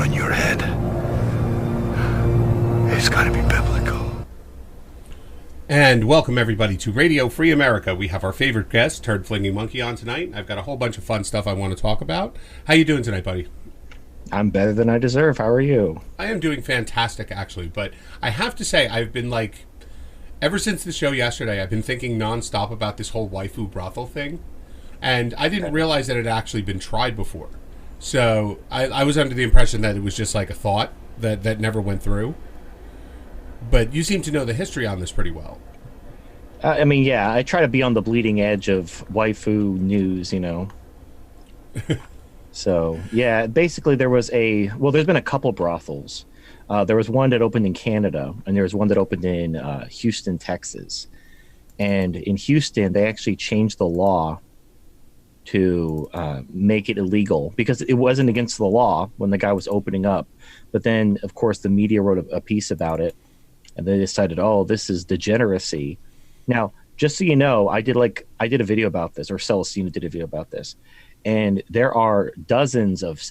in your head. It's got to be biblical. And welcome everybody to Radio Free America. We have our favorite guest, Turd Flinging Monkey, on tonight. I've got a whole bunch of fun stuff I want to talk about. How you doing tonight, buddy? I'm better than I deserve. How are you? I am doing fantastic, actually. But I have to say, I've been ever since the show yesterday, I've been thinking nonstop about this whole waifu brothel thing. And I didn't realize that it had actually been tried before. So I was under the impression that it was just like a thought that never went through. But you seem to know the history on this pretty well. I mean, yeah, I try to be on the bleeding edge of waifu news, you know. So, yeah, basically there's been a couple brothels. There was one that opened in Canada, and there was one that opened in Houston, Texas. And in Houston, they actually changed the law to make it illegal because it wasn't against the law when the guy was opening up. But then, of course, the media wrote a piece about it, and they decided, oh, this is degeneracy. Now, just so you know, I did a video about this, or Celestina did a video about this. And there are dozens of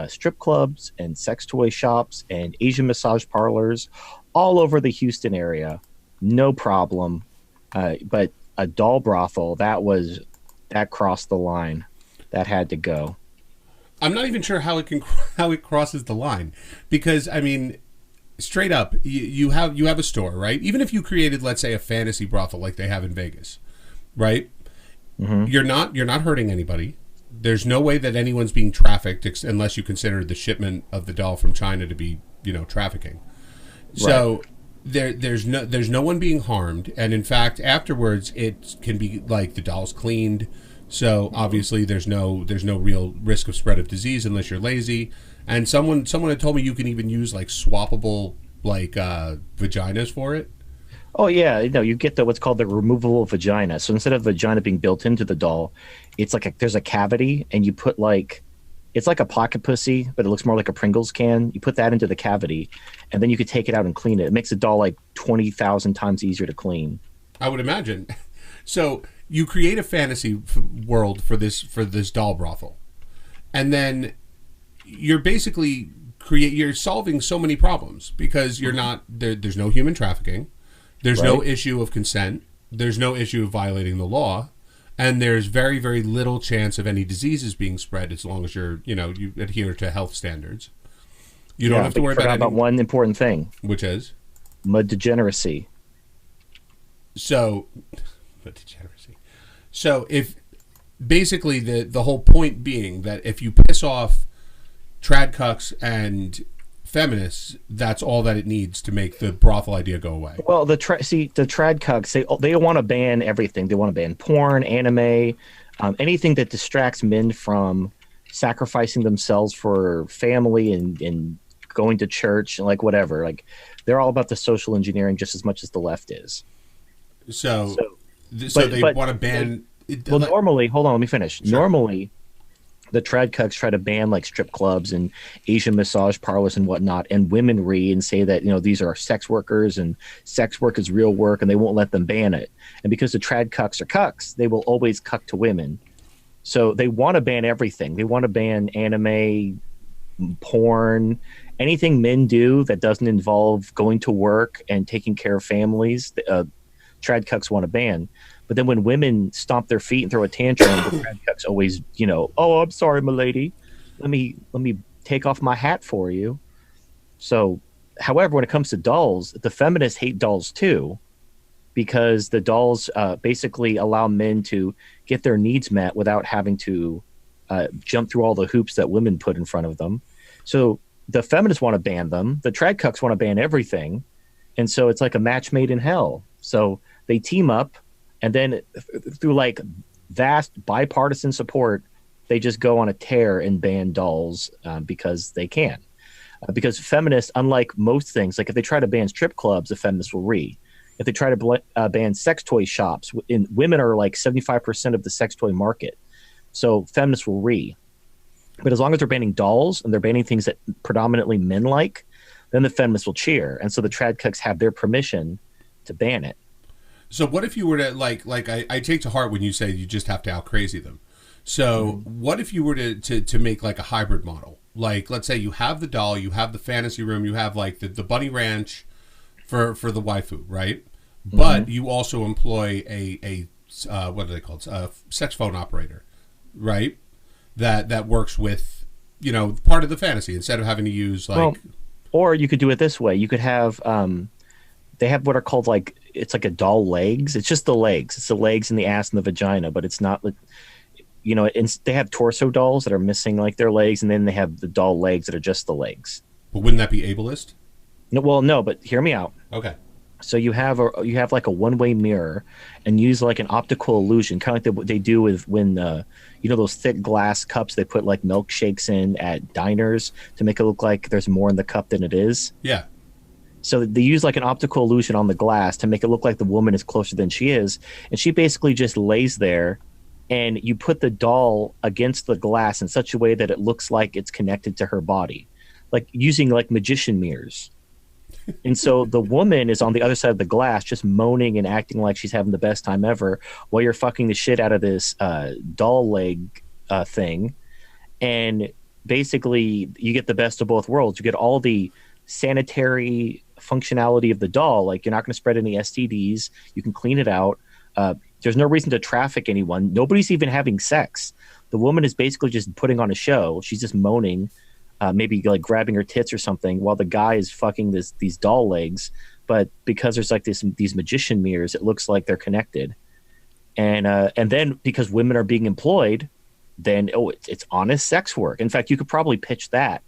strip clubs and sex toy shops and Asian massage parlors all over the Houston area. No problem. But a doll brothel, that crossed the line. That had to go. I'm not even sure how it crosses the line, because I mean, straight up, you have a store, right? Even if you created, let's say, a fantasy brothel like they have in Vegas, right? Mm-hmm. You're not hurting anybody. There's no way that anyone's being trafficked unless you consider the shipment of the doll from China to be, trafficking. So there's no one being harmed, and in fact, afterwards it can be like the doll's cleaned. So obviously there's no real risk of spread of disease unless you're lazy. And someone had told me you can even use like swappable vaginas for it. Oh yeah, you get what's called the removable vagina. So instead of the vagina being built into the doll, it's there's a cavity, and you put it's like a pocket pussy, but it looks more like a Pringles can. You put that into the cavity, and then you could take it out and clean it. It makes the doll 20,000 times easier to clean. I would imagine. So you create a fantasy world for this doll brothel, and then you're basically you're solving so many problems because you're not there. There's no human trafficking. There's no issue of consent. There's no issue of violating the law. And there's very, very little chance of any diseases being spread as long as you adhere to health standards. You don't have to worry about one important thing. Which is? Mud degeneracy. So if basically the whole point being that if you piss off trad cucks and feminists, that's all that it needs to make the brothel idea go away. Well, the trad cucks, they want to ban everything. They want to ban porn, anime, anything that distracts men from sacrificing themselves for family and going to church and whatever. They're all about the social engineering just as much as the left is. So they want to ban. Normally, hold on, let me finish. Sure. Normally, the trad cucks try to ban strip clubs and Asian massage parlors and whatnot, and womenry, and say that these are sex workers and sex work is real work, and they won't let them ban it. And because the trad cucks are cucks, they will always cuck to women. So they want to ban everything. They want to ban anime, porn, anything men do that doesn't involve going to work and taking care of families. Trad cucks want to ban. But then when women stomp their feet and throw a tantrum, the trad cucks always, oh, I'm sorry, milady. Let me take off my hat for you. So, however, when it comes to dolls, the feminists hate dolls too, because the dolls basically allow men to get their needs met without having to jump through all the hoops that women put in front of them. So the feminists want to ban them. The trad cucks want to ban everything. And so it's like a match made in hell. So they team up. And then through vast bipartisan support, they just go on a tear and ban dolls because they can. Because feminists, unlike most things, if they try to ban strip clubs, the feminists will re. If they try to ban sex toy shops, women are 75% of the sex toy market. So feminists will re. But as long as they're banning dolls and they're banning things that predominantly men like, then the feminists will cheer. And so the trad cucks have their permission to ban it. So what if you were to I take to heart when you say you just have to out crazy them. So what if you were to make a hybrid model Like, let's say you have the doll, you have the fantasy room, you have like the bunny ranch for the waifu, right? But you also employ a what are they called? A sex phone operator, right? That works with, part of the fantasy instead of having to use like. Well, or you could do it this way. You could have they have what are called like it's like a doll legs. It's just the legs. It's the legs and the ass and the vagina, but it's not like they have torso dolls that are missing like their legs, and then they have the doll legs that are just the legs. But wouldn't that be ableist? No, well, no, but hear me out. Okay. So you have like a one-way mirror, and use like an optical illusion, kind of like what they do with when those thick glass cups they put like milkshakes in at diners to make it look like there's more in the cup than it is. Yeah. So they use like an optical illusion on the glass to make it look like the woman is closer than she is, and she basically just lays there, and you put the doll against the glass in such a way that it looks like it's connected to her body, like using like magician mirrors. And so the woman is on the other side of the glass just moaning and acting like she's having the best time ever while you're fucking the shit out of this doll leg thing. And basically you get the best of both worlds. You get all the sanitary functionality of the doll. Like, you're not going to spread any STDs. You can clean it out. There's no reason to traffic anyone. Nobody's even having sex. The woman is basically just putting on a show. She's just moaning. Maybe like grabbing her tits or something while the guy is fucking these doll legs. But because there's like these magician mirrors, it looks like they're connected. And then because women are being employed, then it's honest sex work. In fact, you could probably pitch that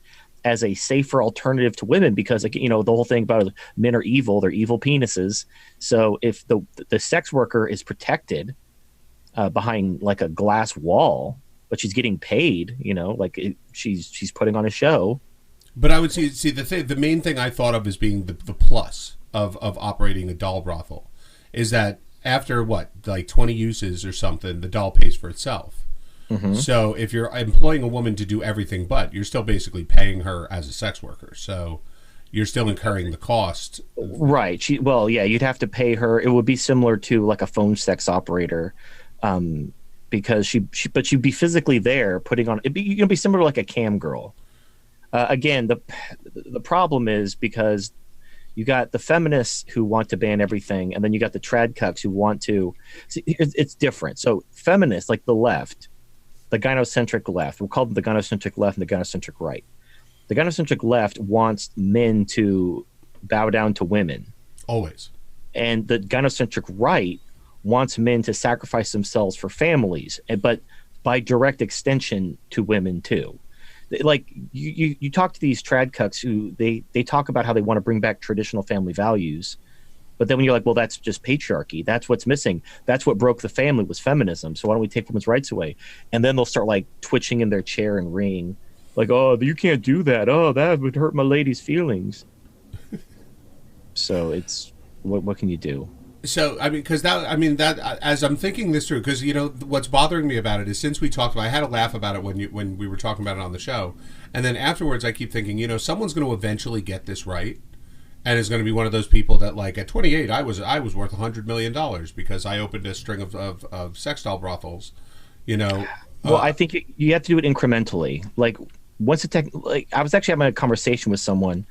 as a safer alternative to women because, like, the whole thing about men are evil, they're evil penises. So if the sex worker is protected behind like a glass wall, but she's getting paid, she's putting on a show. But I would see the main thing I thought of as being the plus of operating a doll brothel is that after like 20 uses or something, the doll pays for itself. Mm-hmm. So if you're employing a woman to do everything but, you're still basically paying her as a sex worker. So you're still incurring the cost. Right. You'd have to pay her. It would be similar to like a phone sex operator. Because she'd be physically there putting on. It'd be similar to like a cam girl. Again, the problem is because you got the feminists who want to ban everything, and then you got the trad cucks who want to. See, it's different. So feminists, like the left, the gynocentric left, we'll call them the gynocentric left and the gynocentric right. The gynocentric left wants men to bow down to women. Always. And the gynocentric right wants men to sacrifice themselves for families, but by direct extension to women too. Like you talk to these trad cucks who they talk about how they want to bring back traditional family values, but then when you're like, well, that's just patriarchy. That's what's missing. That's what broke the family was feminism. So why don't we take women's rights away? And then they'll start like twitching in their chair and ring, like, oh, you can't do that. Oh, that would hurt my lady's feelings. So it's what can you do? So, that as I'm thinking this through, because, what's bothering me about it is since we talked about, I had a laugh about it when we were talking about it on the show. And then afterwards, I keep thinking, someone's going to eventually get this right. And is going to be one of those people that, like, at 28, I was worth $100 million because I opened a string of sex doll brothels, Well, I think you have to do it incrementally. Like, once I was actually having a conversation with someone.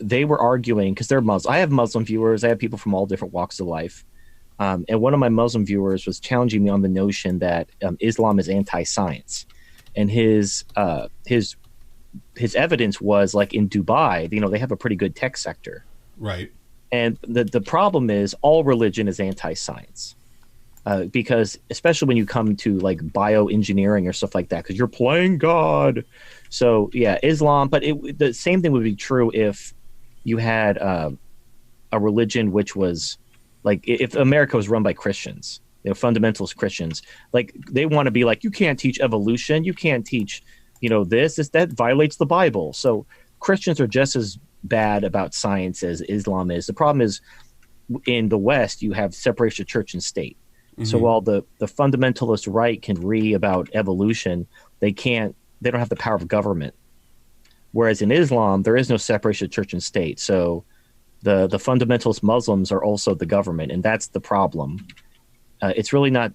They were arguing because they're Muslim. I have Muslim viewers. I have people from all different walks of life. And one of my Muslim viewers was challenging me on the notion that Islam is anti-science. And his evidence was like in Dubai, they have a pretty good tech sector. Right. And the problem is all religion is anti-science. Because especially when you come to like bioengineering or stuff like that, because you're playing God. So yeah, Islam, but the same thing would be true if you had a religion which was like if America was run by Christians, fundamentalist Christians, like they want to be like, you can't teach evolution, you can't teach, this that violates the Bible. So Christians are just as bad about science as Islam is. The problem is in the West you have separation of church and state. Mm-hmm. So while the fundamentalist right can read about evolution, they don't have the power of government. Whereas in Islam, there is no separation of church and state. So the fundamentalist Muslims are also the government, and that's the problem. It's really not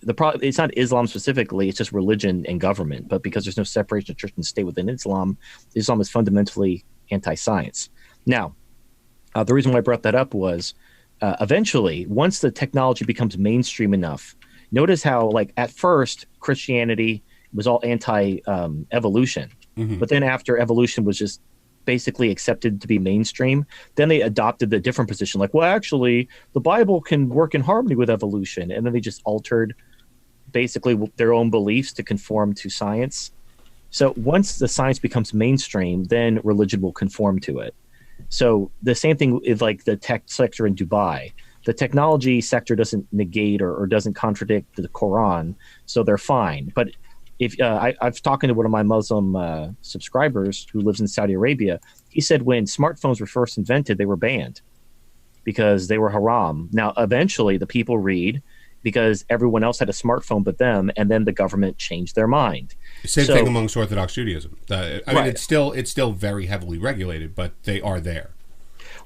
it's not Islam specifically, it's just religion and government. But because there's no separation of church and state within Islam is fundamentally anti-science. Now, the reason why I brought that up was eventually, once the technology becomes mainstream enough, notice how, like, at first Christianity was all anti-evolution, but then after evolution was just basically accepted to be mainstream, then they adopted the different position, like, well, actually, the Bible can work in harmony with evolution, and then they just altered basically their own beliefs to conform to science. So once the science becomes mainstream, then religion will conform to it. So the same thing is like the tech sector in Dubai. The technology sector doesn't negate or doesn't contradict the Quran, so they're fine. But if I've talked to one of my Muslim subscribers who lives in Saudi Arabia, he said when smartphones were first invented, they were banned because they were haram. Now, eventually, the people read because everyone else had a smartphone but them, and then the government changed their mind. Same thing amongst Orthodox Judaism. I mean, it's still very heavily regulated, but they are there.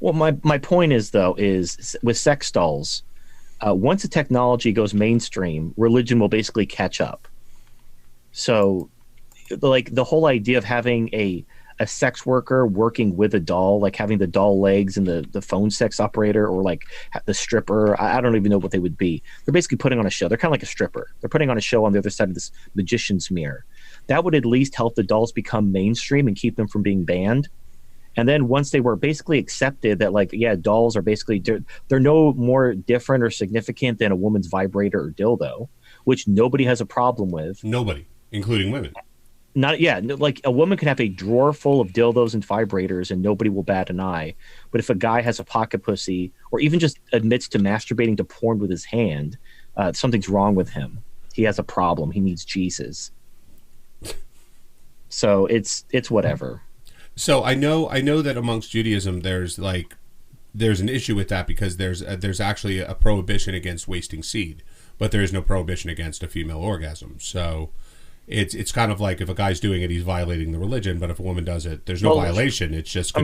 Well, my point is, though, is with sex dolls, once the technology goes mainstream, religion will basically catch up. So, like, the whole idea of having a sex worker working with a doll, like having the doll legs and the phone sex operator, or like the stripper, I don't even know what they would be. They're basically putting on a show. They're kind of like a stripper. They're putting on a show on the other side of this magician's mirror. That would at least help the dolls become mainstream and keep them from being banned. And then once they were basically accepted that, like, yeah, dolls are basically, they're no more different or significant than a woman's vibrator or dildo, which nobody has a problem with. Nobody, including women. Like a woman can have a drawer full of dildos and vibrators and nobody will bat an eye. But if a guy has a pocket pussy or even just admits to masturbating to porn with his hand, something's wrong with him. He has a problem. He needs Jesus. So it's whatever. So I know that amongst Judaism there's an issue with that because there's actually a prohibition against wasting seed, but there is no prohibition against a female orgasm. So it's kind of like if a guy's doing it, he's violating the religion, but if a woman does it, there's no violation. It's just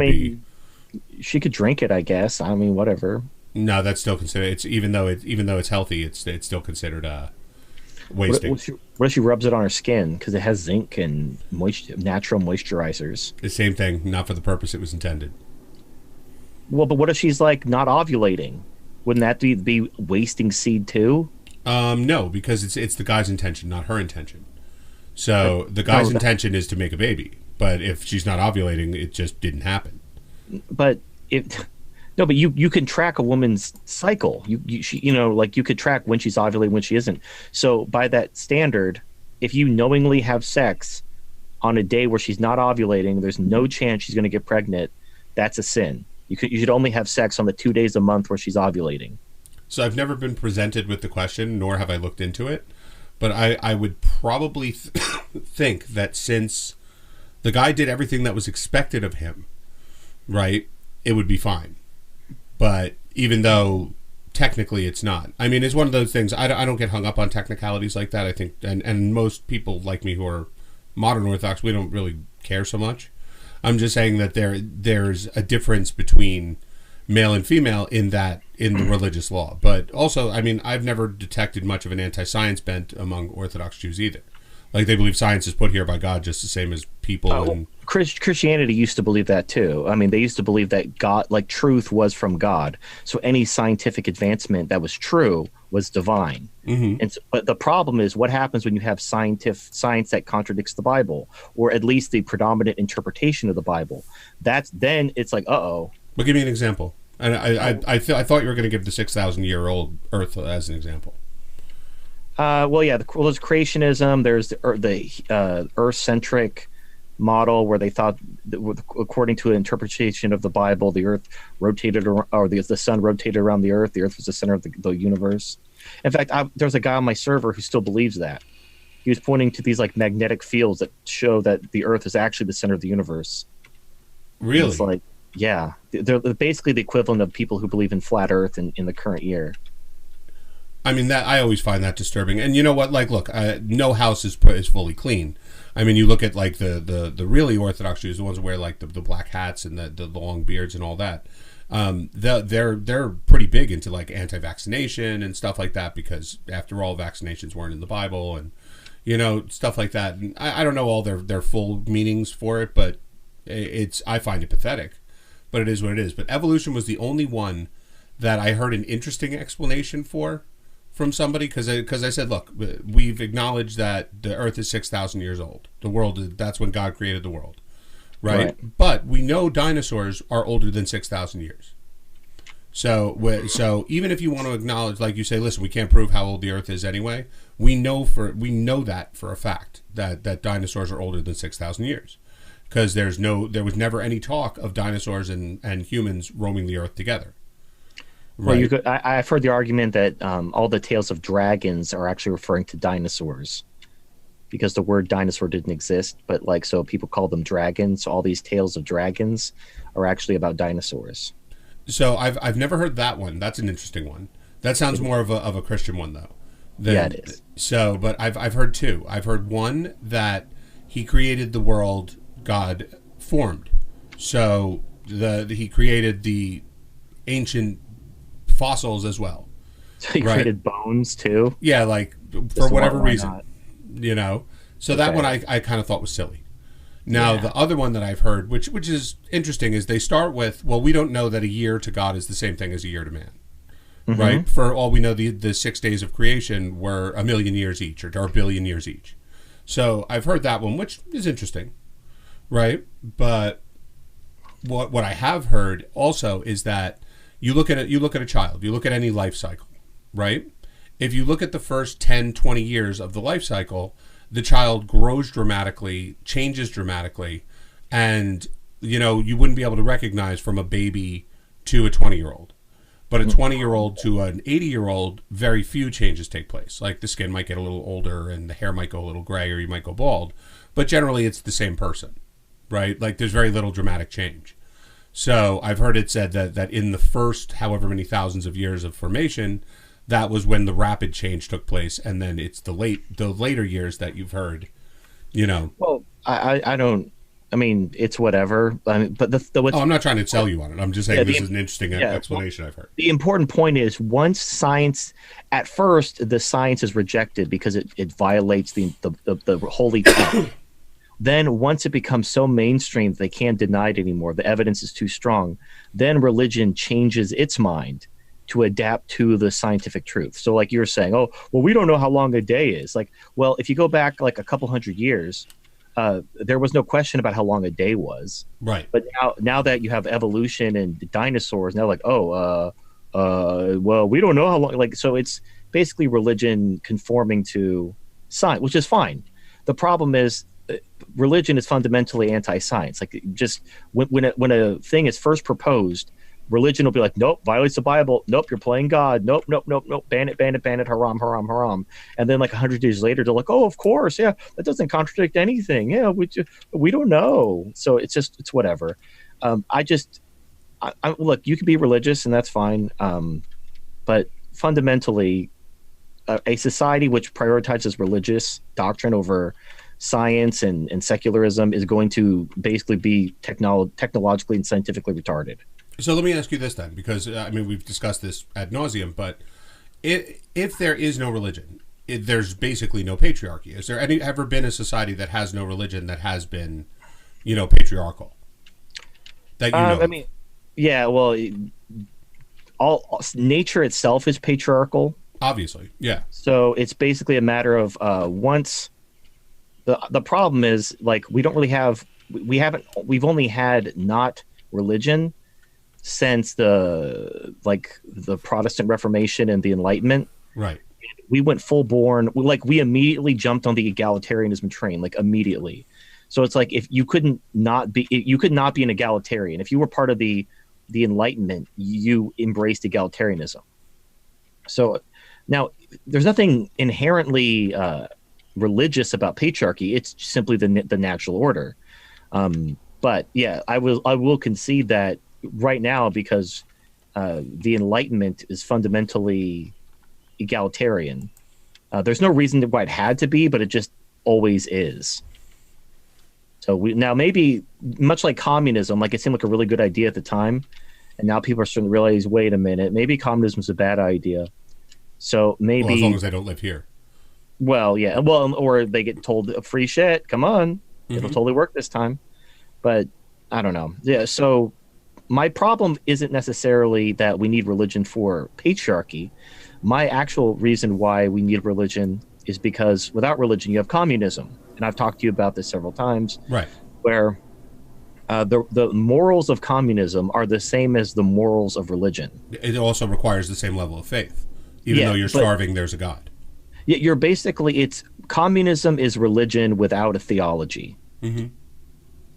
she could drink it, I guess. I mean, whatever. No, that's still considered. It's even though it's healthy, it's still considered wasting. What if she rubs it on her skin because it has zinc and natural moisturizers? The same thing, not for the purpose it was intended. Well, but what if she's like not ovulating? Wouldn't that be wasting seed too? No, because it's the guy's intention, not her intention. So the guy's intention is to make a baby, but if she's not ovulating, it just didn't happen. But you can track a woman's cycle. You could track when she's ovulating, when she isn't. So by that standard, if you knowingly have sex on a day where she's not ovulating, there's no chance she's going to get pregnant. That's a sin. You should only have sex on the 2 days a month where she's ovulating. So I've never been presented with the question, nor have I looked into it. But I would probably think that since the guy did everything that was expected of him, right, it would be fine. But even though technically it's not. I mean, it's one of those things, I don't get hung up on technicalities like that, I think. And most people like me who are modern Orthodox, we don't really care so much. I'm just saying that there's a difference between male and female in the religious law. But also, I mean, I've never detected much of an anti-science bent among Orthodox Jews either. Like, they believe science is put here by God just the same as people. Christianity used to believe that too. I mean, they used to believe that God, like, truth was from God. So any scientific advancement that was true was divine. Mm-hmm. But the problem is, what happens when you have science that contradicts the Bible, or at least the predominant interpretation of the Bible? Then it's like, uh-oh. Well, give me an example. And I thought you were going to give the 6,000-year-old Earth as an example. There's creationism. There's the Earth-centric model where they thought, according to an interpretation of the Bible, the Earth rotated, or the sun rotated around the Earth. The Earth was the center of the universe. In fact, there's a guy on my server who still believes that. He was pointing to these like magnetic fields that show that the Earth is actually the center of the universe. Really? And it's like, yeah, they're basically the equivalent of people who believe in flat Earth in the current year. I mean, that I always find that disturbing. And you know what? Like, look, no house is fully clean. I mean, you look at like the really Orthodox Jews, the ones who wear like the black hats and the long beards and all that. They're pretty big into like anti-vaccination and stuff like that because after all, vaccinations weren't in the Bible and stuff like that. And I don't know all their full meanings for it, but I find it pathetic. But it is what it is. But evolution was the only one that I heard an interesting explanation for from somebody because I said, look, we've acknowledged that the Earth is 6,000 years old. The world, that's when God created the world, right? But we know dinosaurs are older than 6,000 years. So even if you want to acknowledge, like you say, listen, we can't prove how old the Earth is anyway. We know that for a fact that dinosaurs are older than 6,000 years because there was never any talk of dinosaurs and humans roaming the Earth together. Right. Well, I've heard the argument that all the tales of dragons are actually referring to dinosaurs because the word dinosaur didn't exist, but so people call them dragons. So all these tales of dragons are actually about dinosaurs. So I've never heard that one. That's an interesting one. That sounds more of a Christian one though. Yeah, it is. So, but I've heard two. I've heard one that he created the world God formed. So he created the ancient fossils as well. So he created bones too? Yeah, like for whatever reason. So that one I kind of thought was silly. Now the other one that I've heard, which is interesting, is they start with, well, we don't know that a year to God is the same thing as a year to man. Mm-hmm. Right? For all we know, the 6 days of creation were 1,000,000 years each or 1,000,000,000 years each. So I've heard that one, which is interesting. Right? But what I have heard also is that you look at a child, you look at any life cycle, right? If you look at the first 10, 20 years of the life cycle, the child grows dramatically, changes dramatically, and you wouldn't be able to recognize from a baby to a 20-year-old. But a 20-year-old to an 80-year-old, very few changes take place. Like the skin might get a little older and the hair might go a little gray or you might go bald, but generally it's the same person, right? Like there's very little dramatic change. So I've heard it said that in the first however many thousands of years of formation, that was when the rapid change took place, and then it's the later years that you've heard, Well, I don't. I mean, it's whatever. I mean, but I'm not trying to sell you on it. I'm just saying this is an interesting explanation I've heard. The important point is once science, at first the science is rejected because it violates the holy text. Then once it becomes so mainstream they can't deny it anymore, the evidence is too strong, then religion changes its mind to adapt to the scientific truth. So like you're saying, oh, well, we don't know how long a day is. Like, well, if you go back like a couple hundred years, there was no question about how long a day was. Right. But now that you have evolution and dinosaurs, now like, well, we don't know how long. Like, so it's basically religion conforming to science, which is fine. The problem is religion is fundamentally anti-science. Like, just when a thing is first proposed, religion will be like, nope, violates the Bible. Nope, you're playing God. Nope, ban it, haram, haram, haram. And then like 100 years later, they're like, oh, of course, yeah, that doesn't contradict anything. Yeah, we don't know. So it's whatever. Look, you can be religious and that's fine. But fundamentally, a society which prioritizes religious doctrine over science and secularism is going to basically be technologically and scientifically retarded. So let me ask you this then, because we've discussed this ad nauseum, but if there is no religion, there's basically no patriarchy. Is there ever been a society that has no religion that has been, patriarchal? That know? Yeah. Well, all nature itself is patriarchal. Obviously, yeah. So it's basically a matter of once. The problem is like we've only had not religion since the Protestant Reformation and the Enlightenment. Right. We went full born, we immediately jumped on the egalitarianism train, like immediately. So it's like if you could not be an egalitarian. If you were part of the Enlightenment, you embraced egalitarianism. So now there's nothing inherently religious about patriarchy. It's simply the natural order. But yeah, I will concede that right now, because the Enlightenment is fundamentally egalitarian. There's no reason why it had to be, but it just always is. So now maybe much like communism, like it seemed like a really good idea at the time, and now people are starting to realize, wait a minute, maybe communism is a bad idea. So maybe, well, as long as they don't live here. Well, yeah, well, or they get told free shit. Come on, it'll totally work this time. But I don't know. Yeah. So my problem isn't necessarily that we need religion for patriarchy. My actual reason why we need religion is because without religion, you have communism. And I've talked to you about this several times, right? Where the morals of communism are the same as the morals of religion. It also requires the same level of faith, even though you're starving. There's a God. You're basically communism is religion without a theology. Mm-hmm.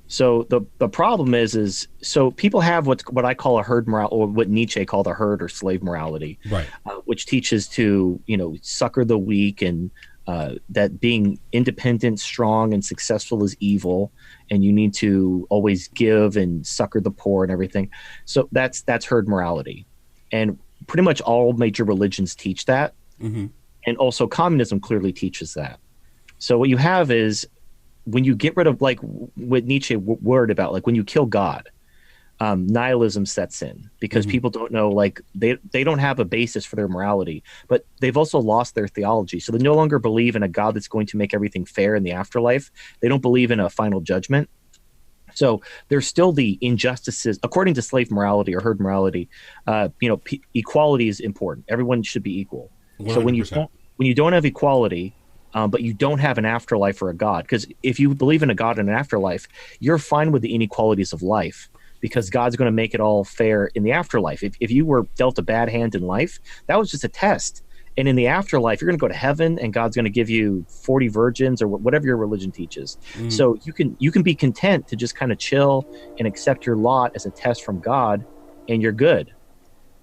So the problem is so people have what I call a herd moral, or what Nietzsche called a herd or slave morality, right? Which teaches to succor the weak and that being independent, strong, and successful is evil, and you need to always give and succor the poor and everything. So that's herd morality, and pretty much all major religions teach that, and also communism clearly teaches that. So what you have is when you get rid of, like what Nietzsche worried about, like when you kill God, nihilism sets in because people don't know, like they don't have a basis for their morality, but they've also lost their theology. So they no longer believe in a God that's going to make everything fair in the afterlife. They don't believe in a final judgment. So there's still the injustices, according to slave morality or herd morality. Equality is important. Everyone should be equal. 100%. So when you don't have equality, but you don't have an afterlife or a God, because if you believe in a God and an afterlife, you're fine with the inequalities of life, because God's going to make it all fair in the afterlife. If you were dealt a bad hand in life, that was just a test. And in the afterlife, you're going to go to heaven, and God's going to give you 40 virgins or whatever your religion teaches. So you can be content to just kind of chill and accept your lot as a test from God, and you're good.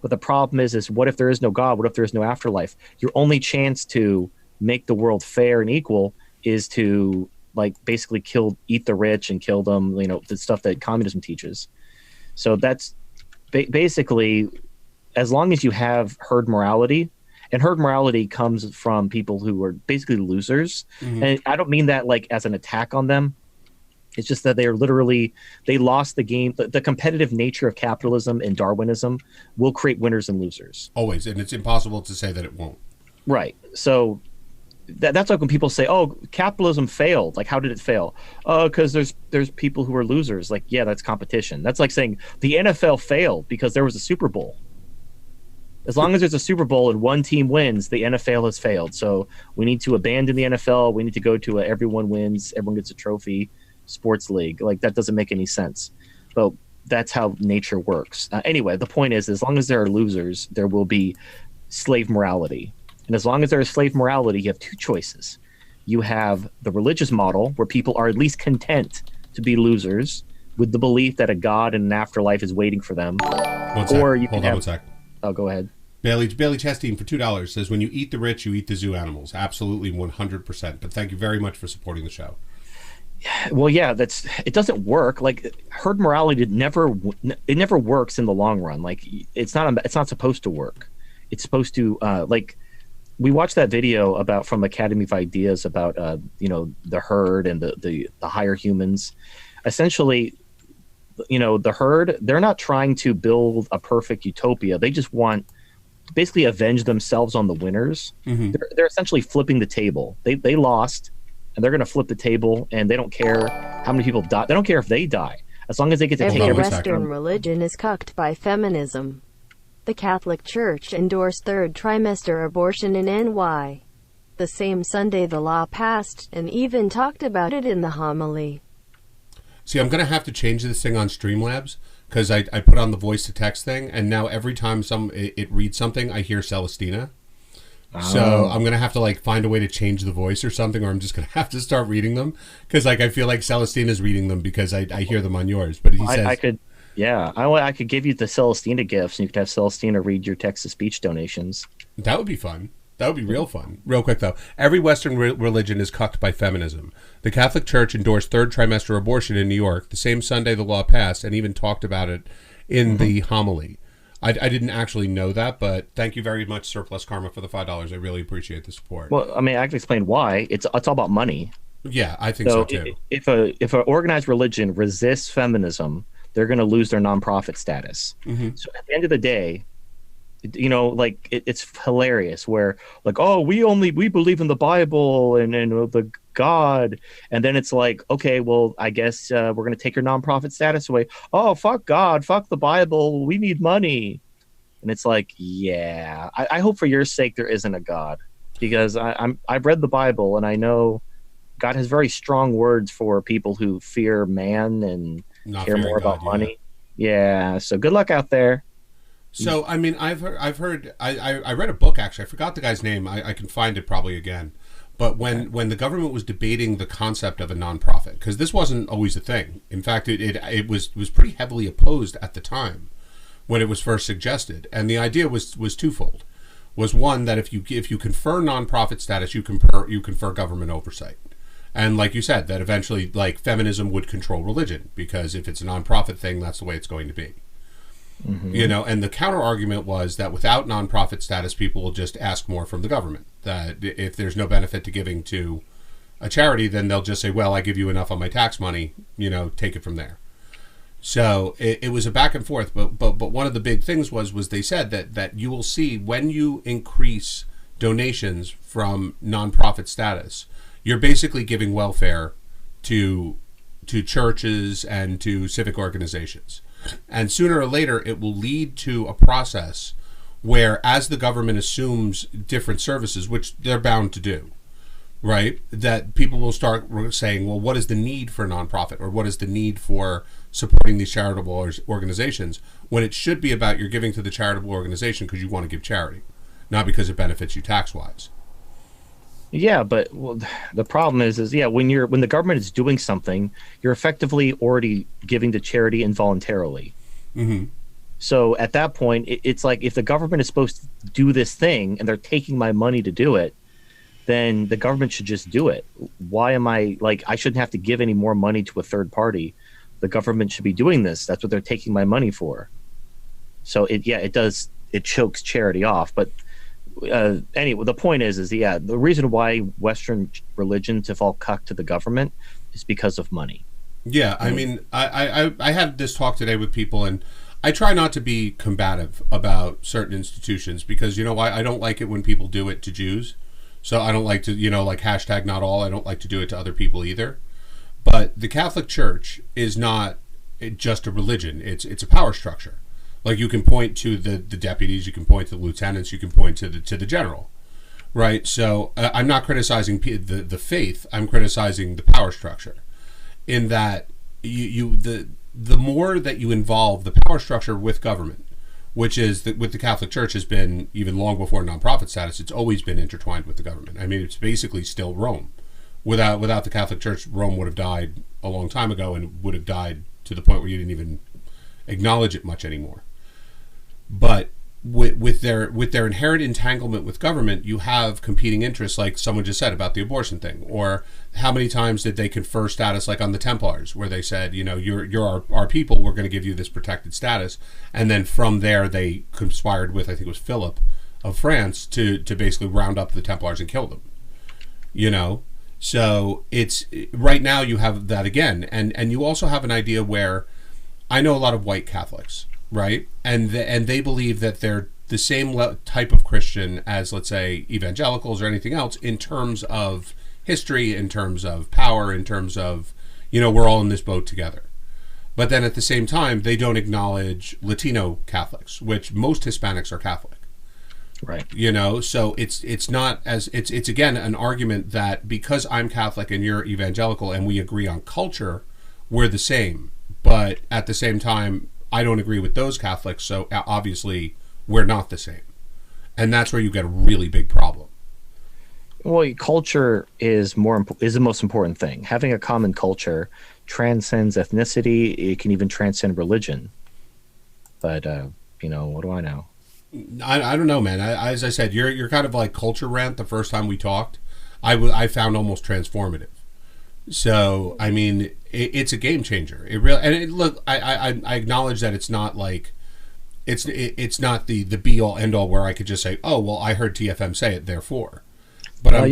But the problem is what if there is no God? What if there is no afterlife? Your only chance to make the world fair and equal is to, like, basically eat the rich and kill them, the stuff that communism teaches. So that's basically, as long as you have herd morality, and herd morality comes from people who are basically losers. And I don't mean that like as an attack on them. It's just that they lost the game. The competitive nature of capitalism and Darwinism will create winners and losers. Always. And it's impossible to say that it won't. Right. So that's like when people say, oh, capitalism failed. Like, how did it fail? Oh, because there's people who are losers. Like, yeah, that's competition. That's like saying the NFL failed because there was a Super Bowl. As long as there's a Super Bowl and one team wins, the NFL has failed. So we need to abandon the NFL. We need to go to everyone wins, everyone gets a trophy sports league. Like, that doesn't make any sense. But that's how nature works. Anyway, the point is, as long as there are losers, there will be slave morality. And as long as there is slave morality, you have two choices. You have the religious model, where people are at least content to be losers with the belief that a God and an afterlife is waiting for them. Or you can have... One sec. Oh, go ahead. Bailey Chastain for $2 says, when you eat the rich, you eat the zoo animals. Absolutely 100%. But thank you very much for supporting the show. Well, yeah, it doesn't work. Like, herd morality never works in the long run. Like, it's not supposed to work. It's supposed to we watched that video from Academy of Ideas about the herd and the higher humans. Essentially, the herd, they're not trying to build a perfect utopia. They just want basically avenge themselves on the winners. They're essentially flipping the table. They lost, and they're going to flip the table, and they don't care how many people die. They don't care if they die, as long as they get to take every Western religion is cucked by feminism. The Catholic Church endorsed third trimester abortion in NY. The same Sunday the law passed, and even talked about it in the homily. See, I'm going to have to change this thing on Streamlabs, because I put on the voice-to-text thing, and now every time it reads something, I hear Celestina. So I'm going to have to find a way to change the voice or something, or I'm just going to have to start reading them, because I feel like Celestina's reading them because I hear them on yours. But he says... I could give you the Celestina gifts, and you could have Celestina read your text-to-speech donations. That would be fun. That would be real fun. Real quick, though. Every Western religion is cucked by feminism. The Catholic Church endorsed third trimester abortion in New York the same Sunday the law passed, and even talked about it in the homily. I didn't actually know that, but thank you very much, Surplus Karma, for the $5. I really appreciate the support. Well, I mean, I can explain why. It's all about money. Yeah, I think so too. If an organized religion resists feminism, they're going to lose their nonprofit status. So at the end of the day, like it's hilarious where like, oh, we believe in the Bible and the God, and then it's like, okay, well, I guess we're going to take your nonprofit status away. Oh, fuck God, fuck the Bible, we need money. And it's like, yeah, I hope for your sake there isn't a God, because I've read the Bible and I know God has very strong words for people who fear man and Not care more about money. Yeah, so good luck out there. So I mean, I've heard I read a book, actually. I forgot the guy's name. I can find it probably again. But when the government was debating the concept of a nonprofit, because this wasn't always a thing. In fact, it was pretty heavily opposed at the time when it was first suggested. And the idea was twofold. Was one, that if you confer nonprofit status, you confer government oversight. And like you said, that eventually, like, feminism would control religion, because if it's a nonprofit thing, that's the way it's going to be. And the counter argument was that without nonprofit status, people will just ask more from the government. That if there's no benefit to giving to a charity, then they'll just say, well, I give you enough on my tax money, take it from there. So it was a back and forth. But one of the big things was they said that you will see, when you increase donations from nonprofit status, you're basically giving welfare to churches and to civic organizations. And sooner or later, it will lead to a process where, as the government assumes different services, which they're bound to do, right, that people will start saying, well, what is the need for a nonprofit, or what is the need for supporting these charitable organizations, when it should be about you're giving to the charitable organization because you want to give charity, not because it benefits you tax-wise. Yeah, but the problem is when the government is doing something, you're effectively already giving to charity involuntarily. So at that point, it's like, if the government is supposed to do this thing and they're taking my money to do it, then the government should just do it. Why am I I shouldn't have to give any more money to a third party? The government should be doing this. That's what they're taking my money for. So it chokes charity off, but. Anyway, the point is the reason why Western religions have all cucked to the government is because of money. Yeah, I mean, I had this talk today with people, and I try not to be combative about certain institutions, because why? I don't like it when people do it to Jews. So I don't like to, like hashtag not all. I don't like to do it to other people either. But the Catholic Church is not just a religion. It's a power structure. Like, you can point to the deputies, you can point to the lieutenants, you can point to the general, right? So I'm not criticizing the faith. I'm criticizing the power structure. In that the more that you involve the power structure with government, which is with the Catholic Church has been, even long before nonprofit status, it's always been intertwined with the government. I mean, it's basically still Rome. Without the Catholic Church, Rome would have died a long time ago, and would have died to the point where you didn't even acknowledge it much anymore. But with their inherent entanglement with government, you have competing interests, like someone just said about the abortion thing. Or how many times did they confer status, like on the Templars, where they said, you're our people, we're going to give you this protected status. And then from there, they conspired with, I think it was Philip of France, to basically round up the Templars and kill them. So it's right now you have that again. And you also have an idea where, I know a lot of white Catholics, right? And they believe that they're the same type of Christian as, let's say, evangelicals or anything else, in terms of history, in terms of power, in terms of, we're all in this boat together. But then at the same time, they don't acknowledge Latino Catholics, which most Hispanics are Catholic. Right. So it's not as, it's again an argument that because I'm Catholic and you're evangelical and we agree on culture, we're the same. But at the same time, I don't agree with those Catholics, so obviously we're not the same. And that's where you get a really big problem. Well, culture is the most important thing. Having a common culture transcends ethnicity. It can even transcend religion. But what do I know? I don't know, man. As I said, you're kind of like culture rant. The first time we talked, I found almost transformative. So I mean, it's a game changer. It really, and look, I acknowledge that it's not like it's not the be all end all where I could just say, oh well, I heard TFM say it, therefore. But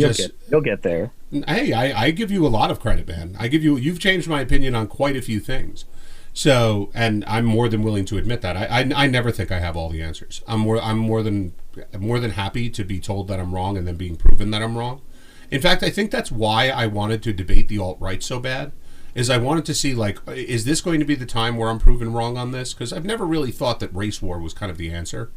you'll get there. Hey, I give you a lot of credit, man. You've changed my opinion on quite a few things. So, and I'm more than willing to admit that. I never think I have all the answers. I'm more than happy to be told that I'm wrong and then being proven that I'm wrong. In fact, I think that's why I wanted to debate the alt-right so bad, is I wanted to see, like, is this going to be the time where I'm proven wrong on this? Because I've never really thought that race war was kind of the answer.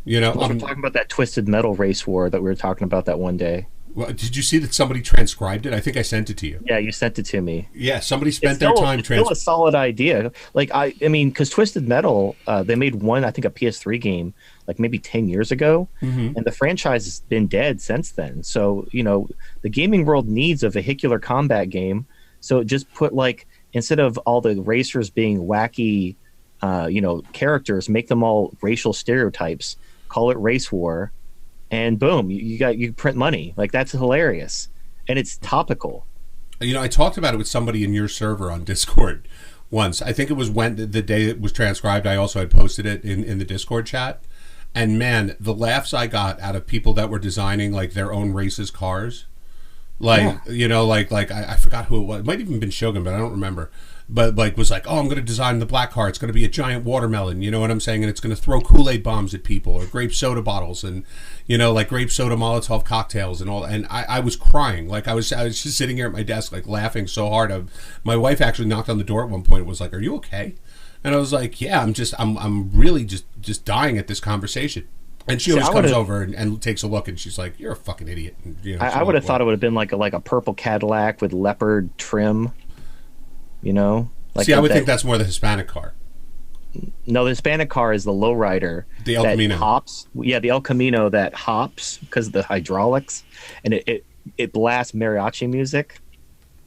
You know, we're talking about that Twisted Metal race war that we were talking about that one day. Well, did you see that somebody transcribed it? I think I sent it to you. Yeah, you sent it to me. Yeah, somebody spent their time transcribing. It's still a solid idea. Like I mean, because Twisted Metal, they made one, I think, a PS3 game, like maybe 10 years ago, and the franchise has been dead since then. So you know, the gaming world needs a vehicular combat game. So just put, like, instead of all the racers being wacky, characters, make them all racial stereotypes. Call it race war. And boom, you print money. Like, that's hilarious, and it's topical. You know, I talked about it with somebody in your server on Discord once. I think it was when the day it was transcribed. I also had posted it in the Discord chat, and man, the laughs I got out of people that were designing, like, their own racist cars. Like, you know, like I forgot who it was. It might have even been Shogun, but I don't remember. But, like, was like, oh, I'm going to design the black car. It's going to be a giant watermelon, you know what I'm saying? And it's going to throw Kool-Aid bombs at people, or grape soda bottles, and, you know, like grape soda Molotov cocktails and all. And I was crying. Like, I was just sitting here at my desk, like, laughing so hard. My wife actually knocked on the door at one point and was like, are you okay? And I was like, yeah, I'm really just dying at this conversation. And she always comes over and takes a look, and she's like, you're a fucking idiot. And, you know, I would have thought it would have been like a purple Cadillac with leopard trim. You know, like, see, I would think that's more the Hispanic car. No, the Hispanic car is the lowrider. The El Camino hops. Yeah, the El Camino that hops because of the hydraulics, and it blasts mariachi music.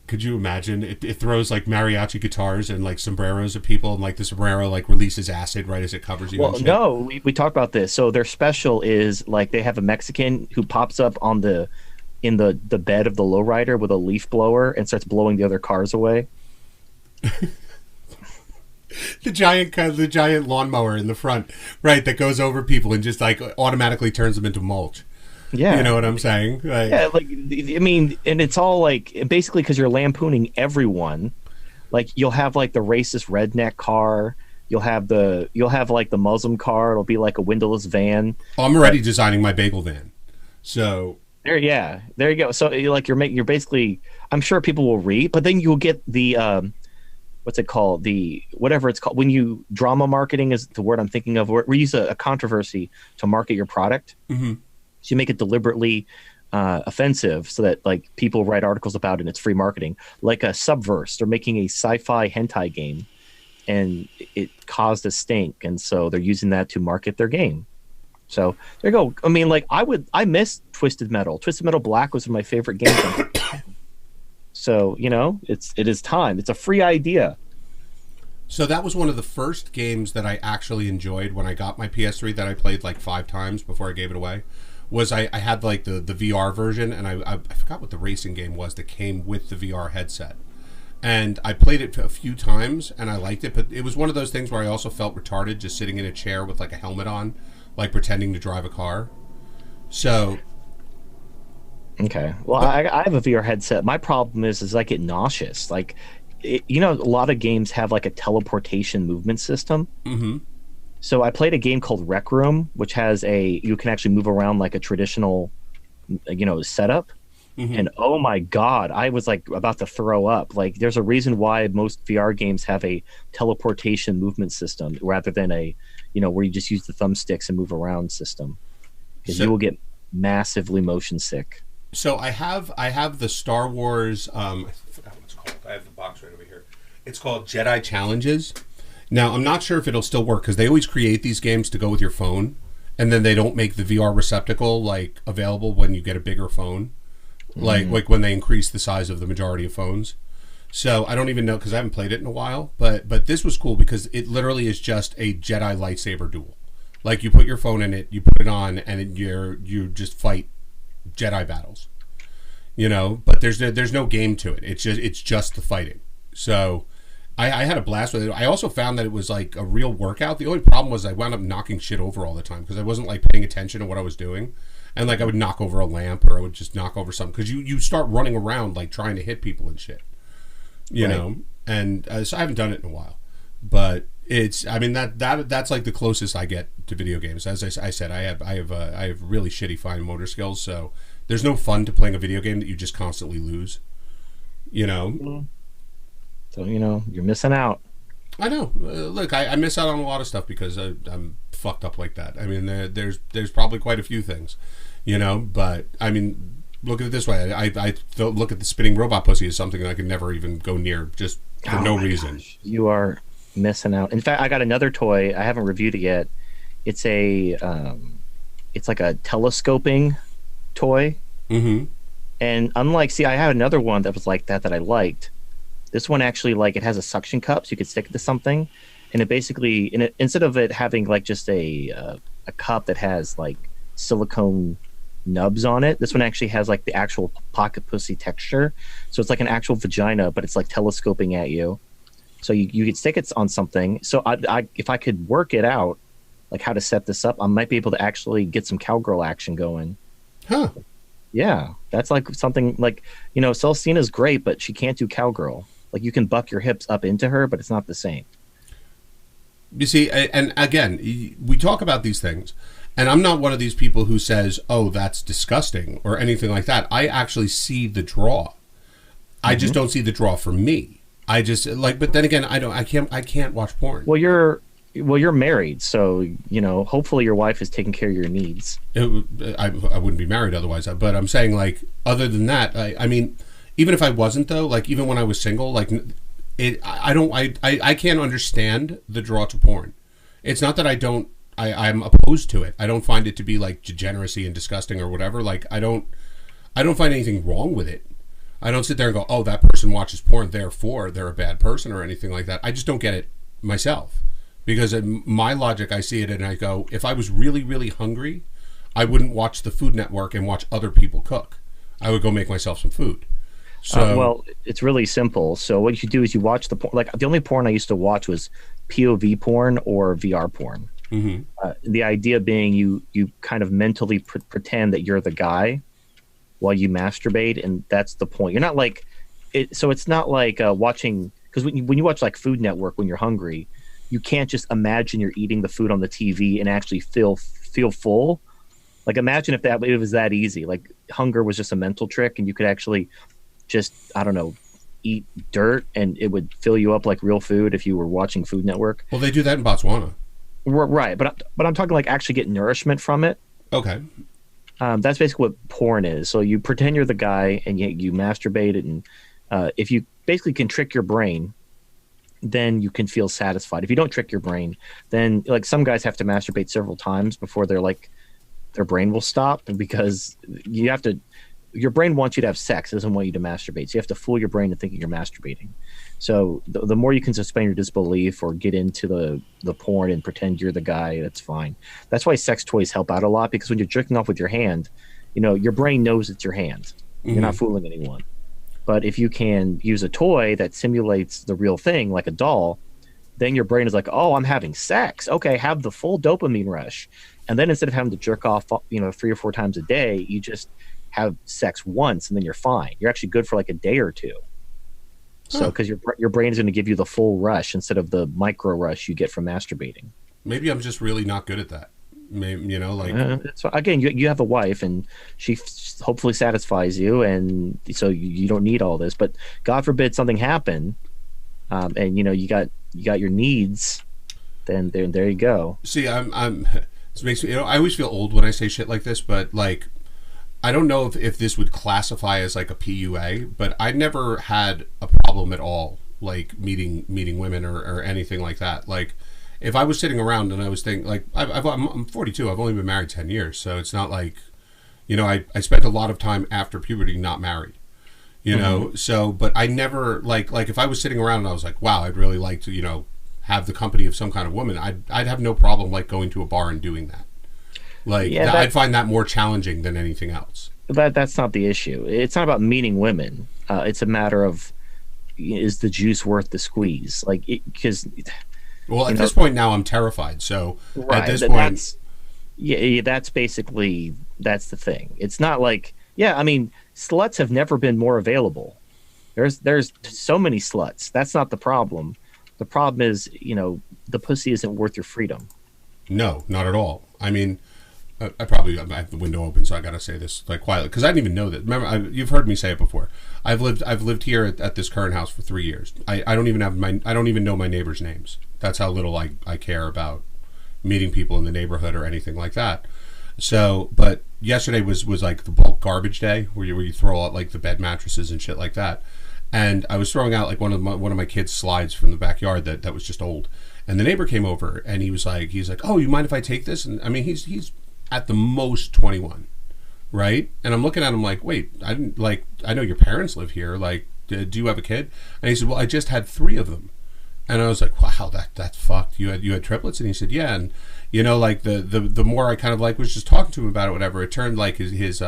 Could you imagine? It throws, like, mariachi guitars and, like, sombreros at people, and, like, the sombrero, like, releases acid right as it covers you. Well, no, we talked about this. So their special is, like, they have a Mexican who pops up in the bed of the lowrider with a leaf blower and starts blowing the other cars away. the giant lawnmower in the front, right, that goes over people and just, like, automatically turns them into mulch. Yeah, you know what I'm saying? Like, yeah, like, I mean, and it's all, like, basically because you're lampooning everyone. Like, you'll have, like, the racist redneck car. You'll have like the Muslim car. It'll be like a windowless van. Oh, I'm already designing my bagel van. So there you go. So, like, you're basically, I'm sure people will read, but then you'll get the what's it called? Whatever it's called. When you drama marketing is the word I'm thinking of. We use a controversy to market your product. Mm-hmm. So you make it deliberately offensive so that, like, people write articles about it and it's free marketing. Like a Subverse, they're making a sci-fi hentai game and it caused a stink. And so they're using that to market their game. So there you go. I mean, like, I miss Twisted Metal. Twisted Metal Black was one of my favorite games. So, you know, it is time. It's a free idea. So that was one of the first games that I actually enjoyed when I got my PS3 that I played like 5 times before I gave it away. Was I had, like, the VR version, and I forgot what the racing game was that came with the VR headset. And I played it a few times, and I liked it, but it was one of those things where I also felt retarded just sitting in a chair with, like, a helmet on, like, pretending to drive a car. So... Okay. Well, I have a VR headset. My problem is I get nauseous. Like, you know, a lot of games have, like, a teleportation movement system. Mm-hmm. So I played a game called Rec Room, which has you can actually move around like a traditional, you know, setup. Mm-hmm. And oh my God, I was, like, about to throw up. Like, there's a reason why most VR games have a teleportation movement system rather than a, you know, where you just use the thumbsticks and move around system. Because you will get massively motion sick. So I have the Star Wars, I forgot what it's called. I have the box right over here. It's called Jedi Challenges. Now, I'm not sure if it'll still work because they always create these games to go with your phone, and then they don't make the VR receptacle, like, available when you get a bigger phone, like when they increase the size of the majority of phones. So I don't even know because I haven't played it in a while, but this was cool because it literally is just a Jedi lightsaber duel. Like, you put your phone in it, you put it on, and you just fight Jedi battles, you know. But there's no game to it. It's just the fighting. So I had a blast with it. I also found that it was like a real workout. The only problem was I wound up knocking shit over all the time because I wasn't like paying attention to what I was doing. And like I would knock over a lamp or I would just knock over something because you start running around like trying to hit people and shit, you know. And so I haven't done it in a while, but it's I mean that's like the closest I get to video games. As I said, I have really shitty fine motor skills, so there's no fun to playing a video game that you just constantly lose, you know. So you know you're missing out. I know. Look, I miss out on a lot of stuff because I'm fucked up like that. I mean, there's probably quite a few things, you know. But I mean, look at it this way. I look at the spinning robot pussy as something I could never even go near, just for no reason. Gosh. You are missing out. In fact, I got another toy. I haven't reviewed it yet. It's it's like a telescoping toy. Mm-hmm. And unlike, see, I had another one that was like that I liked. This one actually, like, it has a suction cup, so you could stick it to something, and it basically, instead of it having like just a cup that has like silicone nubs on it, this one actually has like the actual pocket pussy texture. So it's like an actual vagina, but it's like telescoping at you. So you could stick it on something. So I if I could work it out, like how to set this up, I might be able to actually get some cowgirl action going. Huh. Yeah, that's like something like, you know, Celestina's great, but she can't do cowgirl. Like you can buck your hips up into her, but it's not the same. You see, and again, we talk about these things, and I'm not one of these people who says, "Oh, that's disgusting" or anything like that. I actually see the draw. I just don't see the draw for me. I just like, but then again, I can't watch porn. Well, you're married, so you know. Hopefully, your wife is taking care of your needs. I wouldn't be married otherwise. But I'm saying, like, other than that, I mean, even if I wasn't though, like, even when I was single, like, I can't understand the draw to porn. It's not that I'm opposed to it. I don't find it to be like degeneracy and disgusting or whatever. Like, I don't find anything wrong with it. I don't sit there and go, oh, that person watches porn, therefore they're a bad person or anything like that. I just don't get it myself. Because in my logic, I see it and I go, if I was really, really hungry, I wouldn't watch the Food Network and watch other people cook. I would go make myself some food. So, well, it's really simple. So what you do is you watch the porn. Like the only porn I used to watch was POV porn or VR porn. mm-hmm. The idea being you kind of mentally pretend that you're the guy while you masturbate, and that's the point. You're not like it. So it's not like watching, because when you watch like Food Network when you're hungry, you can't just imagine you're eating the food on the TV and actually feel full. Like imagine if it was that easy. Like hunger was just a mental trick, and you could actually just, I don't know, eat dirt and it would fill you up like real food if you were watching Food Network. Well, they do that in Botswana. Right, but I'm talking like actually get nourishment from it. Okay. That's basically what porn is. So you pretend you're the guy and you masturbate it, and if you basically can trick your brain, then you can feel satisfied. If you don't trick your brain, then like some guys have to masturbate several times before their brain will stop, because you have to. Your brain wants you to have sex. It doesn't want you to masturbate. So you have to fool your brain into thinking you're masturbating. So the more you can suspend your disbelief or get into the porn and pretend you're the guy, that's fine. That's why sex toys help out a lot, because when you're jerking off with your hand, you know, your brain knows it's your hand. You're not fooling anyone. But if you can use a toy that simulates the real thing, like a doll, then your brain is like, oh, I'm having sex. Okay, have the full dopamine rush. And then instead of having to jerk off, 3 or 4 times a day, you just have sex once and then you're fine. You're actually good for like a day or two. So because your brain is going to give you the full rush instead of the micro rush you get from masturbating. Maybe I'm just really not good at that. Maybe, so again, you have a wife and she hopefully satisfies you, and so you don't need all this. But God forbid something happen, and you got your needs, then there you go. See, this makes me, I always feel old when I say shit like this, but like, I don't know if this would classify as like a PUA, but I never had a problem at all, like meeting women or anything like that. Like, if I was sitting around and I was thinking, like, I'm 42, I've only been married 10 years, so it's not like, I spent a lot of time after puberty not married, so, but I never, like if I was sitting around and I was like, wow, I'd really like to, have the company of some kind of woman, I'd have no problem, like, going to a bar and doing that. Like, yeah, I'd find that more challenging than anything else. That's not the issue. It's not about meeting women. It's a matter of is the juice worth the squeeze? Like, because Well, at this point now, I'm terrified. So at this point, that's basically that's the thing. It's not like, yeah, I mean, sluts have never been more available. There's so many sluts. That's not the problem. The problem is, the pussy isn't worth your freedom. no, not at all. I mean, I have the window open, so I gotta say this like quietly because I didn't even know that. Remember, you've heard me say it before. I've lived here at this current house for 3 years. I don't even know my neighbors' names. That's how little I care about meeting people in the neighborhood or anything like that. So, but yesterday was like the bulk garbage day where you throw out like the bed mattresses and shit like that. And I was throwing out like one of my kids' slides from the backyard that was just old. And the neighbor came over and he's like, "Oh, you mind if I take this?" And I mean, he's at the most 21, right? And I'm looking at him like, "Wait, I know your parents live here. Like, do you have a kid?" And he said, "Well, I just had 3 of them." And I was like, "Wow, that's fucked. You had triplets?" And he said, "Yeah." And like the more I kind of like was just talking to him about it, whatever. It turned like his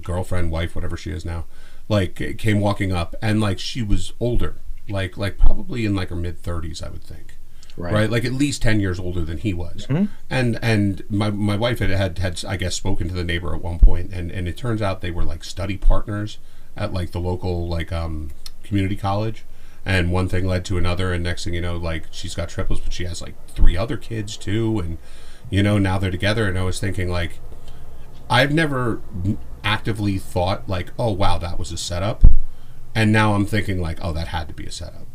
girlfriend, wife, whatever she is now, like came walking up, and like she was older, like probably in like her mid-30s, I would think. Right, like at least 10 years older than he was. Mm-hmm. And my wife had I guess spoken to the neighbor at one point, and it turns out they were like study partners at like the local like community college, and one thing led to another, and next thing you know, like she's got triplets, but she has like 3 other kids too, and now they're together. And I was thinking like, I've never actively thought like, oh wow, that was a setup, and now I'm thinking like, oh, that had to be a setup.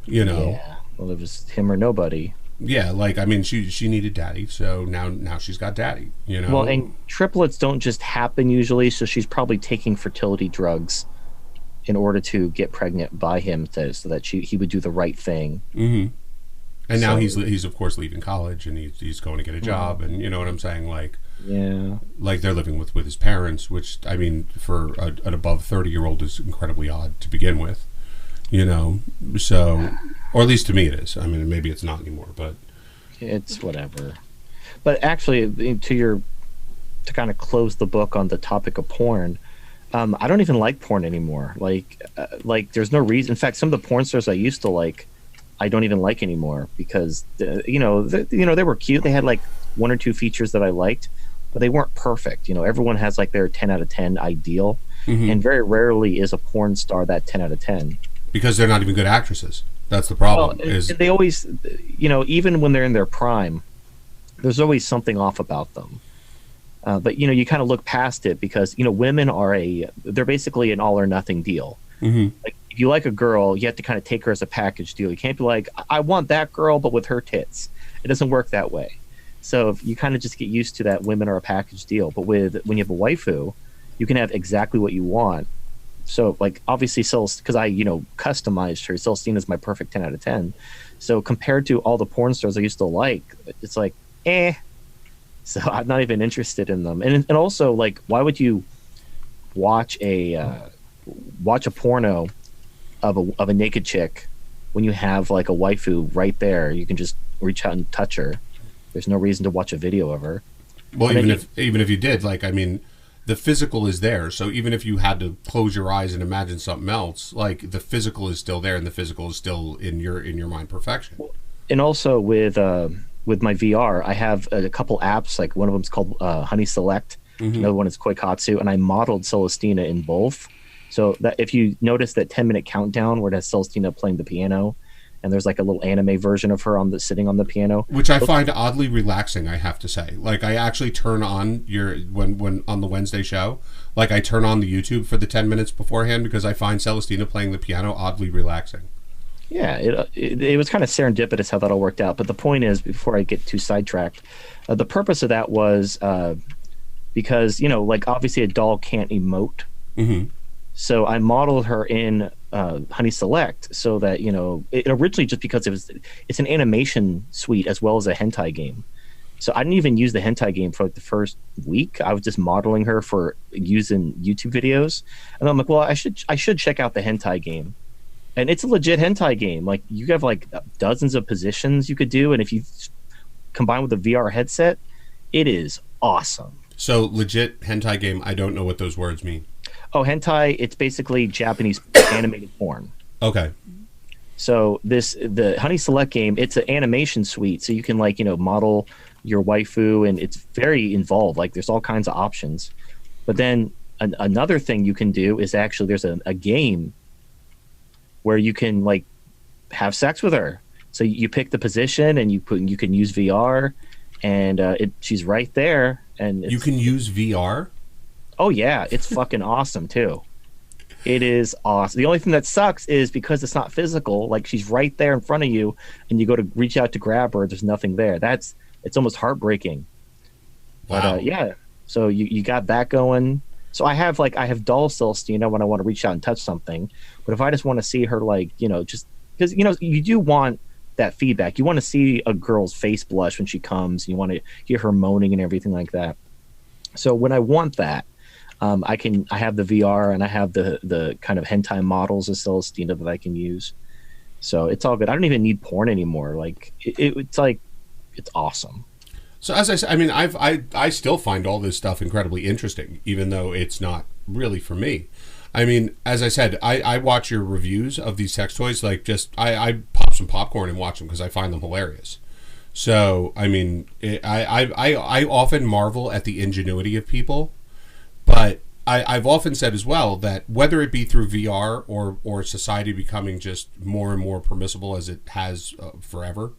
Yeah. Well, it was him or nobody. Yeah, like I mean, she needed daddy, so now she's got daddy. Well, and triplets don't just happen usually, so she's probably taking fertility drugs in order to get pregnant by him, so that he would do the right thing. Mm-hmm. And now he's of course leaving college, and he's going to get a job, and you know what I'm saying, like. Yeah, like they're living with his parents, which I mean, for an above 30-year-old is incredibly odd to begin with. So, or at least to me it is. I mean, maybe it's not anymore, but it's whatever. But actually, to kind of close the book on the topic of porn, I don't even like porn anymore. Like there's no reason. In fact, some of the porn stars I used to like, I don't even like anymore because they were cute. They had like 1 or 2 features that I liked, but they weren't perfect. Everyone has like their 10 out of 10 ideal, mm-hmm. and very rarely is a porn star that 10 out of 10. Because they're not even good actresses. That's the problem. Well, they always, even when they're in their prime, there's always something off about them. But you kind of look past it because women they're basically an all or nothing deal. Mm-hmm. Like if you like a girl, you have to kind of take her as a package deal. You can't be like, I want that girl, but with her tits. It doesn't work that way. So you kind of just get used to that women are a package deal. But when you have a waifu, you can have exactly what you want. So, like, obviously, because I, customized her, Celestina's my perfect 10 out of 10. So, compared to all the porn stars I used to like, it's like, eh. So, I'm not even interested in them. And also, like, why would you watch a porno of a naked chick when you have, like, a waifu right there? You can just reach out and touch her. There's no reason to watch a video of her. Well, even if you did, like, I mean, the physical is there. So even if you had to close your eyes and imagine something else, like the physical is still there, and the physical is still in your mind perfection. And also with my VR, I have a couple apps. Like one of them is called Honey Select. Mm-hmm. Another one is Koikatsu, and I modeled Celestina in both. So that if you notice that 10-minute countdown where it has Celestina playing the piano, and there's like a little anime version of her sitting on the piano, which I find oddly relaxing, I have to say. Like I actually turn on when on the Wednesday show, like I turn on the YouTube for the 10 minutes beforehand because I find Celestina playing the piano oddly relaxing. Yeah, it was kind of serendipitous how that all worked out. But the point is, before I get too sidetracked, the purpose of that was because like obviously a doll can't emote. Mm-hmm. So I modeled her in Honey Select so that it originally just because it's an animation suite as well as a hentai game. So I didn't even use the hentai game for like the first week. I was just modeling her for using YouTube videos, and I'm like, well, I should check out the hentai game, and it's a legit hentai game. Like you have like dozens of positions you could do, and if you combine with the VR headset, it is awesome. So legit hentai game. I don't know what those words mean. Oh, hentai, it's basically Japanese animated porn. Okay. So the Honey Select game, it's an animation suite, so you can like, model your waifu, and it's very involved. Like there's all kinds of options. But then another thing you can do is actually there's a game where you can like have sex with her. So you pick the position and you can use VR, and she's right there. And you can use VR? Oh yeah, it's fucking awesome too. It is awesome. The only thing that sucks is because it's not physical, like she's right there in front of you and you go to reach out to grab her, there's nothing there. It's almost heartbreaking. Wow. But yeah, so you got that going. So I have doll Celestina when I want to reach out and touch something. But if I just want to see her, like, just because, you do want that feedback. You want to see a girl's face blush when she comes. You want to hear her moaning and everything like that. So when I want that, I have the VR and I have the kind of hentai models of Celestina that I can use. So it's all good. I don't even need porn anymore. Like it's awesome. So as I said, I mean, I still find all this stuff incredibly interesting, even though it's not really for me. I mean, as I said, I watch your reviews of these sex toys. Like, just I pop some popcorn and watch them because I find them hilarious. So I mean, I often marvel at the ingenuity of people, but I've often said as well that whether it be through VR or society becoming just more and more permissible as it has forever,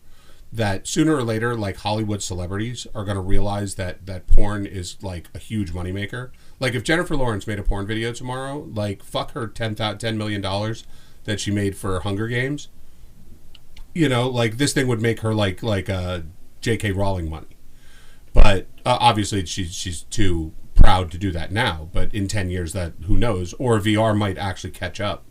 that sooner or later, like, Hollywood celebrities are going to realize that porn is like a huge moneymaker. Like, if Jennifer Lawrence made a porn video tomorrow, like, fuck her $10 million that she made for Hunger Games. Like, this thing would make her like J.K. Rowling money. But obviously she's too proud to do that now. But in 10 years, that, who knows? Or VR might actually catch up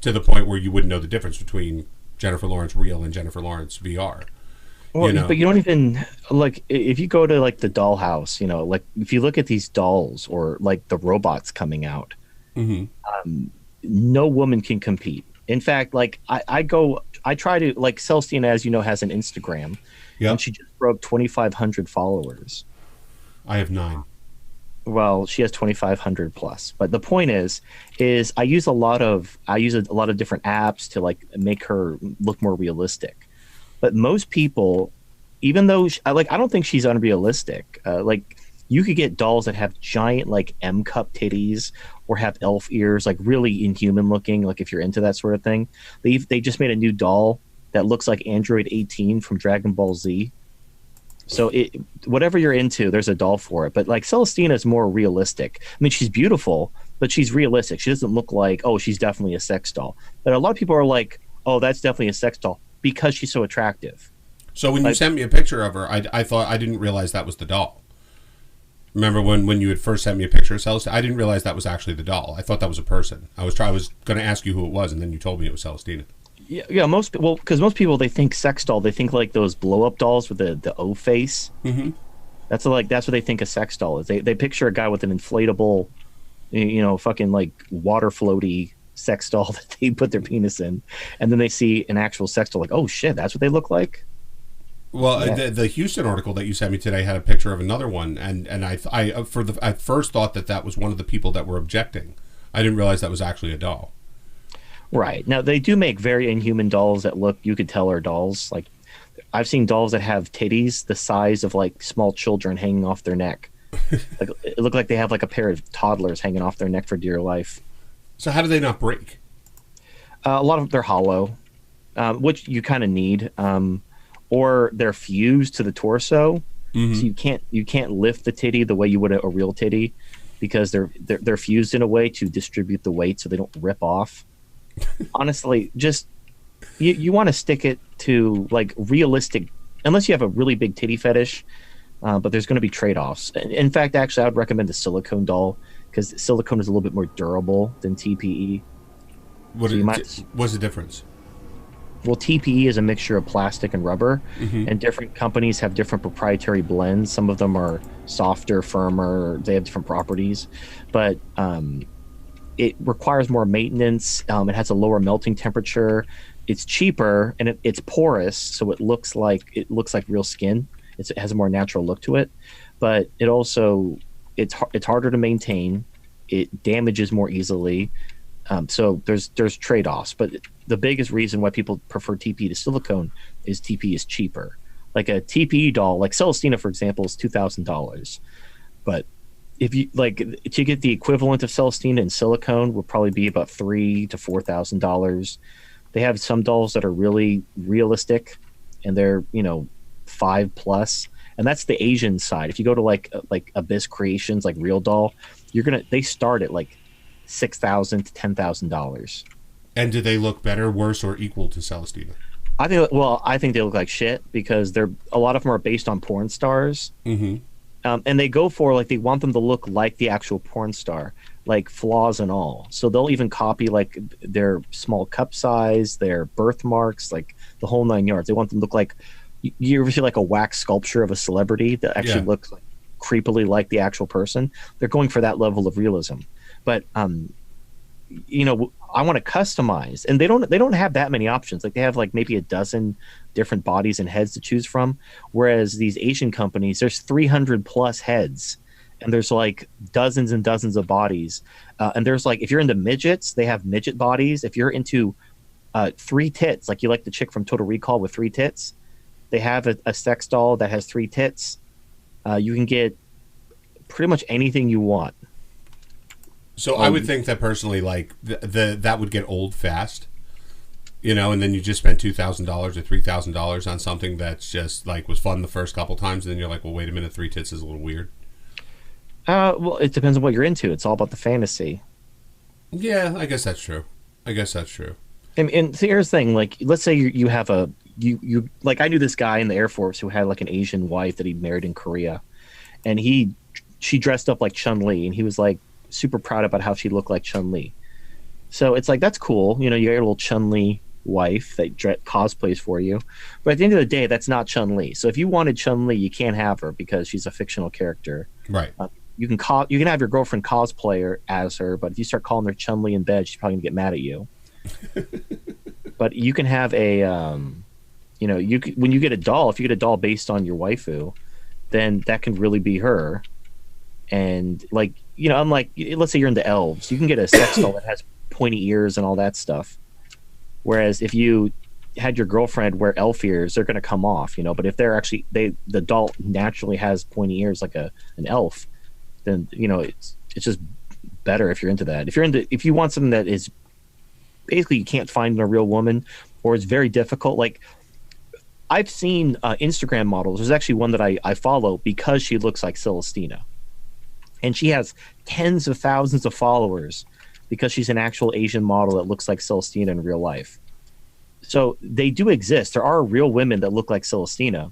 to the point where you wouldn't know the difference between Jennifer Lawrence real and Jennifer Lawrence VR. Well, but you don't even, like, if you go to like the dollhouse, like if you look at these dolls or like the robots coming out, no woman can compete. In fact, like I try to, like, Celestina, as you know, has an Instagram, and she just broke 2,500 followers. I have 9. Well, she has 2,500 plus. But the point is I use a lot of different apps to like make her look more realistic. But most people, even though I don't think she's unrealistic. Like, you could get dolls that have giant like M cup titties or have elf ears, like really inhuman looking. Like, if you're into that sort of thing, they just made a new doll that looks like Android 18 from Dragon Ball Z. So whatever you're into, there's a doll for it. But like, Celestina is more realistic. I mean, she's beautiful, but she's realistic. She doesn't look like, oh, she's definitely a sex doll. But a lot of people are like, oh, that's definitely a sex doll, because she's so attractive. So when you sent me a picture of her, I thought, I didn't realize that was the doll. Remember when you had first sent me a picture of Celestina? I didn't realize that was actually the doll. I thought that was a person. I was going to ask you who it was, and then you told me it was Celestina. Yeah, because most people, they think sex doll. They think like those blow up dolls with the O face. Mm-hmm. That's what they think a sex doll is. They picture a guy with an inflatable, fucking like water floaty sex doll that they put their penis in, and then they see an actual sex doll, like, oh shit, that's what they look like. Well, yeah. The Houston article that you sent me today had a picture of another one, and I at first thought that was one of the people that were objecting. I didn't realize that was actually a doll. Right. Now, they do make very inhuman dolls that look, you could tell are dolls. Like, I've seen dolls that have titties the size of like small children hanging off their neck. Like, it looked like they have like a pair of toddlers hanging off their neck for dear life. So how do they not break? A lot of them, they're hollow, which you kind of need, or they're fused to the torso. Mm-hmm. So you can't lift the titty the way you would a real titty, because they're fused in a way to distribute the weight so they don't rip off. Honestly, just you want to stick it to like realistic, unless you have a really big titty fetish. But there's going to be trade-offs. In fact, actually, I would recommend the silicone doll, because silicone is a little bit more durable than TPE. What's the difference? Well, TPE is a mixture of plastic and rubber, and different companies have different proprietary blends. Some of them are softer, firmer. They have different properties, but it requires more maintenance. It has a lower melting temperature. It's cheaper, and it's porous, so it looks like real skin. It has a more natural look to it, but it also it's harder to maintain. it damages more easily. So there's trade-offs, but the biggest reason why people prefer TP to silicone is TP is cheaper. Like a TPE doll, like Celestina, for example, is $2,000. But if you like to get the equivalent of Celestina in silicone, would probably be about $3,000 to $4,000. They have some dolls that are really realistic, and they're $5+, and that's the Asian side. If you go to like Abyss Creations, like Real Doll, they start at like $6,000 to $10,000. And do they look better, worse, or equal to Celestina? I think they look like shit because a lot of them are based on porn stars. Mm-hmm. And they go for, like, they want them to look like the actual porn star, like flaws and all. So they'll even copy like their small cup size, their birthmarks, like the whole 9 yards. They want them to look like, you ever see like a wax sculpture of a celebrity that actually looks like creepily like the actual person? They're going for that level of realism. But I want to customize, and they don't have that many options. Like they have like maybe a dozen different bodies and heads to choose from, whereas these Asian companies, there's 300+ heads, and there's like dozens and dozens of bodies. And there's like, if you're into midgets, they have midget bodies. If you're into 3 tits, like you like the chick from Total Recall with 3 tits, they have a sex doll that has 3 tits. You can get pretty much anything you want. So I would think that personally, like that would get old fast, and then you just spend $2,000 or $3,000 on something that's just like was fun the first couple times, and then you're like, well, wait a minute, 3 tits is a little weird. Well, it depends on what you're into. It's all about the fantasy. Yeah, I guess that's true. And so here's the thing: like, let's say you have you like, I knew this guy in the Air Force who had like an Asian wife that he married in Korea, and she dressed up like Chun-Li, and he was like super proud about how she looked like Chun-Li. So it's like, that's cool. You got your little Chun-Li wife that cosplays for you. But at the end of the day, that's not Chun-Li. So if you wanted Chun-Li, you can't have her because she's a fictional character. Right. You can have your girlfriend cosplay as her, but if you start calling her Chun-Li in bed, she's probably going to get mad at you. But you can have when you get a doll, if you get a doll based on your waifu, then that can really be her. And like, unlike, let's say you're into elves, you can get a sex doll that has pointy ears and all that stuff. Whereas if you had your girlfriend wear elf ears, they're going to come off, But if they're actually, the doll naturally has pointy ears like an elf, then it's just better if you're into that. If you want something that is basically you can't find in a real woman, or it's very difficult, like I've seen Instagram models. There's actually one that I follow because she looks like Celestina. And she has tens of thousands of followers because she's an actual Asian model that looks like Celestina in real life. So they do exist. There are real women that look like Celestina.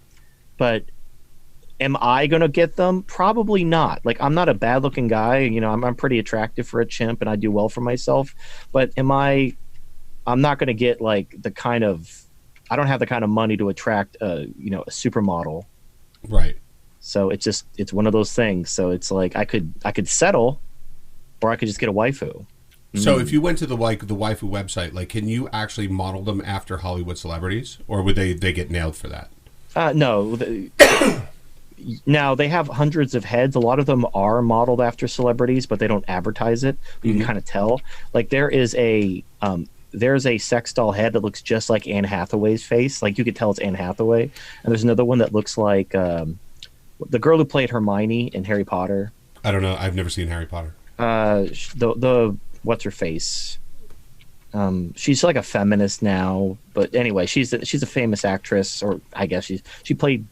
But am I going to get them? Probably not. Like, I'm not a bad-looking guy. I'm pretty attractive for a chimp, and I do well for myself. But I'm not going to get, like, I don't have the kind of money to attract, a supermodel. Right. So it's one of those things. So it's like I could settle, or I could just get a waifu. So if you went to the waifu website, like, can you actually model them after Hollywood celebrities, or would they get nailed for that? No. Now they have hundreds of heads. A lot of them are modeled after celebrities, but they don't advertise it. You can kind of tell. Like there's a sex doll head that looks just like Anne Hathaway's face. Like you could tell it's Anne Hathaway. And there's another one that looks like the girl who played Hermione in Harry Potter. I don't know. I've never seen Harry Potter. The what's her face? She's like a feminist now, but anyway, she's a famous actress, or I guess she played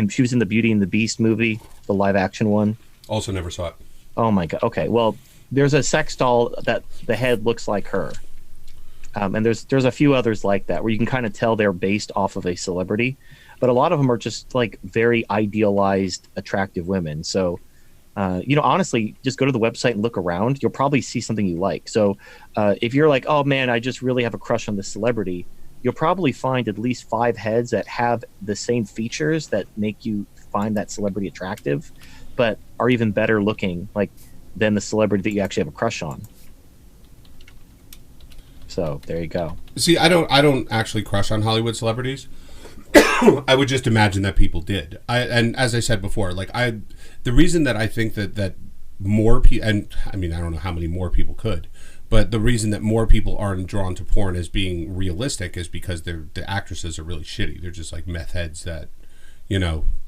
she was in the Beauty and the Beast movie, the live action one. Also never saw it. Oh my god. Okay, well, there's a sex doll that the head looks like her. And there's a few others like that where you can kind of tell they're based off of a celebrity. But a lot of them are just like very idealized, attractive women. So, honestly, just go to the website and look around. You'll probably see something you like. So if you're like, oh man, I just really have a crush on this celebrity, you'll probably find at least 5 heads that have the same features that make you find that celebrity attractive, but are even better looking than the celebrity that you actually have a crush on. So there you go. See, I don't actually crush on Hollywood celebrities. I would just imagine that people did. And as I said before, the reason that I think that more people, and I mean, I don't know how many more people could, but the reason that more people aren't drawn to porn as being realistic is because the actresses are really shitty. They're just like meth heads that,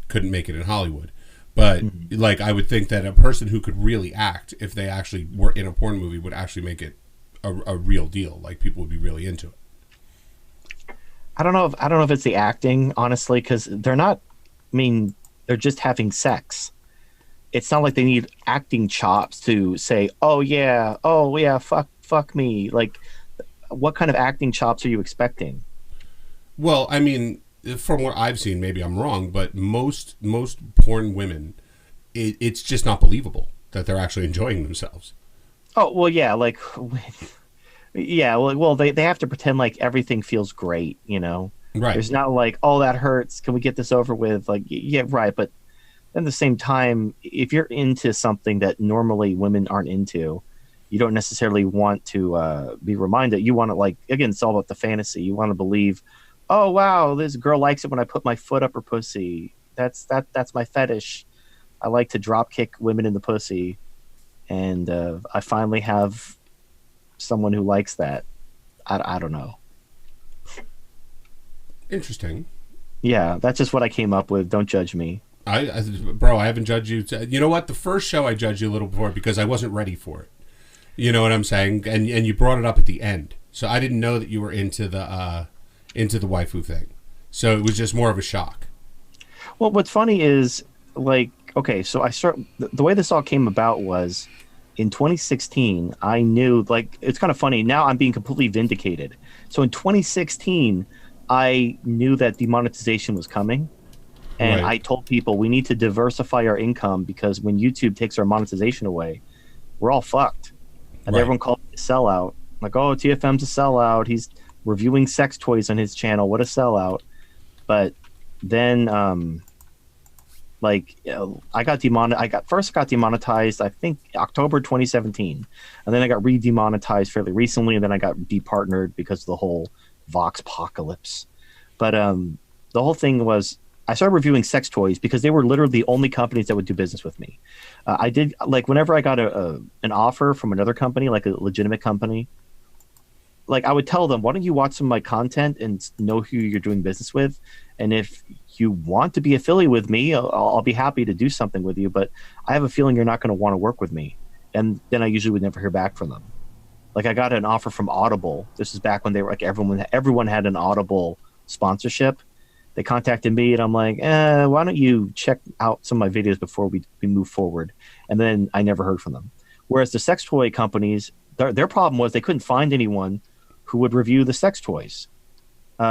couldn't make it in Hollywood. But like, I would think that a person who could really act, if they actually were in a porn movie, would actually make it a real deal. Like, people would be really into it. I don't know if it's the acting, honestly, because they're not. I mean, they're just having sex. It's not like they need acting chops to say, "Oh yeah, fuck me." Like, what kind of acting chops are you expecting? Well, I mean, from what I've seen, maybe I'm wrong, but most porn women, it's just not believable that they're actually enjoying themselves. Oh well, yeah, like, yeah, well, they have to pretend like everything feels great, Right. There's not like, "Oh, that hurts. Can we get this over with?" Like, yeah, right, but at the same time, if you're into something that normally women aren't into, you don't necessarily want to be reminded. You want to, like, again, it's all about the fantasy. You want to believe, "Oh wow, this girl likes it when I put my foot up her pussy. That's my fetish. I like to drop kick women in the pussy, and I finally have someone who likes that." I don't know. Interesting. Yeah, that's just what I came up with. Don't judge me. Bro, I haven't judged you. You know what? The first show I judged you a little before because I wasn't ready for it. You know what I'm saying? And you brought it up at the end, so I didn't know that you were into the waifu thing. So it was just more of a shock. Well, what's funny is, like, okay, so the way this all came about was in 2016. I knew, like, it's kind of funny now. I'm being completely vindicated. So in 2016, I knew that demonetization was coming. And Right. I told people we need to diversify our income because when YouTube takes our monetization away, we're all fucked. And Right. everyone called me a sellout. Like, "Oh, TFM's a sellout. He's reviewing sex toys on his channel. What a sellout." But then, I got demonetized, I think, October 2017. And then I got re-demonetized fairly recently. And then I got departnered because of the whole Vox apocalypse. But the whole thing was, I started reviewing sex toys because they were literally the only companies that would do business with me. I did, like, whenever I got an offer from another company, like a legitimate company, like, I would tell them, "Why don't you watch some of my content and know who you're doing business with? And if you want to be affiliated with me, I'll be happy to do something with you. But I have a feeling you're not going to want to work with me." And then I usually would never hear back from them. Like, I got an offer from Audible. This is back when they were like, everyone had an Audible sponsorship. They contacted me, and I'm like, "Why don't you check out some of my videos before we move forward?" And then I never heard from them. Whereas the sex toy companies, their problem was they couldn't find anyone who would review the sex toys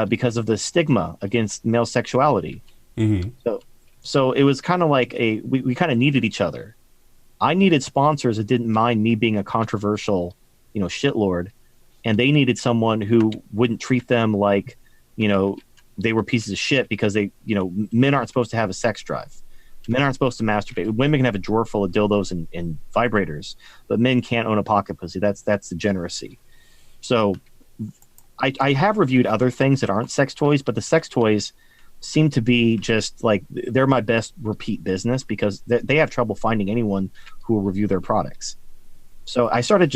because of the stigma against male sexuality. Mm-hmm. So it was kind of like we kind of needed each other. I needed sponsors that didn't mind me being a controversial, shitlord, and they needed someone who wouldn't treat them like, they were pieces of shit because men aren't supposed to have a sex drive. Men aren't supposed to masturbate. Women can have a drawer full of dildos and vibrators, but men can't own a pocket pussy. That's degeneracy. So I have reviewed other things that aren't sex toys, but the sex toys seem to be just like, they're my best repeat business because they have trouble finding anyone who will review their products. So I started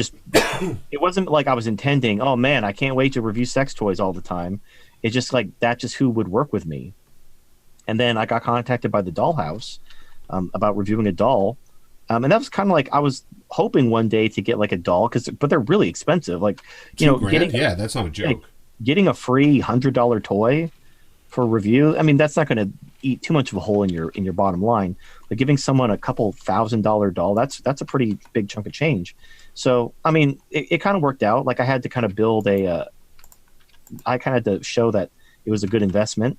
it wasn't like I was intending, "Oh man, I can't wait to review sex toys all the time." It's just like, that's just who would work with me. And then I got contacted by the Dollhouse about reviewing a doll. And that was kind of like, I was hoping one day to get like a doll, but they're really expensive. Like, $2,000? That's not a joke. Getting a free $100 toy for review, I mean, that's not going to eat too much of a hole in your bottom line. But giving someone a couple $1,000 doll, that's a pretty big chunk of change. So, I mean, it kind of worked out. Like, I had to kind of build I kind of had to show that it was a good investment.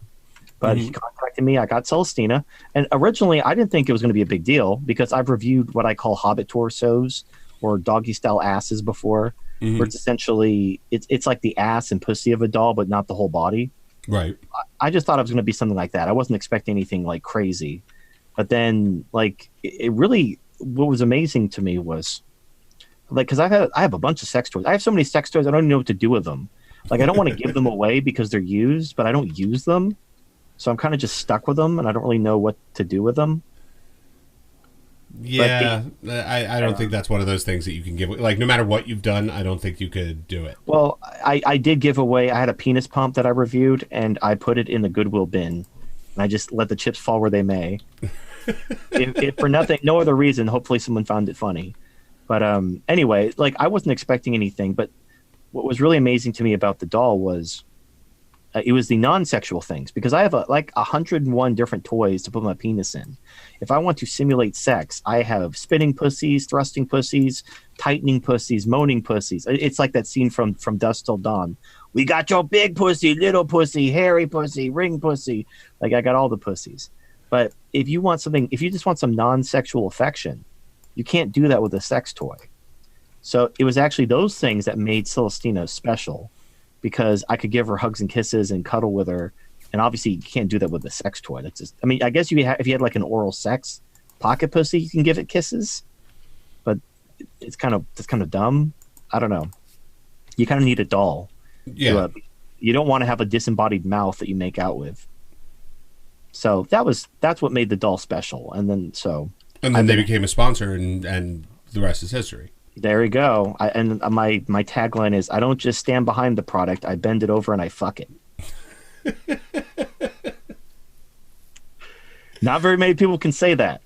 But he contacted me. I got Celestina. And originally, I didn't think it was going to be a big deal because I've reviewed what I call hobbit torsos or doggy-style asses before, where it's essentially, it's like the ass and pussy of a doll, but not the whole body. Right. I just thought it was going to be something like that. I wasn't expecting anything, like, crazy. But then, like, it really, what was amazing to me was, like, because I have a bunch of sex toys. I have so many sex toys, I don't even know what to do with them. Like, I don't want to give them away because they're used, but I don't use them. So I'm kind of just stuck with them, and I don't really know what to do with them. Yeah, I don't think that's one of those things that you can give. Like, no matter what you've done, I don't think you could do it. Well, I did give away. I had a penis pump that I reviewed, and I put it in the Goodwill bin, and I just let the chips fall where they may. if for nothing, no other reason. Hopefully, someone found it funny. But anyway, like I wasn't expecting anything. But what was really amazing to me about the doll was it was the non-sexual things, because I have like 101 different toys to put my penis in. If I want to simulate sex, I have spinning pussies, thrusting pussies, tightening pussies, moaning pussies. It's like that scene from Dusk Till Dawn. We got your big pussy, little pussy, hairy pussy, ring pussy. Like I got all the pussies. But if you want something, if you just want some non-sexual affection, you can't do that with a sex toy. So it was actually those things that made Celestina special, because I could give her hugs and kisses and cuddle with her. And obviously you can't do that with a sex toy. That's just, I mean, I guess if you had like an oral sex pocket pussy, you can give it kisses, but it's kind of dumb. I don't know. You kind of need a doll. Yeah. You don't want to have a disembodied mouth that you make out with. So that's what made the doll special. And then they became a sponsor, and the rest is history. There you go. My tagline is, I don't just stand behind the product, I bend it over and I fuck it. Not very many people can say that.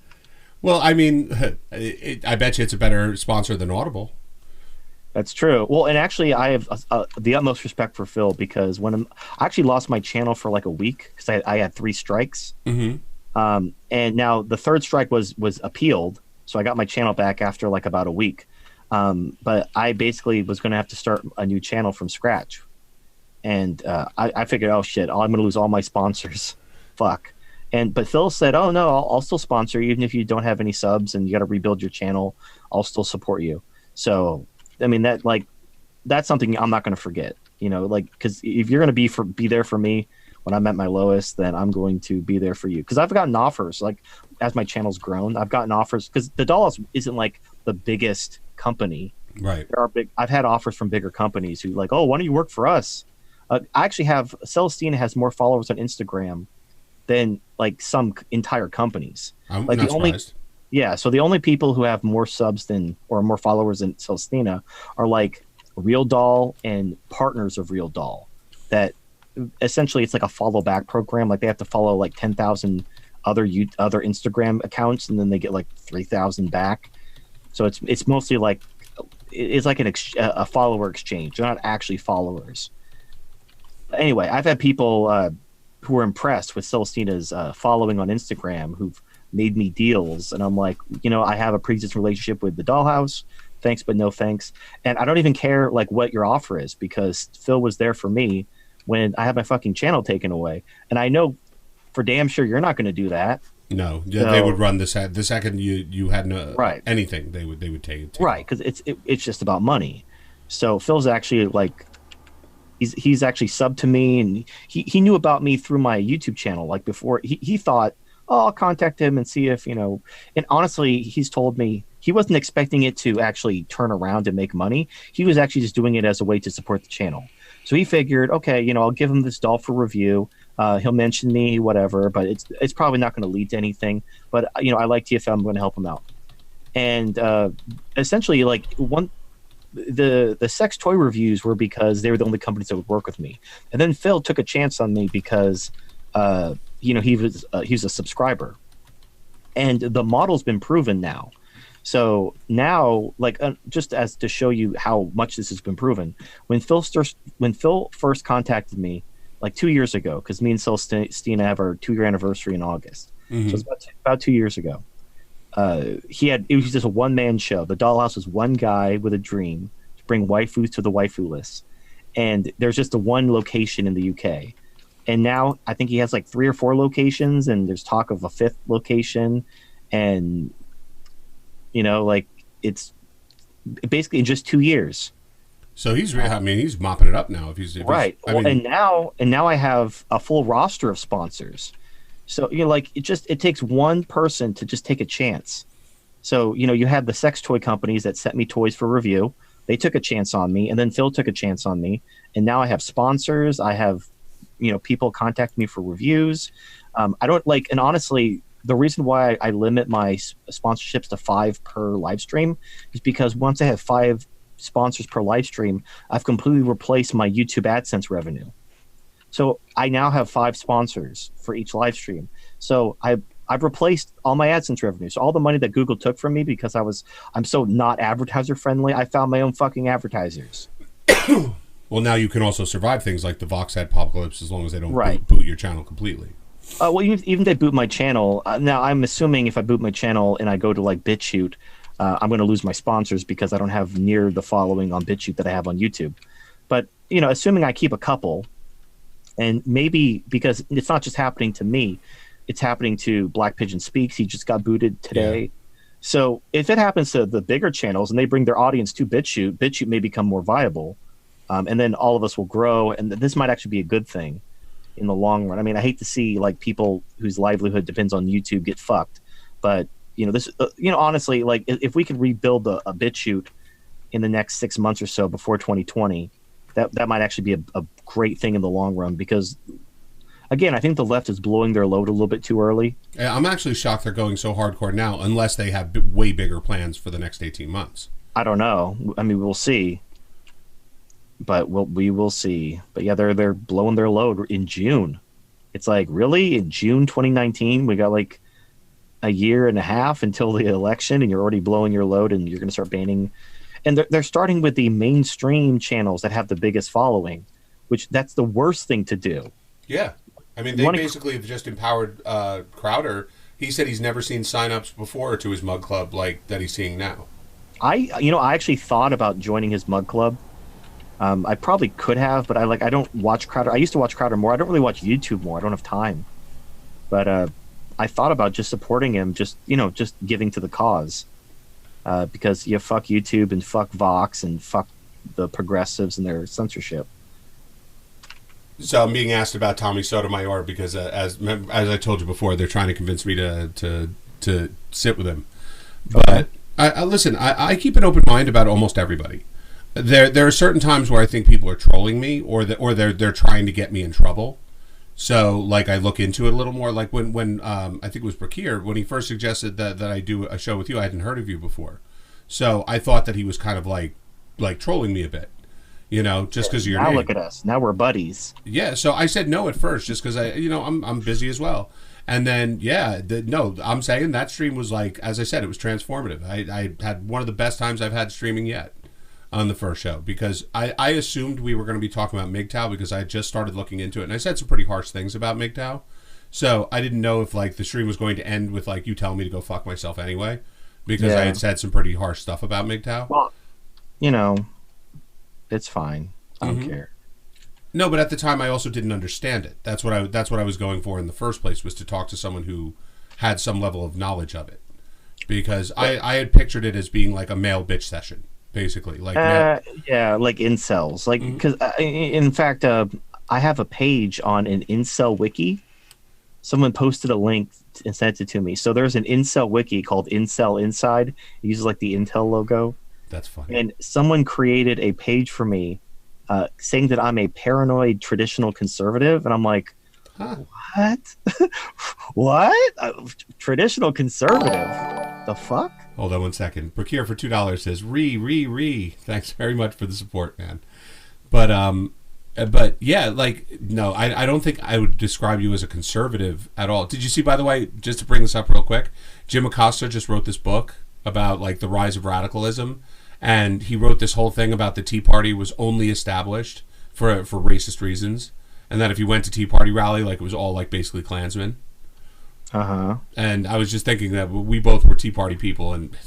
Well, I mean, I bet you it's a better sponsor than Audible. That's true. Well, and actually, I have the utmost respect for Phil, because I actually lost my channel for like a week because I had 3 strikes. Mm-hmm. And now the 3rd strike was appealed, so I got my channel back after like about a week. But I basically was going to have to start a new channel from scratch. And I figured, oh shit, I'm going to lose all my sponsors. Fuck. But Phil said, oh no, I'll still sponsor you, even if you don't have any subs and you got to rebuild your channel. I'll still support you. So, I mean, that's something I'm not going to forget, because if you're going to be there for me when I'm at my lowest, then I'm going to be there for you. Because I've gotten offers, like as my channel's grown, I've gotten offers, because the Dollhouse isn't like the biggest company. Right. I've had offers from bigger companies who like, oh, why don't you work for us? I actually have Celestina has more followers on Instagram than like some entire companies. I'm like not surprised. Yeah, so the only people who have more subs or more followers than Celestina are like Real Doll and partners of Real Doll. That essentially it's like a follow back program. Like they have to follow like 10,000 other Instagram accounts, and then they get like 3,000 back. So it's mostly like it's like a follower exchange. They're not actually followers. Anyway, I've had people who were impressed with Celestina's following on Instagram who've made me deals, and I'm like, I have a pre-existing relationship with the Dollhouse. Thanks, but no thanks. And I don't even care like what your offer is, because Phil was there for me when I had my fucking channel taken away, and I know for damn sure you're not going to do that. No, they would run the second you had no anything, they would take it. Right, because it's just about money. So Phil's actually like, he's actually subbed to me, and he knew about me through my YouTube channel. Like before, he thought, oh, I'll contact him and see if And honestly, he's told me he wasn't expecting it to actually turn around and make money. He was actually just doing it as a way to support the channel. So he figured, okay, I'll give him this doll for review. He'll mention me, whatever, but it's probably not going to lead to anything. But I like TFM. I'm going to help him out. And essentially, like the sex toy reviews were because they were the only companies that would work with me. And then Phil took a chance on me because he's a subscriber, and the model's been proven now. So now, like, just as to show you how much this has been proven, when Phil first contacted me, like 2 years ago, because me and Celestina have our 2-year anniversary in August. Mm-hmm. So it's about 2 years ago. It was just a one-man show. The Dollhouse was one guy with a dream to bring waifus to the waifu list, and there's just the one location in the UK. And now I think he has like 3 or 4 locations, and there's talk of a 5th location, and like it's basically in just 2 years. So he's mopping it up now. Right. And now I have a full roster of sponsors. So it takes one person to just take a chance. So you had the sex toy companies that sent me toys for review. They took a chance on me, and then Phil took a chance on me, and now I have sponsors. I have people contact me for reviews. I don't and honestly, the reason why I limit my sponsorships to 5 per live stream is because once I have 5 sponsors per live stream, I've completely replaced my YouTube AdSense revenue. So I now have 5 sponsors for each live stream. So I've replaced all my AdSense revenue. So all the money that Google took from me because I'm so not advertiser friendly, I found my own fucking advertisers. Well, now you can also survive things like the Vox apocalypse as long as they don't Right. boot your channel completely. Well, even if they boot my channel, now I'm assuming if I boot my channel and I go to like BitChute, I'm going to lose my sponsors because I don't have near the following on BitChute that I have on YouTube. But, you know, assuming I keep a couple, and maybe because it's not just happening to me, it's happening to Black Pigeon Speaks. He just got booted today. Yeah. So if it happens to the bigger channels and they bring their audience to BitChute, BitChute may become more viable. And then all of us will grow. And this might actually be a good thing in the long run. I mean, I hate to see like people whose livelihood depends on YouTube get fucked. But, you know, this, you know, honestly, like if we could rebuild a BitChute in the next 6 months or so before 2020, that might actually be a great thing in the long run because, again, I think the left is blowing their load a little bit too early. I'm actually shocked they're going so hardcore now, unless they have way bigger plans for the next 18 months. I don't know. I mean, we'll see. But we will see. But yeah, they're blowing their load in June. It's like, really? In June 2019, we got like a year and a half until the election, and you're already blowing your load, and you're going to start banning. And they're starting with the mainstream channels that have the biggest following, which that's the worst thing to do. Yeah. I mean, they basically have just empowered Crowder. He said he's never seen signups before to his mug club like that he's seeing now. I actually thought about joining his mug club. I probably could have, but I don't watch Crowder. I used to watch Crowder more. I don't really watch YouTube more. I don't have time. But I thought about just supporting him, just giving to the cause. Because you fuck YouTube and fuck Vox and fuck the progressives and their censorship. So I'm being asked about Tommy Sotomayor because, as I told you before, they're trying to convince me to sit with him. But I listen. I keep an open mind about almost everybody. There are certain times where I think people are trolling me, or they're trying to get me in trouble. So like I look into it a little more. Like when I think it was Brakir when he first suggested that I do a show with you. I hadn't heard of you before, so I thought that he was kind of like trolling me a bit. You know, just because of your name. Now look at us. Now we're buddies. Yeah, so I said no at first, just because I'm busy as well. And then I'm saying that stream was like, as I said, it was transformative. I had one of the best times I've had streaming yet on the first show because I assumed we were going to be talking about MGTOW because I had just started looking into it and I said some pretty harsh things about MGTOW. So I didn't know if like the stream was going to end with like you telling me to go fuck myself anyway because I had said some pretty harsh stuff about MGTOW. Well, it's fine. I don't care. No, but at the time I also didn't understand it. That's what I was going for in the first place, was to talk to someone who had some level of knowledge of it. Because I had pictured it as being like a male bitch session, basically. Like like incels. Like because in fact I have a page on an incel wiki. Someone posted a link and sent it to me. So there's an incel wiki called Incel Inside. It uses like the Intel logo. That's funny. And someone created a page for me saying that I'm a paranoid traditional conservative. And I'm like, what? What? Traditional conservative? The fuck? Hold on one second. Brakir for $2 says, Thanks very much for the support, man. But yeah, like, no, I don't think I would describe you as a conservative at all. Did you see, by the way, just to bring this up real quick, Jim Acosta just wrote this book about like the rise of radicalism, and he wrote this whole thing about the Tea Party was only established for racist reasons, and that if you went to Tea Party rally, like it was all like basically Klansmen. And I was just thinking that we both were Tea Party people, and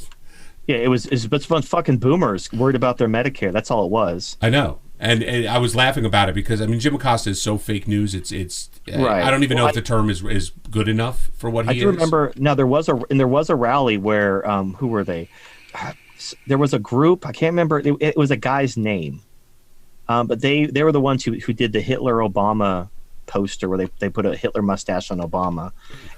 yeah, it was fun. Fucking boomers worried about their Medicare. That's all it was. I know. And I was laughing about it because I mean Jim Acosta is so fake news. It's right. I don't even know if the term is good enough for what he is. I do remember. Now there was a rally where who were they? There was a group. I can't remember. It was a guy's name, but they were the ones who did the Hitler Obama poster where they put a Hitler mustache on Obama,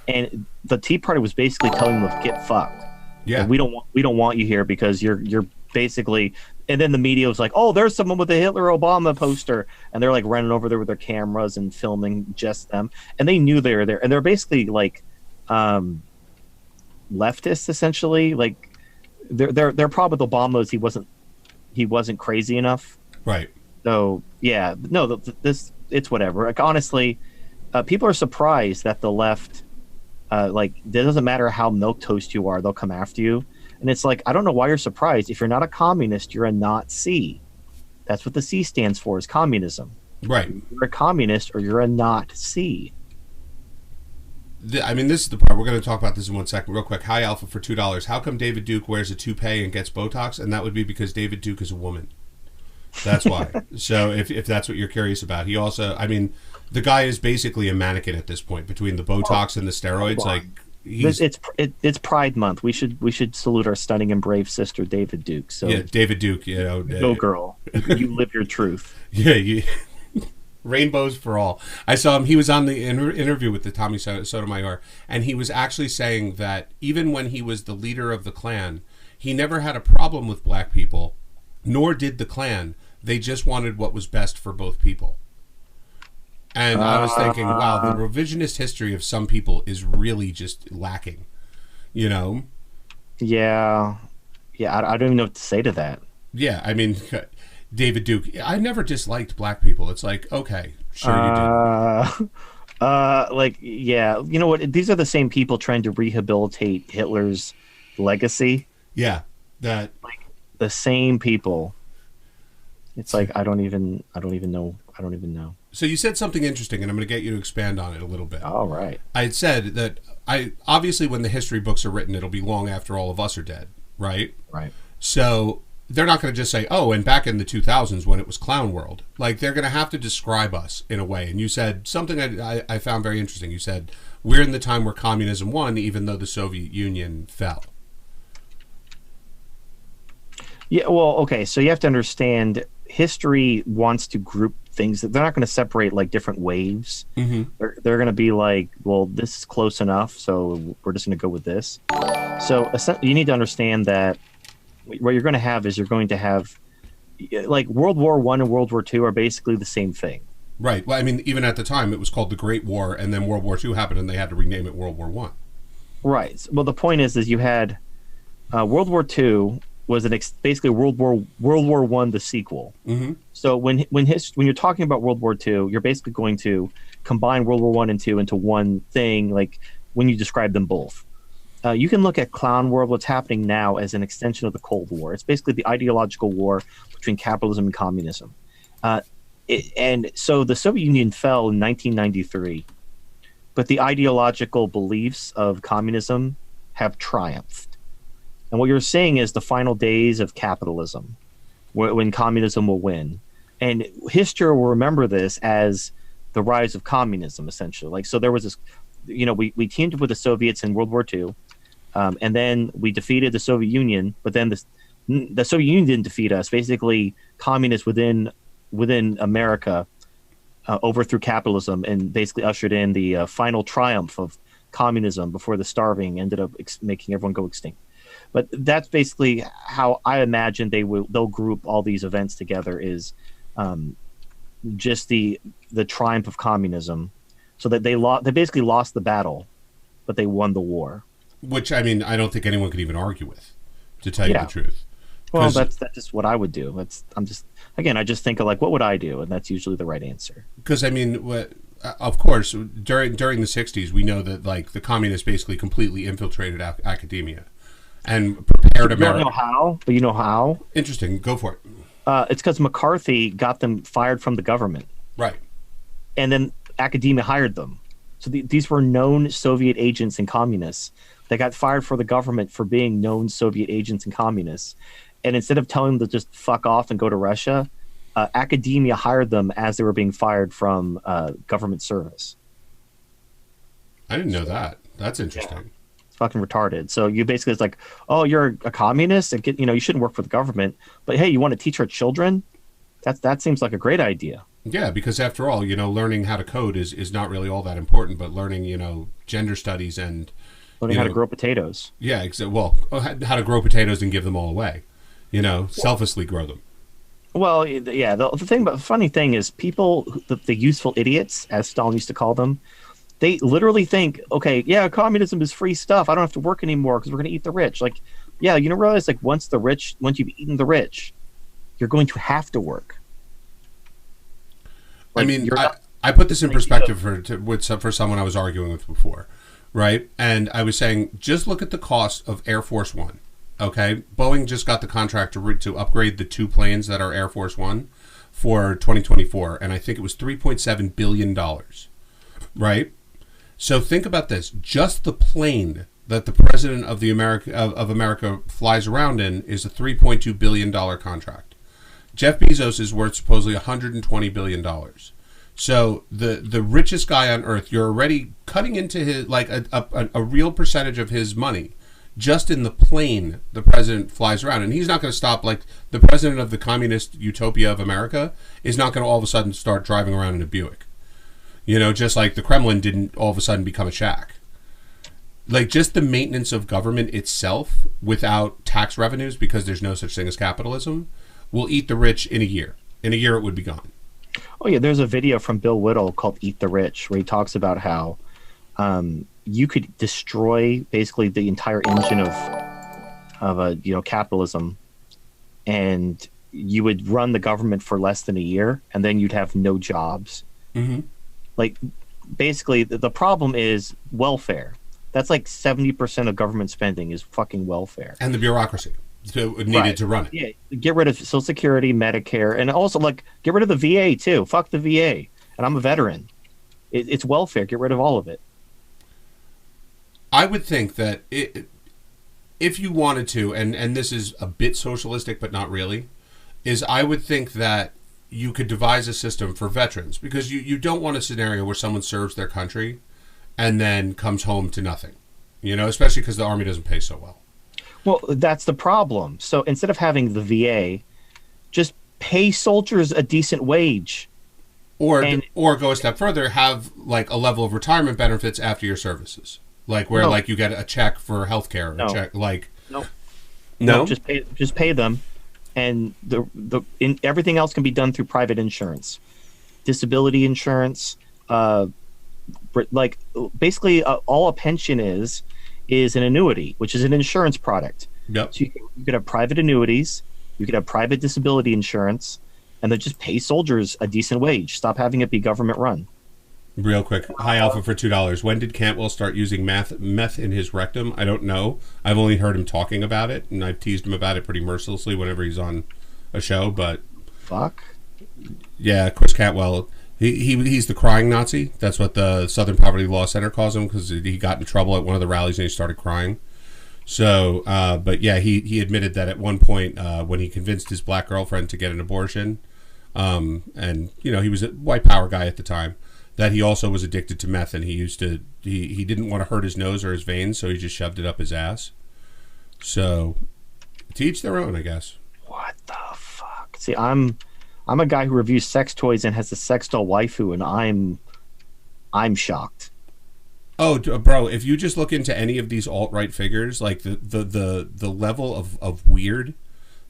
and the Tea Party was basically telling them to get fucked. Yeah, like, we don't want you here because you're basically. And then the media was like, oh, there's someone with a Hitler Obama poster. And they're like running over there with their cameras and filming just them. And they knew they were there. And they're basically like leftists essentially. Like their problem with Obama is he wasn't crazy enough. Right. So yeah, no, this it's whatever. Like honestly, people are surprised that the left, like it doesn't matter how milquetoast you are, they'll come after you. And it's like, I don't know why you're surprised. If you're not a communist, you're a not C. That's what the C stands for, is communism. Right. You're a communist or you're a not C. I mean, this is the part. We're going to talk about this in 1 second. Real quick. Hi, Alpha, for $2. How come David Duke wears a toupee and gets Botox? And that would be because David Duke is a woman. That's why. So if that's what you're curious about. He also, I mean, the guy is basically a mannequin at this point between the Botox and the steroids. Like, it's Pride Month. We should salute our stunning and brave sister, David Duke. So yeah, David Duke, you know. Go girl. You live your truth. Yeah, rainbows for all. I saw him. He was on the interview with the Tommy Sotomayor, and he was actually saying that even when he was the leader of the Klan, he never had a problem with black people, nor did the Klan. They just wanted what was best for both people. And I was thinking, wow, the revisionist history of some people is really just lacking, you know? Yeah. I don't even know what to say to that. Yeah, I mean, David Duke, I never disliked black people. It's like, okay, sure you did. Like, yeah, you know what? These are the same people trying to rehabilitate Hitler's legacy. Yeah, that like the same people. It's like I don't even know. So you said something interesting, and I'm going to get you to expand on it a little bit. All right. I had said that obviously when the history books are written, it'll be long after all of us are dead, right? Right. So they're not going to just say, oh, and back in the 2000s when it was Clown World. Like, they're going to have to describe us in a way. And you said something I found very interesting. You said, we're in the time where communism won, even though the Soviet Union fell. Yeah, well, okay, so you have to understand history wants to group things. They're not going to separate like different waves. Mm-hmm. They're going to be like, well, this is close enough, so we're just going to go with this. So you need to understand that what you're going to have is you're going to have like World War I and World War II are basically the same thing. Right. Well, I mean, even at the time, it was called the Great War, and then World War II happened, and they had to rename it World War I. Right. Well, the point is you had World War II was basically World War I, the sequel. Mm-hmm. So when you're talking about World War II, you're basically going to combine World War I and II into one thing. Like when you describe them both, you can look at Clown World, what's happening now, as an extension of the Cold War. It's basically the ideological war between capitalism and communism. And so the Soviet Union fell in 1993, but the ideological beliefs of communism have triumphed. And what you're saying is the final days of capitalism, when communism will win. And history will remember this as the rise of communism, essentially. Like, so there was this, you know, we teamed up with the Soviets in World War II, and then we defeated the Soviet Union, but then the Soviet Union didn't defeat us. Basically, communists within America overthrew capitalism and basically ushered in the final triumph of communism before the starving ended up making everyone go extinct. But that's basically how I imagine they'll group all these events together, is just the triumph of communism, so that they basically lost the battle, but they won the war. Which, I mean, I don't think anyone could even argue with, to tell you the truth. Well, that's just what I would do. I just think of like, what would I do, and that's usually the right answer. Because I mean, of course, during the 60s, we know that like the communists basically completely infiltrated academia and prepared America. You don't know how, but you know how. Interesting. Go for it. It's because McCarthy got them fired from the government. Right. And then academia hired them. So these were known Soviet agents and communists. They got fired for the government for being known Soviet agents and communists. And instead of telling them to just fuck off and go to Russia, academia hired them as they were being fired from government service. I didn't know that. That's interesting. Yeah. Fucking retarded. So you basically, it's like, oh, you're a communist and you shouldn't work for the government, but hey, you want to teach our children? That seems like a great idea. Yeah, because after all, learning how to code is not really all that important, but learning, gender studies and learning how to grow potatoes. Yeah, well, how to grow potatoes and give them all away. Selflessly grow them. Well, yeah, the funny thing is people, the useful idiots, as Stalin used to call them, They literally think, okay, yeah, communism is free stuff. I don't have to work anymore because we're going to eat the rich. Like, yeah, you don't realize, like, once you've eaten the rich, you're going to have to work. Like, I mean, I put this in perspective for someone I was arguing with before, right? And I was saying, just look at the cost of Air Force One. Okay, Boeing just got the contract to upgrade the 2 planes that are Air Force One for 2024, and I think it was $3.7 billion, right? So think about this: just the plane that the president of America flies around in is a $3.2 billion contract. Jeff Bezos is worth supposedly $120 billion. So the richest guy on earth, you're already cutting into his, like, a real percentage of his money just in the plane the president flies around. And he's not going to stop. Like, the president of the communist utopia of America is not going to all of a sudden start driving around in a Buick. You know, just like the Kremlin didn't all of a sudden become a shack. Like, just the maintenance of government itself without tax revenues, because there's no such thing as capitalism, will eat the rich in a year. In a year, it would be gone. Oh, yeah, there's a video from Bill Whittle called Eat the Rich, where he talks about how you could destroy basically the entire engine of capitalism, and you would run the government for less than a year, and then you'd have no jobs. Mm-hmm. Like, basically, the problem is welfare. That's like 70% of government spending is fucking welfare. And the bureaucracy needed to run it. Yeah, get rid of Social Security, Medicare, and also, like, get rid of the VA, too. Fuck the VA. And I'm a veteran. It's welfare. Get rid of all of it. I would think that if you wanted to, and this is a bit socialistic but not really, is I would think that you could devise a system for veterans, because you don't want a scenario where someone serves their country and then comes home to nothing, you know, especially because the Army doesn't pay so well. Well, that's the problem. So instead of having the VA, just pay soldiers a decent wage. Or go a step further, have like a level of retirement benefits after your services. Like where like you get a check for healthcare, just pay them, and everything else can be done through private insurance, disability insurance. Like basically, all a pension is an annuity, which is an insurance product. Yep. So you could have private annuities, you could have private disability insurance, and then just pay soldiers a decent wage. Stop having it be government run. Real quick, High Alpha for $2. When did Cantwell start using meth in his rectum? I don't know. I've only heard him talking about it, and I've teased him about it pretty mercilessly whenever he's on a show. But fuck, yeah, Chris Cantwell, he's the crying Nazi. That's what the Southern Poverty Law Center calls him, because he got in trouble at one of the rallies and he started crying. So, but yeah, he admitted that at one point when he convinced his black girlfriend to get an abortion, and you know, he was a white power guy at the time, that he also was addicted to meth, and he didn't want to hurt his nose or his veins, so he just shoved it up his ass. So, to each their own, I guess. What the fuck? See, I'm a guy who reviews sex toys and has a sex doll waifu, and I'm shocked. Oh, bro! If you just look into any of these alt-right figures, like the level of weird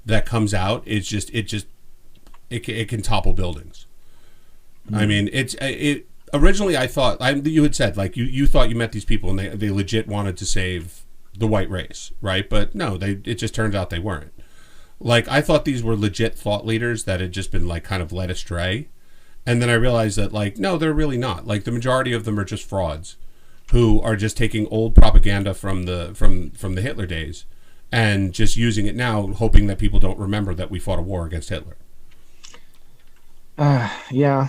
that comes out, it can topple buildings. Mm-hmm. I mean, it. Originally, I thought you had said like you thought you met these people and they legit wanted to save the white race, right? But no, it just turns out they weren't. Like, I thought these were legit thought leaders that had just been like kind of led astray, and then I realized that like no, they're really not. Like, the majority of them are just frauds who are just taking old propaganda from the Hitler days and just using it now, hoping that people don't remember that we fought a war against Hitler. Yeah.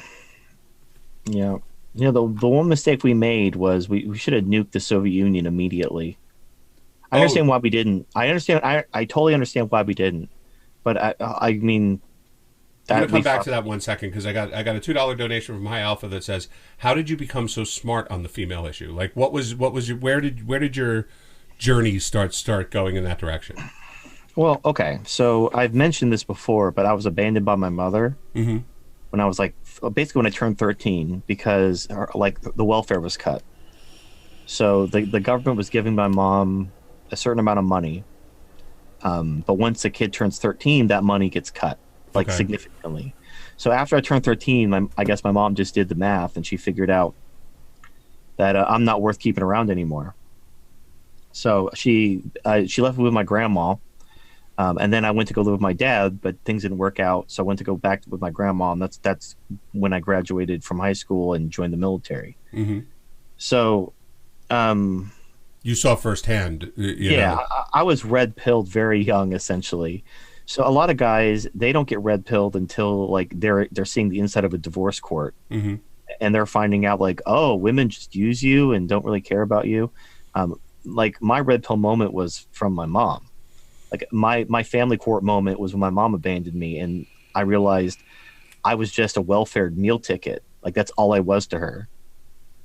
You know, the one mistake we made was we should have nuked the Soviet Union immediately. I understand why we didn't. I totally understand why we didn't. But I mean, I'm gonna come back to that 1 second, because I got a $2 donation from High Alpha that says, "How did you become so smart on the female issue? Like, what was your where did your journey start going in that direction?" Well, okay, so I've mentioned this before, but I was abandoned by my mother when I was basically when I turned 13, because the welfare was cut. So the government was giving my mom a certain amount of money, but once the kid turns 13, that money gets cut significantly. So after I turned 13, I guess my mom just did the math, and she figured out that I'm not worth keeping around anymore. So she left me with my grandma, and then I went to go live with my dad, but things didn't work out. So I went to go back with my grandma, and that's when I graduated from high school and joined the military. Mm-hmm. So, you saw firsthand. I was red pilled very young, essentially. So a lot of guys, they don't get red pilled until like they're seeing the inside of a divorce court, mm-hmm. and they're finding out like, oh, women just use you and don't really care about you. Like my red pill moment was from my mom. Like my family court moment was when my mom abandoned me, and I realized I was just a welfare meal ticket. Like that's all I was to her.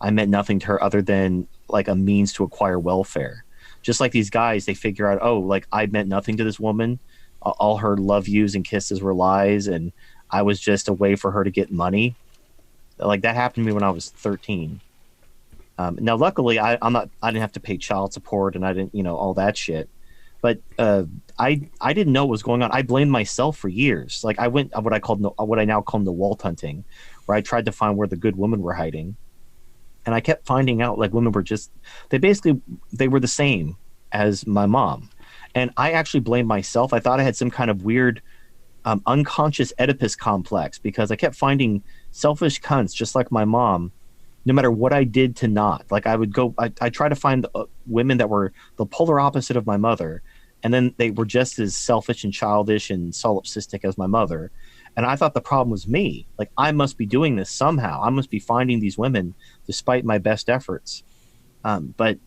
I meant nothing to her other than like a means to acquire welfare. Just like these guys, they figure out, oh, like I meant nothing to this woman. All her love yous and kisses were lies, and I was just a way for her to get money. Like that happened to me when I was 13. Now, luckily, I didn't have to pay child support, and I didn't, all that shit. But I didn't know what was going on. I blamed myself for years. Like I went what I now call the walt hunting, where I tried to find where the good women were hiding, and I kept finding out like women were they were the same as my mom, and I actually blamed myself. I thought I had some kind of weird unconscious Oedipus complex because I kept finding selfish cunts just like my mom. No matter what I did to not, like I try to find women that were the polar opposite of my mother, and then they were just as selfish and childish and solipsistic as my mother. And I thought the problem was me. Like I must be doing this somehow. I must be finding these women despite my best efforts. But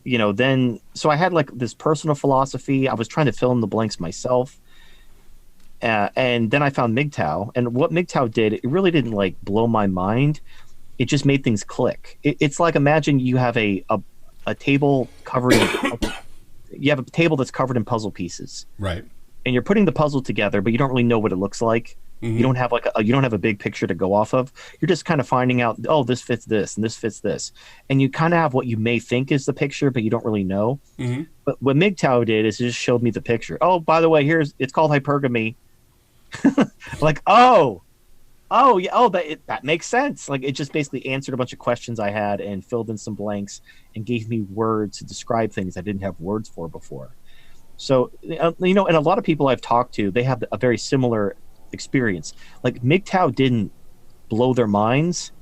then, so I had like this personal philosophy. I was trying to fill in the blanks myself. And then I found MGTOW, and what MGTOW did, it really didn't like blow my mind. It just made things click. It's like, imagine you have a table covered you have a table that's covered in puzzle pieces. Right. And you're putting the puzzle together, but you don't really know what it looks like. Mm-hmm. You don't have you don't have a big picture to go off of. You're just kind of finding out, oh, this fits this and this fits this. And you kind of have what you may think is the picture, but you don't really know. Mm-hmm. But what MGTOW did is it just showed me the picture. Oh, by the way, it's called hypergamy. Like, that makes sense. Like it just basically answered a bunch of questions I had and filled in some blanks and gave me words to describe things I didn't have words for before. So, and a lot of people I've talked to, they have a very similar experience. Like MGTOW didn't blow their minds.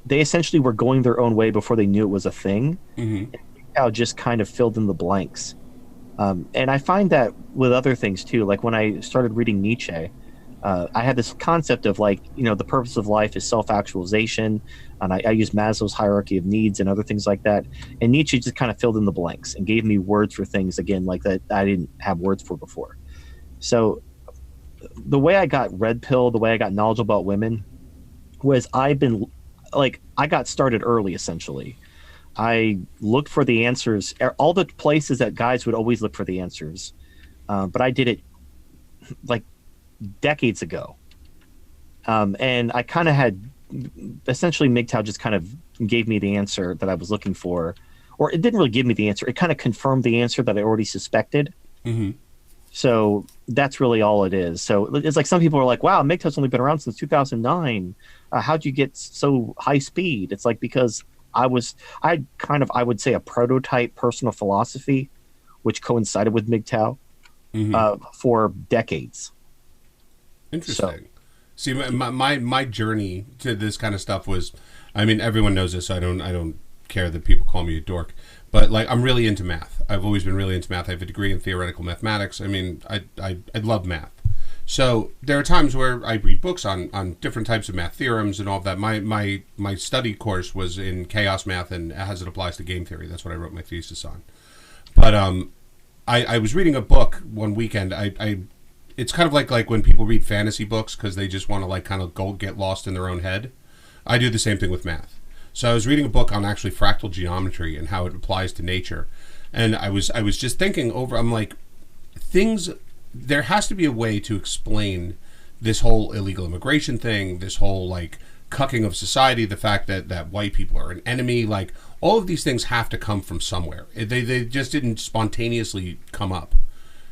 They essentially were going their own way before they knew it was a thing. Mm-hmm. And MGTOW just kind of filled in the blanks. And I find that with other things too. Like when I started reading Nietzsche, I had this concept of like, the purpose of life is self-actualization. And I use Maslow's hierarchy of needs and other things like that. And Nietzsche just kind of filled in the blanks and gave me words for things, again, like that I didn't have words for before. So the way I got red pill, the way I got knowledgeable about women was I got started early, essentially. I looked for the answers, all the places that guys would always look for the answers. But I did it like decades ago. And I kind of had, essentially MGTOW just kind of gave me the answer that I was looking for, or it didn't really give me the answer. It kind of confirmed the answer that I already suspected. Mm-hmm. So that's really all it is. So it's like some people are like, wow, MGTOW's only been around since 2009. How'd you get so high speed? It's like, because I would say a prototype personal philosophy, which coincided with MGTOW for decades. Interesting. So, see, my journey to this kind of stuff was, I mean, everyone knows this, so I don't care that people call me a dork, but like I'm really into math. I've always been really into math. I have a degree in theoretical mathematics. I mean, I love math. So there are times where I read books on different types of math theorems and all of that. My study course was in chaos math and as it applies to game theory. That's what I wrote my thesis on. But I was reading a book one weekend. It's kind of like when people read fantasy books because they just want to like kind of go get lost in their own head. I do the same thing with math. So I was reading a book on actually fractal geometry and how it applies to nature. And I was just thinking over, I'm like, there has to be a way to explain this whole illegal immigration thing, this whole like cucking of society, the fact that white people are an enemy, like all of these things have to come from somewhere. They just didn't spontaneously come up,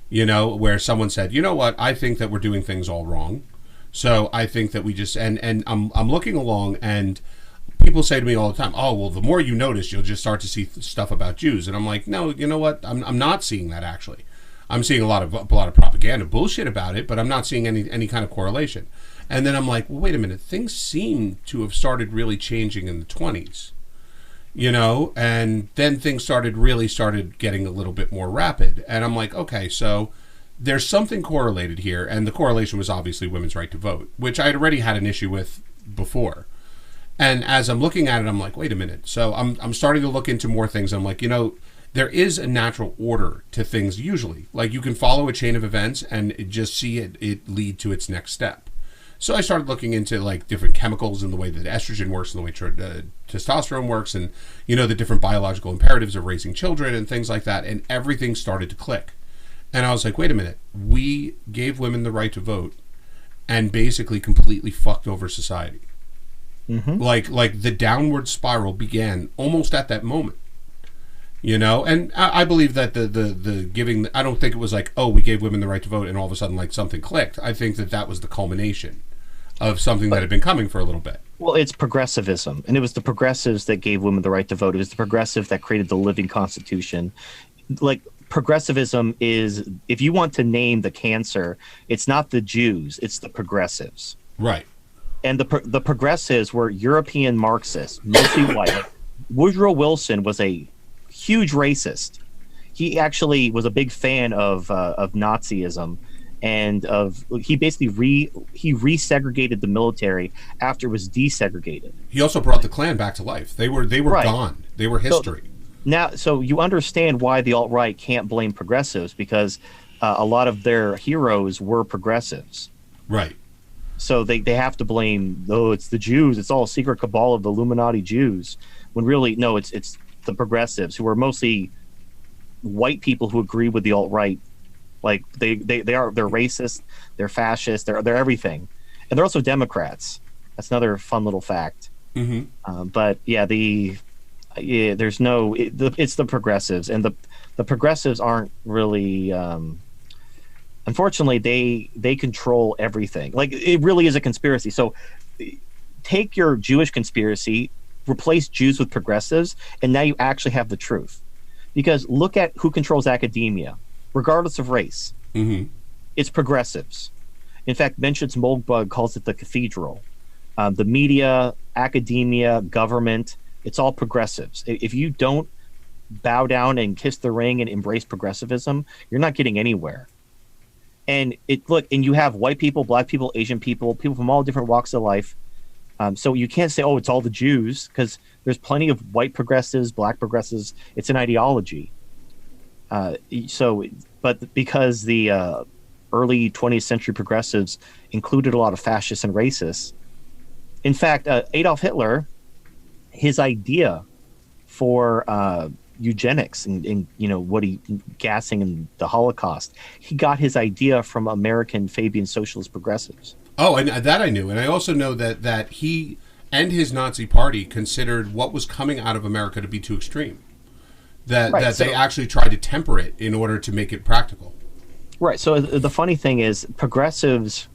where someone said, you know what, I think that we're doing things all wrong. So I think that we just, and I'm looking along, and people say to me all the time, oh, well, the more you notice, you'll just start to see stuff about Jews. And I'm like, no, you know what? I'm not seeing that, actually. I'm seeing a lot of propaganda bullshit about it, but I'm not seeing any kind of correlation. And then I'm like, well, wait a minute. Things seem to have started really changing in the 20s, you know, and then things started getting a little bit more rapid. And I'm like, okay, so there's something correlated here. And the correlation was obviously women's right to vote, which I had already had an issue with before. And as I'm looking at it, I'm like, wait a minute. So I'm starting to look into more things. I'm like, you know, there is a natural order to things usually. Like you can follow a chain of events and just see it lead to its next step. So I started looking into like different chemicals and the way that estrogen works and the way testosterone works and, you know, the different biological imperatives of raising children and things like that. And everything started to click. And I was like, wait a minute. We gave women the right to vote and basically completely fucked over society. Mm-hmm. Like the downward spiral began almost at that moment. You know, and I believe that the giving, I don't think it was like, oh, we gave women the right to vote and all of a sudden like something clicked. I think that was the culmination of something that had been coming for a little bit. Well, it's progressivism, and it was the progressives that gave women the right to vote. It was the progressive that created the living constitution. Like progressivism is, if you want to name the cancer, it's not the Jews, it's the progressives. Right. And the progressives were European Marxists, mostly white. Woodrow Wilson was a huge racist. He actually was a big fan of Nazism, and he basically resegregated the military after it was desegregated. He also brought the Klan back to life. They were right. Gone. They were history. So you understand why the alt-right can't blame progressives, because a lot of their heroes were progressives. Right. So they have to blame, it's the Jews. It's all a secret cabal of the Illuminati Jews. When really, no, it's the progressives, who are mostly white people who agree with the alt-right. Like they're racist, they're fascist, they're everything, and they're also Democrats. That's another fun little fact. Mm-hmm. But yeah, there's no. It's the progressives, and the progressives aren't really. Unfortunately, they control everything. Like it really is a conspiracy. So take your Jewish conspiracy, replace Jews with progressives, and now you actually have the truth. Because look at who controls academia, regardless of race. Mm-hmm. It's progressives. In fact, Mencius Moldbug calls it the cathedral. The media, academia, government, it's all progressives. If you don't bow down and kiss the ring and embrace progressivism, you're not getting anywhere. And you have white people, black people, Asian people, people from all different walks of life. So you can't say, oh, it's all the Jews, because there's plenty of white progressives, black progressives. It's an ideology. But because the early 20th century progressives included a lot of fascists and racists. In fact, Adolf Hitler, his idea for eugenics and gassing in the Holocaust, he got his idea from American Fabian socialist progressives. Oh, and that I knew. And I also know that he and his Nazi party considered what was coming out of America to be too extreme. They actually tried to temper it in order to make it practical. Right. So the funny thing is, progressives,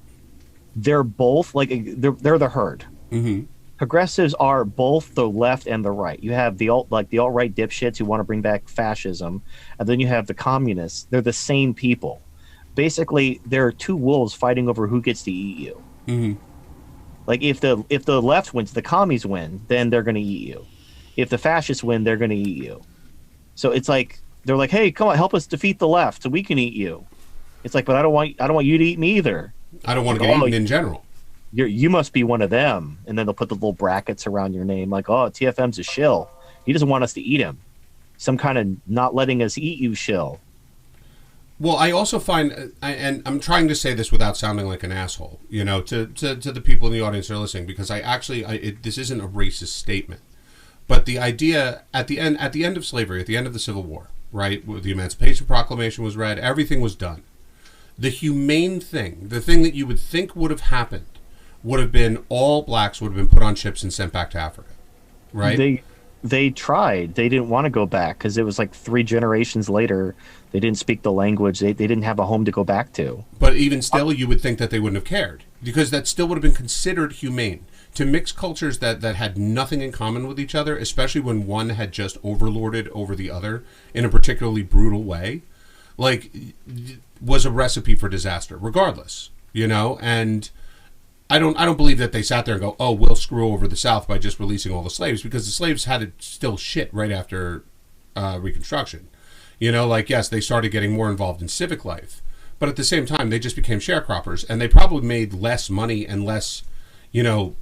they're both they're the herd. Mm-hmm. Progressives are both the left and the right. You have the alt-right dipshits who want to bring back fascism, and then you have the communists. They're the same people. Basically, there are two wolves fighting over who gets to eat you. Mm-hmm. Like if the left wins, the commies win, then they're going to eat you. If the fascists win, they're going to eat you. So it's like they're like, hey, come on, help us defeat the left, so we can eat you. It's like, but I don't want you to eat me either. I don't want to get eaten in general. You must be one of them. And then they'll put the little brackets around your name, like, oh, TFM's a shill. He doesn't want us to eat him. Some kind of not letting us eat you shill. Well, I also find, and I'm trying to say this without sounding like an asshole, to the people in the audience who are listening, because this isn't a racist statement, but the idea at the end of slavery, at the end of the Civil War, right, the Emancipation Proclamation was read, everything was done. The humane thing, the thing that you would think would have happened, would have been all blacks would have been put on ships and sent back to Africa, right? They tried. They didn't want to go back because it was like 3 generations later. They didn't speak the language. They didn't have a home to go back to. But even still, you would think that they wouldn't have cared, because that still would have been considered humane to mix cultures that had nothing in common with each other, especially when one had just overlorded over the other in a particularly brutal way, like, was a recipe for disaster, regardless, you know. And I don't believe that they sat there and go, oh, we'll screw over the South by just releasing all the slaves, because the slaves had it still shit right after Reconstruction. You know, like, yes, they started getting more involved in civic life, but at the same time, they just became sharecroppers, and they probably made less money and less, you know,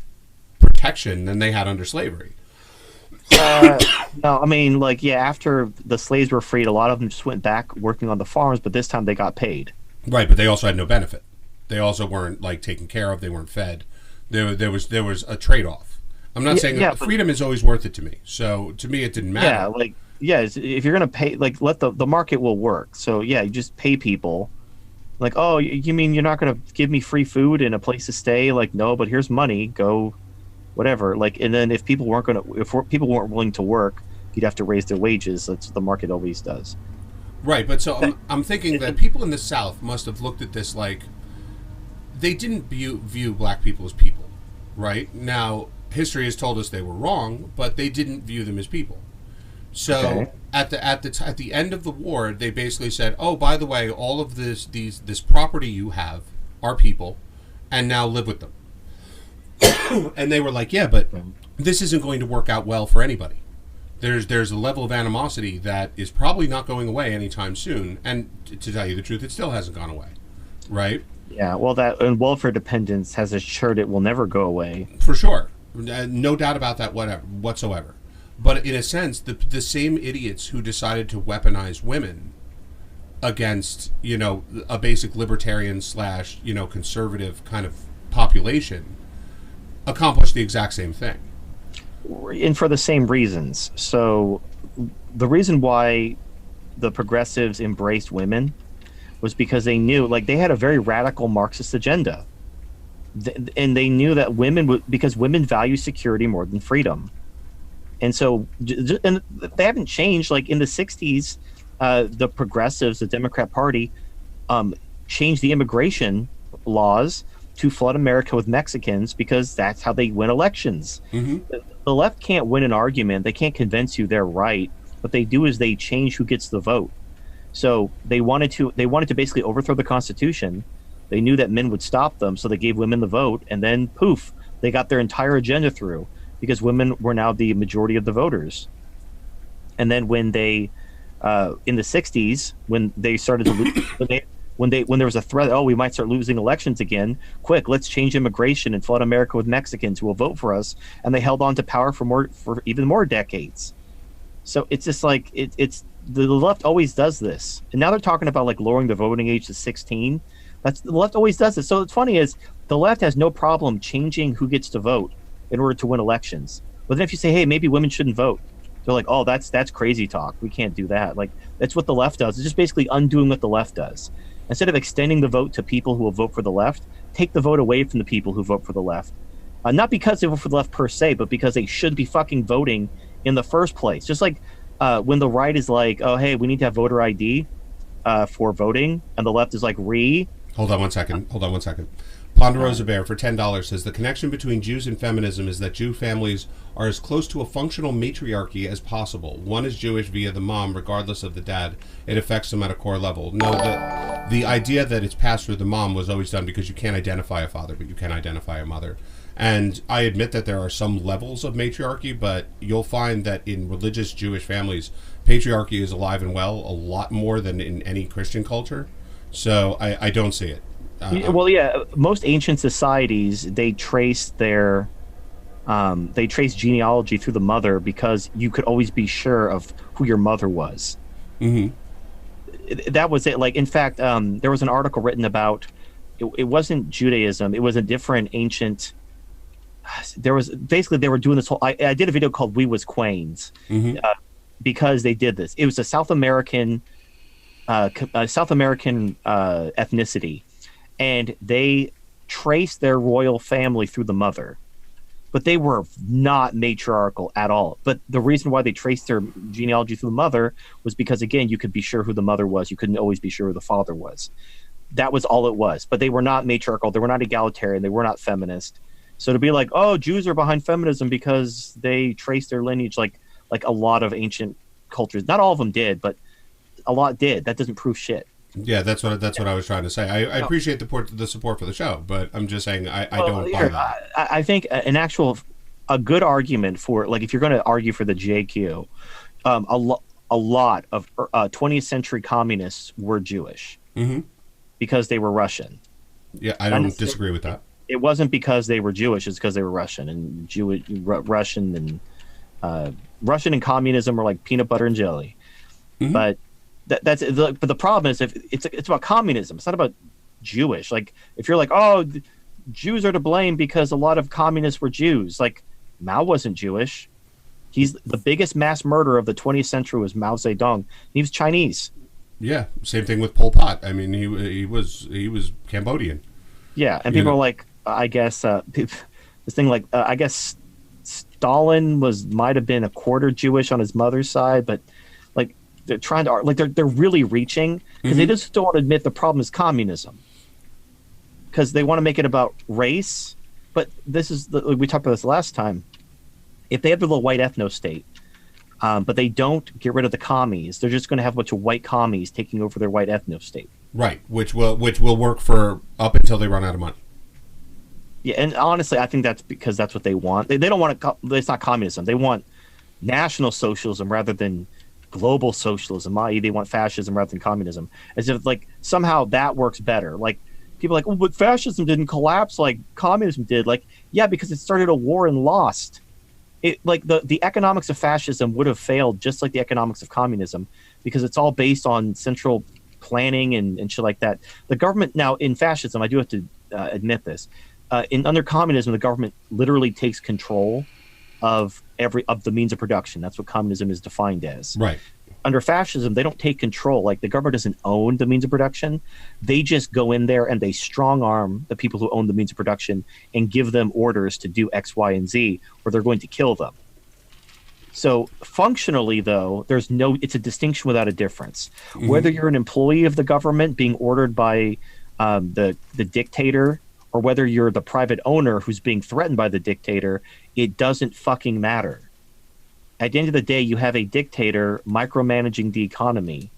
protection than they had under slavery. No, I mean, like, yeah, after the slaves were freed, a lot of them just went back working on the farms, but this time they got paid. Right, but they also had no benefit. They also weren't, like, taken care of. They weren't fed. There was a trade-off. I'm not saying that freedom is always worth it to me. So to me, it didn't matter. Yeah, like, yeah, if you're gonna pay, like, let the market will work. So yeah, you just pay people. Like, oh, you mean you're not gonna give me free food and a place to stay? Like, no, but here's money. Go, whatever. Like, and then if people weren't willing to work, you'd have to raise their wages. That's what the market always does. Right, but so I'm thinking that people in the South must have looked at this like they didn't view black people as people. Right? Now, history has told us they were wrong, but they didn't view them as people. So at the end of the war, they basically said, "Oh, by the way, all of this property you have are people, and now live with them." And they were like, "Yeah, but this isn't going to work out well for anybody. There's a level of animosity that is probably not going away anytime soon." And to tell you the truth, it still hasn't gone away, right? Yeah, well, that and welfare dependence has assured it will never go away. For sure, no doubt about that whatsoever. But in a sense, the same idiots who decided to weaponize women against, you know, a basic libertarian / you know, conservative kind of population accomplished the exact same thing. And for the same reasons. So the reason why the progressives embraced women was because they knew, like, they had a very radical Marxist agenda. And they knew that women would, because women value security more than freedom. And so, and they haven't changed. Like in the 60s, the progressives, the Democrat Party, changed the immigration laws to flood America with Mexicans because that's how they win elections. Mm-hmm. The left can't win an argument. They can't convince you they're right. What they do is they change who gets the vote. So they wanted to basically overthrow the Constitution. They knew that men would stop them, so they gave women the vote, and then poof, they got their entire agenda through because women were now the majority of the voters. And then when they, in the 60s, when they started to lose, when there was a threat, oh, we might start losing elections again, quick, let's change immigration and flood America with Mexicans who will vote for us. And they held on to power for even more decades. So it's just like, it's the left always does this. And now they're talking about like lowering the voting age to 16. The left always does this. So what's funny is the left has no problem changing who gets to vote in order to win elections. But then if you say, hey, maybe women shouldn't vote, they're like, oh, that's crazy talk. We can't do that. Like, that's what the left does. It's just basically undoing what the left does. Instead of extending the vote to people who will vote for the left, take the vote away from the people who vote for the left. Not because they vote for the left per se, but because they should be fucking voting in the first place. Just like when the right is like, oh, hey, we need to have voter ID for voting, and the left is like, Hold on one second. Ponderosa Bear for $10 says the connection between Jews and feminism is that Jew families are as close to a functional matriarchy as possible. One is Jewish via the mom, regardless of the dad. It affects them at a core level. No, the idea that it's passed through the mom was always done because you can't identify a father, but you can identify a mother. And I admit that there are some levels of matriarchy, but you'll find that in religious Jewish families, patriarchy is alive and well a lot more than in any Christian culture. So I don't see it. Well, yeah, most ancient societies, they trace their genealogy through the mother because you could always be sure of who your mother was. Mm-hmm. That was it. Like, in fact, there was an article written about it wasn't Judaism. It was a different ancient. There was basically they were doing this whole. I did a video called "We Was Quains" because they did this. It was a South American ethnicity. And they traced their royal family through the mother, but they were not matriarchal at all. But the reason why they traced their genealogy through the mother was because, again, you could be sure who the mother was. You couldn't always be sure who the father was. That was all it was. But they were not matriarchal. They were not egalitarian. They were not feminist. So to be like, oh, Jews are behind feminism because they trace their lineage, like a lot of ancient cultures. Not all of them did, but a lot did. That doesn't prove shit. Yeah, that's what I was trying to say. I appreciate the support for the show, but I'm just saying I don't buy that. I think a good argument for, like, if you're going to argue for the JQ, a lot of 20th century communists were Jewish because they were Russian. Yeah, I don't disagree with that. It wasn't because they were Jewish; it's because they were Russian, and Russian and communism are like peanut butter and jelly. But but the problem is, if it's about communism, it's not about Jewish. Like, if you're like, oh, Jews are to blame because a lot of communists were Jews. Like, Mao wasn't Jewish. He's the biggest mass murderer of the 20th century was Mao Zedong. He was Chinese. Yeah, same thing with Pol Pot. I mean, he was Cambodian. Yeah, and people are like, I guess this thing like I guess Stalin might have been a quarter Jewish on his mother's side, but like they're trying to they're really reaching because they just don't want to admit the problem is communism because they want to make it about race. But this is we talked about this last time. If they have the little white ethno state, but they don't get rid of the commies, they're just going to have a bunch of white commies taking over their white ethno state. Right, which will work for up until they run out of money. Yeah, and honestly, I think that's because that's what they want. They don't want it's not communism. They want national socialism rather than global socialism. I.e., they want fascism rather than communism. As if like somehow that works better. Like people are like, oh, but fascism didn't collapse like communism did. Like, yeah, because it started a war and lost. It like the economics of fascism would have failed just like the economics of communism because it's all based on central planning and shit like that. The government now in fascism, I do have to admit this. Under communism, the government literally takes control of the means of production. That's what communism is defined as. Right. Under fascism, they don't take control. Like the government doesn't own the means of production. They just go in there and they strong arm the people who own the means of production and give them orders to do X, Y, and Z, or they're going to kill them. So functionally, though, it's a distinction without a difference. Whether you're an employee of the government being ordered by the dictator, or whether you're the private owner who's being threatened by the dictator, it doesn't fucking matter. At the end of the day, you have a dictator micromanaging the economy.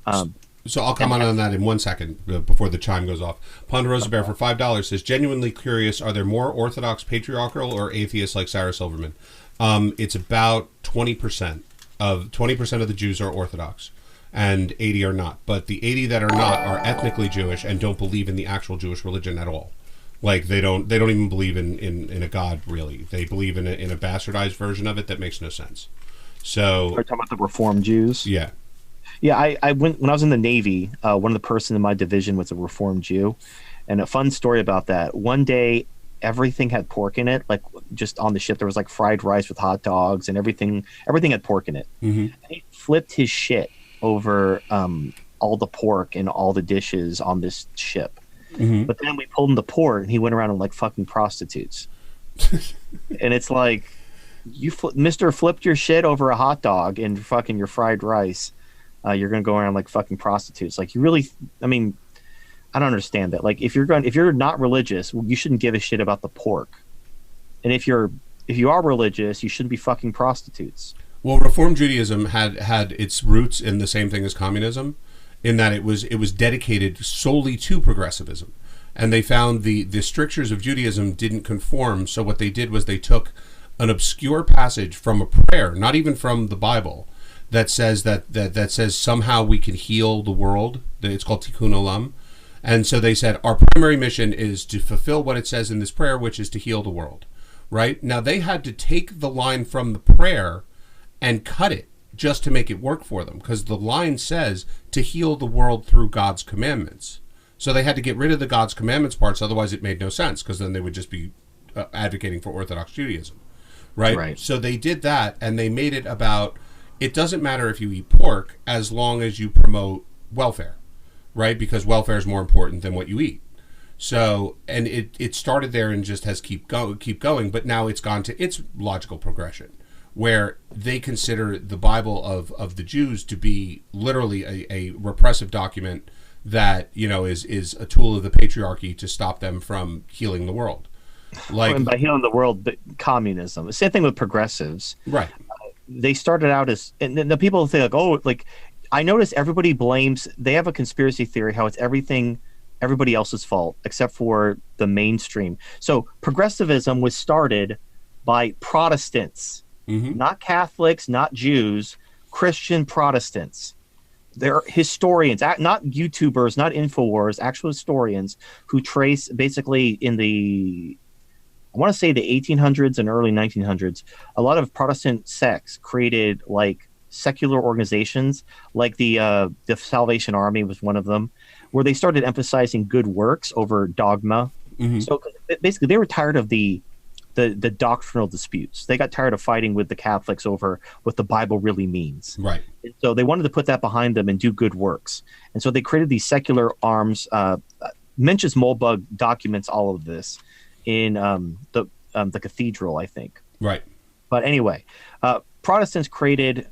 So I'll comment on that in 1 second before the chime goes off. Ponderosa Bear for $5 says, genuinely curious, are there more Orthodox patriarchal or atheists like Sarah Silverman? It's about 20% of the Jews are Orthodox and 80 are not. But the 80 that are not are ethnically Jewish and don't believe in the actual Jewish religion at all. Like they don't even believe in a God, really. They believe in a bastardized version of it that makes no sense. So we're talking about the Reformed Jews. Yeah. Yeah, I went when I was in the Navy. One of the person in my division was a Reformed Jew, and a fun story about that. One day, everything had pork in it. Like just on the ship, there was like fried rice with hot dogs and everything. Everything had pork in it. And he flipped his shit over all the pork and all the dishes on this ship. But then we pulled him to port, and he went around and like fucking prostitutes. And it's like, Mister flipped your shit over a hot dog and fucking your fried rice. You're gonna go around like fucking prostitutes. Like you really, I mean, I don't understand that. Like if you're not religious, well, you shouldn't give a shit about the pork. And if you are religious, you shouldn't be fucking prostitutes. Well, Reform Judaism had its roots in the same thing as communism, in that it was dedicated solely to progressivism, and they found the strictures of Judaism didn't conform. So what they did was they took an obscure passage from a prayer, not even from the Bible, that says that says somehow we can heal the world. It's called Tikkun Olam, and so they said our primary mission is to fulfill what it says in this prayer, which is to heal the world. Right now, they had to take the line from the prayer and cut it just to make it work for them, because the line says to heal the world through God's commandments. So they had to get rid of the God's commandments parts, otherwise it made no sense, because then they would just be advocating for Orthodox Judaism, right? So they did that, and they made it about, it doesn't matter if you eat pork as long as you promote welfare, right? Because welfare is more important than what you eat. So, and it started there and just has keep going, but now it's gone to its logical progression, where they consider the Bible of the Jews to be literally a repressive document that, you know, is a tool of the patriarchy to stop them from healing the world. Like, And by healing the world, but communism. Same thing with progressives. right. They started out as, and the people think like, oh, like, I notice everybody blames, they have a conspiracy theory how it's everybody else's fault except for the mainstream. So progressivism was started by Protestants, not Catholics, not Jews, Christian Protestants. They're historians, not YouTubers, not InfoWars, actual historians who trace basically in the, I want to say the 1800s and early 1900s, a lot of Protestant sects created like secular organizations, like the Salvation Army was one of them, where they started emphasizing good works over dogma. So basically, they were tired of the doctrinal disputes. They got tired of fighting with the Catholics over what the Bible really means. Right. And so they wanted to put that behind them and do good works. And so they created these secular arms. Mencius Moldbug documents all of this in the cathedral, I think. Right. But anyway, Protestants created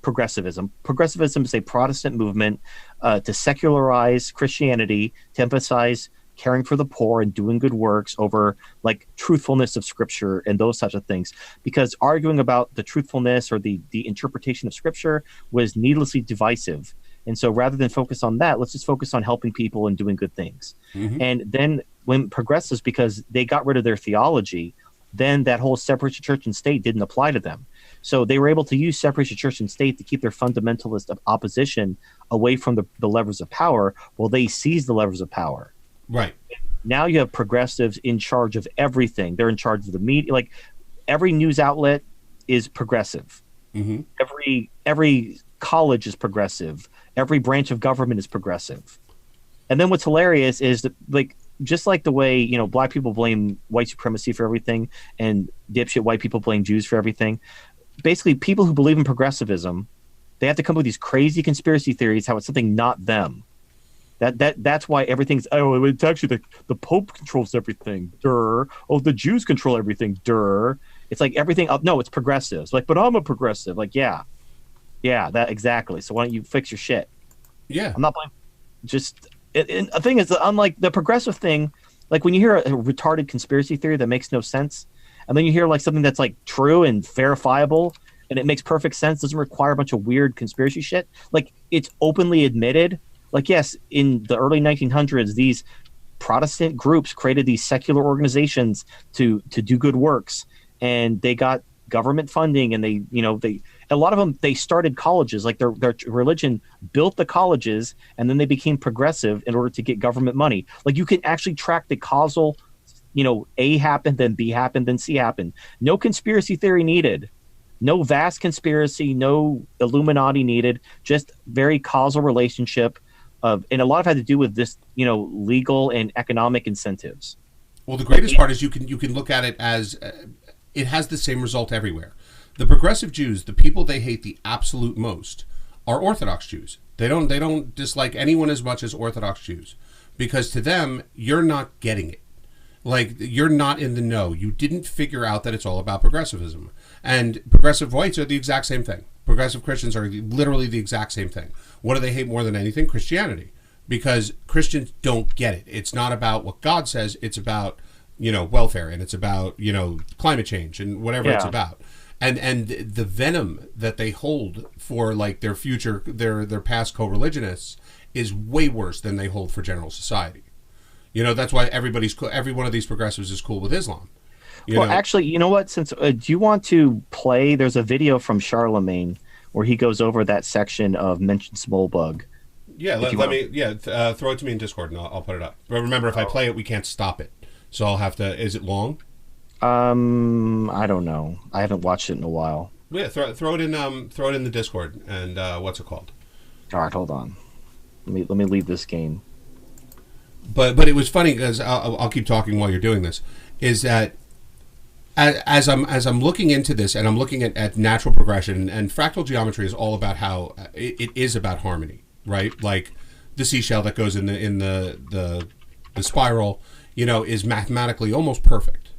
progressivism. Progressivism is a Protestant movement to secularize Christianity, to emphasize caring for the poor and doing good works over like truthfulness of scripture and those such of things, because arguing about the truthfulness or the interpretation of scripture was needlessly divisive. And so rather than focus on that, let's just focus on helping people and doing good things. And then when progressives, because they got rid of their theology, then that whole separation of church and state didn't apply to them. So they were able to use separation of church and state to keep their fundamentalist opposition away from the levers of power while they seized the levers of power. Right. Now you have progressives in charge of everything. They're in charge of the media. Like every news outlet is progressive. Every college is progressive. Every branch of government is progressive. And then what's hilarious is that, like, just like the way, you know, black people blame white supremacy for everything and dipshit white people blame Jews for everything. Basically, people who believe in progressivism, they have to come up with these crazy conspiracy theories how it's something not them. That's why everything's, oh, it's actually the Pope controls everything. Durr. Oh, the Jews control everything. Durr. It's like everything. No, it's progressives. Like, but I'm a progressive. Like, yeah, that exactly. So why don't you fix your shit? Yeah, I'm not blaming. Just the thing is, unlike the progressive thing, like when you hear a retarded conspiracy theory that makes no sense, and then you hear like something that's like true and verifiable, and it makes perfect sense, doesn't require a bunch of weird conspiracy shit. Like it's openly admitted. Like, yes, in the early 1900s, these Protestant groups created these secular organizations to do good works, and they got government funding, and a lot of them, they started colleges. Like their religion built the colleges, and then they became progressive in order to get government money. Like you can actually track the causal, A happened, then B happened, then C happened. No conspiracy theory needed. No vast conspiracy, no Illuminati needed, just very causal relationship. And a lot of it had to do with this, legal and economic incentives. Well, the greatest part is you can look at it as it has the same result everywhere. The progressive Jews, the people they hate the absolute most, are Orthodox Jews. They don't dislike anyone as much as Orthodox Jews, because to them you're not getting it. Like, you're not in the know. You didn't figure out that it's all about progressivism. And progressive whites are the exact same thing. Progressive Christians are literally the exact same thing. What do they hate more than anything? Christianity. Because Christians don't get it. It's not about what God says. It's about, welfare, and it's about, climate change and whatever it's about. And the venom that they hold for like their future, their past co-religionists is way worse than they hold for general society. That's why every one of these progressives is cool with Islam. Actually, you know what? Since do you want to play? There's a video from Charlemagne where he goes over that section of Mencius Moldbug. Yeah, let me. Yeah, throw it to me in Discord, and I'll put it up. But remember, if I play it, we can't stop it. So I'll have to. Is it long? I don't know. I haven't watched it in a while. Yeah, throw it in the Discord, and what's it called? All right, hold on. Let me leave this game. But it was funny because I'll keep talking while you're doing this. Is that as I'm looking into this, and I'm looking at natural progression, and fractal geometry is all about how it is about harmony, right? Like the seashell that goes in the spiral, is mathematically almost perfect,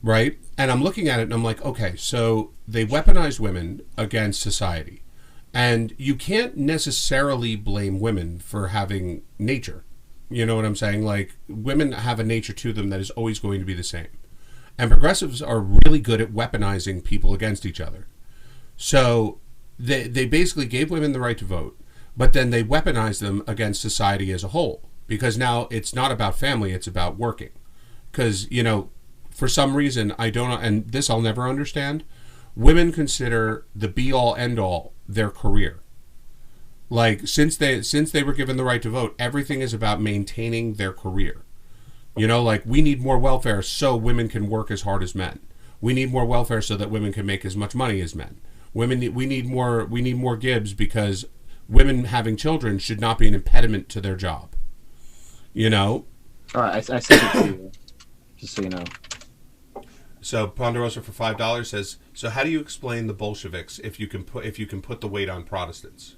right? And I'm looking at it and I'm like, okay, so they weaponized women against society, and you can't necessarily blame women for having nature. You know what I'm saying? Like, women have a nature to them that is always going to be the same. And progressives are really good at weaponizing people against each other. So they basically gave women the right to vote, but then they weaponized them against society as a whole. Because now it's not about family, it's about working. Because, you know, for some reason, I don't, and this I'll never understand, women consider the be-all, end-all their career. Like, since they were given the right to vote, everything is about maintaining their career. You know, like, we need more welfare so women can work as hard as men. We need more welfare so that women can make as much money as men. We need more Gibbs because women having children should not be an impediment to their job. You know? All right, I sent it to you, just so you know. So Ponderosa for $5 says, so how do you explain the Bolsheviks if you can put the weight on Protestants?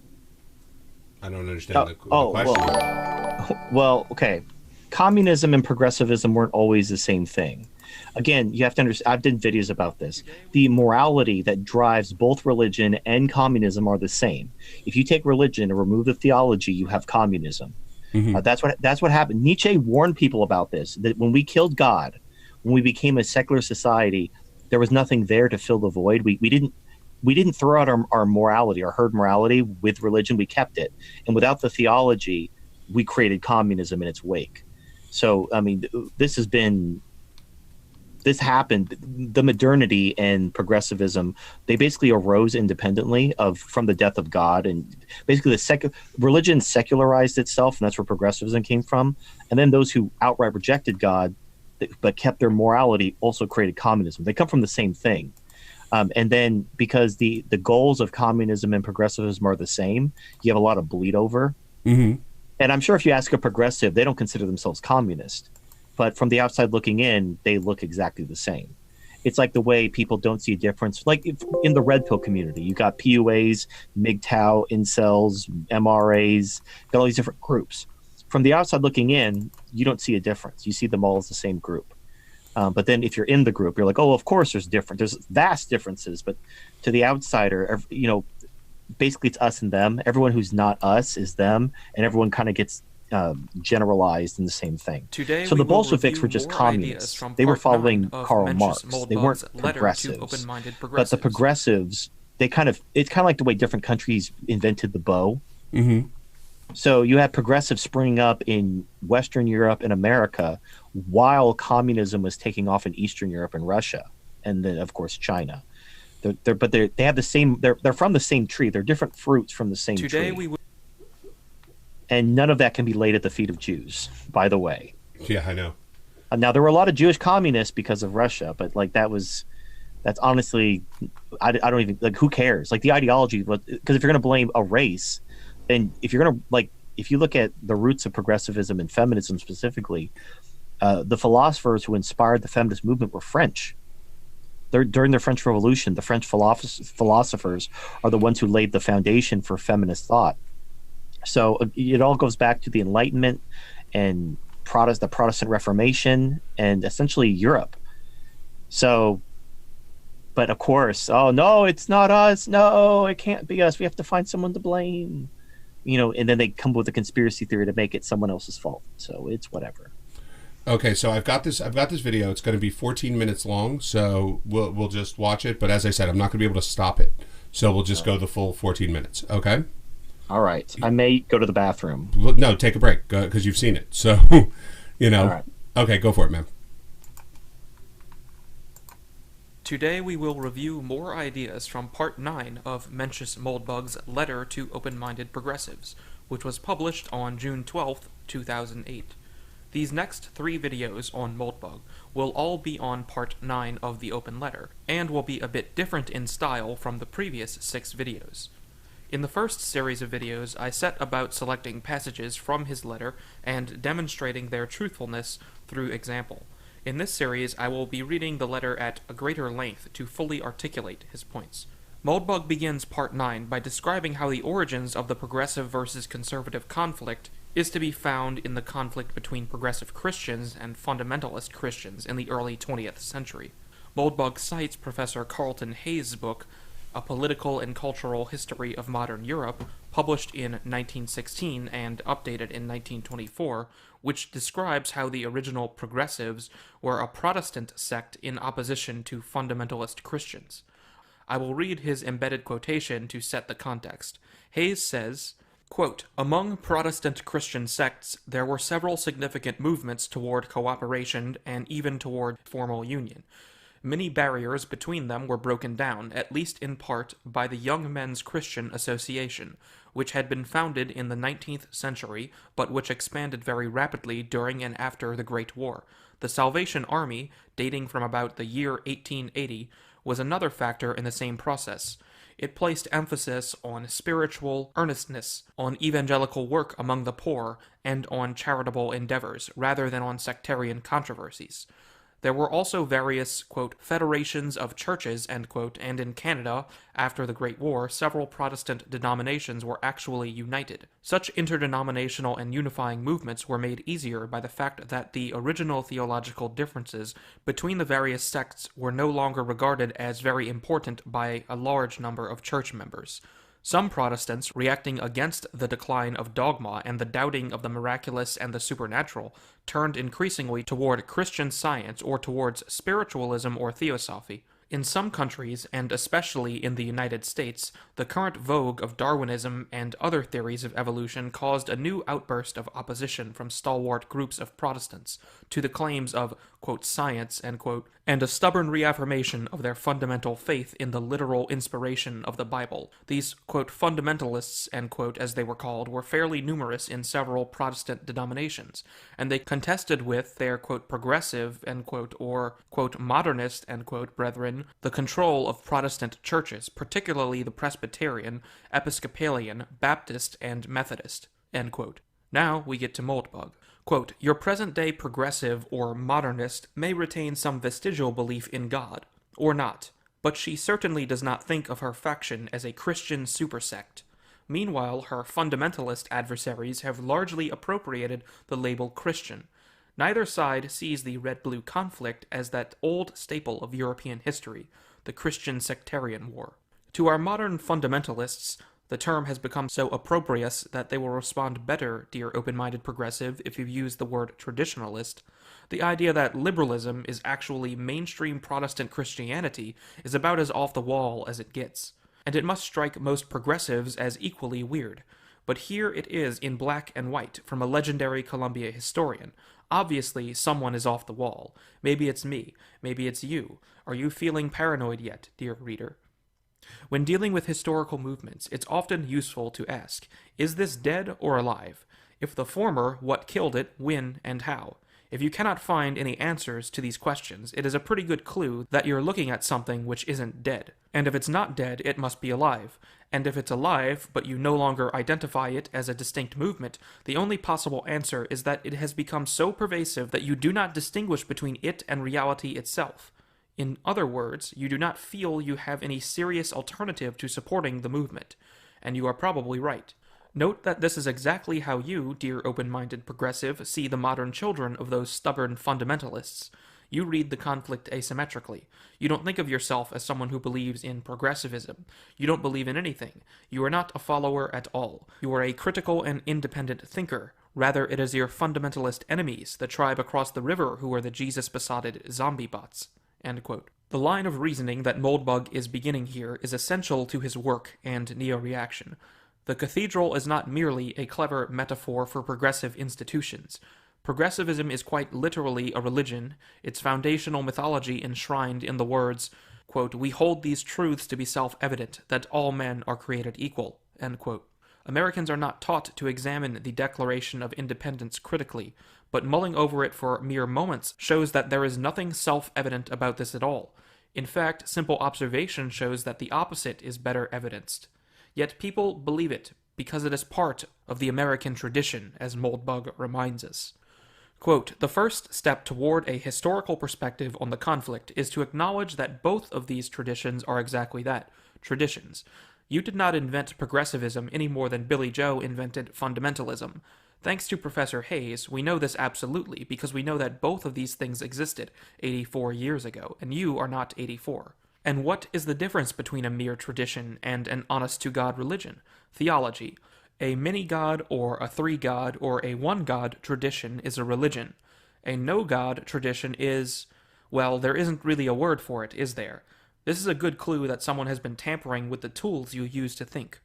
I don't understand the question. Well, okay. Communism and progressivism weren't always the same thing. Again, you have to understand, I've done videos about this. The morality that drives both religion and communism are the same. If you take religion and remove the theology, you have communism. Mm-hmm. That's what happened. Nietzsche warned people about this, that when we killed God, when we became a secular society, there was nothing there to fill the void. We didn't throw out our morality, our herd morality with religion. We kept it. And without the theology, we created communism in its wake. So, I mean, this happened. The modernity and progressivism, they basically arose independently from the death of God. And basically religion secularized itself, and that's where progressivism came from. And then those who outright rejected God but kept their morality also created communism. They come from the same thing. And then because the goals of communism and progressivism are the same, you have a lot of bleed over. Mm-hmm. And I'm sure if you ask a progressive, they don't consider themselves communist. But from the outside looking in, they look exactly the same. It's like the way people don't see a difference. Like in the red pill community, you got PUAs, MGTOW, incels, MRAs, got all these different groups. From the outside looking in, you don't see a difference. You see them all as the same group. But then if you're in the group, you're like, oh, of course there's vast differences. But to the outsider, you know, basically it's us and them. Everyone who's not us is them, and everyone kind of gets generalized in the same thing. So the Bolsheviks were just communists. They were following Karl Marx. They weren't progressives. But the progressives, it's kind of like the way different countries invented the bow. Mm-hmm. So you had progressives springing up in Western Europe and America while communism was taking off in Eastern Europe and Russia, and then of course China. They have the same. They're from the same tree. They're different fruits from the same tree. And none of that can be laid at the feet of Jews, by the way. Yeah, I know. Now there were a lot of Jewish communists because of Russia, but like that's honestly, I don't even like. Who cares? Like the ideology, because if you're going to blame a race, and if you're going to if you look at the roots of progressivism and feminism specifically, the philosophers who inspired the feminist movement were French. During the French Revolution, the French philosophers are the ones who laid the foundation for feminist thought. So it all goes back to the Enlightenment and the Protestant Reformation and essentially Europe. So, but of course, oh no, it's not us. No, it can't be us. We have to find someone to blame. You know, and then they come up with a conspiracy theory to make it someone else's fault. So it's whatever. Okay, so I've got this video. It's going to be 14 minutes long, so we'll just watch it. But as I said, I'm not going to be able to stop it, so we'll just go the full 14 minutes. Okay. All right. I may go to the bathroom. No, take a break because you've seen it. So, you know. All right. Okay, go for it, man. Today we will review more ideas from Part 9 of Mencius Moldbug's Letter to Open-Minded Progressives, which was published on June 12th, 2008. These next 3 videos on Moldbug will all be on Part 9 of the Open Letter, and will be a bit different in style from the previous 6 videos. In the first series of videos, I set about selecting passages from his letter and demonstrating their truthfulness through example. In this series, I will be reading the letter at a greater length to fully articulate his points. Moldbug begins Part 9 by describing how the origins of the progressive versus conservative conflict is to be found in the conflict between progressive Christians and fundamentalist Christians in the early 20th century. Moldbug cites Professor Carlton Hayes' book, A Political and Cultural History of Modern Europe, published in 1916 and updated in 1924, which describes how the original progressives were a Protestant sect in opposition to fundamentalist Christians. I will read his embedded quotation to set the context. Hayes says, quote, "Among Protestant Christian sects, there were several significant movements toward cooperation and even toward formal union. Many barriers between them were broken down, at least in part, by the Young Men's Christian Association, which had been founded in the 19th century, but which expanded very rapidly during and after the Great War. The Salvation Army, dating from about the year 1880, was another factor in the same process. It placed emphasis on spiritual earnestness, on evangelical work among the poor, and on charitable endeavors, rather than on sectarian controversies. There were also various, quote, federations of churches, end quote, and in Canada, after the Great War, several Protestant denominations were actually united. Such interdenominational and unifying movements were made easier by the fact that the original theological differences between the various sects were no longer regarded as very important by a large number of church members. Some Protestants, reacting against the decline of dogma and the doubting of the miraculous and the supernatural, turned increasingly toward Christian Science or towards spiritualism or theosophy. In some countries, and especially in the United States, the current vogue of Darwinism and other theories of evolution caused a new outburst of opposition from stalwart groups of Protestants to the claims of, quote, science, end quote, and a stubborn reaffirmation of their fundamental faith in the literal inspiration of the Bible. These, quote, fundamentalists, end quote, as they were called, were fairly numerous in several Protestant denominations, and they contested with their, quote, progressive, end quote, or, quote, modernist, end quote, brethren, the control of Protestant churches, particularly the Presbyterian, Episcopalian, Baptist, and Methodist, end quote. Now we get to Moldbug. Quote, "Your present-day progressive or modernist may retain some vestigial belief in God, or not, but she certainly does not think of her faction as a Christian supersect. Meanwhile, her fundamentalist adversaries have largely appropriated the label Christian. Neither side sees the red-blue conflict as that old staple of European history, the Christian sectarian war. To our modern fundamentalists, the term has become so opprobrious that they will respond better, dear open-minded progressive, if you use the word traditionalist. The idea that liberalism is actually mainstream Protestant Christianity is about as off the wall as it gets, and it must strike most progressives as equally weird. But here it is in black and white from a legendary Columbia historian. Obviously, someone is off the wall. Maybe it's me. Maybe it's you. Are you feeling paranoid yet, dear reader? When dealing with historical movements, it's often useful to ask, is this dead or alive? If the former, what killed it, when, and how? If you cannot find any answers to these questions, it is a pretty good clue that you're looking at something which isn't dead. And if it's not dead, it must be alive. And if it's alive, but you no longer identify it as a distinct movement, the only possible answer is that it has become so pervasive that you do not distinguish between it and reality itself. In other words, you do not feel you have any serious alternative to supporting the movement. And you are probably right. Note that this is exactly how you, dear open-minded progressive, see the modern children of those stubborn fundamentalists. You read the conflict asymmetrically. You don't think of yourself as someone who believes in progressivism. You don't believe in anything. You are not a follower at all. You are a critical and independent thinker. Rather, it is your fundamentalist enemies, the tribe across the river, who are the Jesus-besotted zombie bots." End quote. The line of reasoning that Moldbug is beginning here is essential to his work and neo-reaction. The cathedral is not merely a clever metaphor for progressive institutions. Progressivism is quite literally a religion, its foundational mythology enshrined in the words, quote, "We hold these truths to be self-evident, that all men are created equal." End quote. Americans are not taught to examine the Declaration of Independence critically, but mulling over it for mere moments shows that there is nothing self-evident about this at all. In fact, simple observation shows that the opposite is better evidenced. Yet people believe it, because it is part of the American tradition, as Moldbug reminds us. Quote, "The first step toward a historical perspective on the conflict is to acknowledge that both of these traditions are exactly that, traditions. You did not invent progressivism any more than Billy Joe invented fundamentalism. Thanks to Professor Hayes, we know this absolutely, because we know that both of these things existed 84 years ago, and you are not 84. And what is the difference between a mere tradition and an honest-to-God religion? Theology. A mini-God or a three-God or a one-God tradition is a religion. A no-God tradition is... well, there isn't really a word for it, is there? This is a good clue that someone has been tampering with the tools you use to think.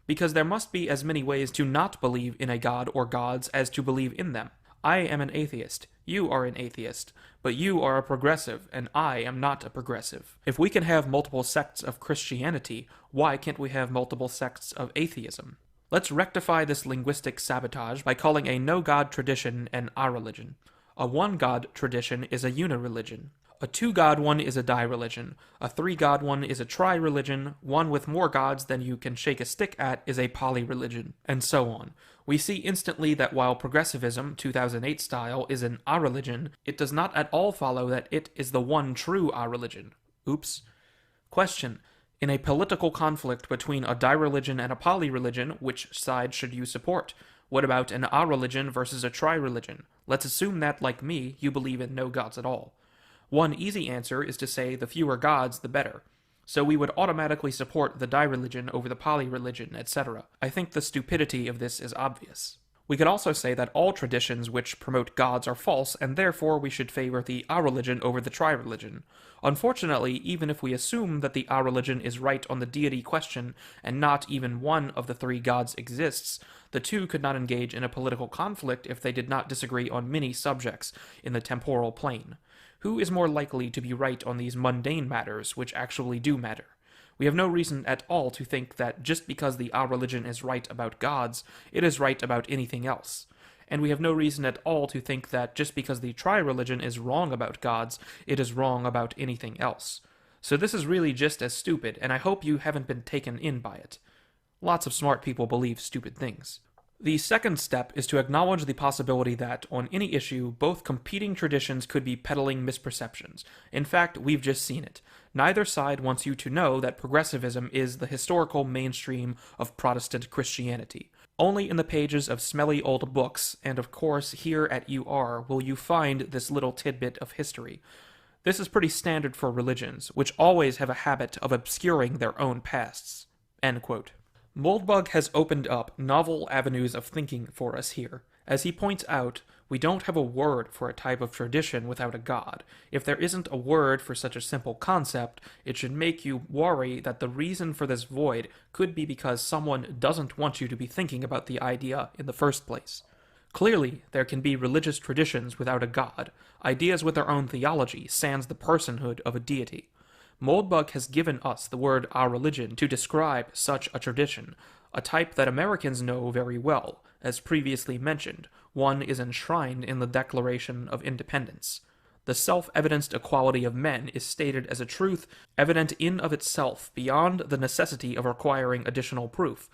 Because there must be as many ways to not believe in a god or gods as to believe in them. I am an atheist. You are an atheist. But you are a progressive, and I am not a progressive. If we can have multiple sects of Christianity, why can't we have multiple sects of atheism? Let's rectify this linguistic sabotage by calling a no-god tradition an a-religion. A one-god tradition is a uni-religion. A two-god one is a di-religion. A three-god one is a tri-religion. One with more gods than you can shake a stick at is a poly-religion. And so on. We see instantly that while progressivism, 2008 style, is an a-religion, it does not at all follow that it is the one true a-religion. Oops. Question. In a political conflict between a di-religion and a poly-religion, which side should you support? What about an a-religion versus a tri-religion? Let's assume that, like me, you believe in no gods at all. One easy answer is to say the fewer gods, the better. So we would automatically support the di-religion over the poly-religion, etc. I think the stupidity of this is obvious. We could also say that all traditions which promote gods are false, and therefore we should favor the a-religion over the tri-religion. Unfortunately, even if we assume that the a-religion is right on the deity question, and not even one of the three gods exists, the two could not engage in a political conflict if they did not disagree on many subjects in the temporal plane. Who is more likely to be right on these mundane matters which actually do matter? We have no reason at all to think that just because the a-religion is right about gods, it is right about anything else. And we have no reason at all to think that just because the tri-religion is wrong about gods, it is wrong about anything else. So this is really just as stupid, and I hope you haven't been taken in by it. Lots of smart people believe stupid things. The second step is to acknowledge the possibility that, on any issue, both competing traditions could be peddling misperceptions. In fact, we've just seen it. Neither side wants you to know that progressivism is the historical mainstream of Protestant Christianity. Only in the pages of smelly old books, and of course here at UR, will you find this little tidbit of history. This is pretty standard for religions, which always have a habit of obscuring their own pasts." End quote. Moldbug has opened up novel avenues of thinking for us here. As he points out, we don't have a word for a type of tradition without a god. If there isn't a word for such a simple concept, it should make you worry that the reason for this void could be because someone doesn't want you to be thinking about the idea in the first place. Clearly, there can be religious traditions without a god, ideas with their own theology, sans the personhood of a deity. Moldbug has given us the word "our religion" to describe such a tradition, a type that Americans know very well. As previously mentioned, one is enshrined in the Declaration of Independence. The self-evidenced equality of men is stated as a truth evident in of itself, beyond the necessity of requiring additional proof.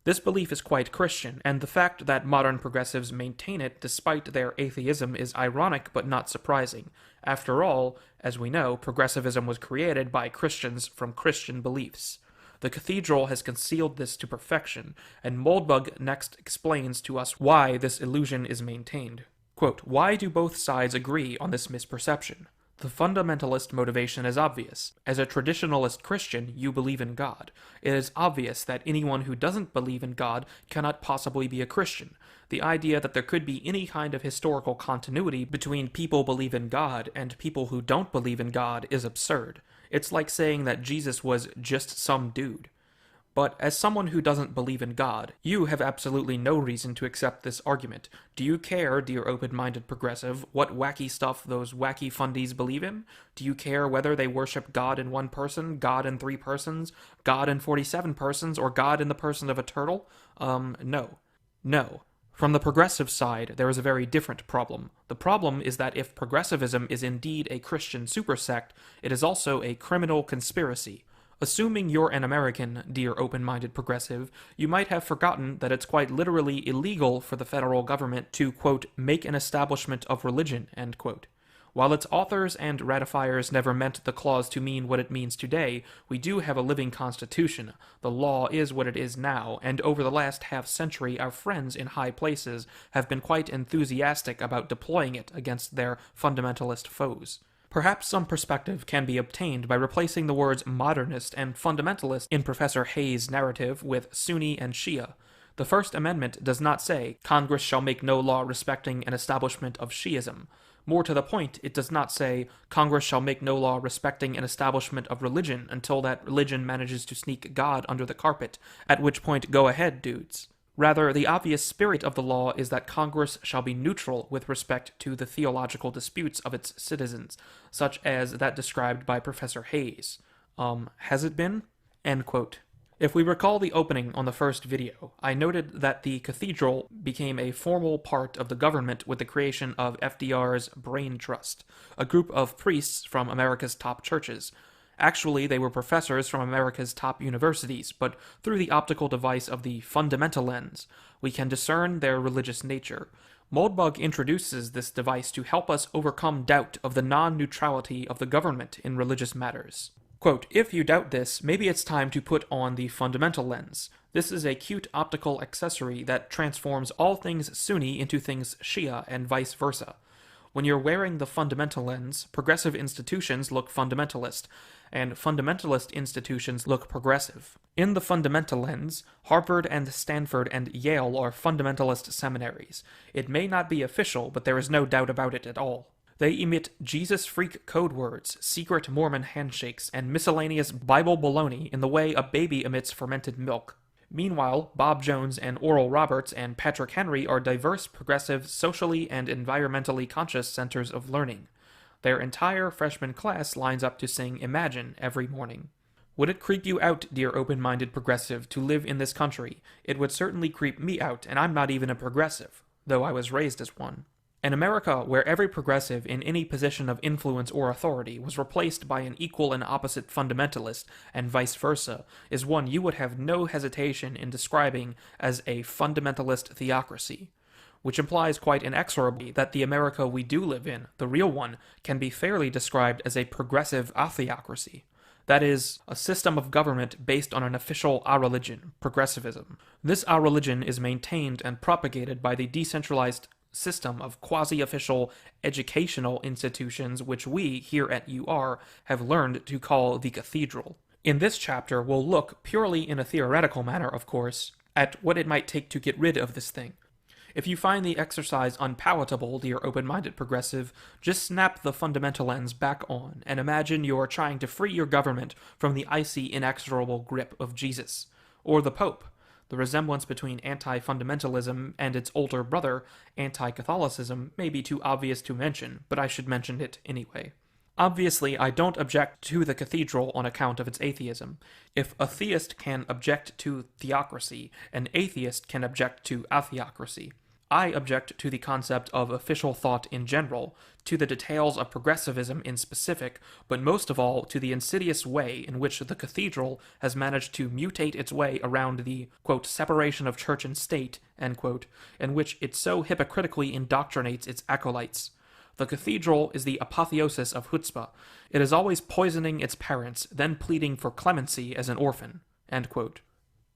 This belief is quite Christian, and the fact that modern progressives maintain it despite their atheism is ironic but not surprising. After all, as we know, progressivism was created by Christians from Christian beliefs. The cathedral has concealed this to perfection, and Moldbug next explains to us why this illusion is maintained. Quote, "Why do both sides agree on this misperception? The fundamentalist motivation is obvious. As a traditionalist Christian, you believe in God. It is obvious that anyone who doesn't believe in God cannot possibly be a Christian. The idea that there could be any kind of historical continuity between people believe in God and people who don't believe in God is absurd. It's like saying that Jesus was just some dude. But as someone who doesn't believe in God, you have absolutely no reason to accept this argument. Do you care, dear open-minded progressive, what wacky stuff those wacky fundies believe in? Do you care whether they worship God in one person, God in 3 persons, God in 47 persons, or God in the person of a turtle? No. No. From the progressive side, there is a very different problem. The problem is that if progressivism is indeed a Christian supersect, it is also a criminal conspiracy. Assuming you're an American, dear open-minded progressive, you might have forgotten that it's quite literally illegal for the federal government to, quote, make an establishment of religion, end quote. While its authors and ratifiers never meant the clause to mean what it means today, we do have a living constitution. The law is what it is now, and over the last half-century our friends in high places have been quite enthusiastic about deploying it against their fundamentalist foes. Perhaps some perspective can be obtained by replacing the words modernist and fundamentalist in Professor Hayes' narrative with Sunni and Shia. The First Amendment does not say, Congress shall make no law respecting an establishment of Shiism. More to the point, it does not say, Congress shall make no law respecting an establishment of religion until that religion manages to sneak God under the carpet, at which point go ahead, dudes. Rather, the obvious spirit of the law is that Congress shall be neutral with respect to the theological disputes of its citizens, such as that described by Professor Hayes. Has it been? End quote. If we recall the opening on the first video, I noted that the cathedral became a formal part of the government with the creation of FDR's Brain Trust, a group of priests from America's top churches. Actually, they were professors from America's top universities, but through the optical device of the fundamental lens, we can discern their religious nature. Moldbug introduces this device to help us overcome doubt of the non-neutrality of the government in religious matters. Quote, if you doubt this, maybe it's time to put on the fundamental lens. This is a cute optical accessory that transforms all things Sunni into things Shia and vice versa. When you're wearing the fundamental lens, progressive institutions look fundamentalist, and fundamentalist institutions look progressive. In the fundamental lens, Harvard and Stanford and Yale are fundamentalist seminaries. It may not be official, but there is no doubt about it at all. They emit Jesus-freak code words, secret Mormon handshakes, and miscellaneous Bible baloney in the way a baby emits fermented milk. Meanwhile, Bob Jones and Oral Roberts and Patrick Henry are diverse, progressive, socially and environmentally conscious centers of learning. Their entire freshman class lines up to sing Imagine every morning. Would it creep you out, dear open-minded progressive, to live in this country? It would certainly creep me out, and I'm not even a progressive, though I was raised as one. An America where every progressive in any position of influence or authority was replaced by an equal and opposite fundamentalist, and vice versa, is one you would have no hesitation in describing as a fundamentalist theocracy, which implies quite inexorably that the America we do live in, the real one, can be fairly described as a progressive atheocracy. That is, a system of government based on an official a-religion, progressivism. This a-religion is maintained and propagated by the decentralized system of quasi-official educational institutions which we, here at UR, have learned to call the cathedral. In this chapter, we'll look, purely in a theoretical manner of course, at what it might take to get rid of this thing. If you find the exercise unpalatable, dear open-minded progressive, just snap the fundamental lens back on and imagine you're trying to free your government from the icy, inexorable grip of Jesus, or the Pope. The resemblance between anti-fundamentalism and its older brother, anti-Catholicism, may be too obvious to mention, but I should mention it anyway. Obviously, I don't object to the cathedral on account of its atheism. If a theist can object to theocracy, an atheist can object to atheocracy. I object to the concept of official thought in general, to the details of progressivism in specific, but most of all to the insidious way in which the cathedral has managed to mutate its way around the, quote, separation of church and state, end quote, in which it so hypocritically indoctrinates its acolytes. The cathedral is the apotheosis of chutzpah. It is always poisoning its parents, then pleading for clemency as an orphan, end quote.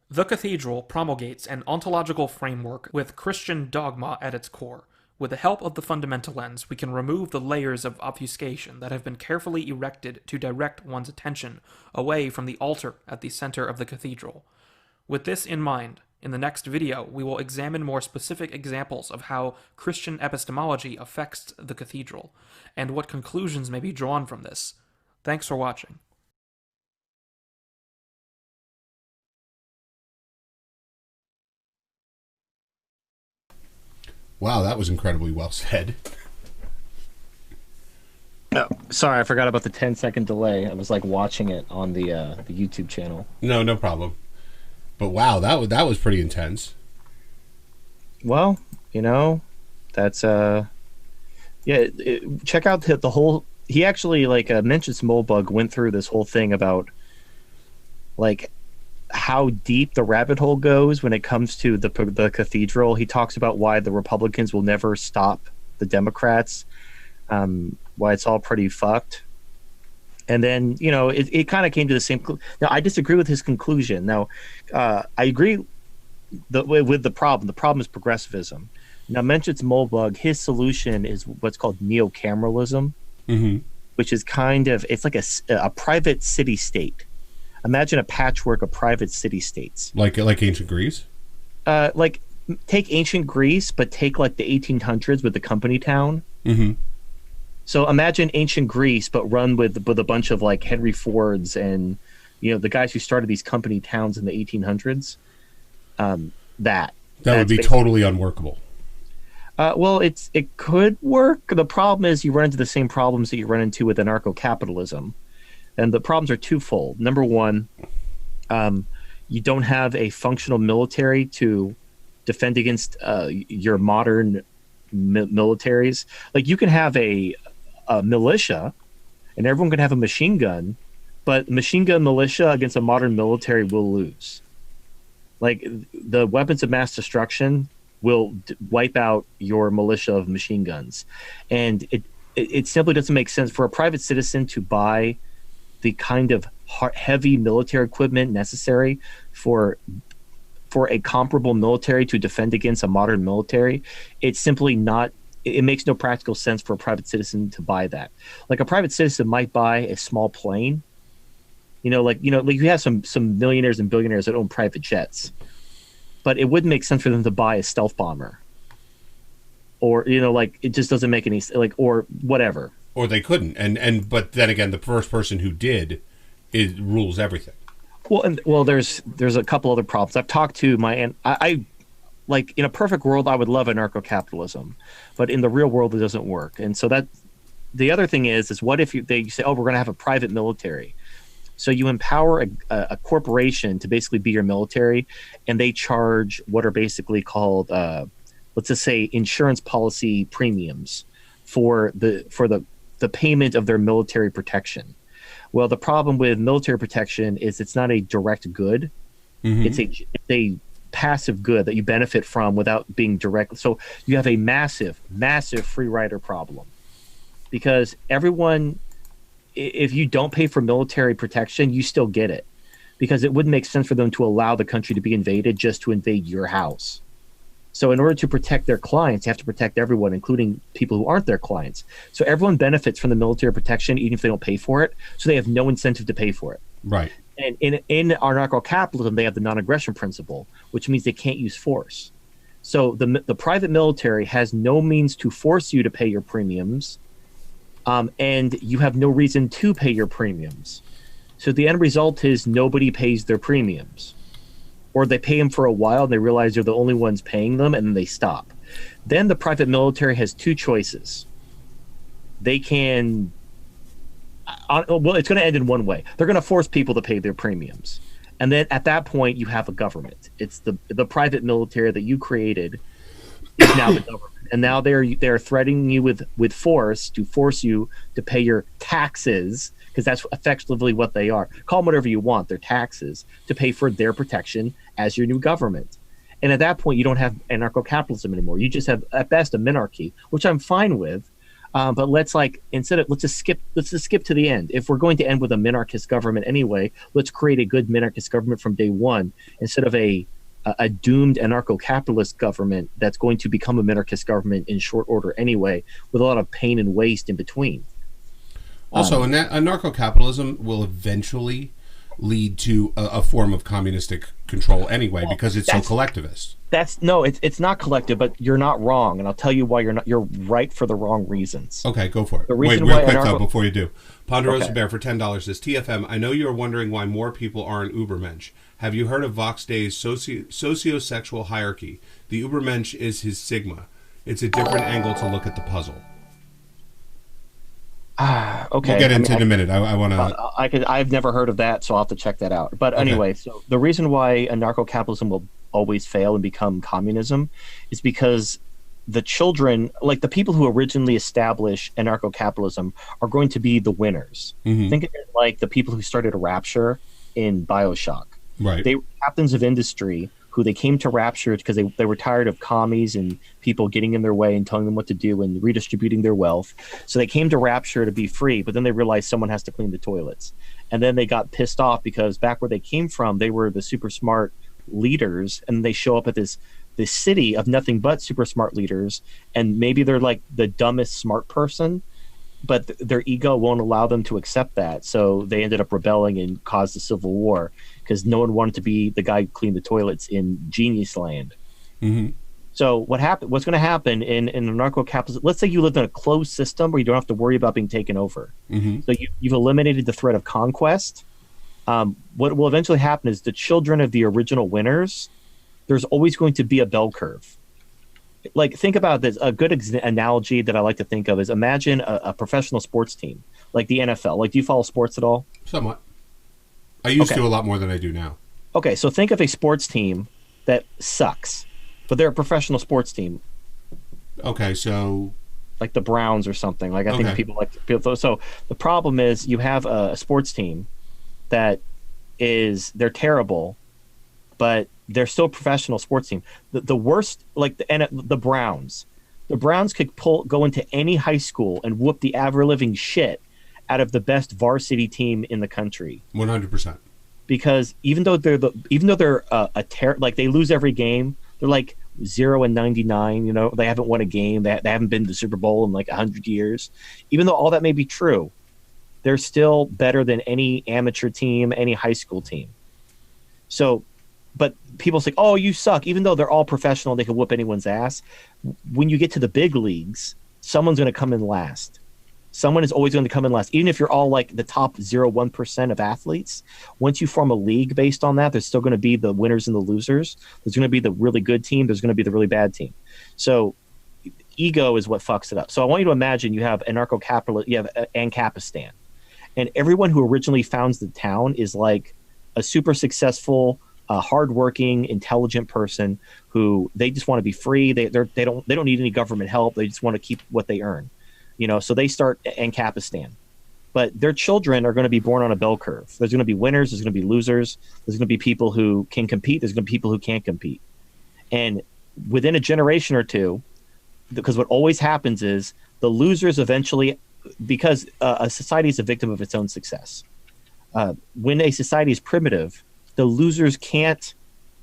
The cathedral promulgates an ontological framework with Christian dogma at its core. With the help of the fundamental lens, we can remove the layers of obfuscation that have been carefully erected to direct one's attention away from the altar at the center of the cathedral. With this in mind, in the next video, we will examine more specific examples of how Christian epistemology affects the cathedral, and what conclusions may be drawn from this. Thanks for watching. Wow, that was incredibly well said. No, sorry, I forgot about the 10-second delay. I was like watching it on the YouTube channel. No problem. But wow, that was pretty intense. Well, you know, that's check out the whole. He actually mentions Moldbug went through this whole thing about like how deep the rabbit hole goes when it comes to the cathedral. He talks about why the Republicans will never stop the Democrats, why it's all pretty fucked. And then, you know, it kind of came to the same. Now, I disagree with his conclusion. Now, I agree with the problem. The problem is progressivism. Now, mentions Moldbug. His solution is what's called neo-cameralism. Mm-hmm. which is kind of, it's like a private city state. Imagine a patchwork of private city states. Like ancient Greece? Like take ancient Greece, but take like the 1800s with the company town. Mm-hmm. So imagine ancient Greece, but run with a bunch of like Henry Fords and, you know, the guys who started these company towns in the 1800s. That would be totally unworkable. Well, it could work. The problem is you run into the same problems that you run into with anarcho-capitalism. And the problems are twofold. Number one, you don't have a functional military to defend against your modern militaries. Like you can have a militia, and everyone can have a machine gun, but machine gun militia against a modern military will lose. Like the weapons of mass destruction will wipe out your militia of machine guns, and it simply doesn't make sense for a private citizen to buy the kind of heavy military equipment necessary for a comparable military to defend against a modern military. It's simply not. It makes no practical sense for a private citizen to buy that. Like a private citizen might buy a small plane. Like you have some millionaires and billionaires that own private jets, but it wouldn't make sense for them to buy a stealth bomber. Or like it just doesn't make any or whatever. Or they couldn't, but then again, the first person who did, it rules everything. Well, there's a couple other problems. I've talked to I like in a perfect world, I would love anarcho-capitalism, but in the real world, it doesn't work. And so that the other thing is what if they say, oh, we're going to have a private military. So you empower a corporation to basically be your military, and they charge what are basically called, let's just say, insurance policy premiums for the payment of their military protection. Well, the problem with military protection is it's not a direct good. Mm-hmm. It's a passive good that you benefit from without being direct. So you have a massive free rider problem, because everyone, if you don't pay for military protection, you still get it, because it wouldn't make sense for them to allow the country to be invaded just to invade your house. So in order to protect their clients, you have to protect everyone, including people who aren't their clients. So everyone benefits from the military protection, even if they don't pay for it. So they have no incentive to pay for it. Right. And in anarcho-capitalism, they have the non-aggression principle, which means they can't use force. So the private military has no means to force you to pay your premiums, and you have no reason to pay your premiums. So the end result is nobody pays their premiums. Or they pay them for a while and they realize they're the only ones paying them, and then they stop. Then the private military has two choices. They can, well, it's going to end in one way. They're going to force people to pay their premiums. And then at that point, you have a government. It's the private military that you created is now the government. And now they're threatening you with force to force you to pay your taxes, because that's effectively what they are. Call them whatever you want. They're taxes to pay for their protection as your new government. And at that point, you don't have anarcho-capitalism anymore. You just have, at best, a minarchy, which I'm fine with. But let's just skip to the end. If we're going to end with a minarchist government anyway, let's create a good minarchist government from day one, instead of a doomed anarcho-capitalist government that's going to become a minarchist government in short order anyway, with a lot of pain and waste in between. Also, anarcho-capitalism will eventually lead to a form of communistic control anyway, because it's so collectivist. It's not collective, but you're not wrong, and I'll tell you why you're right for the wrong reasons. Okay, go for it. Wait, real quick though, before you do. Ponderosa Okay. Bear for $10 says, TFM, I know you are wondering why more people aren't Ubermensch. Have you heard of Vox Day's socio-sexual hierarchy? The Ubermensch is his sigma. It's a different angle to look at the puzzle. Okay. We'll get into it in a minute. I want to... I've never heard of that, so I'll have to check that out. But anyway, so the reason why anarcho-capitalism will always fail and become communism is because the children, like the people who originally establish anarcho-capitalism, are going to be the winners. Mm-hmm. Think of it like the people who started Rapture in BioShock. Right. They were captains of industry who they came to Rapture because they were tired of commies and people getting in their way and telling them what to do and redistributing their wealth. So they came to Rapture to be free, but then they realized someone has to clean the toilets. And then they got pissed off because back where they came from, they were the super smart leaders, and they show up at this city of nothing but super smart leaders, and maybe they're like the dumbest smart person, but their ego won't allow them to accept that. So they ended up rebelling and caused a civil war because no one wanted to be the guy who cleaned the toilets in Genius Land. Mm-hmm. So what's going to happen in anarcho-capitalism? Let's say you lived in a closed system where you don't have to worry about being taken over. Mm-hmm. So you've eliminated the threat of conquest. What will eventually happen is the children of the original winners, there's always going to be a bell curve. Like, think about this. A good analogy that I like to think of is imagine a professional sports team, like the NFL. Like, do you follow sports at all? Somewhat. I used to a lot more than I do now. Okay, so think of a sports team that sucks, but they're a professional sports team. Okay, so like the Browns or something. Like, I think people like to. So the problem is you have a sports team that they're terrible, but they're still a professional sports team. The worst, like the Browns. The Browns could go into any high school and whoop the ever-living shit out of the best varsity team in the country. 100%. Because even though they're like they lose every game, they're like 0-99. You know, they haven't won a game. They haven't been to the Super Bowl in like 100 years. Even though all that may be true, they're still better than any amateur team, any high school team. So, but people say, "Oh, you suck." Even though they're all professional, they can whoop anyone's ass. When you get to the big leagues, someone's going to come in last. Someone is always going to come in last. Even if you're all like the top 0.1% of athletes, once you form a league based on that, there's still going to be the winners and the losers. There's going to be the really good team. There's going to be the really bad team. So ego is what fucks it up. So I want you to imagine you have anarcho-capitalist, you have Ancapistan. And everyone who originally founds the town is like a super successful, hardworking, intelligent person who they just want to be free. They don't need any government help. They just want to keep what they earn. You know, so they start Ancapistan. But their children are going to be born on a bell curve. There's going to be winners. There's going to be losers. There's going to be people who can compete. There's going to be people who can't compete. And within a generation or two, because what always happens is the losers eventually, because a society is a victim of its own success. When a society is primitive, the losers can't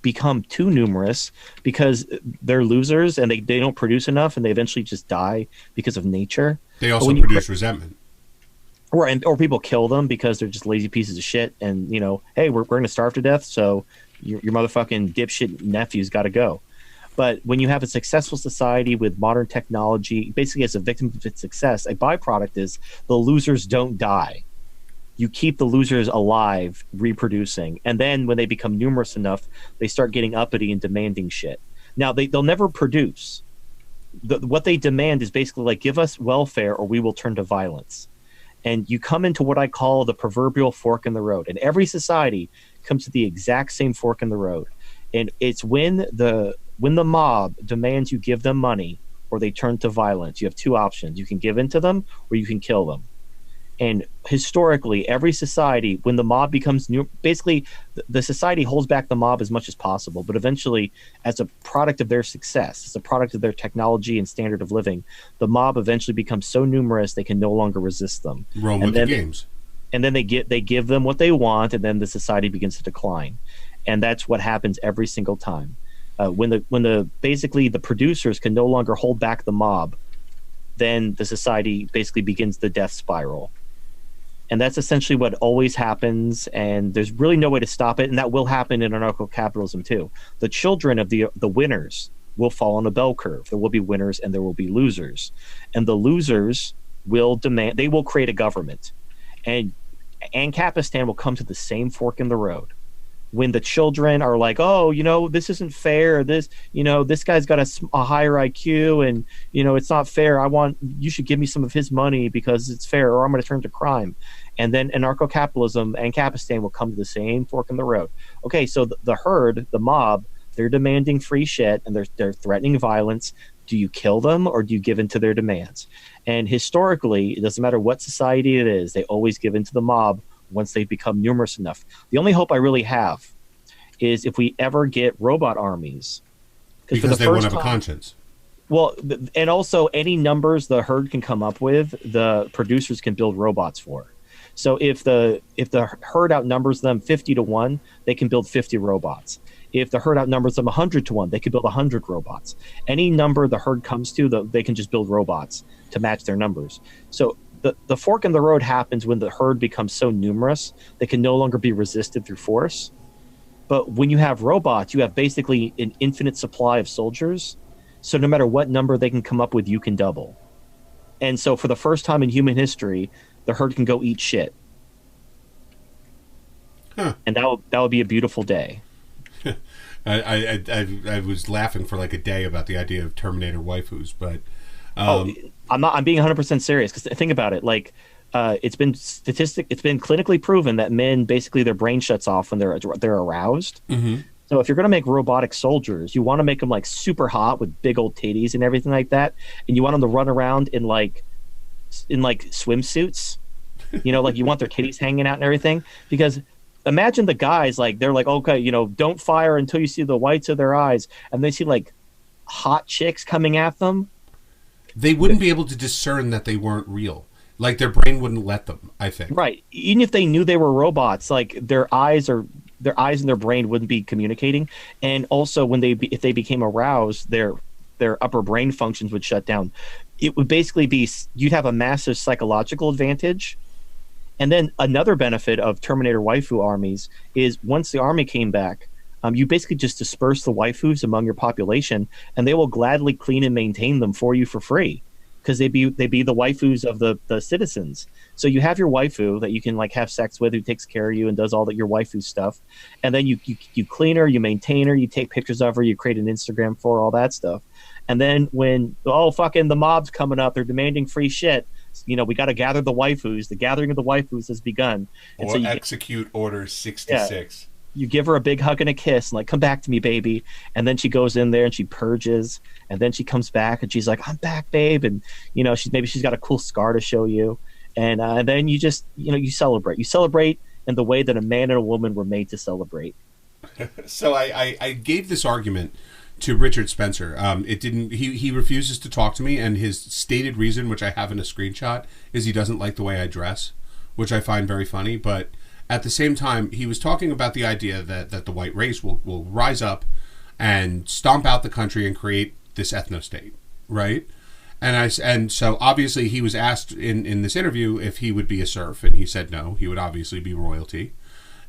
become too numerous because they're losers and they don't produce enough and they eventually just die because of nature. They also produce resentment. Or people kill them because they're just lazy pieces of shit and, you know, hey, we're going to starve to death, so your motherfucking dipshit nephew's got to go. But when you have a successful society with modern technology, basically as a victim of its success, a byproduct is the losers don't die. You keep the losers alive, reproducing. And then when they become numerous enough, they start getting uppity and demanding shit. Now, they'll never produce. What they demand is basically like, give us welfare or we will turn to violence. And you come into what I call the proverbial fork in the road. And every society comes to the exact same fork in the road. And it's when the mob demands you give them money or they turn to violence. You have two options. You can give in to them or you can kill them. And historically, every society, when the mob becomes new, basically the society holds back the mob as much as possible. But eventually, as a product of their success, as a product of their technology and standard of living, the mob eventually becomes so numerous they can no longer resist them. Rome with the games. And then they give them what they want, and then the society begins to decline. And that's what happens every single time. When basically the producers can no longer hold back the mob, then the society basically begins the death spiral. And that's essentially what always happens, and there's really no way to stop it, and that will happen in anarcho-capitalism too. The children of the winners will fall on a bell curve. There will be winners and there will be losers. And the losers will create a government. And Ancapistan will come to the same fork in the road. When the children are like, oh, you know, this isn't fair. This guy's got a higher IQ and, you know, it's not fair. You should give me some of his money because it's fair or I'm going to turn to crime. And then anarcho-capitalism and Ancapistan will come to the same fork in the road. Okay, so the herd, the mob, they're demanding free shit and they're threatening violence. Do you kill them or do you give in to their demands? And historically, it doesn't matter what society it is, they always give in to the mob once they become numerous enough. The only hope I really have is if we ever get robot armies. Because they won't have a conscience. Well, and also any numbers the herd can come up with, the producers can build robots for. So if the herd outnumbers them 50-1, they can build 50 robots. If the herd outnumbers them 100-1, they can build 100 robots. Any number the herd comes to, they can just build robots to match their numbers. So the fork in the road happens when the herd becomes so numerous they can no longer be resisted through force. But when you have robots, you have basically an infinite supply of soldiers. So no matter what number they can come up with, you can double. And so for the first time in human history, the herd can go eat shit. Huh. And that would be a beautiful day. I was laughing for like a day about the idea of Terminator waifus, but I'm being 100% serious, because think about it. Like, it's been clinically proven that men, basically their brain shuts off when they're aroused. Mm-hmm. So if you're going to make robotic soldiers, you want to make them like super hot with big old titties and everything like that, and you want them to run around in like swimsuits. Like you want their titties hanging out and everything, because imagine the guys, like, they're like, okay, don't fire until you see the whites of their eyes, and they see like hot chicks coming at them. They wouldn't be able to discern that they weren't real. Like, their brain wouldn't let them, I think. Right. Even if they knew they were robots, like their eyes and their brain wouldn't be communicating. And also if they became aroused, their upper brain functions would shut down. It would basically be, you'd have a massive psychological advantage. And then another benefit of Terminator waifu armies is, once the army came back, you basically just disperse the waifus among your population, and they will gladly clean and maintain them for you for free, because they'd be the waifus of the citizens. So you have your waifu that you can like have sex with, who takes care of you and does all your waifu stuff, and then you clean her, you maintain her, you take pictures of her, you create an Instagram for her, all that stuff. And then when fucking the mob's coming up, they're demanding free shit. We got to gather the waifus. The gathering of the waifus has begun. And or so execute Order 66. Yeah, you give her a big hug and a kiss, and like, come back to me, baby. And then she goes in there and she purges, and then she comes back and she's like, I'm back, babe. And she's got a cool scar to show you. And then you just you celebrate. You celebrate in the way that a man and a woman were made to celebrate. So I gave this argument to Richard Spencer. He refuses to talk to me, and his stated reason, which I have in a screenshot, is he doesn't like the way I dress, which I find very funny. But at the same time, he was talking about the idea that the white race will rise up and stomp out the country and create this ethno-state, right? And so obviously he was asked in this interview if he would be a serf, and he said no, he would obviously be royalty.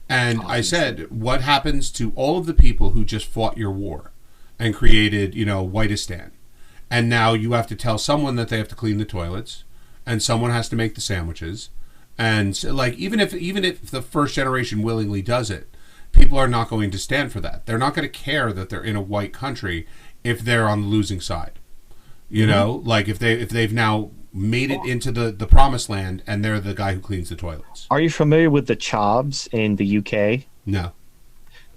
And I said, what happens to all of the people who just fought your war and created, Whiteistan? And now you have to tell someone that they have to clean the toilets, and someone has to make the sandwiches. And so, like, even if the first generation willingly does it, people are not going to stand for that. They're not going to care that they're in a white country if they're on the losing side. Like if they've now made it into the promised land and they're the guy who cleans the toilets. Are you familiar with the Chavs in the UK? No.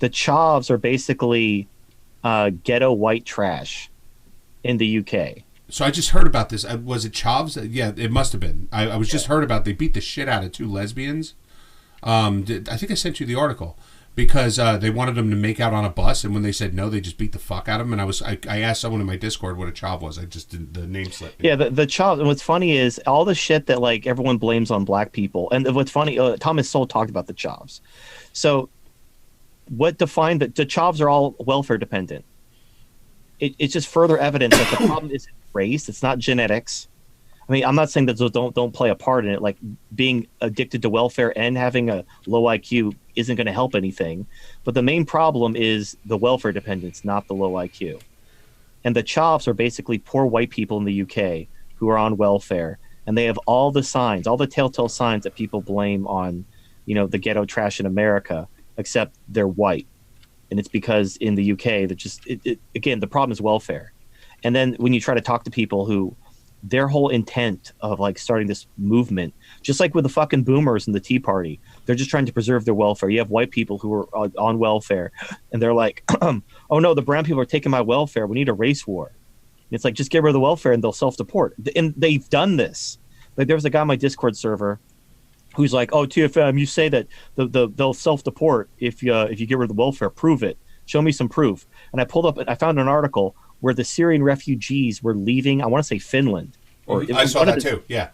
The Chavs are basically ghetto white trash in the UK. So I just heard about this. Was it Chavs? Yeah, it must have been. I was just heard about. They beat the shit out of two lesbians. I think I sent you the article because they wanted them to make out on a bus, and when they said no, they just beat the fuck out of them. And I asked someone in my Discord what a Chav was. I just didn't, the name slipped me. Yeah, the Chav. And what's funny is all the shit that like everyone blames on black people. And what's funny, Thomas Sowell talked about the Chavs. So what defined the Chavs are all welfare dependent. It's just further evidence that the problem isn't race, it's not genetics. I mean, I'm not saying that those don't play a part in it. Like being addicted to welfare and having a low IQ isn't going to help anything. But the main problem is the welfare dependence, not the low IQ. And the Chavs are basically poor white people in the UK who are on welfare, and they have all the signs, all the telltale signs that people blame on, the ghetto trash in America, except they're white. And it's because in the UK, that just again, the problem is welfare. And then when you try to talk to people who their whole intent of like starting this movement, just like with the fucking boomers and the Tea Party, they're just trying to preserve their welfare. You have white people who are on welfare, and they're like, oh no, the brown people are taking my welfare. We need a race war. And it's like, just get rid of the welfare and they'll self-deport. And they've done this. Like there was a guy on my Discord server who's like, oh, TFM, you say that they'll self-deport if you get rid of the welfare. Prove it. Show me some proof. And I pulled up, I found an article where the Syrian refugees were leaving, I want to say Finland. I saw that too, yeah.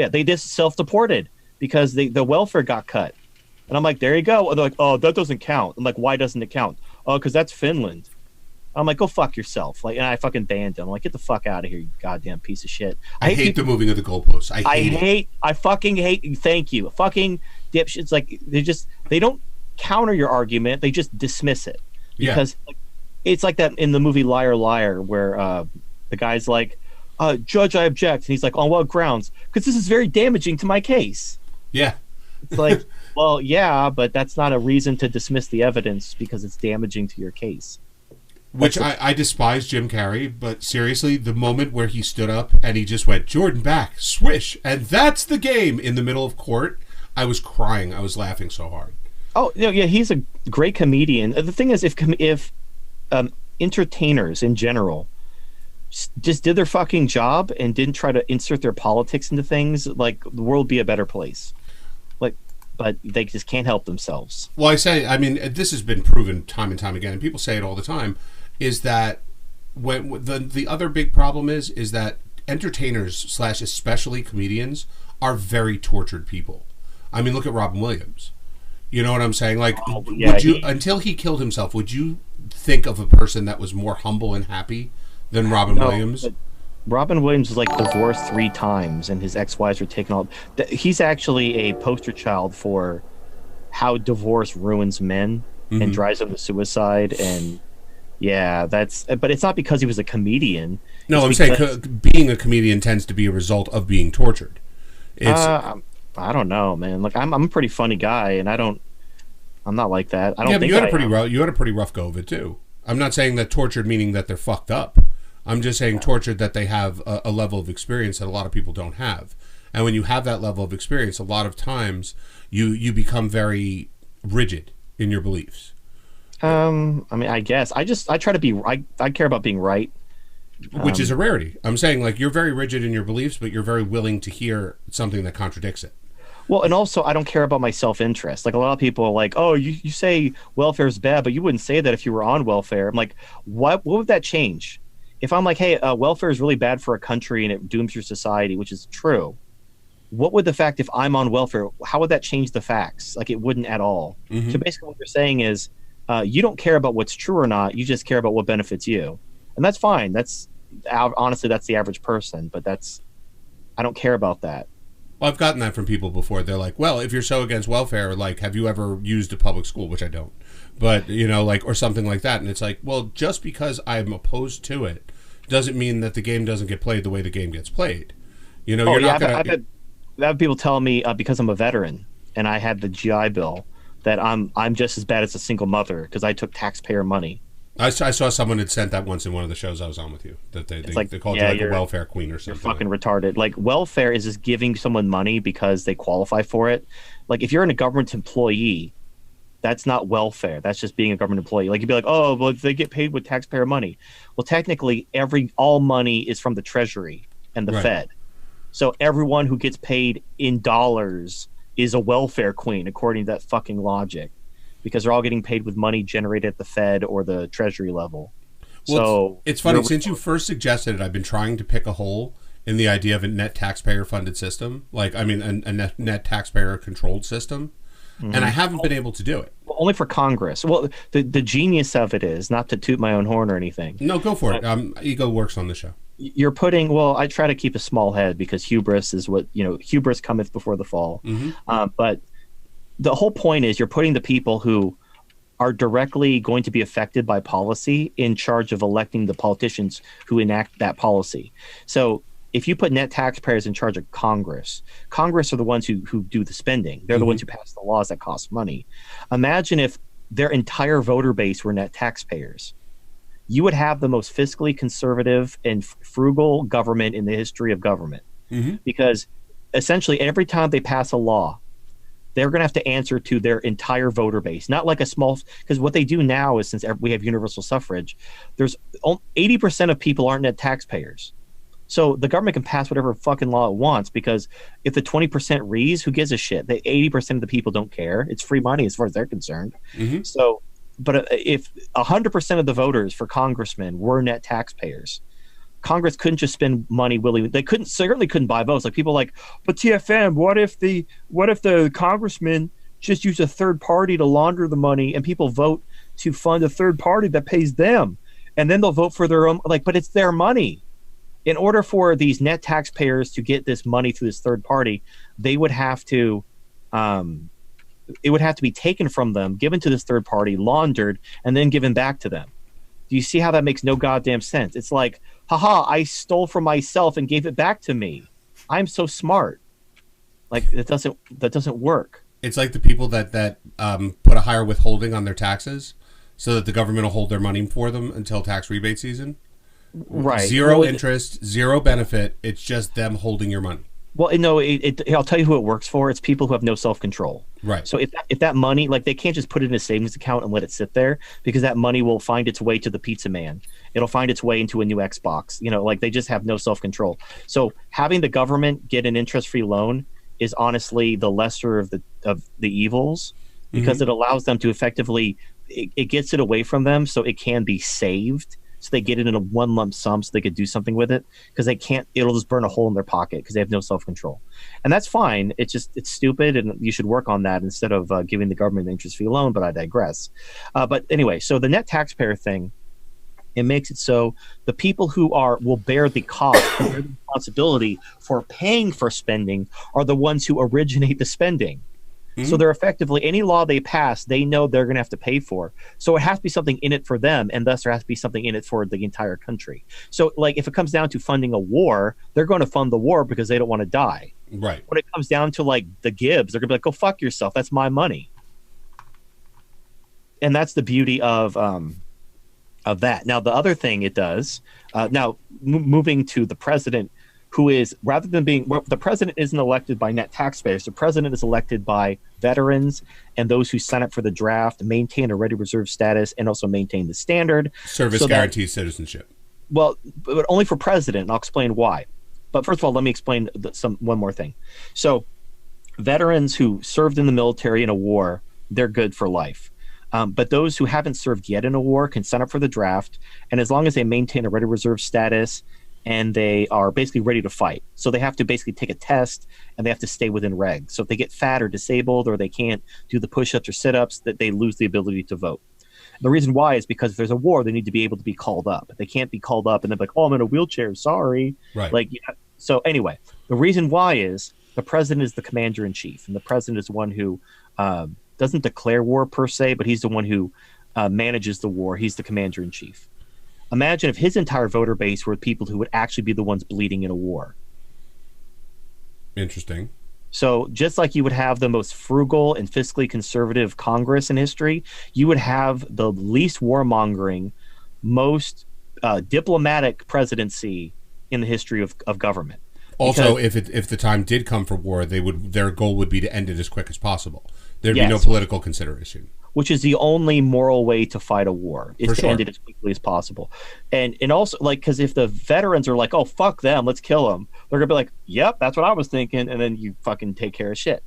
They just self-deported because the welfare got cut. And I'm like, there you go. And they're like, oh, that doesn't count. I'm like, why doesn't it count? Oh, because that's Finland. I'm like, go fuck yourself. Like, and I fucking banned him. I'm like, get the fuck out of here, you goddamn piece of shit. I hate the moving of the goalposts. I fucking hate. Thank you, fucking dipshits. Like they don't counter your argument. They just dismiss it because it's like that in the movie Liar Liar where the guy's like, Judge, I object, and he's like, on what grounds? Because this is very damaging to my case. Yeah, it's like, well, yeah, but that's not a reason to dismiss the evidence because it's damaging to your case. Which I despise Jim Carrey, but seriously, the moment where he stood up and he just went, Jordan back, swish, and that's the game in the middle of court, I was crying. I was laughing so hard. Oh, yeah, he's a great comedian. The thing is, if entertainers in general just did their fucking job and didn't try to insert their politics into things, like, the world would be a better place. Like, but they just can't help themselves. Well, I mean, this has been proven time and time again, and people say it all the time, is that when the other big problem is that entertainers / especially comedians are very tortured people. I mean, look at Robin Williams. You know what I'm saying? Like, until he killed himself, would you think of a person that was more humble and happy than Robin Williams? Robin Williams was like divorced 3 times, and his ex-wives were taken all. He's actually a poster child for how divorce ruins men and drives them to suicide. And yeah, but it's not because he was a comedian. No, I'm saying being a comedian tends to be a result of being tortured. I don't know, man. Like, I'm a pretty funny guy, and I'm not like that. I don't think you had a pretty rough go of it too. I'm not saying that tortured meaning that they're fucked up. I'm just saying tortured that they have a level of experience that a lot of people don't have. And when you have that level of experience, a lot of times you become very rigid in your beliefs. I mean, I guess I try to be. I care about being right, which is a rarity. I'm saying, like, you're very rigid in your beliefs, but you're very willing to hear something that contradicts it. Well, and also I don't care about my self-interest. Like, a lot of people are like, oh, you say welfare is bad, but you wouldn't say that if you were on welfare. I'm like, what would that change? If I'm like, hey, welfare is really bad for a country and it dooms your society, which is true, what would the fact if I'm on welfare, how would that change the facts? Like, it wouldn't at all. So basically what you're saying is you don't care about what's true or not. You just care about what benefits you. And that's fine. Honestly, that's the average person, but I don't care about that. Well, I've gotten that from people before. They're like, well, if you're so against welfare, like, have you ever used a public school? Which I don't. But, you know, like, or something like that. And it's like, well, just because I'm opposed to it doesn't mean that the game doesn't get played the way the game gets played. You know, you're not going to... I've had people tell me, because I'm a veteran and I had the GI Bill, that I'm just as bad as a single mother because I took taxpayer money. I saw someone had sent that once in one of the shows I was on with you, that they called you like a welfare queen or something. You're fucking retarded. Like, welfare is just giving someone money because they qualify for it. Like, if you're a government employee, that's not welfare. That's just being a government employee. Like, you'd be like, oh, well, they get paid with taxpayer money. Well, technically, all money is from the Treasury and the Fed. So everyone who gets paid in dollars is a welfare queen, according to that fucking logic. Because they're all getting paid with money generated at the Fed or the Treasury level. Well, so it's funny, since you first suggested it, I've been trying to pick a hole in the idea of a net taxpayer funded system. Like, I mean, a net taxpayer controlled system. And I haven't been able to do it. Well, only for Congress. Well, the genius of it is, not to toot my own horn or anything. No, go for it. Ego works on the show. You're putting, well, I try to keep a small head because hubris is what, hubris cometh before the fall. But the whole point is you're putting the people who are directly going to be affected by policy in charge of electing the politicians who enact that policy. So if you put net taxpayers in charge of Congress are the ones who do the spending. They're the ones who pass the laws that cost money. Imagine if their entire voter base were net taxpayers. You would have the most fiscally conservative and frugal government in the history of government. Because essentially every time they pass a law, they're going to have to answer to their entire voter base, not like a small, because what they do now is, since we have universal suffrage, there's 80% of people aren't net taxpayers. So the government can pass whatever fucking law it wants, because if the 20% reads, who gives a shit? The 80% of the people don't care. It's free money as far as they're concerned. So, but if 100% of the voters for congressmen were net taxpayers, Congress couldn't just spend money willingly. They certainly couldn't buy votes. Like, people like, but TFM, what if the congressman just use a third party to launder the money and people vote to fund a third party that pays them? and then they'll vote for their own, like, but it's their money. In order for these net taxpayers to get this money through this third party, they would have to, it would have to be taken from them, given to this third party, laundered, and then given back to them. Do you see how that makes no goddamn sense? It's like, haha, I stole from myself and gave it back to me. I'm so smart. Like, that doesn't work. It's like the people that put a higher withholding on their taxes so that the government will hold their money for them until tax rebate season. Right. Zero interest, zero benefit. It's just them holding your money. Well, no, I'll tell you who it works for. It's people who have no self-control. Right. So if that money, like, they can't just put it in a savings account and let it sit there, because that money will find its way to the pizza man. It'll find its way into a new Xbox. You know, like, they just have no self-control. So having the government get an interest-free loan is honestly the lesser of the evils, because it allows them to effectively, it gets it away from them so it can be saved. So they get it in a one lump sum so they could do something with it, because they can't, it'll just burn a hole in their pocket because they have no self-control. And that's fine. It's just, it's stupid, and you should work on that instead of giving the government an interest-free loan, but I digress. But anyway, so the net taxpayer thing, it makes it so the people who will bear the cost, who bear the responsibility for paying for spending, are the ones who originate the spending. So they're effectively, any law they pass, they know they're going to have to pay for. So it has to be something in it for them, and thus there has to be something in it for the entire country. So, like, if it comes down to funding a war, they're going to fund the war because they don't want to die. Right. When it comes down to, like, the Gibbs, they're going to be like, go fuck yourself. That's my money. And that's the beauty of that. Now, the other thing it does, moving to the president, who is, rather than being, well, the president isn't elected by net taxpayers. The president is elected by veterans and those who sign up for the draft, maintain a ready reserve status, and also maintain the standard. Service guarantees citizenship. Well, but only for president, and I'll explain why. But first of all, let me explain one more thing. So veterans who served in the military in a war, they're good for life. But those who haven't served yet in a war can sign up for the draft, and as long as they maintain a ready reserve status and they are basically ready to fight. So they have to basically take a test, and they have to stay within regs. So if they get fat or disabled, or they can't do the push-ups or sit-ups, that they lose the ability to vote. The reason why is because if there's a war, they need to be able to be called up. They can't be called up and they're like, oh, I'm in a wheelchair, sorry. Right. Like, yeah. So anyway, the reason why is the president is the commander-in-chief, and the president is one who doesn't declare war per se, but he's the one who manages the war. He's the commander-in-chief. Imagine if his entire voter base were people who would actually be the ones bleeding in a war. Interesting. So just like you would have the most frugal and fiscally conservative Congress in history, you would have the least warmongering, most diplomatic presidency in the history of government. Also, if the time did come for war, their goal would be to end it as quick as possible. There'd be no political consideration. Which is the only moral way to fight a war, is to end it as quickly as possible. And also, like, because if the veterans are like, oh, fuck them, let's kill them, they're going to be like, yep, that's what I was thinking, and then you fucking take care of shit.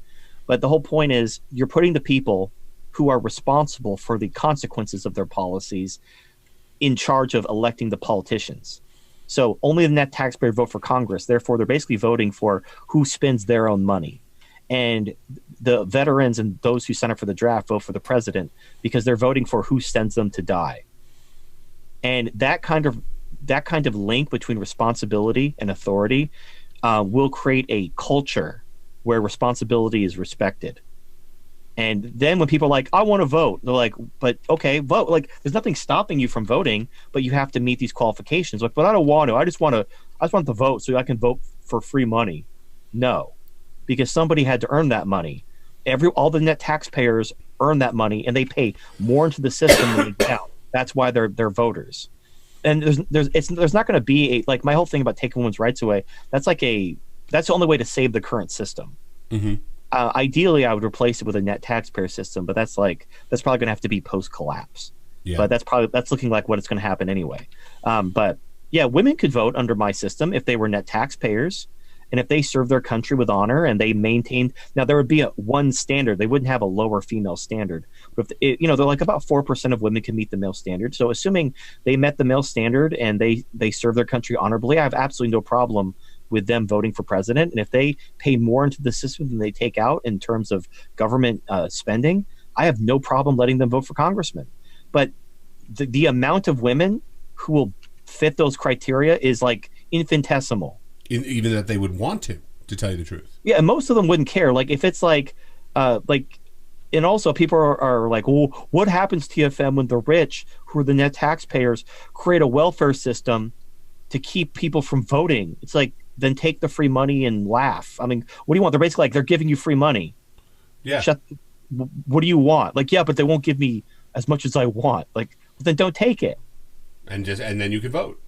But the whole point is, you're putting the people who are responsible for the consequences of their policies in charge of electing the politicians. So only the net taxpayer vote for Congress. Therefore, they're basically voting for who spends their own money. And the veterans and those who sign up for the draft vote for the president because they're voting for who sends them to die. And that kind of link between responsibility and authority will create a culture where responsibility is respected. And then when people are like, I want to vote, they're like, but okay, vote. Like, there's nothing stopping you from voting, but you have to meet these qualifications. Like, but I don't want to. I just want the vote so I can vote for free money. No, because somebody had to earn that money. All the net taxpayers earn that money, and they pay more into the system than they count. That's why they're voters. And there's not going to be like, my whole thing about taking women's rights away. That's the only way to save the current system. Mm-hmm. Ideally, I would replace it with a net taxpayer system, but that's probably going to have to be post collapse. Yeah. But that's looking like what it's going to happen anyway. But yeah, women could vote under my system if they were net taxpayers, and if they served their country with honor and they maintained. Now there would be one standard; they wouldn't have a lower female standard. But if they're like about 4% of women can meet the male standard. So assuming they met the male standard and they serve their country honorably, I have absolutely no problem with them voting for president. And if they pay more into the system than they take out in terms of government spending, I have no problem letting them vote for congressman. But the amount of women who will fit those criteria is like infinitesimal. Even that they would want to tell you the truth. Yeah, and most of them wouldn't care. Like if it's like, and also people are like, well, what happens TFM when the rich, who are the net taxpayers, create a welfare system to keep people from voting? It's like, then take the free money and laugh. I mean, what do you want? They're basically like, they're giving you free money. Yeah. What do you want? Like, yeah, but they won't give me as much as I want. Like, then don't take it. And then you can vote.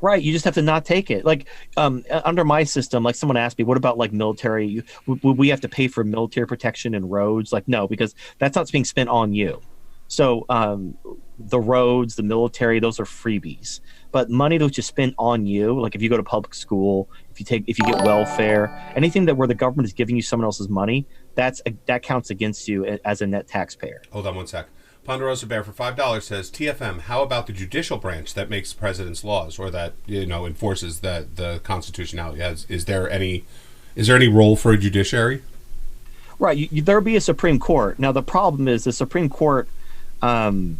Right, you just have to not take it. Like under my system, like someone asked me, what about like military? Would we have to pay for military protection and roads? Like, no, because that's not being spent on you. So the roads, the military, those are freebies. But money that's just spent on you, like if you go to public school, if you get welfare, anything that where the government is giving you someone else's money, that counts against you as a net taxpayer. Hold on one sec. Ponderosa Bear for $5 says, TFM, how about the judicial branch that makes president's laws or that, enforces that the constitutionality? Is there any role for a judiciary? Right. There'll be a Supreme Court. Now, the problem is the Supreme Court, the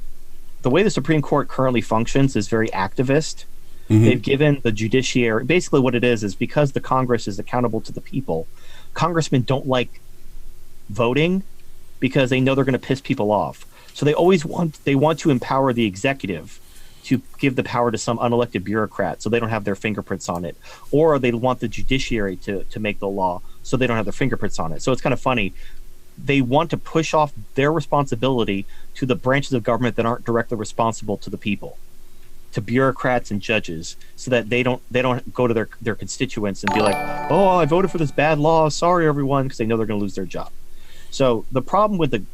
way the Supreme Court currently functions is very activist. Mm-hmm. They've given the judiciary, basically what it is because the Congress is accountable to the people. Congressmen don't like voting because they know they're going to piss people off. So they want to empower the executive to give the power to some unelected bureaucrat so they don't have their fingerprints on it. Or they want the judiciary to make the law so they don't have their fingerprints on it. So it's kind of funny. They want to push off their responsibility to the branches of government that aren't directly responsible to the people, to bureaucrats and judges, so that they don't go to their constituents and be like, oh, I voted for this bad law. Sorry, everyone, because they know they're going to lose their job. So the problem with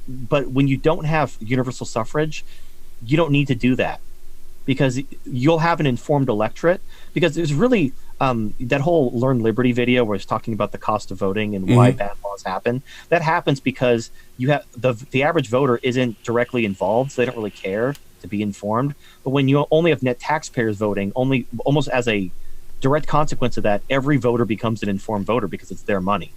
but when you don't have universal suffrage, you don't need to do that because you'll have an informed electorate. Because there's really that whole Learn Liberty video where it's talking about the cost of voting and why bad laws happen. That happens because you have the average voter isn't directly involved, so they don't really care to be informed. But when you only have net taxpayers voting, almost as a direct consequence of that, every voter becomes an informed voter because it's their money.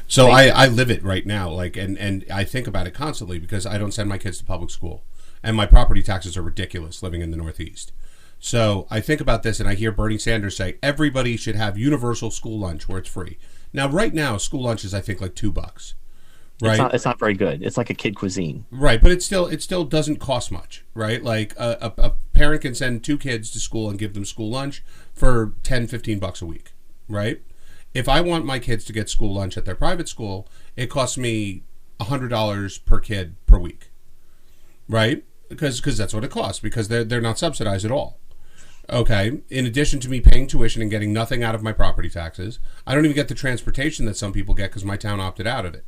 So I live it right now, and I think about it constantly because I don't send my kids to public school, and my property taxes are ridiculous living in the Northeast. So I think about this, and I hear Bernie Sanders say everybody should have universal school lunch where it's free. Now, right now, school lunch is I think like $2, right? It's not very good. It's like a kid cuisine, right? But it still doesn't cost much, right? Like a parent can send 2 kids to school and give them school lunch for $10-15 a week, right? If I want my kids to get school lunch at their private school, it costs me $100 per kid per week, right? Because that's what it costs, because they're not subsidized at all. Okay, in addition to me paying tuition and getting nothing out of my property taxes, I don't even get the transportation that some people get because my town opted out of it,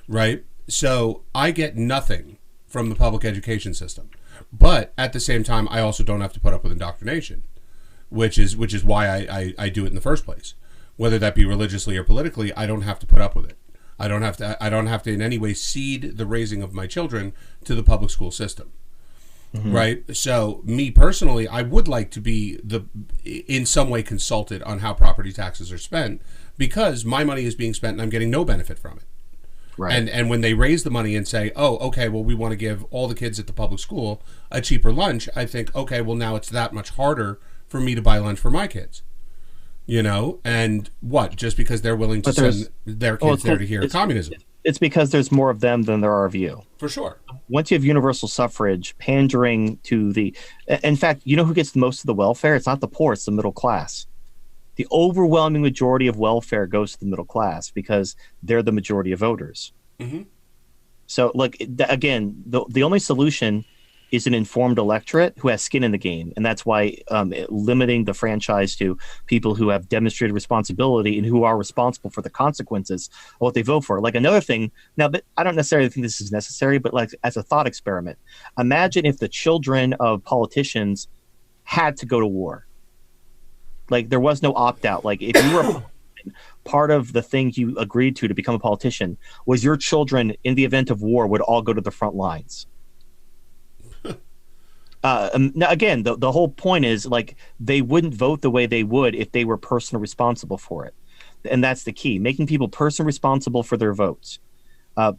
right? So I get nothing from the public education system. But at the same time, I also don't have to put up with indoctrination, which is why I do it in the first place. Whether that be religiously or politically, I don't have to put up with it. I don't have to in any way cede the raising of my children to the public school system. Mm-hmm. Right? So me personally, I would like to be in some way consulted on how property taxes are spent, because my money is being spent and I'm getting no benefit from it. Right. And when they raise the money and say, oh, okay, well, we want to give all the kids at the public school a cheaper lunch, I think, okay, well, now it's that much harder for me to buy lunch for my kids. And what? Just because they're willing to send their kids there to hear communism. It's because there's more of them than there are of you. For sure. Once you have universal suffrage, pandering to in fact, you know who gets most of the welfare? It's not the poor, it's the middle class. The overwhelming majority of welfare goes to the middle class because they're the majority of voters. Mm-hmm. So, again, the only solution is an informed electorate who has skin in the game. And that's why limiting the franchise to people who have demonstrated responsibility and who are responsible for the consequences of what they vote for. Like another thing, now, but I don't necessarily think this is necessary, but like as a thought experiment, imagine if the children of politicians had to go to war. Like there was no opt-out. Like if you were part of the thing you agreed to become a politician was your children in the event of war would all go to the front lines. Now, again, the whole point is like they wouldn't vote the way they would if they were personally responsible for it. And that's the key, making people personally responsible for their votes.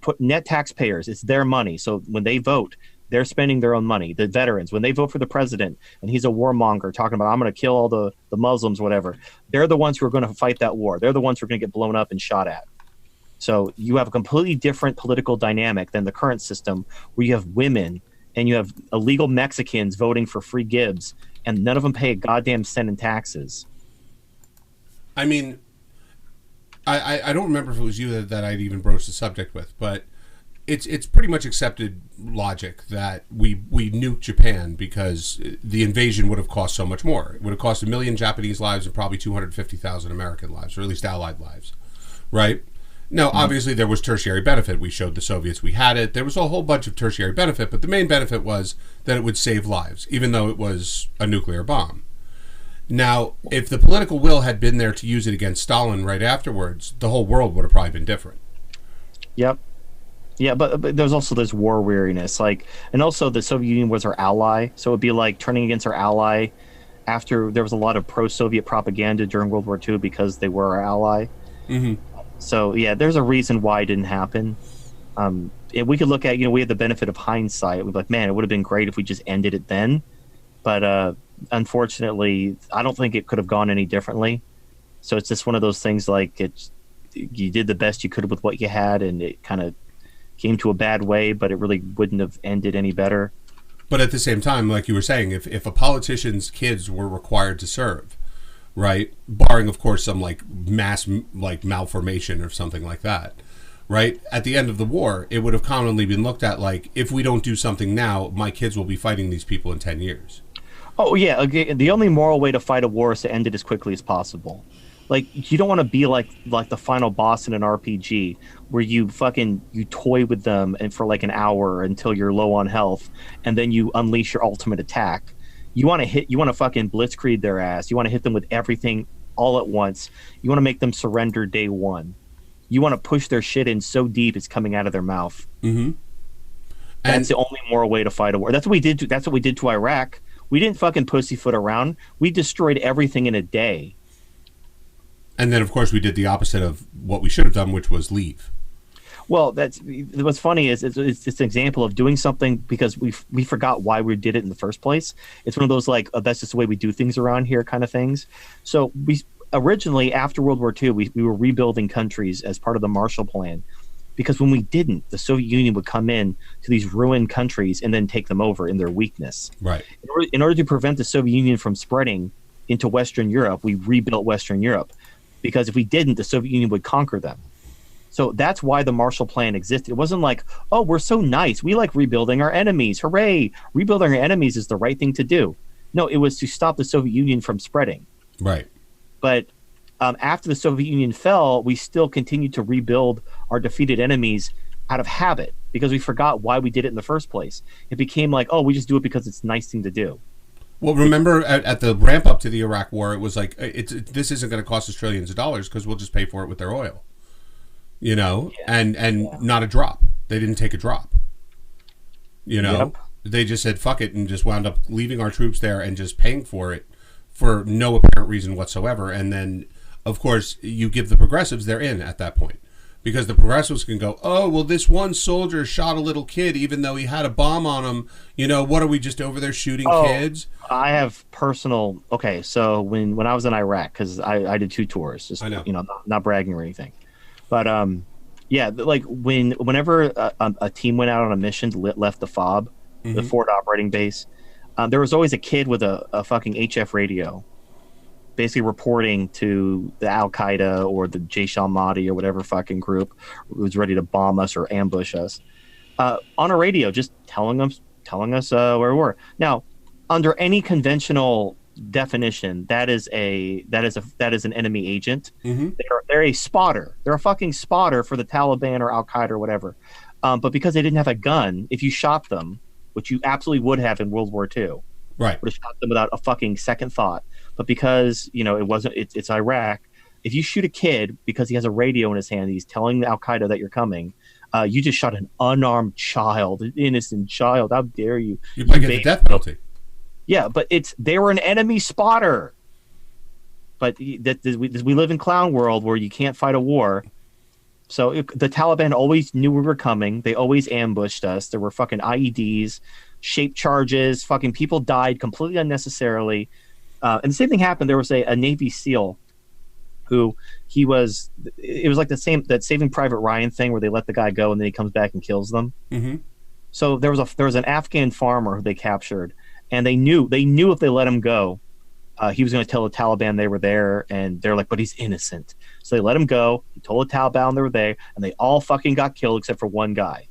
Put net taxpayers, it's their money. So when they vote, they're spending their own money. The veterans, when they vote for the president and he's a warmonger talking about, I'm going to kill all the Muslims, whatever, they're the ones who are going to fight that war. They're the ones who are going to get blown up and shot at. So you have a completely different political dynamic than the current system, where you have women and you have illegal Mexicans voting for free Gibbs, and none of them pay a goddamn cent in taxes. I mean, I don't remember if it was you that I'd even broached the subject with, but it's pretty much accepted logic that we nuked Japan because the invasion would have cost so much more. It would have cost 1 million Japanese lives and probably 250,000 American lives, or at least Allied lives, right? Now, obviously, there was tertiary benefit. We showed the Soviets we had it. There was a whole bunch of tertiary benefit, but the main benefit was that it would save lives, even though it was a nuclear bomb. Now, if the political will had been there to use it against Stalin right afterwards, the whole world would have probably been different. Yep. Yeah, but there's also this war weariness, and also the Soviet Union was our ally, so it'd be like turning against our ally after there was a lot of pro-Soviet propaganda during World War II because they were our ally. Mm-hmm. So yeah, there's a reason why it didn't happen. We could look at, we had the benefit of hindsight. We'd be like, man, it would have been great if we just ended it then. But unfortunately, I don't think it could have gone any differently. So it's just one of those things you did the best you could with what you had, and it kind of came to a bad way, but it really wouldn't have ended any better. But at the same time, like you were saying, if a politician's kids were required to serve, right, barring of course some mass malformation or something like that, right, at the end of the war, it would have commonly been looked at like, if we don't do something now, my kids will be fighting these people in 10 years. Oh yeah, okay. The only moral way to fight a war is to end it as quickly as possible. You don't want to be like the final boss in an RPG where you toy with them and for an hour until you're low on health, and then you unleash your ultimate attack. You want to fucking blitzkrieg their ass. You want to hit them with everything all at once. You want to make them surrender day one. You want to push their shit in so deep it's coming out of their mouth. Mm-hmm. That's the only moral way to fight a war. That's what we did. That's what we did to Iraq. We didn't fucking pussyfoot around. We destroyed everything in a day. And then, of course, we did the opposite of what we should have done, which was leave. Well, what's funny is it's an example of doing something because we forgot why we did it in the first place. It's one of those that's just the way we do things around here kind of things. So we originally, after World War II, we were rebuilding countries as part of the Marshall Plan, because when we didn't, the Soviet Union would come in to these ruined countries and then take them over in their weakness. Right. In order to prevent the Soviet Union from spreading into Western Europe, we rebuilt Western Europe. Because if we didn't, the Soviet Union would conquer them. So that's why the Marshall Plan existed. It wasn't like, oh, we're so nice. We like rebuilding our enemies. Hooray. Rebuilding our enemies is the right thing to do. No, it was to stop the Soviet Union from spreading. Right. But after the Soviet Union fell, we still continued to rebuild our defeated enemies out of habit because we forgot why we did it in the first place. It became like, oh, we just do it because it's a nice thing to do. Well, remember at the ramp up to the Iraq War, it was like, this isn't going to cost us trillions of dollars because we'll just pay for it with their oil, and not a drop. They didn't take a drop. They just said fuck it and just wound up leaving our troops there and just paying for it for no apparent reason whatsoever. And then, of course, you give the progressives, they're in at that point. Because the progressives can go, oh, well, this one soldier shot a little kid even though he had a bomb on him. What are we just over there shooting kids? I have personal... Okay, so when I was in Iraq, because I did 2 tours, just, I know. Not bragging or anything. But, whenever a team went out on a mission, left the FOB, the forward operating base, there was always a kid with a fucking HF radio, basically reporting to the Al-Qaeda or the Jaish al-Mahdi or whatever fucking group was ready to bomb us or ambush us, on a radio, just telling us where we were. Now, under any conventional definition, that is an enemy agent. Mm-hmm. They're a spotter. They're a fucking spotter for the Taliban or Al-Qaeda or whatever. But because they didn't have a gun, if you shot them, which you absolutely would have in World War II, right, would have shot them without a fucking second thought. But because it's Iraq, if you shoot a kid because he has a radio in his hand, he's telling Al Qaeda that you're coming. You just shot an unarmed child, an innocent child. How dare you? You might get the death penalty. Yeah, but they were an enemy spotter. But we live in clown world where you can't fight a war. So the Taliban always knew we were coming. They always ambushed us. There were fucking IEDs, shaped charges. Fucking people died completely unnecessarily. And the same thing happened. There was a Navy SEAL who it was like that Saving Private Ryan thing where they let the guy go and then he comes back and kills them. Mm-hmm. So there was an Afghan farmer who they captured, and they knew if they let him go, he was going to tell the Taliban they were there, and they're like, but he's innocent. So they let him go. He told the Taliban they were there, and they all fucking got killed except for one guy.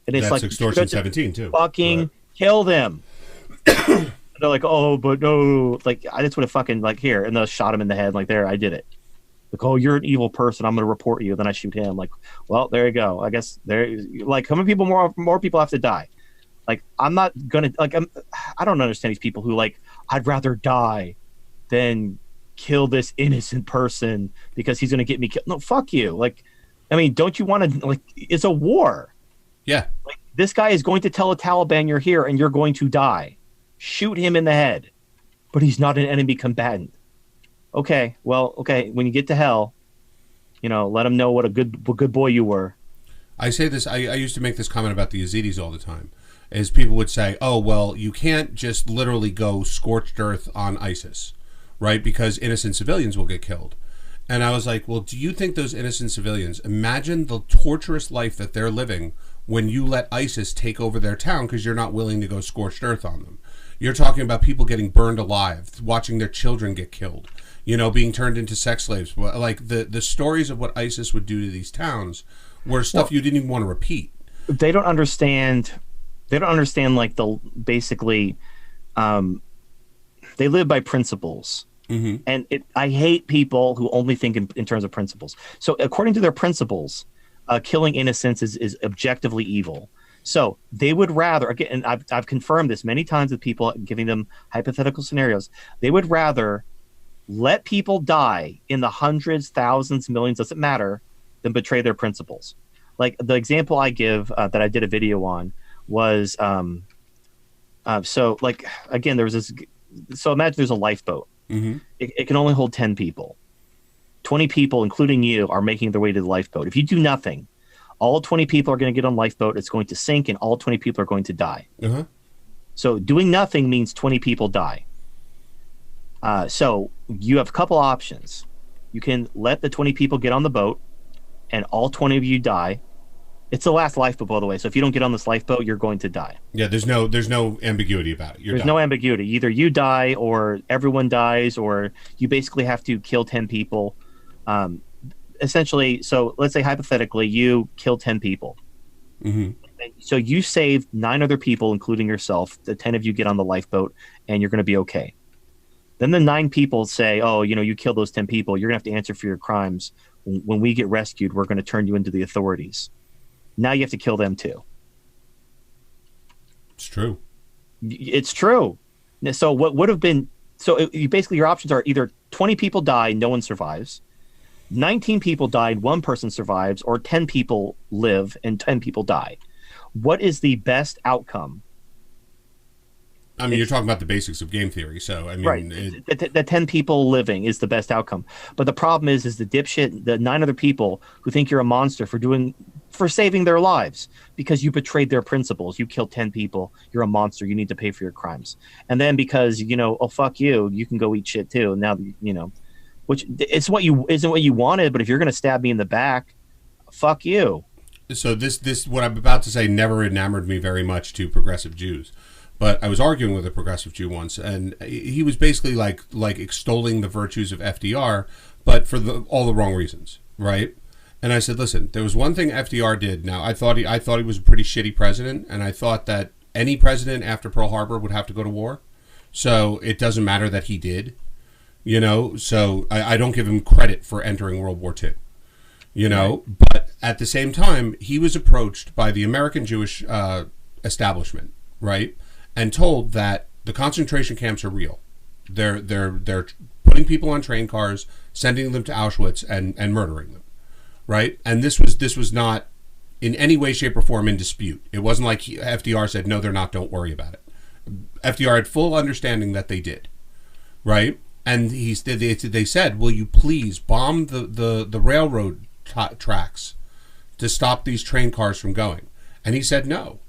And it's That's like extortion 17 too. Fucking kill them. They're like, oh, but no, like I just would have fucking like here, and they shot him in the head. Like there, I did it. Like, oh, you're an evil person. I'm going to report you. Then I shoot him. Like, well, there you go. I guess like how many people more people have to die? Like, I'm not gonna like I don't understand these people who like I'd rather die than kill this innocent person because he's going to get me killed. No, fuck you. Like, I mean, don't you want to like? It's a war. Yeah. Like, this guy is going to tell the Taliban you're here and you're going to die. Shoot him in the head. But he's not an enemy combatant. Okay, well, okay. When you get to hell, let him know what a good boy you were. I say this. I used to make this comment about the Yazidis all the time. Is people would say, "Oh, well, you can't just literally go scorched earth on ISIS, right? Because innocent civilians will get killed." And I was like, "Well, do you think those innocent civilians imagine the torturous life that they're living when you let ISIS take over their town because you're not willing to go scorched earth on them? You're talking about people getting burned alive, watching their children get killed." Being turned into sex slaves. Like the stories of what ISIS would do to these towns were stuff you didn't even want to repeat. They don't understand. Like basically, they live by principles. Mm-hmm. And I hate people who only think in terms of principles. So according to their principles, killing innocents is objectively evil. So they would rather, again, and I've confirmed this many times with people, giving them hypothetical scenarios. They would rather let people die in the hundreds, thousands, millions, doesn't matter, than betray their principles. Like the example I give that I did a video on was, so like, again, there was this, so imagine there's a lifeboat. Mm-hmm. It can only hold 10 people. 20 people, including you, are making their way to the lifeboat. If you do nothing, all 20 people are going to get on the lifeboat, it's going to sink, and all 20 people are going to die. Uh-huh. So doing nothing means 20 people die. So you have a couple options. You can let the 20 people get on the boat and all 20 of you die. It's the last lifeboat, by the way. So if you don't get on this lifeboat, you're going to die. Yeah, there's no ambiguity about it. There's no ambiguity. Either you die or everyone dies, or you basically have to kill 10 people. Essentially, so let's say hypothetically you kill 10 people. Mm-hmm. So you save 9 other people, including yourself. The 10 of you get on the lifeboat and you're going to be okay. Then the 9 people say, oh, you killed those 10 people. You're going to have to answer for your crimes. When we get rescued, we're going to turn you into the authorities. Now you have to kill them too. It's true. It's true. So what would have been, basically your options are either 20 people die, no one survives. 19 people died, 1 person survives, or 10 people live and 10 people die. What is the best outcome? I mean, you're talking about the basics of game theory, so I mean, right. The 10 people living is the best outcome. But the problem is the dipshit, the 9 other people who think you're a monster for saving their lives because you betrayed their principles. You killed 10 people. You're a monster. You need to pay for your crimes. And then because oh fuck you, you can go eat shit too. And now which isn't what you wanted. But if you're gonna stab me in the back, fuck you. So this what I'm about to say never enamored me very much to progressive Jews. But I was arguing with a progressive Jew once, and he was basically like extolling the virtues of FDR, but for all the wrong reasons, right? And I said, listen, there was one thing FDR did. Now, I thought he was a pretty shitty president, and I thought that any president after Pearl Harbor would have to go to war. So it doesn't matter that he did, So I don't give him credit for entering World War II, Right. But at the same time, he was approached by the American Jewish establishment, right? And told that the concentration camps are real. They're putting people on train cars, sending them to Auschwitz, and murdering them, right? And this was not in any way, shape, or form in dispute. It wasn't like FDR said, no, they're not, don't worry about it. FDR had full understanding that they did, right? And they said, will you please bomb the railroad tracks to stop these train cars from going? And he said no.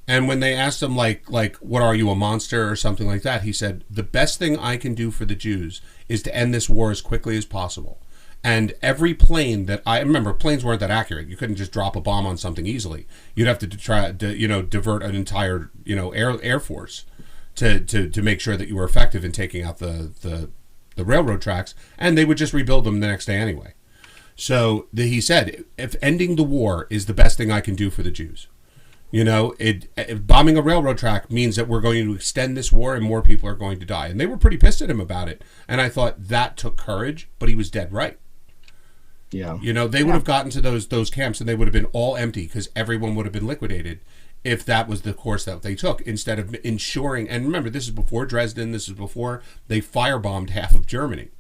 And when they asked him, like, what are you, a monster or something like that? He said, the best thing I can do for the Jews is to end this war as quickly as possible. And every plane that I remember, planes weren't that accurate. You couldn't just drop a bomb on something easily. You'd have to try to, divert an entire, air force to make sure that you were effective in taking out the railroad tracks. And they would just rebuild them the next day anyway. So he said, if ending the war is the best thing I can do for the Jews, bombing a railroad track means that we're going to extend this war and more people are going to die. And they were pretty pissed at him about it. And I thought that took courage, but he was dead right. Yeah. They would have gotten to those camps and they would have been all empty because everyone would have been liquidated if that was the course that they took, instead of ensuring. And remember, this is before Dresden. This is before they firebombed half of Germany.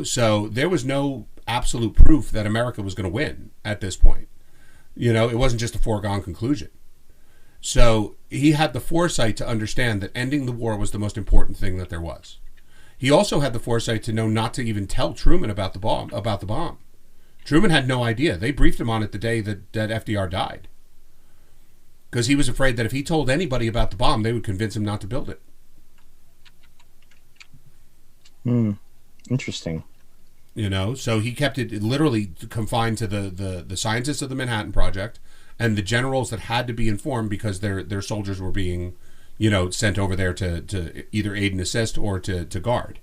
So there was no absolute proof that America was going to win at this point. It wasn't just a foregone conclusion. So he had the foresight to understand that ending the war was the most important thing that there was. He also had the foresight to know not to even tell Truman about the bomb. Truman had no idea. They briefed him on it the day that FDR died. Because he was afraid that if he told anybody about the bomb, they would convince him not to build it. Interesting. So he kept it literally confined to the scientists of the Manhattan Project and the generals that had to be informed because their soldiers were being, sent over there to either aid and assist or to guard.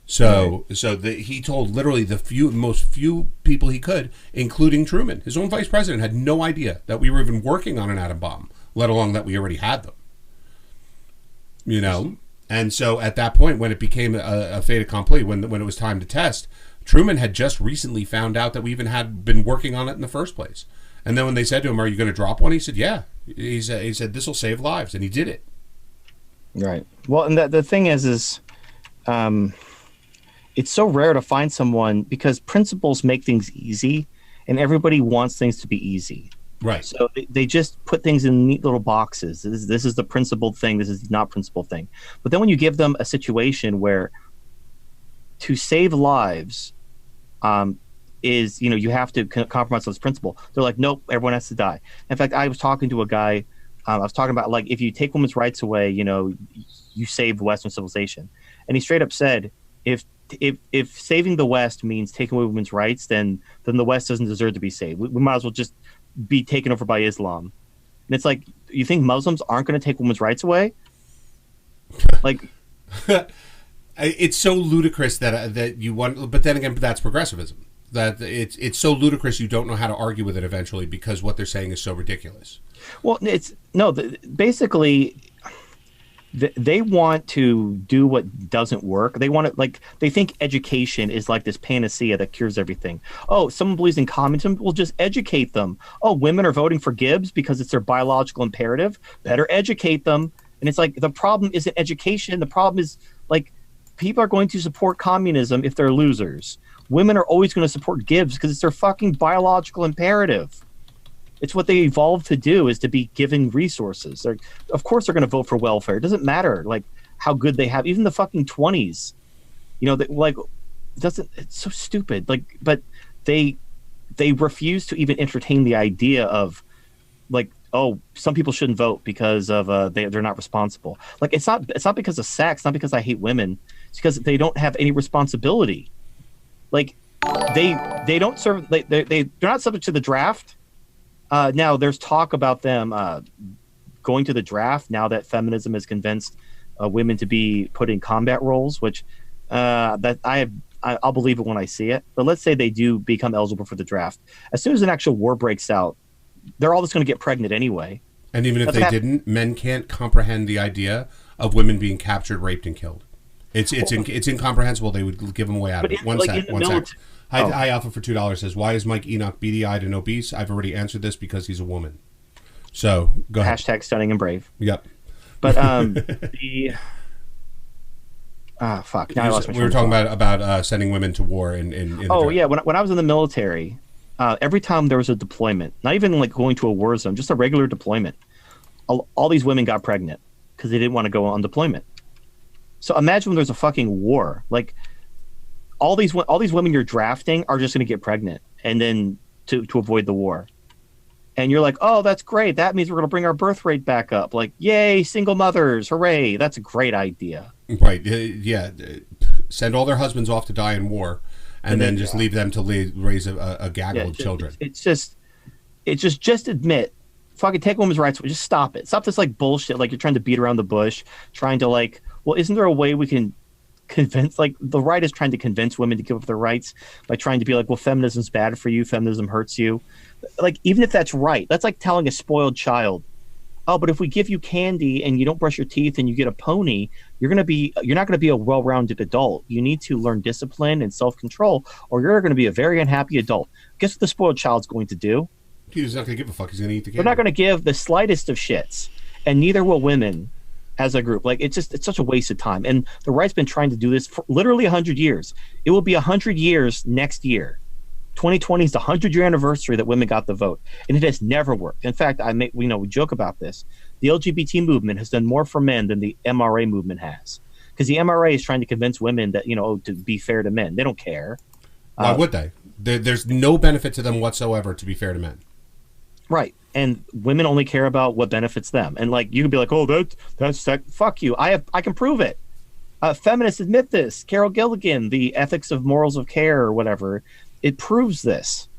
So he told literally the most few people he could, including Truman. His own vice president had no idea that we were even working on an atom bomb, let alone that we already had them. And so at that point, when it became a fait accompli, when it was time to test, Truman had just recently found out that we even had been working on it in the first place. And then when they said to him, "Are you going to drop one?" He said, "Yeah." He said, "This will save lives," and he did it. Right. Well, and the thing is, it's so rare to find someone, because principles make things easy, and everybody wants things to be easy. Right. So they just put things in neat little boxes. This is the principled thing. This is not principled thing. But then when you give them a situation where to save lives is, you have to compromise on this principle, they're like, nope, everyone has to die. In fact, I was talking to a guy. I was talking about, like, if you take women's rights away, you save Western civilization. And he straight up said, if saving the West means taking away women's rights, then the West doesn't deserve to be saved. We might as well just be taken over by Islam. And it's like, you think Muslims aren't going to take women's rights away? Like, it's so ludicrous that you want, but then again, that's progressivism. That it's so ludicrous you don't know how to argue with it eventually because what they're saying is so ridiculous. Well, basically, they want to do what doesn't work. They want to, they think education is like this panacea that cures everything. Oh, someone believes in communism? We'll just educate them. Oh, women are voting for Gibbs because it's their biological imperative. Better educate them. And it's like, the problem isn't education. The problem is, people are going to support communism if they're losers. Women are always going to support Gibbs because it's their fucking biological imperative. It's what they evolved to do, is to be given resources. Of course they're going to vote for welfare. It doesn't matter how good they have. Even the fucking 20s, it's so stupid. But they refuse to even entertain the idea of oh, some people shouldn't vote because of they're not responsible. It's not because of sex, not because I hate women. It's because they don't have any responsibility. They don't serve. They're not subject to the draft. Now there's talk about them going to the draft now that feminism has convinced women to be put in combat roles, which that I'll believe it when I see it. But let's say they do become eligible for the draft. As soon as an actual war breaks out, they're all just going to get pregnant anyway. And even if they didn't, men can't comprehend the idea of women being captured, raped, and killed. It's incomprehensible. They would give them away out of it. One sec. Hi, Alpha for $2 says, why is Mike Enoch beady-eyed and obese? I've already answered this because he's a woman. So go ahead. Hashtag stunning and brave. Yep. But fuck. Now I lost my we were talking about sending women to war in yeah. When I was in the military, every time there was a deployment, not even going to a war zone, just a regular deployment, all these women got pregnant because they didn't want to go on deployment. So imagine when there's a fucking war, all these women you're drafting are just going to get pregnant, and then to avoid the war. And you're like, oh, that's great. That means we're going to bring our birth rate back up. Like, yay, single mothers, hooray! That's a great idea. Right? Yeah. Send all their husbands off to die in war, and then just leave them to raise a gaggle of children. It's just admit, fucking take women's rights away. Just stop it. Stop this like bullshit. Like you're trying to beat around the bush, trying to like, well, isn't there a way we can convince, like the right is trying to convince women to give up their rights by trying to be like, well, feminism's bad for you. Feminism hurts you. Like, even if that's right, that's like telling a spoiled child, oh, but if we give you candy and you don't brush your teeth and you get a pony, you're not going to be a well-rounded adult. You need to learn discipline and self-control, or you're going to be a very unhappy adult. Guess what the spoiled child's going to do? He's not going to give a fuck. He's going to eat the candy. They're not going to give the slightest of shits, and neither will women as a group. Like, it's such a waste of time. And the right's been trying to do this for literally 100 years. It will be 100 years next year. 2020 is the 100-year anniversary that women got the vote, and it has never worked. In fact, we joke about this. The LGBT movement has done more for men than the MRA movement has, because the MRA is trying to convince women that to be fair to men. They don't care. Why would they? There's no benefit to them whatsoever to be fair to men. Right, and women only care about what benefits them. And like you can be like, oh, that's fuck you. I can prove it. Feminists admit this. Carol Gilligan, The Ethics of Morals of Care or whatever. It proves this.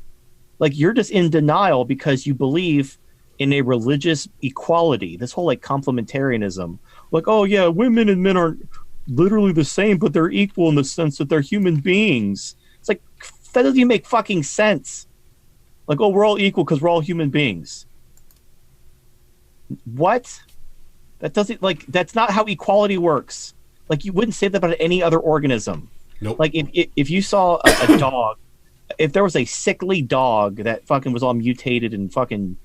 Like, you're just in denial because you believe in a religious equality. This whole like complementarianism. Like, oh yeah, women and men aren't literally the same, but they're equal in the sense that they're human beings. It's like, that doesn't even make fucking sense. Like, oh, we're all equal because we're all human beings. What? That doesn't, like, that's not how equality works. Like, you wouldn't say that about any other organism. Nope. Like, if you saw a dog, if there was a sickly dog that fucking was all mutated and fucking,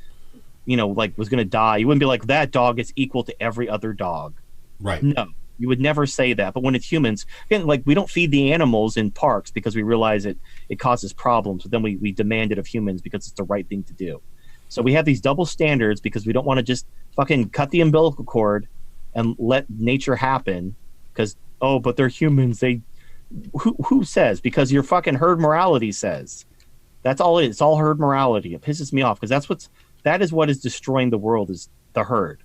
like was going to die, you wouldn't be like, that dog is equal to every other dog. Right. No, you would never say that. But when it's humans, again, like, we don't feed the animals in parks because we realize it causes problems. But then we demand it of humans because it's the right thing to do. So we have these double standards because we don't want to just fucking cut the umbilical cord and let nature happen because, oh, but they're humans. Who says? Because your fucking herd morality says. That's all it is. It's all herd morality. It pisses me off because that is what is destroying the world, is the herd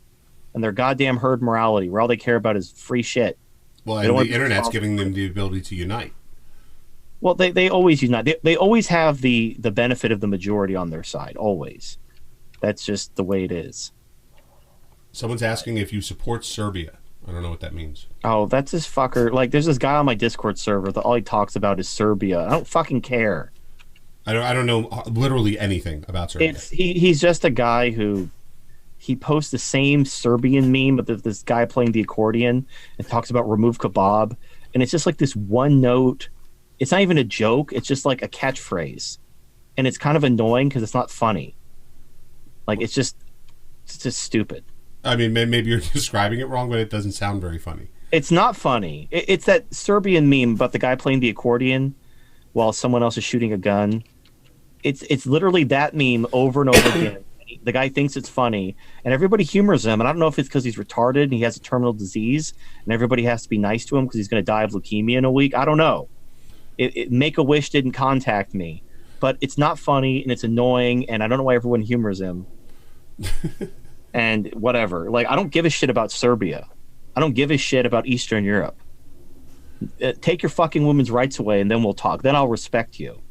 and their goddamn herd morality, where all they care about is free shit. Well, and the internet's giving them the ability to unite. Well, they always unite. They always have the benefit of the majority on their side. Always. That's just the way it is. Someone's asking if you support Serbia. I don't know what that means. Oh, that's this fucker. Like, there's this guy on my Discord server that all he talks about is Serbia. I don't fucking care. I don't know literally anything about Serbia. He's just a guy who he posts the same Serbian meme of this guy playing the accordion and talks about remove kebab, and it's just like this one note. It's not even a joke. It's just like a catchphrase, and it's kind of annoying because it's not funny. Like, it's just stupid. I mean, maybe you're describing it wrong, but it doesn't sound very funny. It's not funny. It's that Serbian meme about the guy playing the accordion while someone else is shooting a gun. It's literally that meme over and over again. The guy thinks it's funny, and everybody humors him. And I don't know if it's because he's retarded and he has a terminal disease, and everybody has to be nice to him because he's going to die of leukemia in a week. I don't know. Make-A-Wish didn't contact me, but it's not funny and it's annoying, and I don't know why everyone humors him. And whatever. Like, I don't give a shit about Serbia. I don't give a shit about Eastern Europe. Take your fucking women's rights away, and then we'll talk. Then I'll respect you.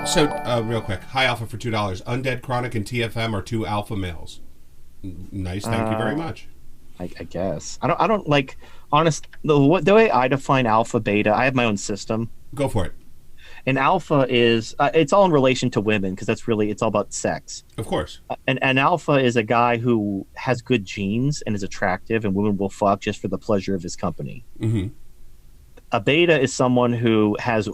So, real quick, High Alpha for $2. Undead Chronic and TFM are two alpha males. Nice, thank you very much. I guess I don't like, honest. The way I define alpha beta, I have my own system. Go for it. And alpha is it's all in relation to women because it's all about sex. Of course. And alpha is a guy who has good genes and is attractive, and women will fuck just for the pleasure of his company. Mm-hmm. A beta is someone who has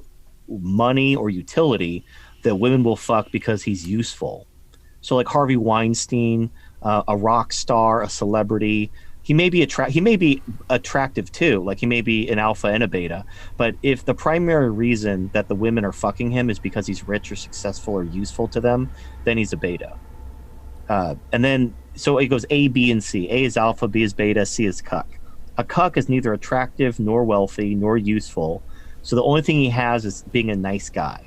money or utility that women will fuck because he's useful. So like Harvey Weinstein, a rock star, a celebrity. He may be attractive too. Like, he may be an alpha and a beta. But if the primary reason that the women are fucking him is because he's rich or successful or useful to them, then he's a beta. And then, so it goes A, B, and C. A is alpha, B is beta, C is cuck. A cuck is neither attractive nor wealthy nor useful. So the only thing he has is being a nice guy.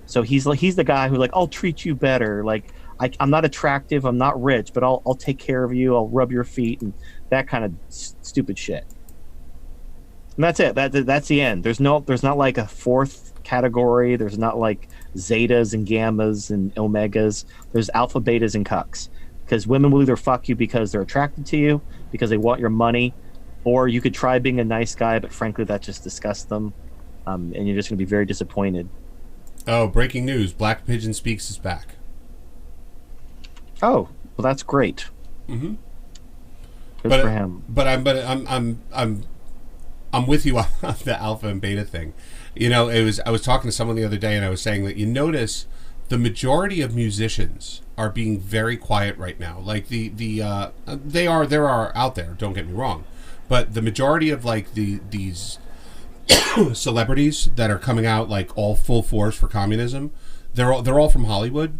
So he's the guy who like, I'll treat you better. Like I'm not attractive, I'm not rich, but I'll take care of you. I'll rub your feet and that kind of stupid shit. And that's it. That's the end. There's not like a fourth category. There's not like zetas and gammas and omegas. There's alpha, betas, and cucks. Because women will either fuck you because they're attracted to you, because they want your money, or you could try being a nice guy, but frankly, that just disgusts them, and you're just going to be very disappointed. Oh, breaking news! Black Pigeon Speaks is back. Oh, well, that's great. Mm-hmm. Good for him. But I'm with you on the alpha and beta thing. You know, I was talking to someone the other day, and I was saying that you notice the majority of musicians are being very quiet right now. Like there are out there. Don't get me wrong, but the majority of like these celebrities that are coming out like all full force for communism, they're all from Hollywood.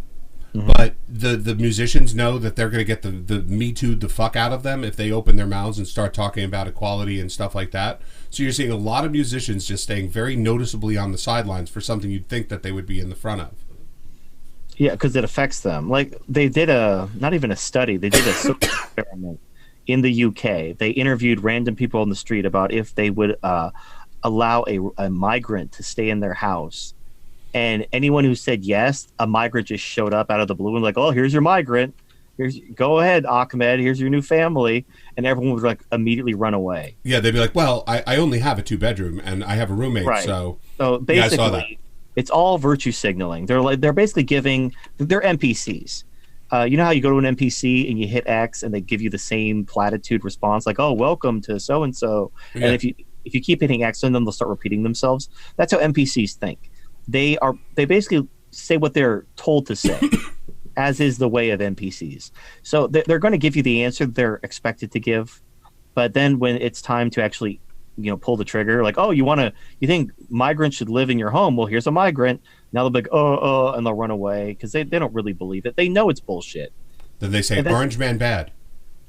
Mm-hmm. But the musicians know that they're going to get the Me Too the fuck out of them if they open their mouths and start talking about equality and stuff like that. So you're seeing a lot of musicians just staying very noticeably on the sidelines for something you'd think that they would be in the front of. Yeah, because it affects them. Like they did not even a study, they did a social experiment in the UK. They interviewed random people on the street about if they would allow a migrant to stay in their house. And anyone who said yes, a migrant just showed up out of the blue and like, oh, here's your migrant. Go ahead, Ahmed. Here's your new family. And everyone would like immediately run away. Yeah, they'd be like, well, I only have a 2-bedroom and I have a roommate. Right. So basically, yeah, I saw that. It's all virtue signaling. They're basically they're NPCs. You know how you go to an NPC and you hit X and they give you the same platitude response, like, oh, welcome to so and so. And if you keep hitting X, then they'll start repeating themselves. That's how NPCs think. They basically say what they're told to say, as is the way of NPCs. So they're going to give you the answer they're expected to give, but then when it's time to actually, pull the trigger, like, oh, you think migrants should live in your home? Well, here's a migrant. Now they'll be like, and they'll run away because they don't really believe it. They know it's bullshit. Then they say Orange Man bad.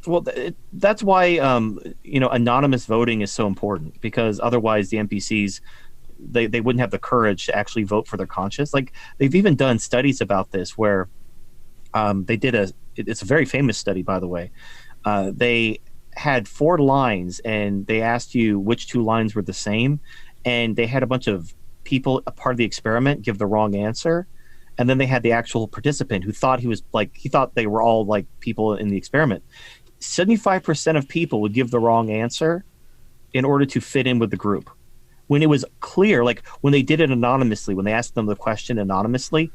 Well, that's why anonymous voting is so important, because otherwise the NPCs. They wouldn't have the courage to actually vote for their conscience. Like they've even done studies about this where they did it's a very famous study, by the way. They had 4 lines and they asked you which 2 lines were the same, and they had a bunch of people, a part of the experiment, give the wrong answer, and then they had the actual participant who thought he thought they were all like people in the experiment. 75% of people would give the wrong answer in order to fit in with the group. When it was clear, like when they did it anonymously, when they asked them the question anonymously,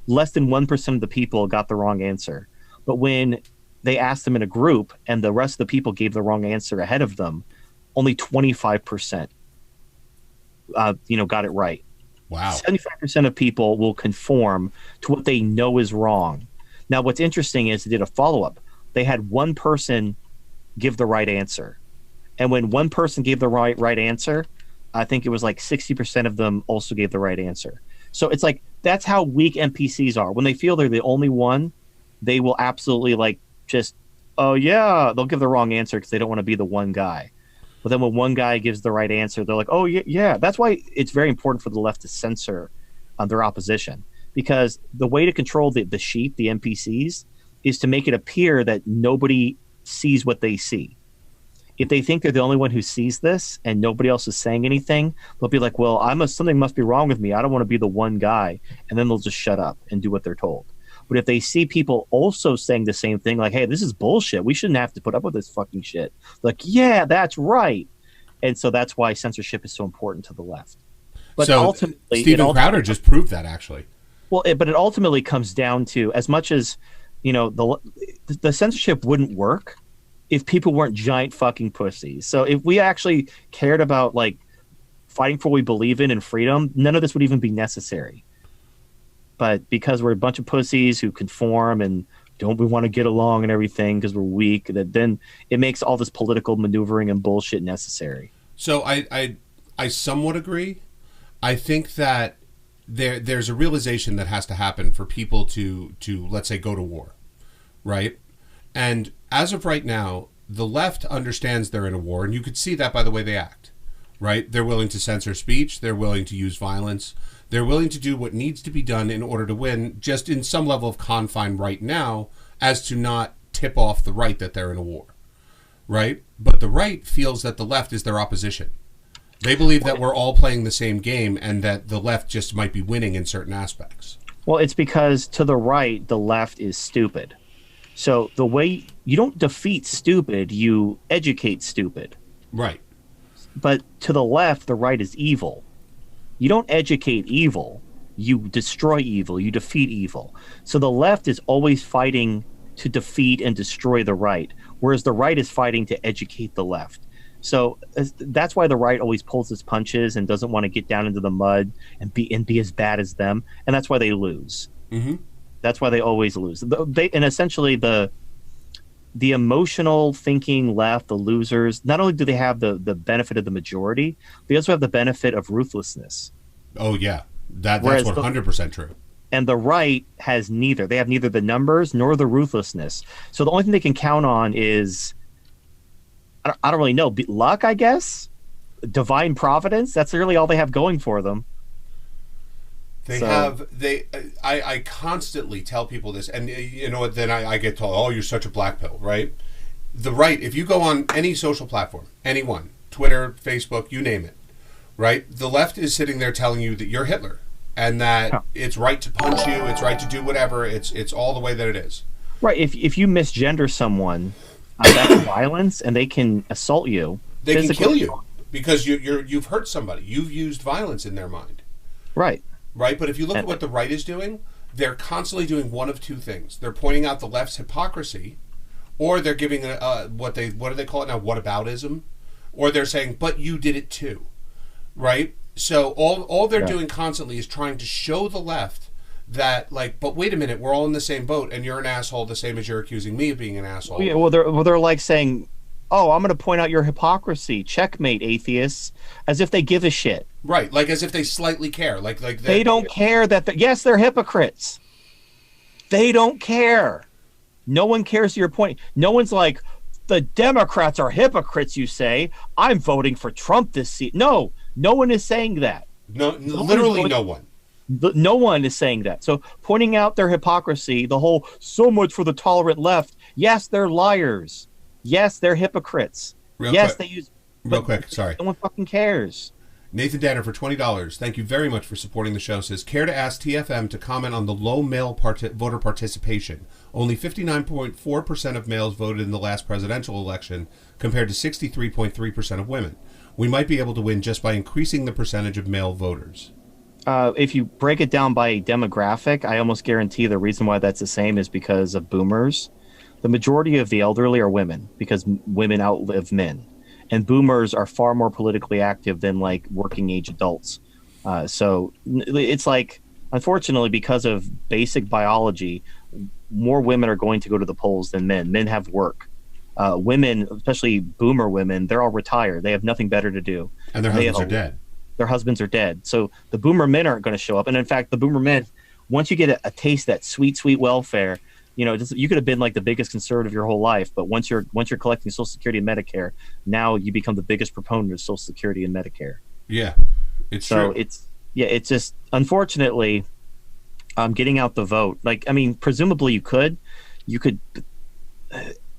less than 1% of the people got the wrong answer. But when they asked them in a group and the rest of the people gave the wrong answer ahead of them, only 25% got it right. Wow. 75% of people will conform to what they know is wrong. Now, what's interesting is they did a follow-up. They had one person give the right answer. And when one person gave the right answer, I think it was like 60% of them also gave the right answer. So it's like, that's how weak NPCs are. When they feel they're the only one, they will absolutely like just, oh yeah, they'll give the wrong answer because they don't want to be the one guy. But then when one guy gives the right answer, they're like, oh yeah. That's why it's very important for the left to censor their opposition. Because the way to control the sheep, the NPCs, is to make it appear that nobody sees what they see. If they think they're the only one who sees this and nobody else is saying anything, they'll be like, well, something must be wrong with me. I don't want to be the one guy. And then they'll just shut up and do what they're told. But if they see people also saying the same thing, like, hey, this is bullshit, we shouldn't have to put up with this fucking shit. Like, yeah, that's right. And so that's why censorship is so important to the left. But so ultimately, Steven Crowder just proved that, actually. Well, but it ultimately comes down to, as much as, the censorship wouldn't work if people weren't giant fucking pussies. So if we actually cared about like fighting for what we believe in and freedom, none of this would even be necessary. But because we're a bunch of pussies who conform and we want to get along and everything because we're weak, that then it makes all this political maneuvering and bullshit necessary. So I somewhat agree. I think that there's a realization that has to happen for people to let's say go to war, right? And as of right now, the left understands they're in a war, and you could see that by the way they act. right? They're willing to censor speech. They're willing to use violence. They're willing to do what needs to be done in order to win, just in some level of confine right now, as to not tip off the right that they're in a war, right? But the right feels that the left is their opposition. They believe that we're all playing the same game and that the left just might be winning in certain aspects. Well, it's because to the right, the left is stupid. So the way you don't defeat stupid, you educate stupid. Right. But to the left, the right is evil. You don't educate evil. You destroy evil. You defeat evil. So the left is always fighting to defeat and destroy the right, whereas the right is fighting to educate the left. So that's why the right always pulls its punches and doesn't want to get down into the mud and be as bad as them, and that's why they lose. Mm-hmm. That's why they always lose. And essentially the emotional thinking left, the losers, not only do they have the benefit of the majority, they also have the benefit of ruthlessness. Oh yeah, that's 100% true. And the right has neither. They have neither the numbers nor the ruthlessness. So the only thing they can count on is, I don't really know, luck, I guess? Divine providence? That's really all they have going for them. I constantly tell people this, and you know what, then I get told, oh, you're such a black pill, right? The right, if you go on any social platform, anyone, Twitter, Facebook, you name it, right? The left is sitting there telling you that you're Hitler. And that it's right to punch you, it's right to do whatever, it's all the way that it is. Right. If you misgender someone, that's violence, and they can assault you. They can kill you because you've hurt somebody. You've used violence in their mind. Right. Right. But if you look at what the right is doing, they're constantly doing one of two things. They're pointing out the left's hypocrisy, or they're giving what do they call it now? Whataboutism, or they're saying, but you did it too, right? So all they're doing constantly is trying to show the left that, like, but wait a minute, we're all in the same boat, and you're an asshole the same as you're accusing me of being an asshole. Yeah, well, they're like saying, oh, I'm going to point out your hypocrisy. Checkmate, atheists, as if they give a shit. Right, like as if they slightly care. Like they don't care that yes, they're hypocrites. They don't care. No one cares to your point. No one's like, the Democrats are hypocrites, you say. I'm voting for Trump this seat. No one is saying that. No, literally no one. No one is saying that. So pointing out their hypocrisy, the whole so much for the tolerant left. Yes, they're liars. Yes, they're hypocrites. Real quick, sorry. No one fucking cares. Nathan Danner for $20. Thank you very much for supporting the show. Says, care to ask TFM to comment on the low male voter participation. Only 59.4% of males voted in the last presidential election compared to 63.3% of women. We might be able to win just by increasing the percentage of male voters. If you break it down by demographic, I almost guarantee the reason why that's the same is because of boomers. The majority of the elderly are women because women outlive men. And boomers are far more politically active than like working age adults. So it's like, unfortunately, because of basic biology, more women are going to go to the polls than men. Men have work. Women, especially boomer women, they're all retired. They have nothing better to do. And their husbands are dead. Their husbands are dead. So the boomer men aren't going to show up. And in fact, the boomer men, once you get a taste of that sweet, sweet welfare, you know, you could have been like the biggest conservative your whole life, but once you're collecting Social Security and Medicare, now you become the biggest proponent of Social Security and Medicare. Yeah, it's so true. It's just unfortunately, getting out the vote. Like, I mean, presumably you could.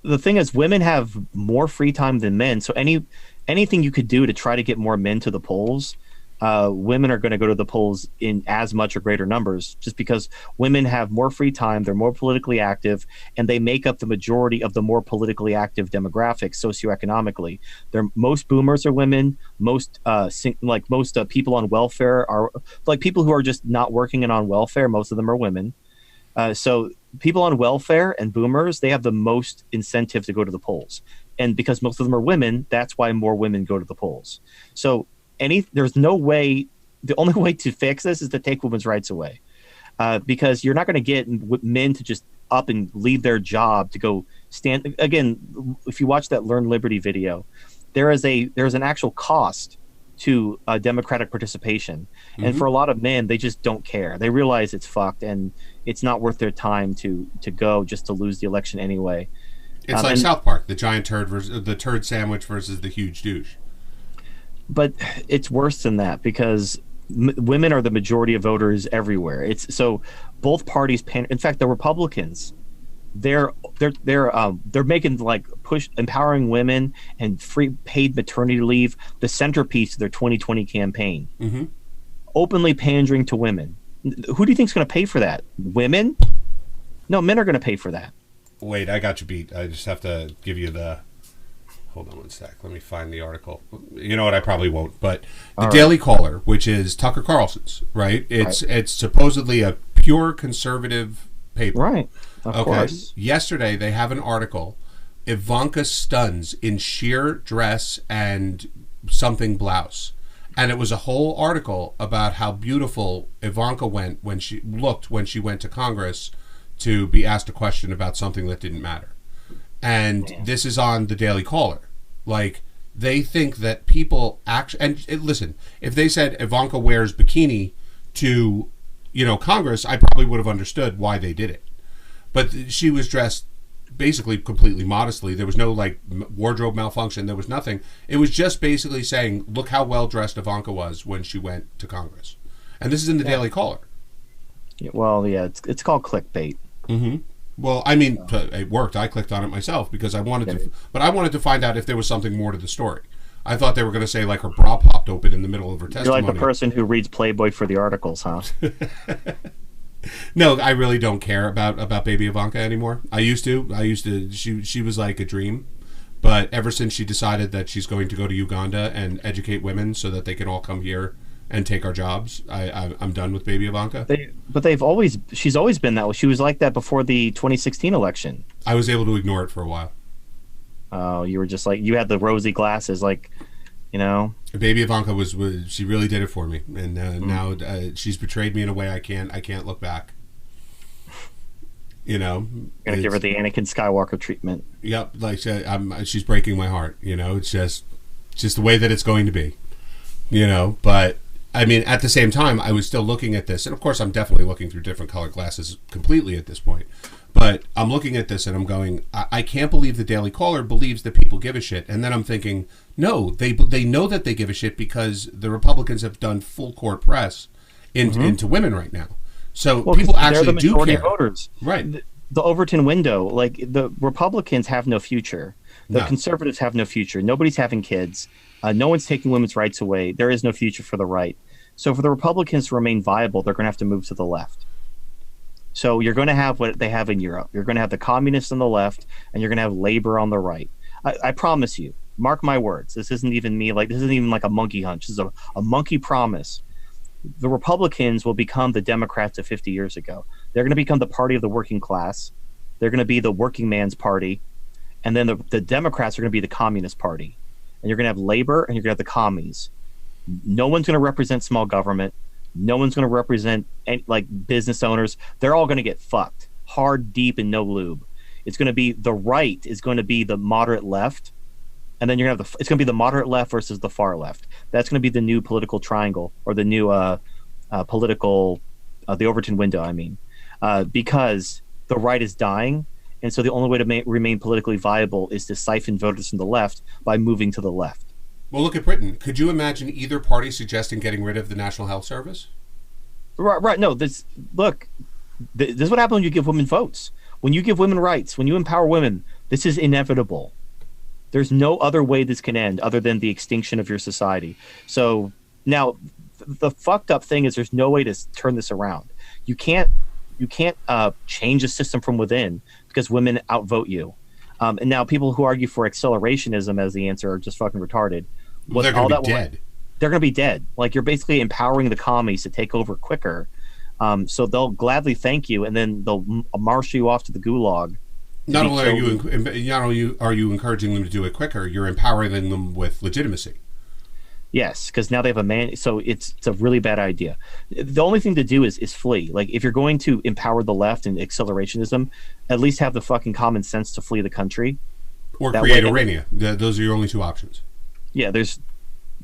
The thing is, women have more free time than men, so anything you could do to try to get more men to the polls. Women are going to go to the polls in as much or greater numbers just because women have more free time, they're more politically active, and they make up the majority of the more politically active demographics socioeconomically. Most boomers are women. Most people on welfare are like people who are just not working and on welfare. Most of them are women. So people on welfare and boomers, they have the most incentive to go to the polls. And because most of them are women, that's why more women go to the polls. So there's no way. The only way to fix this is to take women's rights away, because you're not going to get men to just up and leave their job to go stand. Again, if you watch that Learn Liberty video, there's an actual cost to democratic participation, and for a lot of men, they just don't care. They realize it's fucked, and it's not worth their time to go just to lose the election anyway. It's like South Park, the giant turd versus the turd sandwich versus the huge douche. but it's worse than that because women are the majority of voters everywhere. It's so both parties. In fact, the Republicans, they're making like push empowering women and free paid maternity leave the centerpiece of their 2020 campaign. Mm-hmm. Openly pandering to women. Who do you think is going to pay for that? Women? No, men are going to pay for that. Wait, I got you beat. I just have to give you the. Hold on one sec. Let me find the article. You know what? I probably won't. But the Daily Caller, which is Tucker Carlson's, right? It's supposedly a pure conservative paper. Right. Of course. Yesterday, they have an article. Ivanka stuns in sheer dress and something blouse. And it was a whole article about how beautiful Ivanka went when she went to Congress to be asked a question about something that didn't matter. And this is on the Daily Caller. Like, they think that people actually... And listen, if they said Ivanka wears bikini to, Congress, I probably would have understood why they did it. But she was dressed basically completely modestly. There was no, wardrobe malfunction. There was nothing. It was just basically saying, look how well-dressed Ivanka was when she went to Congress. And this is in the Daily Caller. Well, yeah, it's called clickbait. Mm-hmm. Well, I mean, it worked. I clicked on it myself because I wanted to, but I wanted to find out if there was something more to the story. I thought they were going to say her bra popped open in the middle of her testimony. You're like the person who reads Playboy for the articles, huh? No, I really don't care about baby Ivanka anymore. I used to. She was like a dream, but ever since she decided that she's going to go to Uganda and educate women so that they can all come here and take our jobs, I'm done with baby Ivanka. She's always been that way. She was like that before the 2016 election. I was able to ignore it for a while. Oh, you were just you had the rosy glasses, Baby Ivanka was she really did it for me, and now she's betrayed me in a way I can't look back. Gonna give her the Anakin Skywalker treatment. Yep, she's breaking my heart. It's just the way that it's going to be. But I mean, at the same time, I was still looking at this, and of course, I'm definitely looking through different colored glasses completely at this point. But I'm looking at this and I'm going, I can't believe the Daily Caller believes that people give a shit. And then I'm thinking, no, they know that they give a shit because the Republicans have done full court press into women right now. So people actually do care. Voters. Right. The Overton window, the Republicans have no future. The conservatives have no future. Nobody's having kids. No one's taking women's rights away. There is no future for the right. So for the Republicans to remain viable, they're going to have to move to the left. So you're going to have what they have in Europe. You're going to have the communists on the left, and you're going to have labor on the right. I promise you, mark my words. This isn't even me. This isn't even like a monkey hunch. This is a monkey promise. The Republicans will become the Democrats of 50 years ago. They're going to become the party of the working class. They're going to be the working man's party. And then the Democrats are going to be the Communist Party. And you're going to have labor, and you're going to have the commies. No one's going to represent small government. No one's going to represent business owners. They're all going to get fucked hard, deep, and no lube. It's going to be the right is going to be the moderate left, and then you're going to have it's going to be the moderate left versus the far left. That's going to be the new political triangle, or the new political the Overton window. I mean, because the right is dying, and so the only way to remain politically viable is to siphon voters from the left by moving to the left. Well, look at Britain. Could you imagine either party suggesting getting rid of the National Health Service? Right. No, this is what happens when you give women votes. When you give women rights, when you empower women, this is inevitable. There's no other way this can end other than the extinction of your society. So now the fucked up thing is there's no way to turn this around. You can't change the system from within because women outvote you. And now people who argue for accelerationism as the answer are just fucking retarded. Well, they're going to be dead. They're going to be dead. You're basically empowering the commies to take over quicker. So they'll gladly thank you, and then they'll marshal you off to the gulag. Not only are you encouraging them to do it quicker, you're empowering them with legitimacy. Yes, because now they have a man. So it's a really bad idea. The only thing to do is flee. If you're going to empower the left and accelerationism, at least have the fucking common sense to flee the country. Or create Irania. Those are your only two options. Yeah, this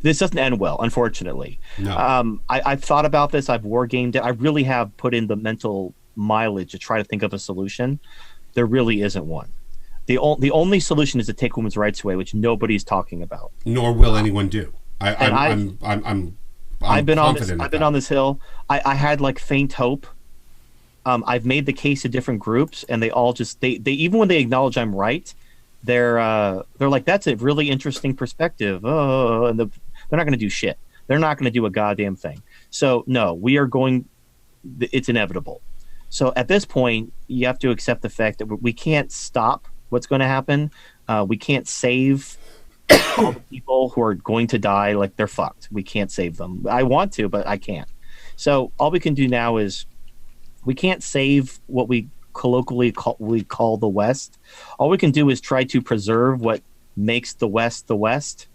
doesn't end well, unfortunately. No. I've thought about this. I've wargamed it. I really have put in the mental mileage to try to think of a solution. There really isn't one. The only solution is to take women's rights away, which nobody's talking about. Nor will anyone do. I've been on this. confident I've of been that. on this hill. I had like faint hope. I've made the case to different groups, and they all just they even when they acknowledge I'm right, they're like, that's a really interesting perspective. Oh, and they're not going to do shit. They're not going to do a goddamn thing. So no, we are going. It's inevitable. So at this point, you have to accept the fact that we can't stop what's going to happen. We can't save all the people who are going to die. Like, they're fucked. We can't save them. I want to, but I can't. So all we can do now is we can't save what we colloquially call the West. All we can do is try to preserve what makes the West the West.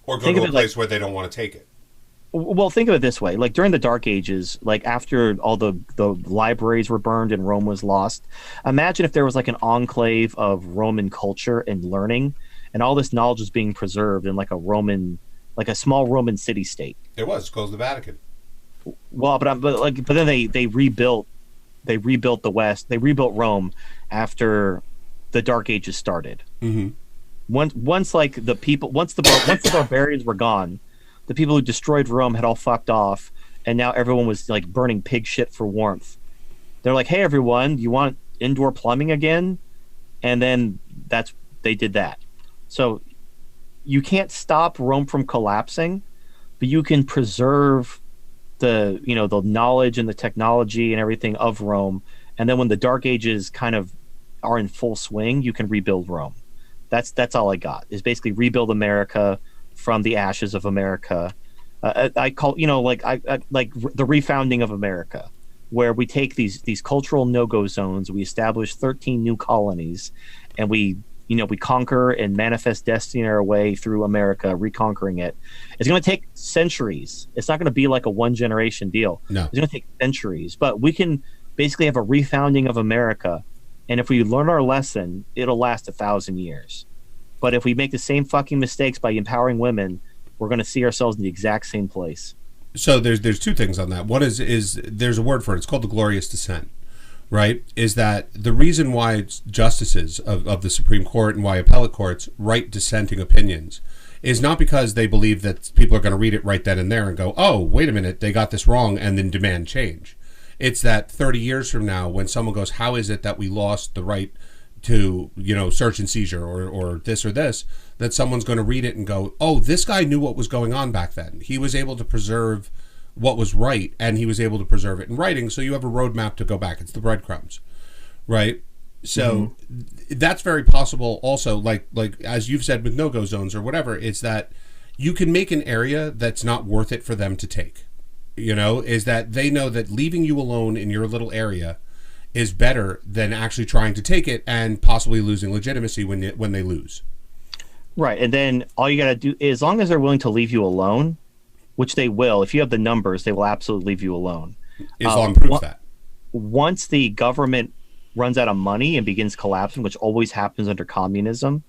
Or go to a place where they don't want to take it. Well, think of it this way. Like, during the Dark Ages, like after all the libraries were burned and Rome was lost, imagine if there was like an enclave of Roman culture and learning, and all this knowledge is being preserved in like a small Roman city-state. It was called the Vatican. Well, but then they rebuilt the West. They rebuilt Rome after the Dark Ages started. Mm-hmm. Once the barbarians were gone, the people who destroyed Rome had all fucked off, and now everyone was like burning pig shit for warmth. They're like, "Hey, everyone, you want indoor plumbing again?" And then they did that. So you can't stop Rome from collapsing, but you can preserve the knowledge and the technology and everything of Rome. And then when the Dark Ages kind of are in full swing, you can rebuild Rome. That's all I got, is basically rebuild America from the ashes of America. I call like the refounding of America, where we take these cultural no-go zones, we establish 13 new colonies, and we conquer and manifest destiny our way through America, reconquering it. It's going to take centuries. It's not going to be like a one-generation deal. No. It's going to take centuries, but we can basically have a refounding of America, and if we learn our lesson, it'll last 1,000 years. But if we make the same fucking mistakes by empowering women, we're going to see ourselves in the exact same place. So there's two things on that. One is there's a word for it. It's called the glorious descent, right? Is that the reason why justices of the Supreme Court and why appellate courts write dissenting opinions is not because they believe that people are going to read it right then and there and go, oh, wait a minute, they got this wrong, and then demand change. It's that 30 years from now, when someone goes, how is it that we lost the right to search and seizure or this or this, that someone's going to read it and go, oh, this guy knew what was going on back then. He was able to preserve what was right, and he was able to preserve it in writing, so you have a roadmap to go back. It's the breadcrumbs, right? So that's very possible also, like as you've said with no-go zones or whatever, it's that you can make an area that's not worth it for them to take. Is that they know that leaving you alone in your little area is better than actually trying to take it and possibly losing legitimacy when they lose. Right, and then all you got to do, as long as they're willing to leave you alone, which they will, if you have the numbers, they will absolutely leave you alone. Islam proves that. Once the government runs out of money and begins collapsing, which always happens under communism,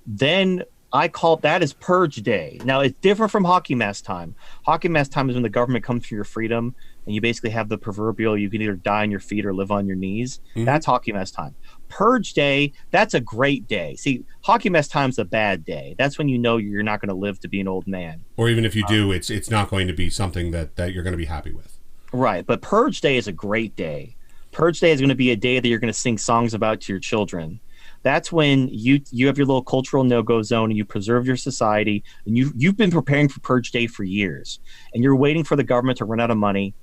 then I call that is purge day. Now, it's different from hockey mask time. Hockey mask time is when the government comes for your freedom, and you basically have the proverbial, you can either die on your feet or live on your knees. Mm-hmm. That's hockey mask time. Purge day, that's a great day. See, hockey mask time's a bad day. That's when you know you're not going to live to be an old man. Or even if you do, it's not going to be something that you're going to be happy with. Right, but purge day is a great day. Purge day is going to be a day that you're going to sing songs about to your children. That's when you have your little cultural no-go zone, and you preserve your society, and you've been preparing for Purge Day for years, and you're waiting for the government to run out of money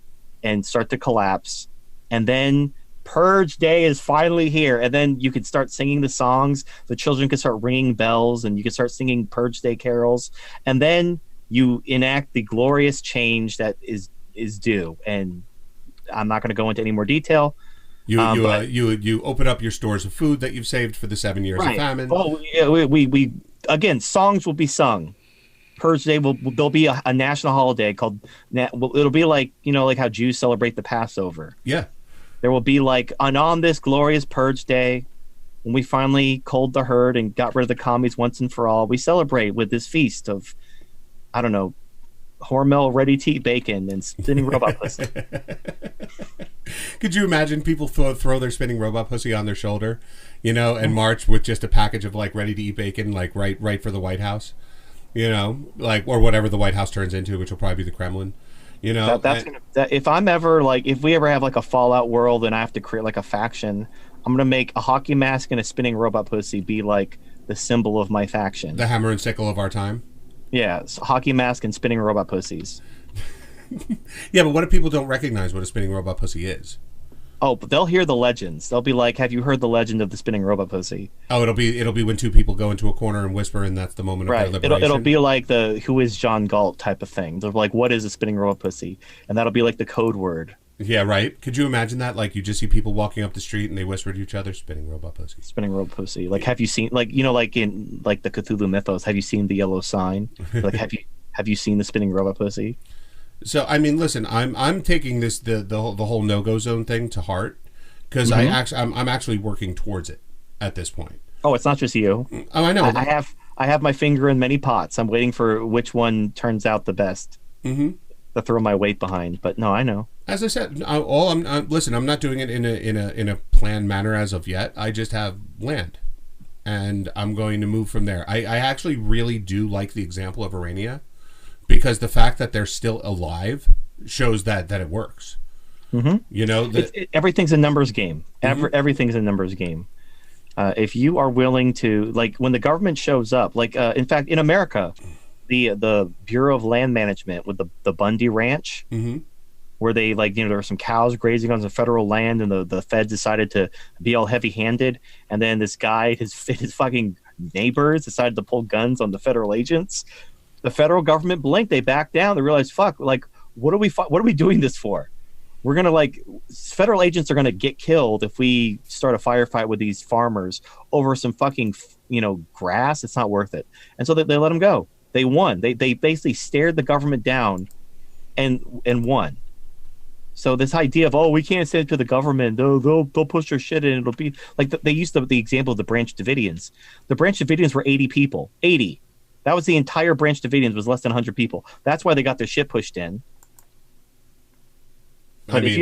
and start to collapse, and then Purge Day is finally here, and then you can start singing the songs, the children can start ringing bells, and you can start singing Purge Day carols, and then you enact the glorious change that is due. And I'm not going to go into any more detail. You open up your stores of food that you've saved for the 7 years of famine. Oh, yeah, we again, songs will be sung. Purge Day there'll be a national holiday called. It'll be like like how Jews celebrate the Passover. Yeah, there will be like on this glorious Purge Day, when we finally culled the herd and got rid of the commies once and for all. We celebrate with this feast of, I don't know, Hormel ready-to-eat bacon and spinning robot pussy. Could you imagine people throw their spinning robot pussy on their shoulder, and march with just a package of like ready-to-eat bacon, like right for the White House? You know, like, or whatever the White House turns into, which will probably be the Kremlin. You know, If I'm ever like, if we ever have like a Fallout world and I have to create like a faction, I'm gonna make a hockey mask and a spinning robot pussy be like the symbol of my faction. the hammer and sickle of our time. Yeah, hockey mask and spinning robot pussies. Yeah, but what if people don't recognize what a spinning robot pussy is? Oh, but they'll hear the legends. They'll be like, "Have you heard the legend of the spinning robot pussy?" Oh, it'll be when two people go into a corner and whisper, and that's the moment of their Right. liberation. It'll be like the "Who is John Galt" type of thing. They're like, "What is a spinning robot pussy?" And that'll be like the code word. Yeah, right. Could you imagine that? Like, you just see people walking up the street and they whisper to each other, "Spinning robot pussy." Spinning robot pussy. Like, have you seen, like, you know, like in like the Cthulhu mythos? Have you seen the yellow sign? Like, have you seen the spinning robot pussy? So, I mean, listen, I'm taking this the whole no-go zone thing to heart, because I'm actually working towards it at this point. Oh, it's not just you. Oh, I know. I have my finger in many pots. I'm waiting for which one turns out the best to throw my weight behind. But no, I know. As I said, listen. I'm not doing it in a planned manner as of yet. I just have land, and I'm going to move from there. I actually really do like the example of Urania, because the fact that they're still alive shows that it works. You know, everything's a numbers game. Everything's a numbers game. If you are willing to, like, when the government shows up, like, in fact, in America, the Bureau of Land Management with the Bundy Ranch, where they, like, you know, there were some cows grazing on some federal land, and the feds decided to be all heavy-handed, and then this guy, his fucking neighbors decided to pull guns on the federal agents. The federal government blinked. They backed down. They realized, fuck, like, what are we doing this for? We're going to, like, federal agents are going to get killed if we start a firefight with these farmers over some fucking, you know, grass. It's not worth it. And so they let them go. They won. They basically stared the government down and won. So this idea of, oh, we can't send it to the government, they'll push their shit in, it'll be like, they used the example of the Branch Davidians. The Branch Davidians were 80 people. 80. That was the entire Branch Davidians, was less than 100 people. That's why they got their shit pushed in. But if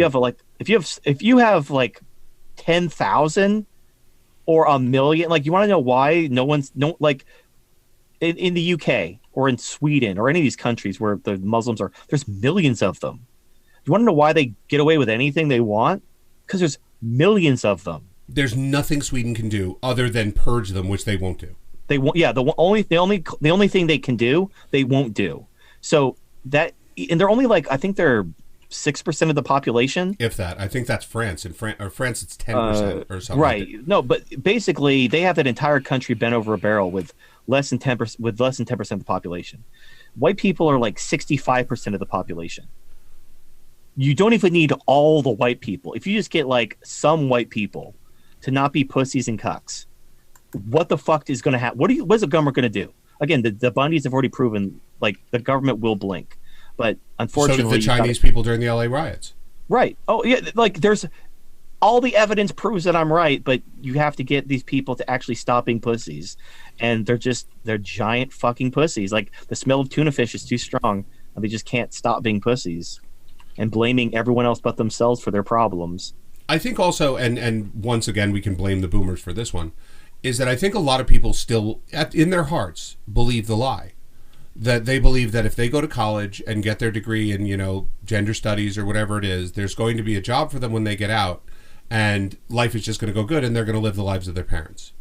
you have like 10,000 or a million, like, you want to know why like in the UK or in Sweden or any of these countries where the Muslims are, there's millions of them. You want to know why they get away with anything they want? Because there's millions of them. There's nothing Sweden can do other than purge them, which they won't do. They won't. Yeah, the only thing they can do, they won't do. So that, and they're only like, I think they're 6% of the population, if that. I think that's France. In France, it's 10% or something. Right? Like no, but basically, they have that entire country bent over a barrel with less than 10%. With less than 10% of the population, white people are like 65% of the population. You don't even need all the white people. If you just get like some white people to not be pussies and cucks, what the fuck is going to happen? What's the government going to do? Again, the Bundys have already proven, like, the government will blink. But unfortunately, so did the Chinese people during the LA riots. Right. Oh, yeah. Like, there's all the evidence proves that I'm right, but you have to get these people to actually stop being pussies. And they're giant fucking pussies. Like, the smell of tuna fish is too strong, and they just can't stop being pussies and blaming everyone else but themselves for their problems. I think also, and once again, we can blame the boomers for this one, is that I think a lot of people still, in their hearts, believe the lie. That they believe that if they go to college and get their degree in, you know, gender studies or whatever it is, there's going to be a job for them when they get out, and life is just going to go good, and they're going to live the lives of their parents.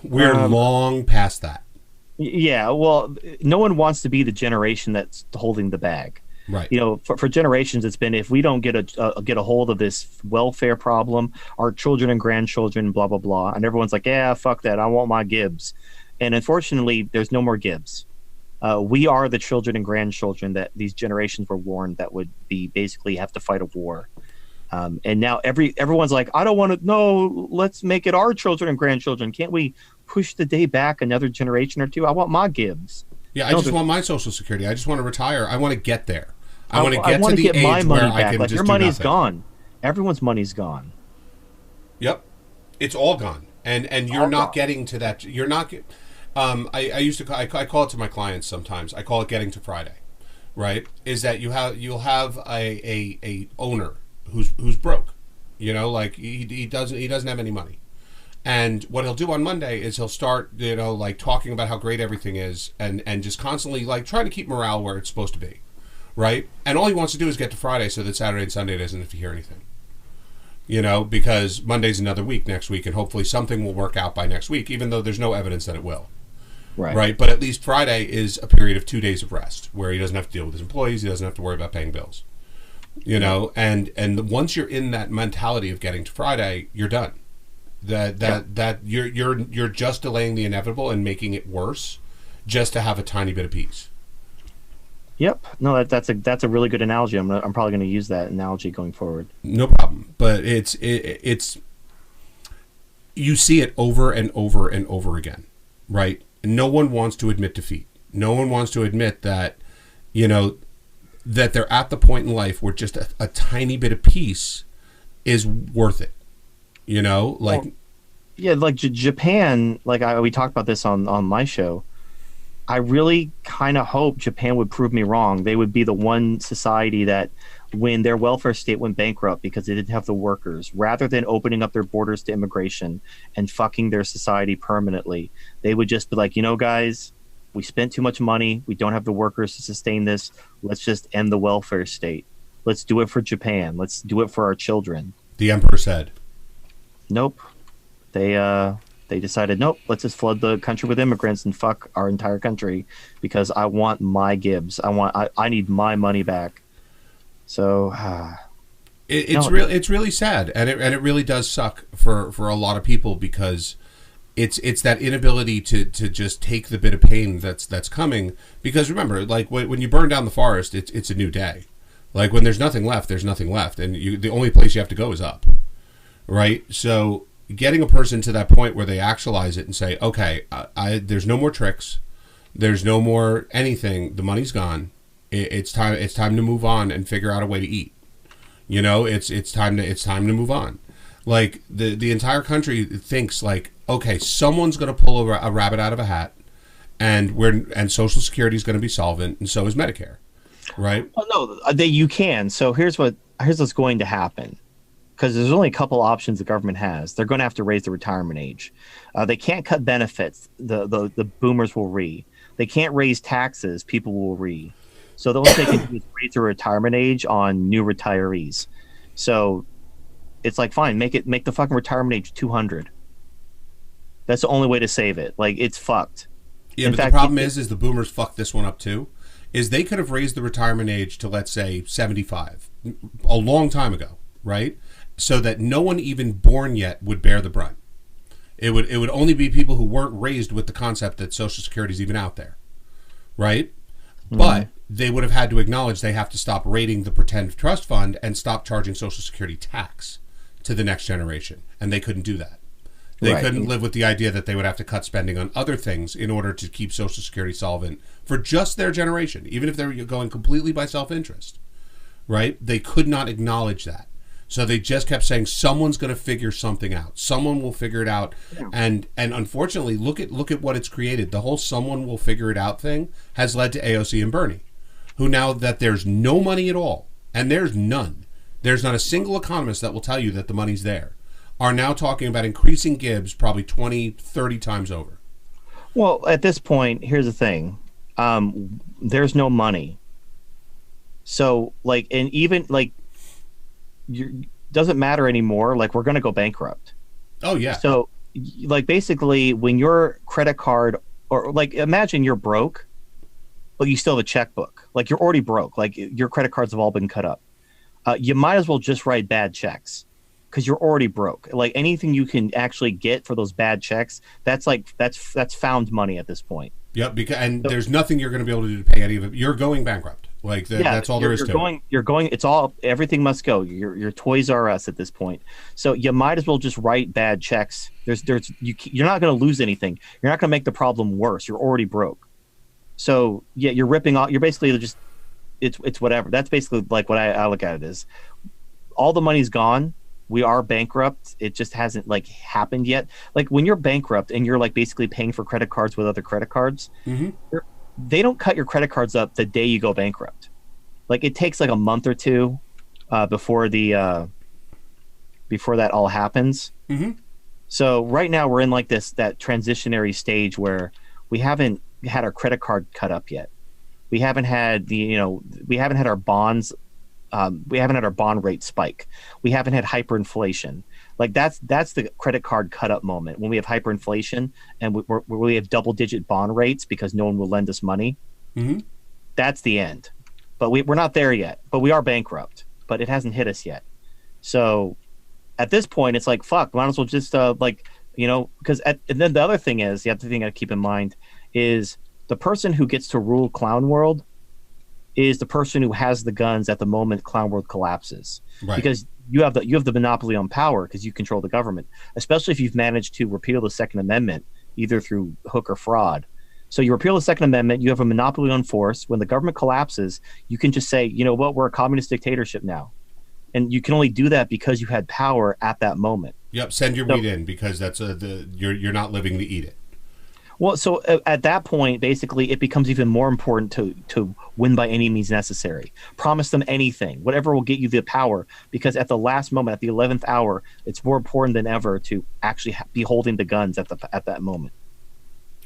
We're long past that. Yeah, well, no one wants to be the generation that's holding the bag. Right. You know, for generations, it's been, if we don't get a hold of this welfare problem, our children and grandchildren, blah, blah, blah. And everyone's like, yeah, fuck that. I want my Gibbs. And unfortunately, there's no more Gibbs. We are the children and grandchildren that these generations were warned that would be basically have to fight a war. And now everyone's like, I don't want to. No, let's make it our children and grandchildren. Can't we push the day back another generation or two? I want my Gibbs. Yeah, I just want my Social Security. I just want to retire. I want to get there. I want to get to the get my age money where back. I can Like, just your do money's nothing. gone. Everyone's money's gone. Yep, it's all gone, and you're not getting to that. You're not. I used to I call it to my clients sometimes. I call it getting to Friday, right? Is that you'll have a owner who's broke, you know, like he doesn't have any money, And what he'll do on Monday is he'll start, like talking about how great everything is, and just constantly like trying to keep morale where it's supposed to be, right? And all he wants to do is get to Friday so that Saturday and Sunday doesn't have to hear anything, because Monday's another week next week, and hopefully something will work out by next week, even though there's no evidence that it will. Right. But at least Friday is a period of 2 days of rest where he doesn't have to deal with his employees. He doesn't have to worry about paying bills, and once you're in that mentality of getting to Friday, you're done. That you're just delaying the inevitable and making it worse just to have a tiny bit of peace. Yep. No, that's a really good analogy. I'm probably going to use that analogy going forward. No problem. But it's you see it over and over and over again, right? No one wants to admit defeat. No one wants to admit that, that they're at the point in life where just a tiny bit of peace is worth it. Like Japan, we talked about this on my show. I really kind of hope Japan would prove me wrong. They would be the one society that, when their welfare state went bankrupt because they didn't have the workers, rather than opening up their borders to immigration and fucking their society permanently, they would just be like, guys, we spent too much money. We don't have the workers to sustain this. Let's just end the welfare state. Let's do it for Japan. Let's do it for our children. The emperor said. Nope. They decided, nope, let's just flood the country with immigrants and fuck our entire country because I want my Gibbs. I need my money back. So it's really sad, and it really does suck for a lot of people, because it's that inability to just take the bit of pain that's coming. Because remember, like when you burn down the forest, it's a new day. Like when there's nothing left, and the only place you have to go is up. Right? So getting a person to that point where they actualize it and say, okay, there's no more tricks, there's no more anything, the money's gone, it's time to move on and figure out a way to eat. It's time to move on. Like the entire country thinks like, okay, someone's going to pull a rabbit out of a hat, and Social Security is going to be solvent, and so is Medicare, right? Oh, no, you can. So here's what's going to happen. Because there's only a couple options the government has. They're going to have to raise the retirement age. They can't cut benefits. The boomers will They can't raise taxes. People will So the only thing they can do is raise the retirement age on new retirees. So it's like, fine, make the fucking retirement age 200. That's the only way to save it. Like, it's fucked. Yeah, but the problem is the boomers fucked this one up too. Is they could have raised the retirement age to, let's say, 75 a long time ago, right? So that no one even born yet would bear the brunt. It would only be people who weren't raised with the concept that Social Security is even out there, right? Mm-hmm. But they would have had to acknowledge they have to stop raiding the pretend trust fund and stop charging Social Security tax to the next generation, and they couldn't do that. They couldn't live with the idea that they would have to cut spending on other things in order to keep Social Security solvent for just their generation, even if they were going completely by self-interest, right? They could not acknowledge that. So they just kept saying, someone's going to figure something out. Someone will figure it out. Yeah. And unfortunately, look at what it's created. The whole someone will figure it out thing has led to AOC and Bernie, who, now that there's no money at all, and there's none, there's not a single economist that will tell you that the money's there, are now talking about increasing Gibbs probably 20, 30 times over. Well, at this point, here's the thing. There's no money. So, like, and even, like, doesn't matter anymore. Like, we're going to go bankrupt. Oh, yeah. So, like, basically, when your credit card, or, like, imagine you're broke, but you still have a checkbook. Like, you're already broke. Like, your credit cards have all been cut up. You might as well just write bad checks, because you're already broke. Like, anything you can actually get for those bad checks, that's found money at this point. Yep, there's nothing you're going to be able to do to pay any of it. You're going bankrupt. Like, that's all there is to it. You're going. It's all. Everything must go. Your Toys R Us at this point. So you might as well just write bad checks. You're not going to lose anything. You're not going to make the problem worse. You're already broke. So yeah, you're ripping off. You're basically just. It's whatever. That's basically like what I look at it as. All the money's gone. We are bankrupt. It just hasn't like happened yet. Like, when you're bankrupt and you're like basically paying for credit cards with other credit cards, mm-hmm. They don't cut your credit cards up the day you go bankrupt. Like, it takes like a month or two before that all happens. Mm-hmm. So right now we're in like that transitionary stage where we haven't had our credit card cut up yet. We haven't had we haven't had our bonds. We haven't had our bond rate spike. We haven't had hyperinflation. Like that's the credit card cut up moment when we have hyperinflation and we have double digit bond rates because no one will lend us money. Mm-hmm. That's the end. But we're not there yet. But we are bankrupt. But it hasn't hit us yet. So at this point, it's like, fuck, might as well just because and then the other thing is, the other thing I keep in mind is the person who gets to rule Clown World is the person who has the guns at the moment Clown World collapses. Right. Because you have the monopoly on power because you control the government, especially if you've managed to repeal the Second Amendment, either through hook or fraud. So you repeal the Second Amendment, you have a monopoly on force. When the government collapses, you can just say, you know what, we're a communist dictatorship now. And you can only do that because you had power at that moment. Yep, send your weed in because that's you're not living to eat it. Well, so at that point, basically, it becomes even more important to win by any means necessary. Promise them anything, whatever will get you the power, because at the last moment, at the 11th hour, it's more important than ever to actually be holding the guns at that moment.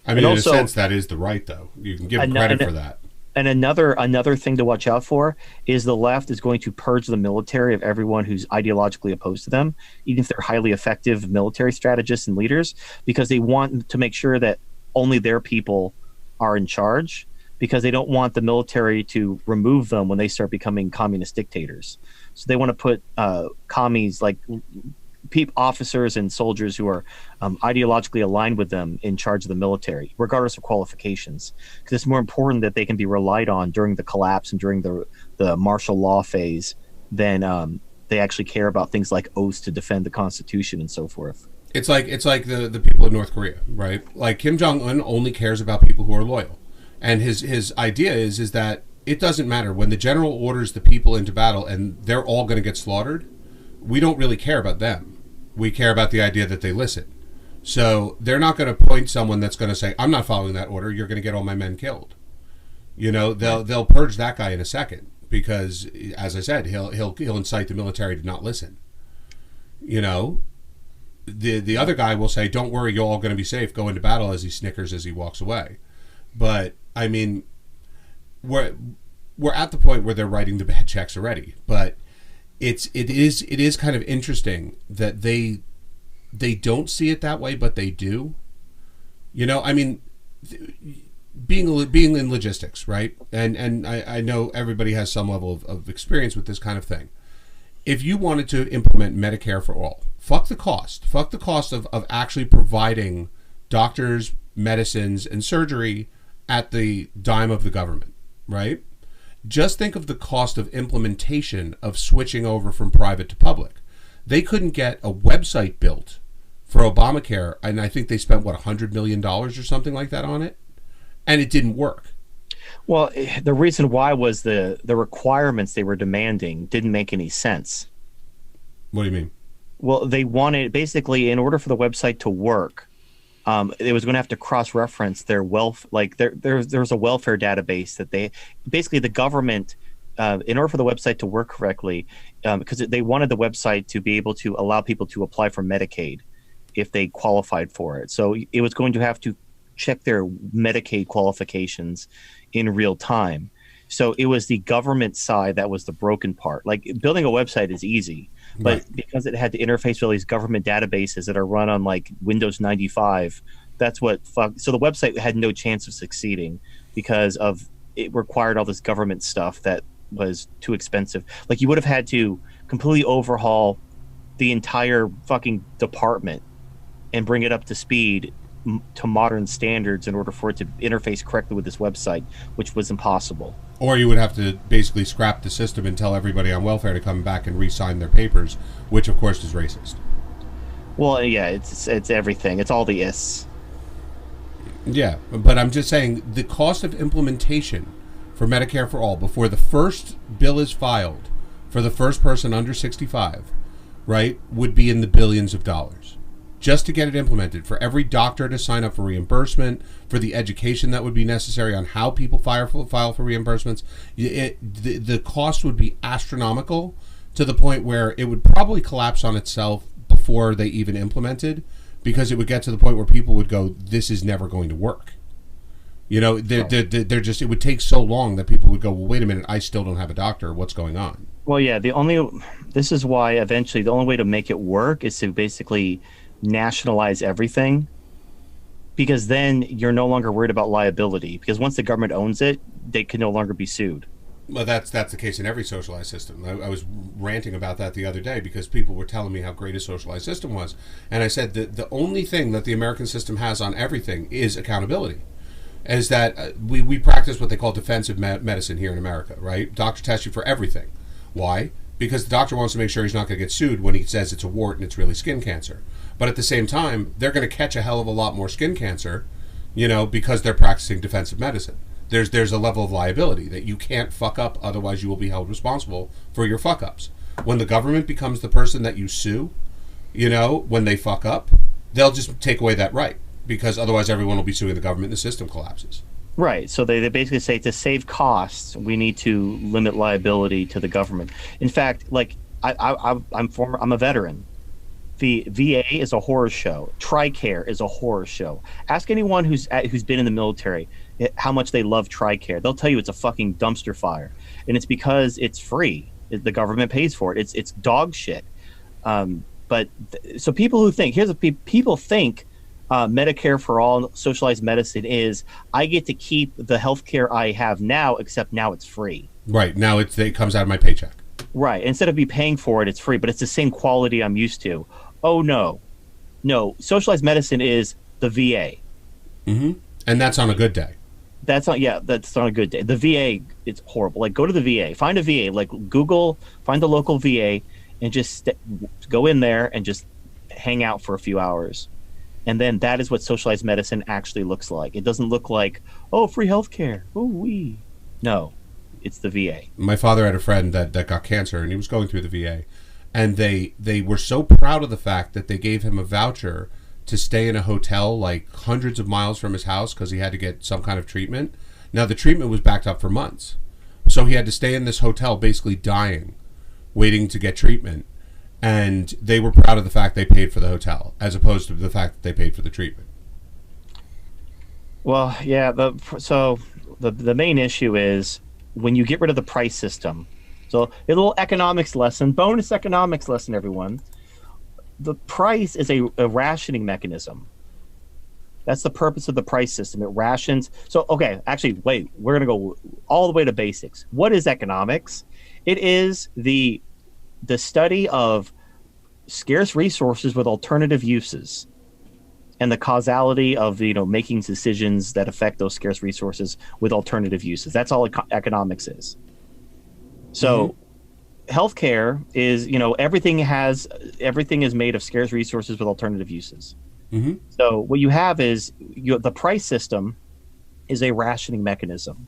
I mean, in a sense, that is the right, though. You can give them credit for that. And another thing to watch out for is the left is going to purge the military of everyone who's ideologically opposed to them, even if they're highly effective military strategists and leaders, because they want to make sure that only their people are in charge, because they don't want the military to remove them when they start becoming communist dictators. So they want to put commies, like officers and soldiers who are ideologically aligned with them, in charge of the military, regardless of qualifications, because it's more important that they can be relied on during the collapse and during the martial law phase than they actually care about things like oaths to defend the Constitution and so forth. It's like the people in North Korea, right? Like Kim Jong-un only cares about people who are loyal, and his idea is that it doesn't matter when the general orders the people into battle and they're all going to get slaughtered. We don't really care about them. We care about the idea that they listen. So they're not going to point someone that's going to say, "I'm not following that order. You're going to get all my men killed." You know, they'll purge that guy in a second because, as I said, he'll incite the military to not listen. You know. The other guy will say, "Don't worry, you're all going to be safe. Go into battle," as he snickers as he walks away. But I mean, we're at the point where they're writing the bad checks already. But it is kind of interesting that they don't see it that way, but they do. You know, I mean, being in logistics, right? And I know everybody has some level of experience with this kind of thing. If you wanted to implement Medicare for all, fuck the cost of actually providing doctors, medicines, and surgery at the dime of the government, right? Just think of the cost of implementation of switching over from private to public. They couldn't get a website built for Obamacare, and I think they spent, $100 million or something like that on it, and it didn't work. Well, the reason why was the requirements they were demanding didn't make any sense. What do you mean? Well, they wanted, basically, in order for the website to work, it was going to have to cross-reference their wealth. Like there's a welfare database that the government, in order for the website to work correctly, because they wanted the website to be able to allow people to apply for Medicaid if they qualified for it. So it was going to have to check their Medicaid qualifications in real time. So it was the government side that was the broken part. Like, building a website is easy, but right, because it had to interface with all these government databases that are run on like Windows 95, that's what fucked. So the website had no chance of succeeding because of it required all this government stuff that was too expensive. Like, you would have had to completely overhaul the entire fucking department and bring it up to speed to modern standards in order for it to interface correctly with this website, which was impossible. Or you would have to basically scrap the system and tell everybody on welfare to come back and re-sign their papers, which of course is racist. Well, yeah, it's everything. It's all the ists. Yeah, but I'm just saying the cost of implementation for Medicare for all before the first bill is filed for the first person under 65, right, would be in the billions of dollars. Just to get it implemented, for every doctor to sign up for reimbursement, for the education that would be necessary on how people file for reimbursements, the cost would be astronomical, to the point where it would probably collapse on itself before they even implemented, because it would get to the point where people would go, this is never going to work. You know, they're just, it would take so long that people would go, well, wait a minute, I still don't have a doctor. What's going on? Well, yeah, this is why eventually the only way to make it work is to basically nationalize everything, because then you're no longer worried about liability, because once the government owns it, they can no longer be sued. Well, that's the case in every socialized system. I was ranting about that the other day because people were telling me how great a socialized system was. And I said that the only thing that the American system has on everything is accountability. Is that we practice what they call defensive medicine here in America, right? Doctor tests you for everything. Why? Because the doctor wants to make sure he's not going to get sued when he says it's a wart and it's really skin cancer. But at the same time, they're going to catch a hell of a lot more skin cancer, you know, because they're practicing defensive medicine. There's a level of liability that you can't fuck up, otherwise you will be held responsible for your fuck ups. When the government becomes the person that you sue, you know, when they fuck up, they'll just take away that right, because otherwise everyone will be suing the government and the system collapses. Right. So they basically say to save costs, we need to limit liability to the government. In fact, like I'm a veteran. The VA is a horror show. TRICARE is a horror show. Ask anyone who's been in the military how much they love TRICARE. They'll tell you it's a fucking dumpster fire, and it's because it's free. The government pays for it. It's dog shit. So people who think people think Medicare for all, socialized medicine is I get to keep the healthcare I have now, except now it's free. Right. Now it comes out of my paycheck. Right. Instead of me paying for it, it's free, but it's the same quality I'm used to. Oh, no. Socialized medicine is the VA. Mm-hmm. And that's on a good day. That's on a good day. The VA, it's horrible. Like, go to the VA. Find a VA. Like, Google, find the local VA, and just go in there and just hang out for a few hours. And then that is what socialized medicine actually looks like. It doesn't look like, oh, free healthcare. Oh, wee. No, it's the VA. My father had a friend that got cancer, and he was going through the VA. And they were so proud of the fact that they gave him a voucher to stay in a hotel like hundreds of miles from his house because he had to get some kind of treatment. Now, the treatment was backed up for months. So he had to stay in this hotel basically dying, waiting to get treatment. And they were proud of the fact they paid for the hotel as opposed to the fact that they paid for the treatment. Well, yeah. The main issue is when you get rid of the price system. So a little economics lesson, bonus economics lesson, everyone. The price is a rationing mechanism. That's the purpose of the price system. It rations. So, okay, actually, wait, we're going to go all the way to basics. What is economics? It is the study of scarce resources with alternative uses and the causality of making decisions that affect those scarce resources with alternative uses. That's all economics is. So healthcare is, everything is made of scarce resources with alternative uses. Mm-hmm. So what you have is the price system is a rationing mechanism.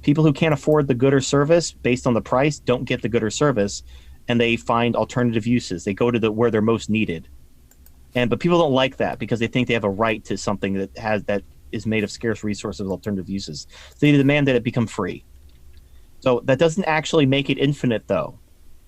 People who can't afford the good or service based on the price don't get the good or service, and they find alternative uses. They go to where they're most needed. But people don't like that because they think they have a right to something that is made of scarce resources with alternative uses. So they demand that it become free. So that doesn't actually make it infinite, though.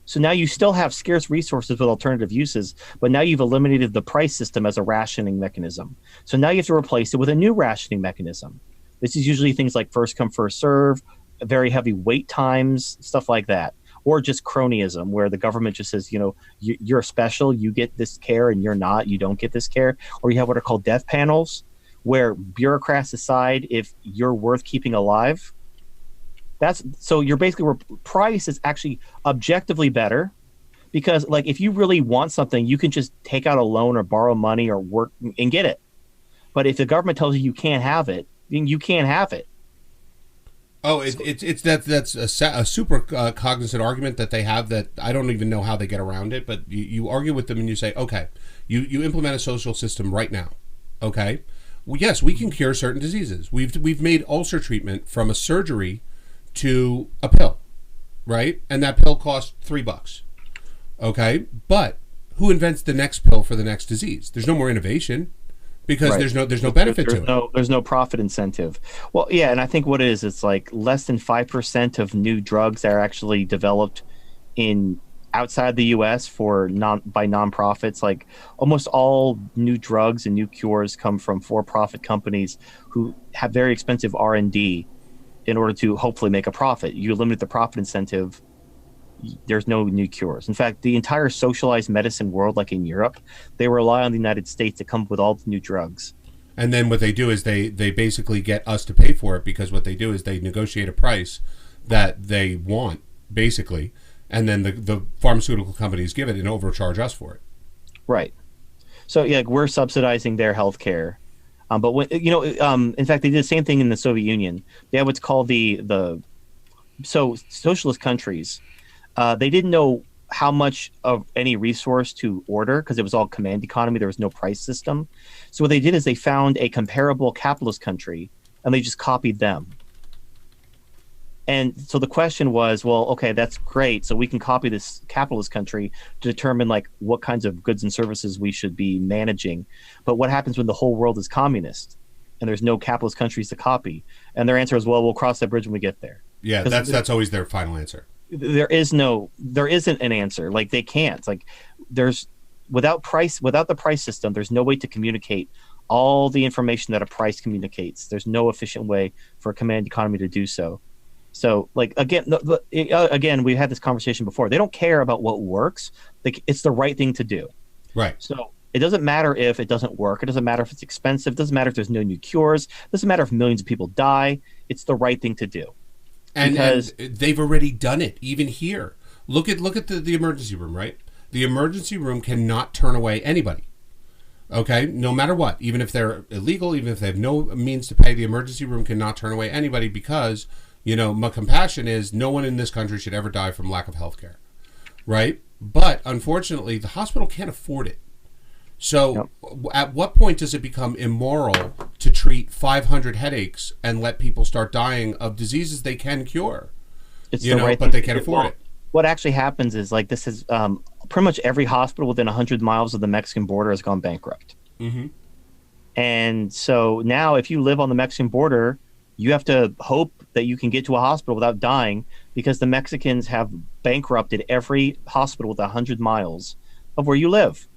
So now you still have scarce resources with alternative uses, but now you've eliminated the price system as a rationing mechanism. So now you have to replace it with a new rationing mechanism. This is usually things like first come, first serve, very heavy wait times, stuff like that. Or just cronyism, where the government just says, you're special, you get this care, and you're not, you don't get this care. Or you have what are called death panels, where bureaucrats decide if you're worth keeping alive. So you're basically where price is actually objectively better, because like if you really want something, you can just take out a loan or borrow money or work and get it. But if the government tells you can't have it, then you can't have it. Oh, that's a super cognizant argument that they have that I don't even know how they get around it. But you argue with them and you say, okay, you implement a social system right now. Okay, well, yes, we can cure certain diseases. We've made ulcer treatment from a surgery to a pill, right? And that pill costs $3. Okay, but who invents the next pill for the next disease? There's no more innovation because there's no benefit to it. There's no profit incentive. Well, yeah, and I think what it is, it's like less than 5% of new drugs that are actually developed in outside the U.S. by nonprofits. Like almost all new drugs and new cures come from for-profit companies who have very expensive R&D in order to hopefully make a profit. You eliminate the profit incentive, there's no new cures. In fact, the entire socialized medicine world, like in Europe, they rely on the United States to come up with all the new drugs. And then what they do is they basically get us to pay for it, because what they do is they negotiate a price that they want, basically, and then the pharmaceutical companies give it and overcharge us for it. Right. So yeah, we're subsidizing their health care. But when, in fact, they did the same thing in the Soviet Union. They have what's called so socialist countries. They didn't know how much of any resource to order because it was all command economy. There was no price system. So what they did is they found a comparable capitalist country and they just copied them. And so the question was, well, okay, that's great. So we can copy this capitalist country to determine like what kinds of goods and services we should be managing. But what happens when the whole world is communist and there's no capitalist countries to copy? And their answer is, well, we'll cross that bridge when we get there. Yeah, that's always their final answer. There isn't an answer. Like they can't. Like without the price system, there's no way to communicate all the information that a price communicates. There's no efficient way for a command economy to do so. So, like again, we had this conversation before. They don't care about what works. It's the right thing to do. Right. So it doesn't matter if it doesn't work. It doesn't matter if it's expensive. It doesn't matter if there's no new cures. It doesn't matter if millions of people die. It's the right thing to do. And they've already done it, even here. Look at the emergency room, right? The emergency room cannot turn away anybody. Okay? No matter what. Even if they're illegal, even if they have no means to pay, the emergency room cannot turn away anybody because, my compassion is no one in this country should ever die from lack of health care. Right? But, unfortunately, the hospital can't afford it. So, At what point does it become immoral to treat 500 headaches and let people start dying of diseases they can cure? It's but they can't afford it. What actually happens is like this is pretty much every hospital within 100 miles of the Mexican border has gone bankrupt. Mm-hmm. And so now, if you live on the Mexican border, you have to hope that you can get to a hospital without dying because the Mexicans have bankrupted every hospital within 100 miles of where you live.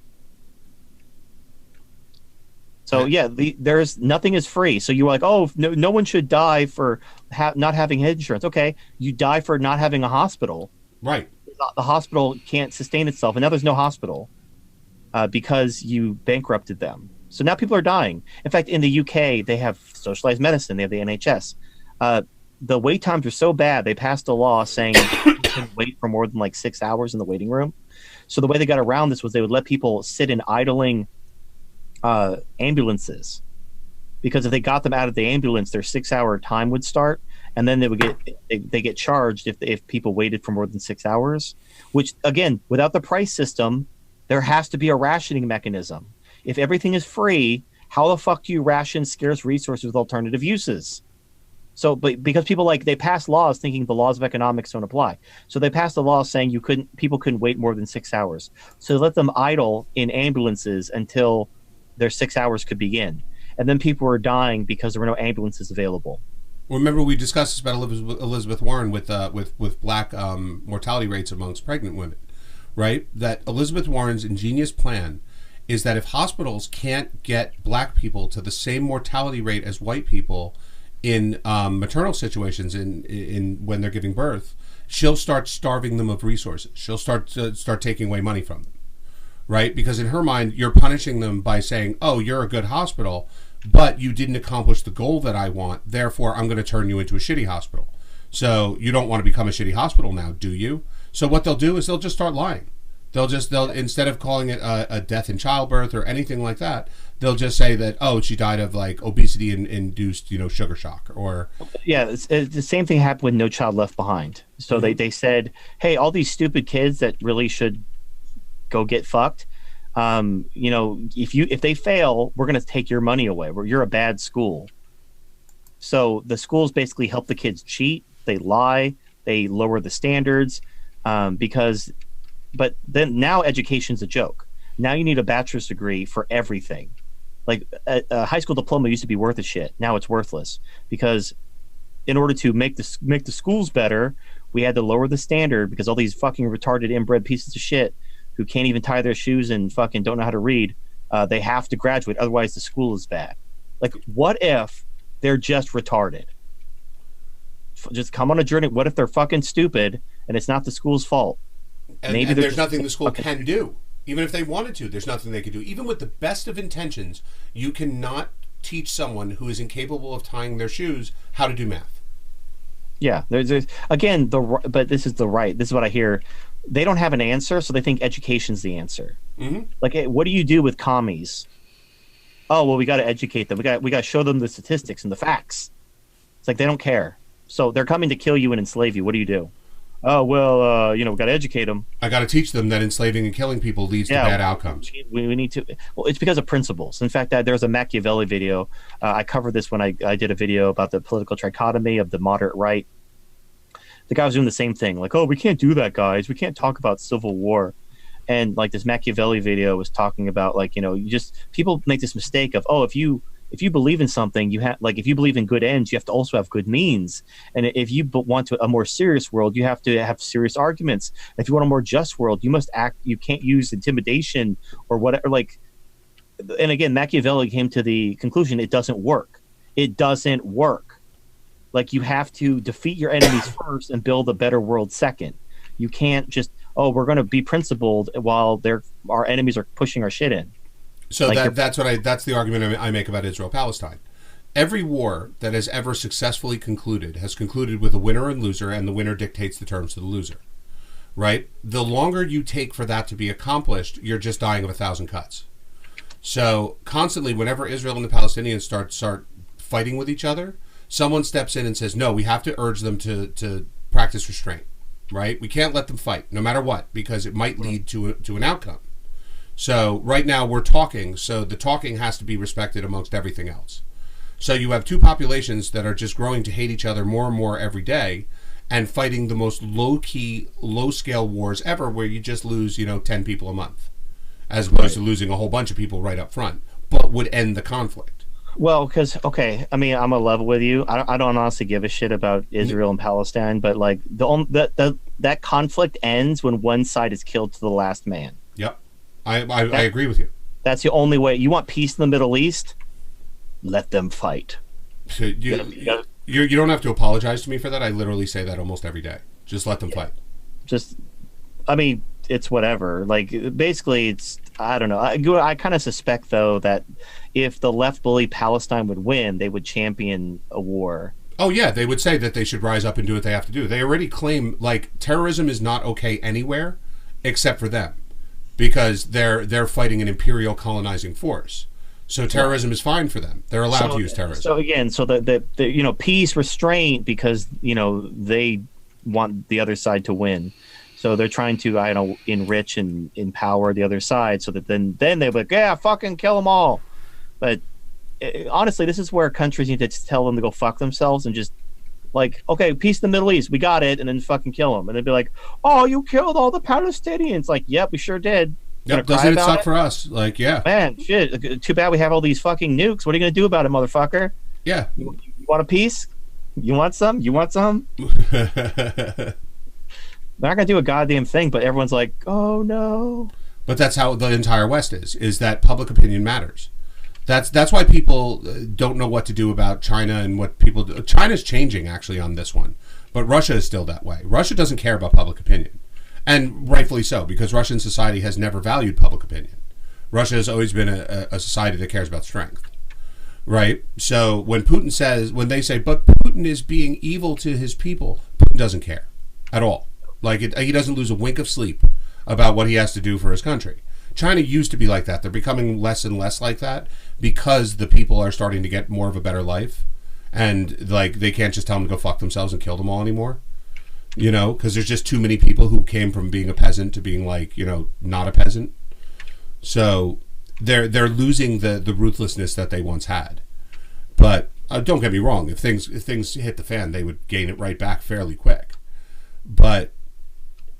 So yeah, there's nothing is free. So you were like, oh, no one should die for not having health insurance. Okay, you die for not having a hospital. Right. The hospital can't sustain itself, and now there's no hospital because you bankrupted them. So now people are dying. In fact, in the UK, they have socialized medicine. They have the NHS. The wait times are so bad, they passed a law saying you couldn't wait for more than like 6 hours in the waiting room. So the way they got around this was they would let people sit in idling ambulances, because if they got them out of the ambulance, their 6-hour time would start, and then they get charged if people waited for more than 6 hours. Which again, without the price system, there has to be a rationing mechanism. If everything is free, how the fuck do you ration scarce resources with alternative uses? So, but because people they pass laws thinking the laws of economics don't apply. So they passed a law saying people couldn't wait more than 6 hours. So they let them idle in ambulances until their 6 hours could begin. And then people were dying because there were no ambulances available. Remember, we discussed this about Elizabeth Warren with black mortality rates amongst pregnant women, right? That Elizabeth Warren's ingenious plan is that if hospitals can't get black people to the same mortality rate as white people in maternal situations, in when they're giving birth, she'll start starving them of resources. She'll start taking away money from them, right? Because in her mind, you're punishing them by saying, "Oh, you're a good hospital, but you didn't accomplish the goal that I want. Therefore, I'm going to turn you into a shitty hospital. So you don't want to become a shitty hospital now, do you?" So what they'll do is they'll just start lying. They'll instead of calling it a death in childbirth or anything like that, they'll just say that, oh, she died of obesity induced sugar shock. Or it's the same thing happened with No Child Left Behind. So they said, hey, all these stupid kids that really should go get fucked, if they fail, we're going to take your money away. You're a bad school. So the schools basically help the kids cheat. They lie. They lower the standards but then now education's a joke. Now you need a bachelor's degree for everything. Like a high school diploma used to be worth a shit. Now it's worthless because in order to make the schools better, we had to lower the standard because all these fucking retarded inbred pieces of shit who can't even tie their shoes and fucking don't know how to read, they have to graduate, otherwise the school is bad. Like, what if they're just retarded? Just come on a journey. What if they're fucking stupid and it's not the school's fault? And there's nothing the school can do. Even if they wanted to, there's nothing they could do. Even with the best of intentions, you cannot teach someone who is incapable of tying their shoes how to do math. Yeah, there's again, but this is what I hear. They don't have an answer, so they think education's the answer. Mm-hmm. Like, hey, what do you do with commies? Oh, well, we got to educate them. We got to show them the statistics and the facts. It's like they don't care. So they're coming to kill you and enslave you. What do you do? Oh, well, we got to educate them. I got to teach them that enslaving and killing people leads to bad outcomes. We need to. Well, it's because of principles. In fact, there's a Machiavelli video. I covered this when I did a video about the political trichotomy of the moderate right. The guy was doing the same thing. Like, oh, we can't do that, guys. We can't talk about civil war. And like this Machiavelli video was talking about, like, people make this mistake of, oh, if you believe in something, you have, like, if you believe in good ends, you have to also have good means. And if you want a more serious world, you have to have serious arguments. If you want a more just world, you must act. You can't use intimidation or whatever. Like, and again, Machiavelli came to the conclusion it doesn't work. It doesn't work. Like, you have to defeat your enemies first and build a better world second. You can't just, oh, we're going to be principled while our enemies are pushing our shit in. So like that's the argument I make about Israel-Palestine. Every war that has ever successfully concluded has concluded with a winner and loser, and the winner dictates the terms to the loser. Right? The longer you take for that to be accomplished, you're just dying of 1,000 cuts. So constantly, whenever Israel and the Palestinians start fighting with each other, someone steps in and says, no, we have to urge them to practice restraint. Right? We can't let them fight, no matter what, because it might lead to an outcome. So right now we're talking, so the talking has to be respected amongst everything else. So you have two populations that are just growing to hate each other more and more every day, and fighting the most low-key, low-scale wars ever, where you just lose, 10 people a month, as opposed to losing a whole bunch of people right up front, but would end the conflict. Well, because, okay, I mean, I'm a level with you. I don't honestly give a shit about Israel and Palestine, but like that conflict ends when one side is killed to the last man. Yep. I agree with you. That's the only way. You want peace in the Middle East? Let them fight. So you don't have to apologize to me for that. I literally say that almost every day. Just let them fight. I mean, it's whatever. Like, basically, it's, I don't know. I kind of suspect, though, that if the left bully Palestine would win, they would champion a war. Oh, yeah. They would say that they should rise up and do what they have to do. They already claim, like, terrorism is not okay anywhere except for them, because they're fighting an imperial colonizing force. So terrorism is fine for them. They're allowed to use terrorism. So again, the peace, restraint, because they want the other side to win. So they're trying to enrich and empower the other side, so that then they're like, yeah, fucking kill them all. But honestly, this is where countries need to just tell them to go fuck themselves and just, like, okay, peace in the Middle East, we got it, and then fucking kill them. And they'd be like, oh, you killed all the Palestinians. Like, yep, we sure did. Yep, doesn't it suck for us? Like, yeah. Man, shit, too bad we have all these fucking nukes. What are you going to do about it, motherfucker? Yeah. You want a piece? You want some? You want some? They're not going to do a goddamn thing, but everyone's like, oh, no. But that's how the entire West is that public opinion matters. That's why people don't know what to do about China and what people do. China's changing, actually, on this one. But Russia is still that way. Russia doesn't care about public opinion. And rightfully so, because Russian society has never valued public opinion. Russia has always been a society that cares about strength. Right? So when they say, but Putin is being evil to his people, Putin doesn't care at all. Like, he doesn't lose a wink of sleep about what he has to do for his country. China used to be like that. They're becoming less and less like that because the people are starting to get more of a better life. And, like, they can't just tell them to go fuck themselves and kill them all anymore. Because there's just too many people who came from being a peasant to being, like, not a peasant. So they're losing the ruthlessness that they once had. But don't get me wrong, if things hit the fan, they would gain it right back fairly quick. But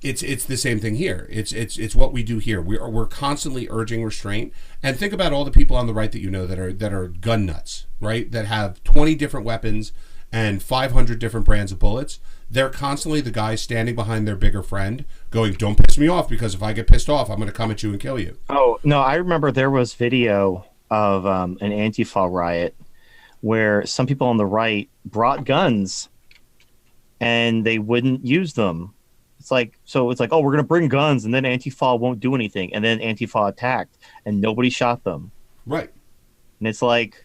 it's the same thing here. It's what we do here. We're constantly urging restraint. And think about all the people on the right that are gun nuts, right? That have 20 different weapons and 500 different brands of bullets. they're constantly the guy standing behind their bigger friend going, don't piss me off, because if I get pissed off, I'm going to come at you and kill you. Oh, no, I remember there was video of an Antifa riot where some people on the right brought guns and they wouldn't use them. It's like, oh, we're going to bring guns and then Antifa won't do anything. And then Antifa attacked and nobody shot them. Right. And it's like,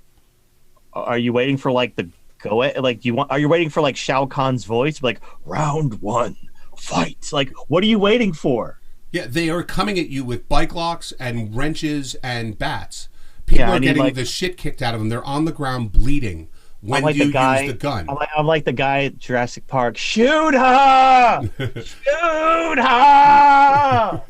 are you waiting for like the go at, like, are you waiting for like Shao Kahn's voice? Like, round one, fight. Like, what are you waiting for? Yeah, they are coming at you with bike locks and wrenches and bats. People are getting the shit kicked out of them. They're on the ground bleeding when you use the gun. I'm like the guy at Jurassic Park. Shoot her! Shoot her!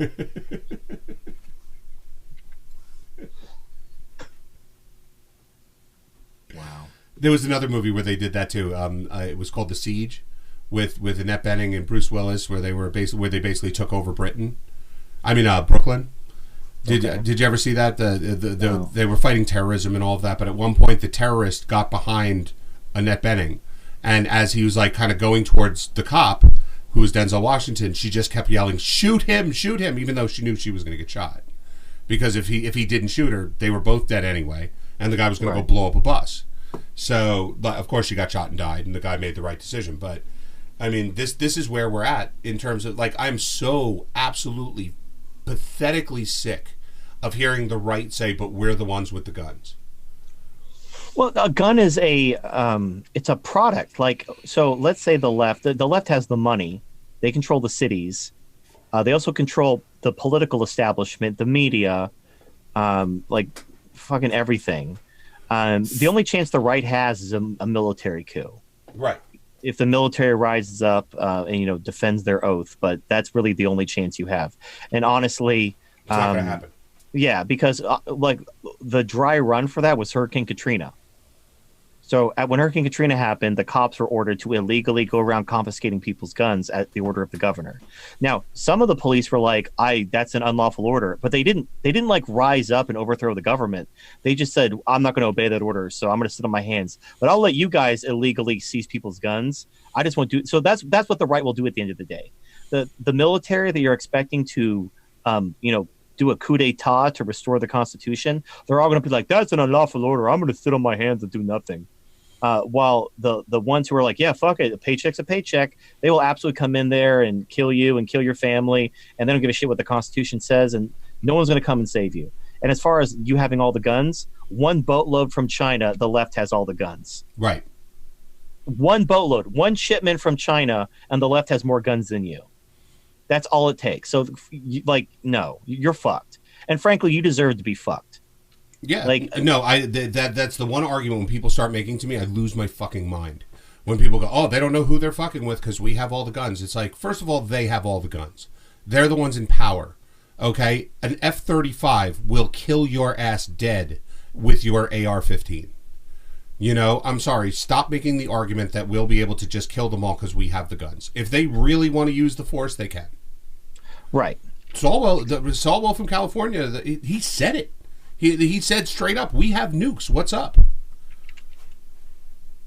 Wow. There was another movie where they did that too. It was called The Siege, with Annette Bening and Bruce Willis, where they basically took over Britain. I mean, Brooklyn. Did you ever see that? No. They were fighting terrorism and all of that, but at one point the terrorist got behind Annette Bening, and as he was like kind of going towards the cop, who was Denzel Washington, she just kept yelling, "Shoot him! Shoot him!" Even though she knew she was going to get shot, because if he didn't shoot her, they were both dead anyway, and the guy was going to go blow up a bus. So, but of course, she got shot and died, and the guy made the right decision. But I mean, this is where we're at in terms of, like, I'm so absolutely pathetically sick of hearing the right say, but we're the ones with the guns. Well, a gun is it's a product. Like, so let's say the left has the money. They control the cities. They also control the political establishment, the media, like fucking everything. The only chance the right has is a military coup. Right. If the military rises up and defends their oath, but that's really the only chance you have. And honestly, it's not going to happen. Yeah, because like the dry run for that was Hurricane Katrina. So when Hurricane Katrina happened, the cops were ordered to illegally go around confiscating people's guns at the order of the governor. Now, some of the police were like, that's an unlawful order, but they didn't like rise up and overthrow the government. They just said, I'm not going to obey that order, so I'm going to sit on my hands. But I'll let you guys illegally seize people's guns. I just won't do it. So that's what the right will do at the end of the day. The military that you're expecting to do a coup d'etat to restore the Constitution, they're all going to be like, that's an unlawful order. I'm going to sit on my hands and do nothing. While the ones who are like, yeah, fuck it, a paycheck's a paycheck, they will absolutely come in there and kill you and kill your family, and they don't give a shit what the Constitution says, and no one's going to come and save you. And as far as you having all the guns, one boatload from China, the left has all the guns. Right. One boatload, one shipment from China, and the left has more guns than you. That's all it takes. So, no, you're fucked. And frankly, you deserve to be fucked. Yeah. That's the one argument when people start making to me, I lose my fucking mind. When people go, oh, they don't know who they're fucking with because we have all the guns. It's like, first of all, they have all the guns. They're the ones in power. Okay? An F-35 will kill your ass dead with your AR-15. I'm sorry. Stop making the argument that we'll be able to just kill them all because we have the guns. If they really want to use the force, they can. Right. Saul from California, he said it. He said straight up, we have nukes. What's up?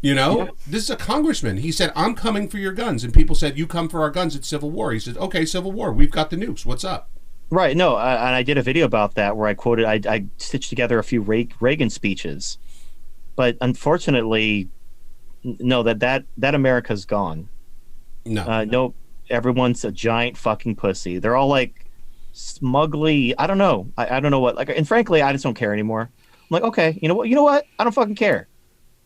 This is a congressman. He said, I'm coming for your guns. And people said, you come for our guns, it's civil war. He said, okay, civil war. We've got the nukes. What's up? Right. No, and I did a video about that where I stitched together a few Reagan speeches. But unfortunately, no, that America's gone. No. No, everyone's a giant fucking pussy. They're all like smugly, I don't know. I don't know what, and frankly, I just don't care anymore. I'm like, okay, you know what? I don't fucking care.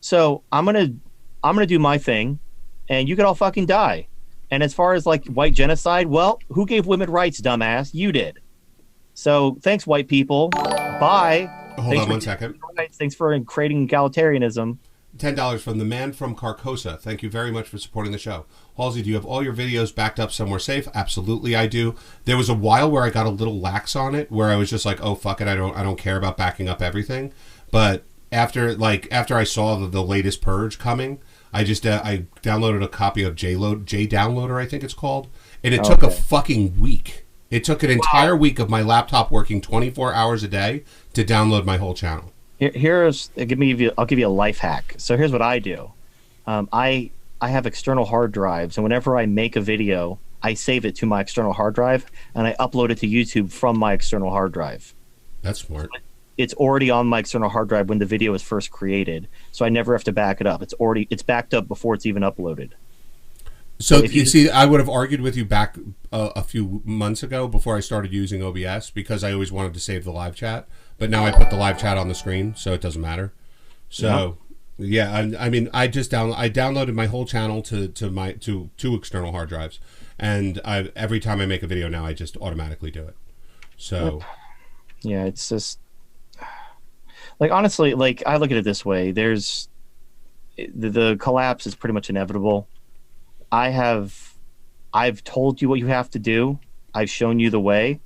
So I'm gonna do my thing, and you could all fucking die. And as far as like white genocide, well, who gave women rights, dumbass? You did. So thanks, white people. Bye. Hold on one second. Thanks for creating egalitarianism. $10 from the man from Carcosa. Thank you very much for supporting the show. Halsey, do you have all your videos backed up somewhere safe? Absolutely, I do. There was a while where I got a little lax on it, where I was just like, "Oh fuck it, I don't care about backing up everything." But after I saw the latest purge coming, I downloaded a copy of JDownloader, I think it's called, and it took a fucking week. It took an entire week of my laptop working 24 hours a day to download my whole channel. I'll give you a life hack. So here's what I do. I I have external hard drives, and whenever I make a video, I save it to my external hard drive, and I upload it to YouTube from my external hard drive. That's smart. It's already on my external hard drive when the video was first created, so I never have to back it up. It's backed up before it's even uploaded. So you see, I would have argued with you back a few months ago before I started using OBS, because I always wanted to save the live chat, but now I put the live chat on the screen, so it doesn't matter. So yeah, I mean, I downloaded my whole channel to my two external hard drives, and every time I make a video now, I just automatically do it. So yeah, it's just like, honestly, like, I look at it this way: there's the collapse is pretty much inevitable. I've told you what you have to do. I've shown you the way,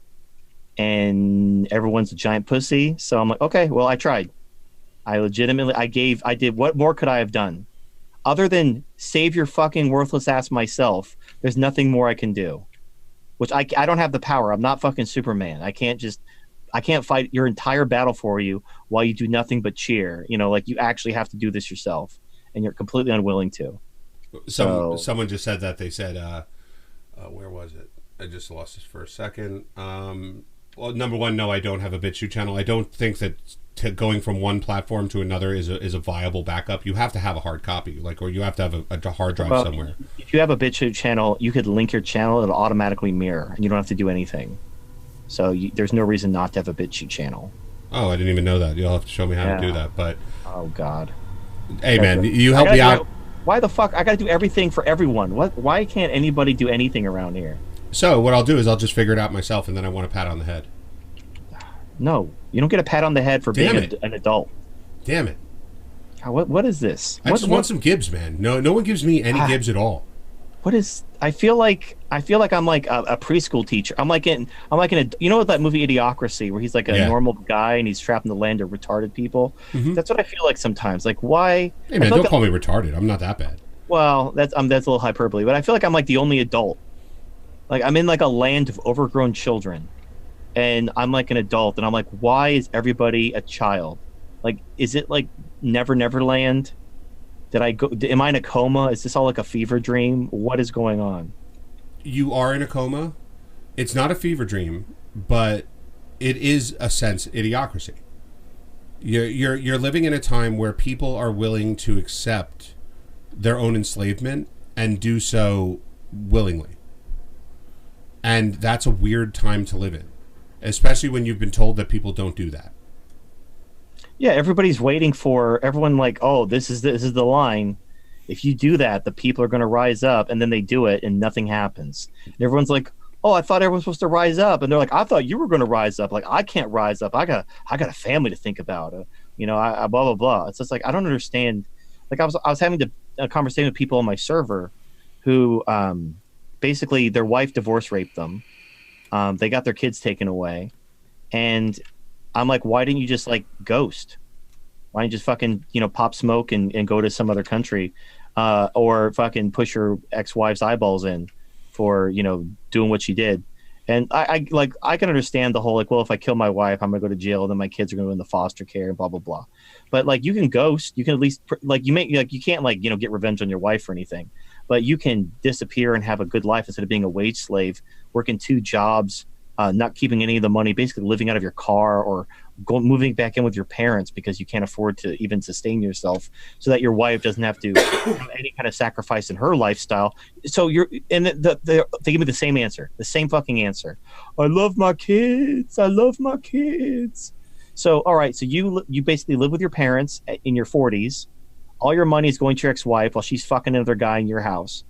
and everyone's a giant pussy. So I'm like, okay, well, I tried. I did. What more could I have done? Other than save your fucking worthless ass myself, there's nothing more I can do. Which I don't have the power. I'm not fucking Superman. I can't fight your entire battle for you while you do nothing but cheer. You know, like, you actually have to do this yourself, and you're completely unwilling to. Someone just said that. They said, where was it? I just lost this for a second. Well, number one, no, I don't have a BitChute channel. I don't think that going from one platform to another is a viable backup. You have to have a hard copy, or you have to have a hard drive somewhere. If you have a BitChute channel, you could link your channel; it'll automatically mirror, and you don't have to do anything. So there's no reason not to have a BitChute channel. Oh, I didn't even know that. You'll have to show me how to do that. But oh god, hey man, you help me out. Why the fuck I got to do everything for everyone? Why can't anybody do anything around here? So what I'll do is I'll just figure it out myself, and then I want a pat on the head. No, you don't get a pat on the head for being an adult. Damn it! What is this? I just want some Gibbs, man. No one gives me any Gibbs at all. What is? I feel like I'm like a preschool teacher. I'm like in you know that movie Idiocracy, where he's like a normal guy and he's trapped in the land of retarded people. Mm-hmm. That's what I feel like sometimes. Like, why? Hey man, don't call me retarded. I'm not that bad. Well, that's a little hyperbole, but I feel like I'm like the only adult. Like, I'm in like a land of overgrown children, and I'm like an adult, and I'm like, why is everybody a child? Like, is it like Never Land? Am I in a coma? Is this all like a fever dream? What is going on? You are in a coma. It's not a fever dream, but it is a sense idiocracy. You're living in a time where people are willing to accept their own enslavement and do so willingly. And that's a weird time to live in, especially when you've been told that people don't do that. Yeah, everybody's waiting for everyone, like, oh, this is the line. If you do that, the people are going to rise up, and then they do it, and nothing happens. And everyone's like, oh, I thought everyone's supposed to rise up, and they're like, I thought you were going to rise up. Like, I can't rise up. I got a family to think about. I blah blah blah. It's just like, I don't understand. Like, I was having a conversation with people on my server, who basically their wife divorce raped them. They got their kids taken away, and I'm like, why didn't you just like ghost? Why didn't you just fucking, pop smoke and go to some other country, or fucking push your ex-wife's eyeballs in for, doing what she did? And I can understand the whole, like, well, if I kill my wife, I'm gonna go to jail, and then my kids are gonna go into foster care and blah blah blah. But like, you can ghost, you can at least you can't like, get revenge on your wife or anything, but you can disappear and have a good life instead of being a wage slave, working 2 jobs. Not keeping any of the money, basically living out of your car, or moving back in with your parents because you can't afford to even sustain yourself, so that your wife doesn't have to have any kind of sacrifice in her lifestyle. So they give me the same answer, the same fucking answer. I love my kids. So, all right, so you basically live with your parents in your 40s. All your money is going to your ex-wife while she's fucking another guy in your house,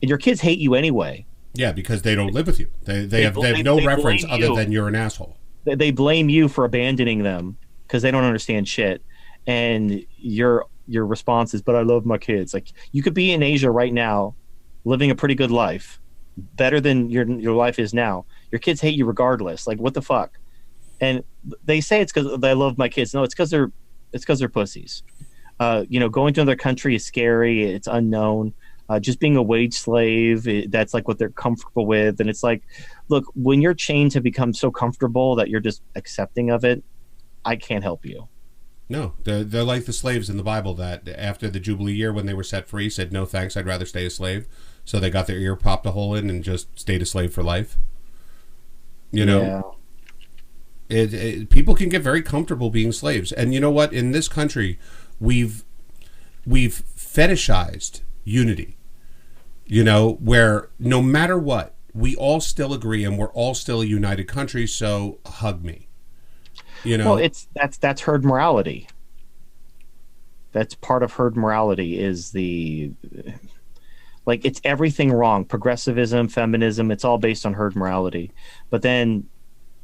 and your kids hate you anyway. Yeah, because they don't live with you. They have no reference other than you're an asshole. They blame you for abandoning them because they don't understand shit. And your response is, but I love my kids. Like, you could be in Asia right now, living a pretty good life, better than your life is now. Your kids hate you regardless. Like, what the fuck? And they say it's because they love my kids. No, it's because they're pussies. Going to another country is scary. It's unknown. Just being a wage slave, that's like what they're comfortable with. And it's like, look, when your chains have become so comfortable that you're just accepting of it, I can't help you. No, they're like the slaves in the Bible that after the Jubilee year when they were set free said, no thanks, I'd rather stay a slave. So they got their ear popped a hole in and just stayed a slave for life. You know, people can get very comfortable being slaves. And you know what? In this country, we've fetishized unity, you know, where no matter what, we all still agree and we're all still a united country. So hug me. You know, well, that's herd morality. That's part of herd morality is like it's everything wrong. Progressivism, feminism, it's all based on herd morality. But then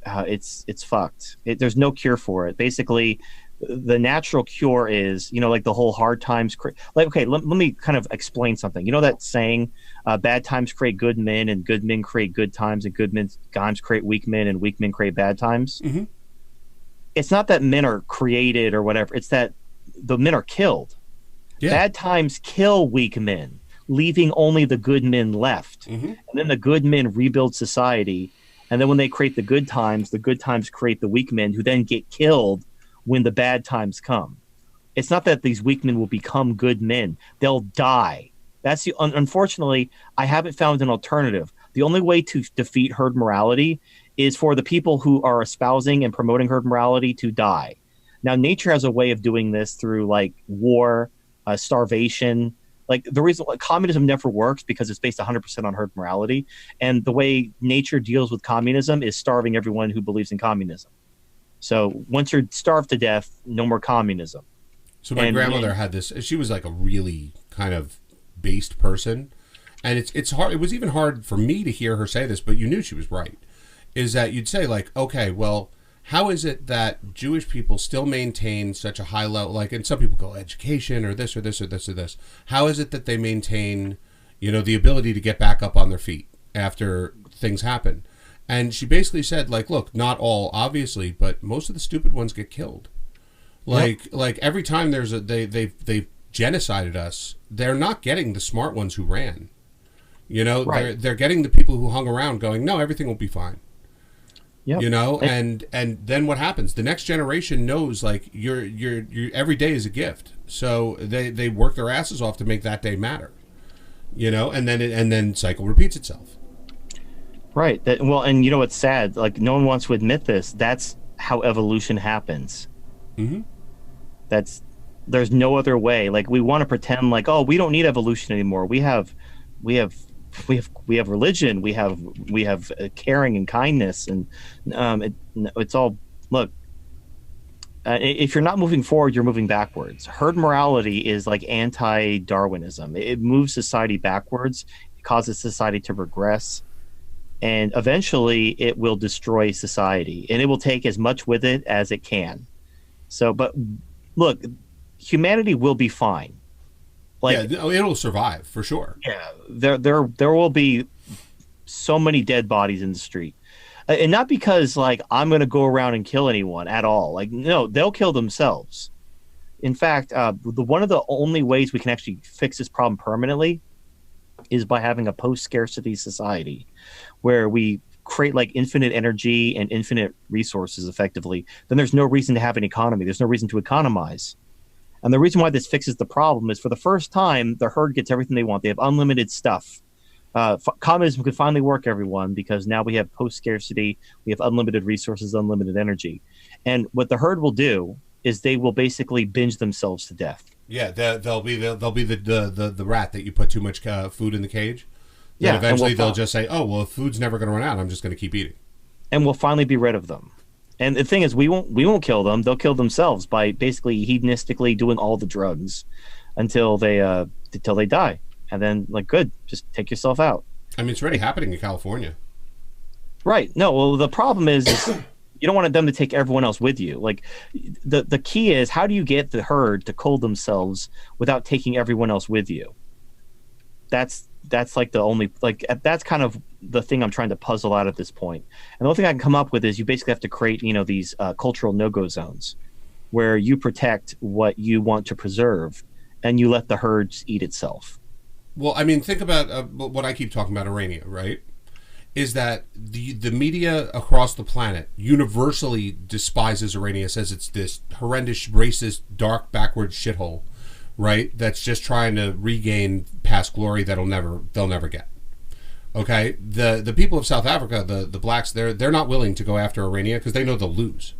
it's fucked. There's no cure for it. Basically, the natural cure is, you know, like the whole hard times. Like, okay, let me kind of explain something. You know that saying, bad times create good men and good men create good times and good times create weak men and weak men create bad times? Mm-hmm. It's not that men are created or whatever. It's that the men are killed. Yeah. Bad times kill weak men, leaving only the good men left. Mm-hmm. And then the good men rebuild society. And then when they create the good times create the weak men who then get killed when the bad times come. It's not that these weak men will become good men. They'll die. That's unfortunately, I haven't found an alternative. The only way to defeat herd morality is for the people who are espousing and promoting herd morality to die. Now, nature has a way of doing this through like war, starvation. Like the reason communism never works because it's based 100% on herd morality. And the way nature deals with communism is starving everyone who believes in communism. So once you're starved to death, no more communism. So my grandmother had this. She was like a really kind of based person. And it's hard. It was even hard for me to hear her say this, but you knew she was right. Is that you'd say like, okay, well, how is it that Jewish people still maintain such a high level, like, and some people go education or this or this or this or this. How is it that they maintain, you know, the ability to get back up on their feet after things happen? And she basically said, like, look, not all, obviously, but most of the stupid ones get killed. Like every time there's they've genocided us, they're not getting the smart ones who ran. You know, right. They're getting the people who hung around going, no, everything will be fine. Yep. You know, and then what happens? The next generation knows like your every day is a gift. So they work their asses off to make that day matter. You know, and then cycle repeats itself. Right. Well, and you know what's sad? Like no one wants to admit this. That's how evolution happens. Mm-hmm. There's no other way. Like we want to pretend like, oh, we don't need evolution anymore. We have religion, we have caring and kindness, and it's all, look, if you're not moving forward, you're moving backwards. Herd morality is like anti-Darwinism. It moves society backwards. It causes society to regress, and eventually it will destroy society, and it will take as much with it as it can. So, but look, humanity will be fine. Like, yeah, it'll survive for sure. Yeah, there will be so many dead bodies in the street, and not because like I'm going to go around and kill anyone at all. Like, no, they'll kill themselves. In fact, one of the only ways we can actually fix this problem permanently is by having a post-scarcity society, where we create like infinite energy and infinite resources effectively. Then there's no reason to have an economy. There's no reason to economize. And the reason why this fixes the problem is for the first time, the herd gets everything they want. They have unlimited stuff. Communism could finally work, everyone, because now we have post-scarcity. We have unlimited resources, unlimited energy. And what the herd will do is they will basically binge themselves to death. Yeah, they'll be the rat that you put too much food in the cage. Then yeah, eventually they'll just say, oh, well, if food's never going to run out, I'm just going to keep eating. And we'll finally be rid of them. And the thing is, we won't kill them. They'll kill themselves by basically hedonistically doing all the drugs until they die. And then, like, good, just take yourself out. I mean, it's already happening in California. Right. No, well, the problem is you don't want them to take everyone else with you. Like, the key is, how do you get the herd to cull themselves without taking everyone else with you? That's like the only, like, that's kind of the thing I'm trying to puzzle out at this point. And the only thing I can come up with is you basically have to create, you know, these cultural no-go zones where you protect what you want to preserve and you let the herd eat itself. Well, I mean, think about what I keep talking about, Urania, right? is that the media across the planet universally despises Irania, says it's this horrendous, racist, dark, backwards shithole, right? That's just trying to regain past glory they'll never get. Okay, the people of South Africa, the blacks, they're not willing to go after Irania because they know they'll lose.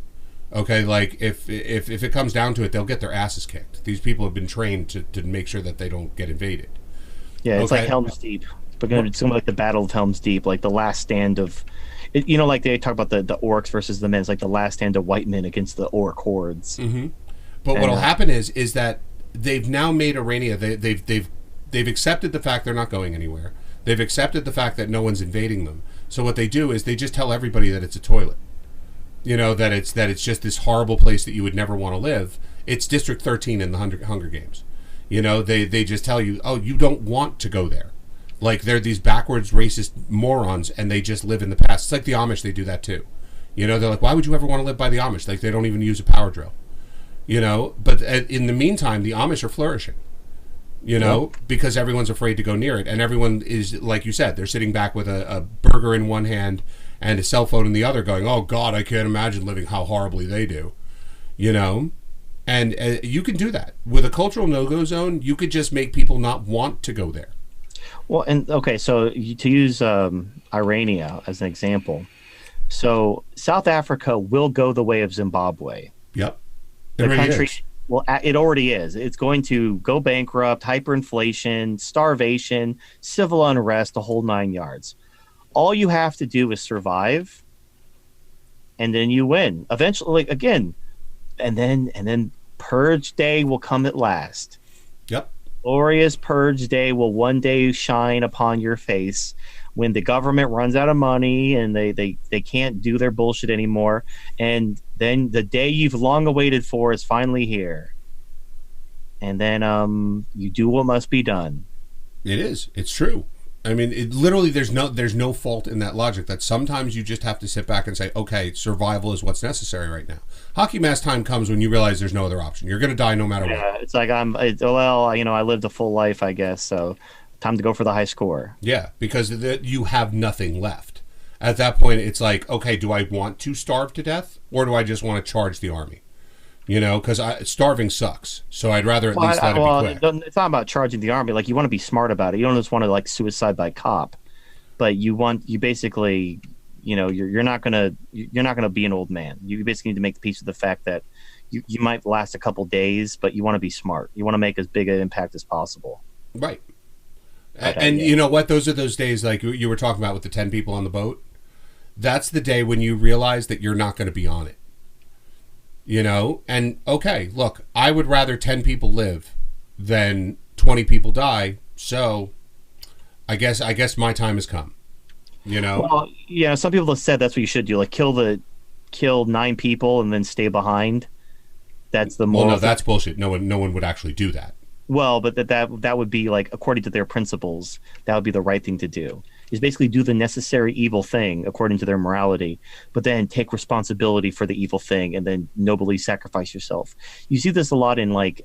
Okay, like if it comes down to it, they'll get their asses kicked. These people have been trained to make sure that they don't get invaded. Yeah, it's okay? like Helm's Deep. But it's something like the Battle of Helm's Deep, like the last stand of, like they talk about the orcs versus the men. It's like the last stand of white men against the orc hordes. Mm-hmm. But what'll happen is that they've now made Irania. They've accepted the fact they're not going anywhere. They've accepted the fact that no one's invading them. So what they do is they just tell everybody that it's a toilet. That it's just this horrible place that you would never want to live. It's District 13 in the Hunger Games. They just tell you, oh, you don't want to go there. Like they're these backwards racist morons and they just live in the past. It's like the Amish, they do that too. They're like, why would you ever want to live by the Amish? Like they don't even use a power drill. But in the meantime, the Amish are flourishing. Because everyone's afraid to go near it. And everyone is, like you said, they're sitting back with a burger in one hand and a cell phone in the other going, oh God, I can't imagine living how horribly they do. And you can do that. With a cultural no-go zone, you could just make people not want to go there. Well, and okay, so to use Irania as an example, so South Africa will go the way of Zimbabwe. Yep. The country, well, it already is. It's going to go bankrupt, hyperinflation, starvation, civil unrest, the whole 9 yards. All you have to do is survive, and then you win. Eventually, again, and then Purge Day will come at last. Yep. Glorious Purge Day will one day shine upon your face when the government runs out of money and they can't do their bullshit anymore. And then the day you've long awaited for is finally here. And then you do what must be done. It is. It's true. I mean, it literally, there's no fault in that logic. That sometimes you just have to sit back and say, okay, survival is what's necessary right now. Hockey mask time comes when you realize there's no other option. You're going to die no matter what. Yeah, it's like I lived a full life, I guess. So time to go for the high score. Yeah, because you have nothing left. At that point, it's like, okay, do I want to starve to death or do I just want to charge the army? Because starving sucks. So I'd rather at least let it be quick. It's not about charging the army. Like, you want to be smart about it. You don't just want to, like, suicide by cop. But you basically, you're not gonna be an old man. You basically need to make the peace with the fact that you might last a couple days, but you want to be smart. You want to make as big an impact as possible. Right. And you know what? Those are those days, like you were talking about with the 10 people on the boat. That's the day when you realize that you're not going to be on it. And okay, look, I would rather 10 people live than 20 people die. So I guess my time has come. Well, yeah, some people have said that's what you should do. Like kill 9 people and then stay behind. That's the moral. Well, no, that's bullshit. No one would actually do that. Well, but that would be, like, according to their principles, that would be the right thing to do. Is basically do the necessary evil thing according to their morality, but then take responsibility for the evil thing and then nobly sacrifice yourself. You see this a lot in, like,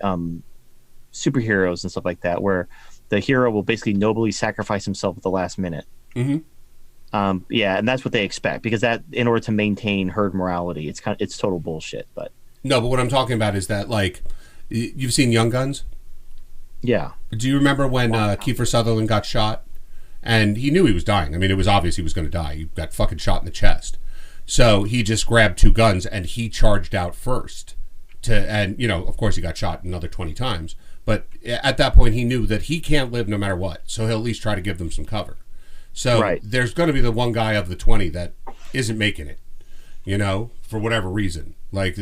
superheroes and stuff like that, where the hero will basically nobly sacrifice himself at the last minute. Mm-hmm. Yeah, and that's what they expect, because that, in order to maintain herd morality, it's total bullshit. But no, but what I'm talking about is that, like, you've seen Young Guns. Yeah. Do you remember when Kiefer Sutherland got shot? And he knew he was dying. I mean, it was obvious he was going to die. He got fucking shot in the chest. So he just grabbed 2 guns and he charged out first. And of course he got shot another 20 times. But at that point he knew that he can't live no matter what. So he'll at least try to give them some cover. So There's going to be the one guy of the 20 that isn't making it, for whatever reason. Like,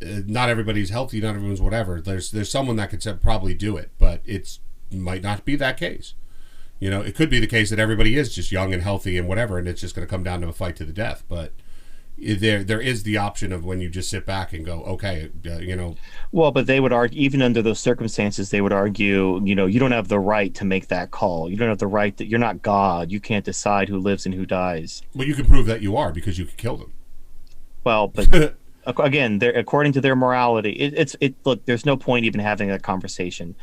not everybody's healthy, not everyone's whatever. There's someone that could probably do it, but it might not be that case. It could be the case that everybody is just young and healthy and whatever, and it's just going to come down to a fight to the death. But there is the option of when you just sit back and go, okay, Well, but they would argue, even under those circumstances, they would argue, you don't have the right to make that call. You don't have the right that you're not God. You can't decide who lives and who dies. Well, you can prove that you are because you could kill them. Well, but again, according to their morality, look, there's no point even having that conversation.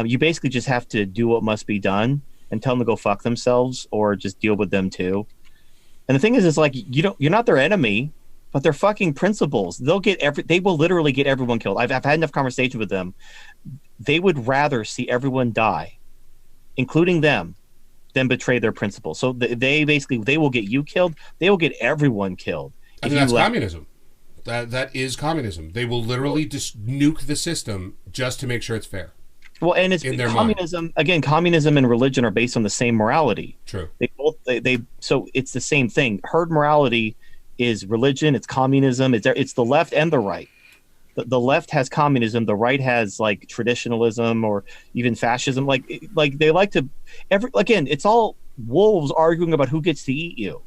You basically just have to do what must be done and tell them to go fuck themselves, or just deal with them too. And the thing is like you're not their enemy, but they're fucking principles. They will literally get everyone killed. I've had enough conversation with them. They would rather see everyone die, including them, than betray their principles. So they will get you killed. They will get everyone killed. I think that's communism. That is communism. They will literally just nuke the system just to make sure it's fair. Well, and it's in their communism. Mind. Again, communism and religion are based on the same morality. True. So it's the same thing. Herd morality is religion. It's communism. It's the left and the right. The left has communism. The right has like traditionalism or even fascism. Like they like to again. It's all wolves arguing about who gets to eat you.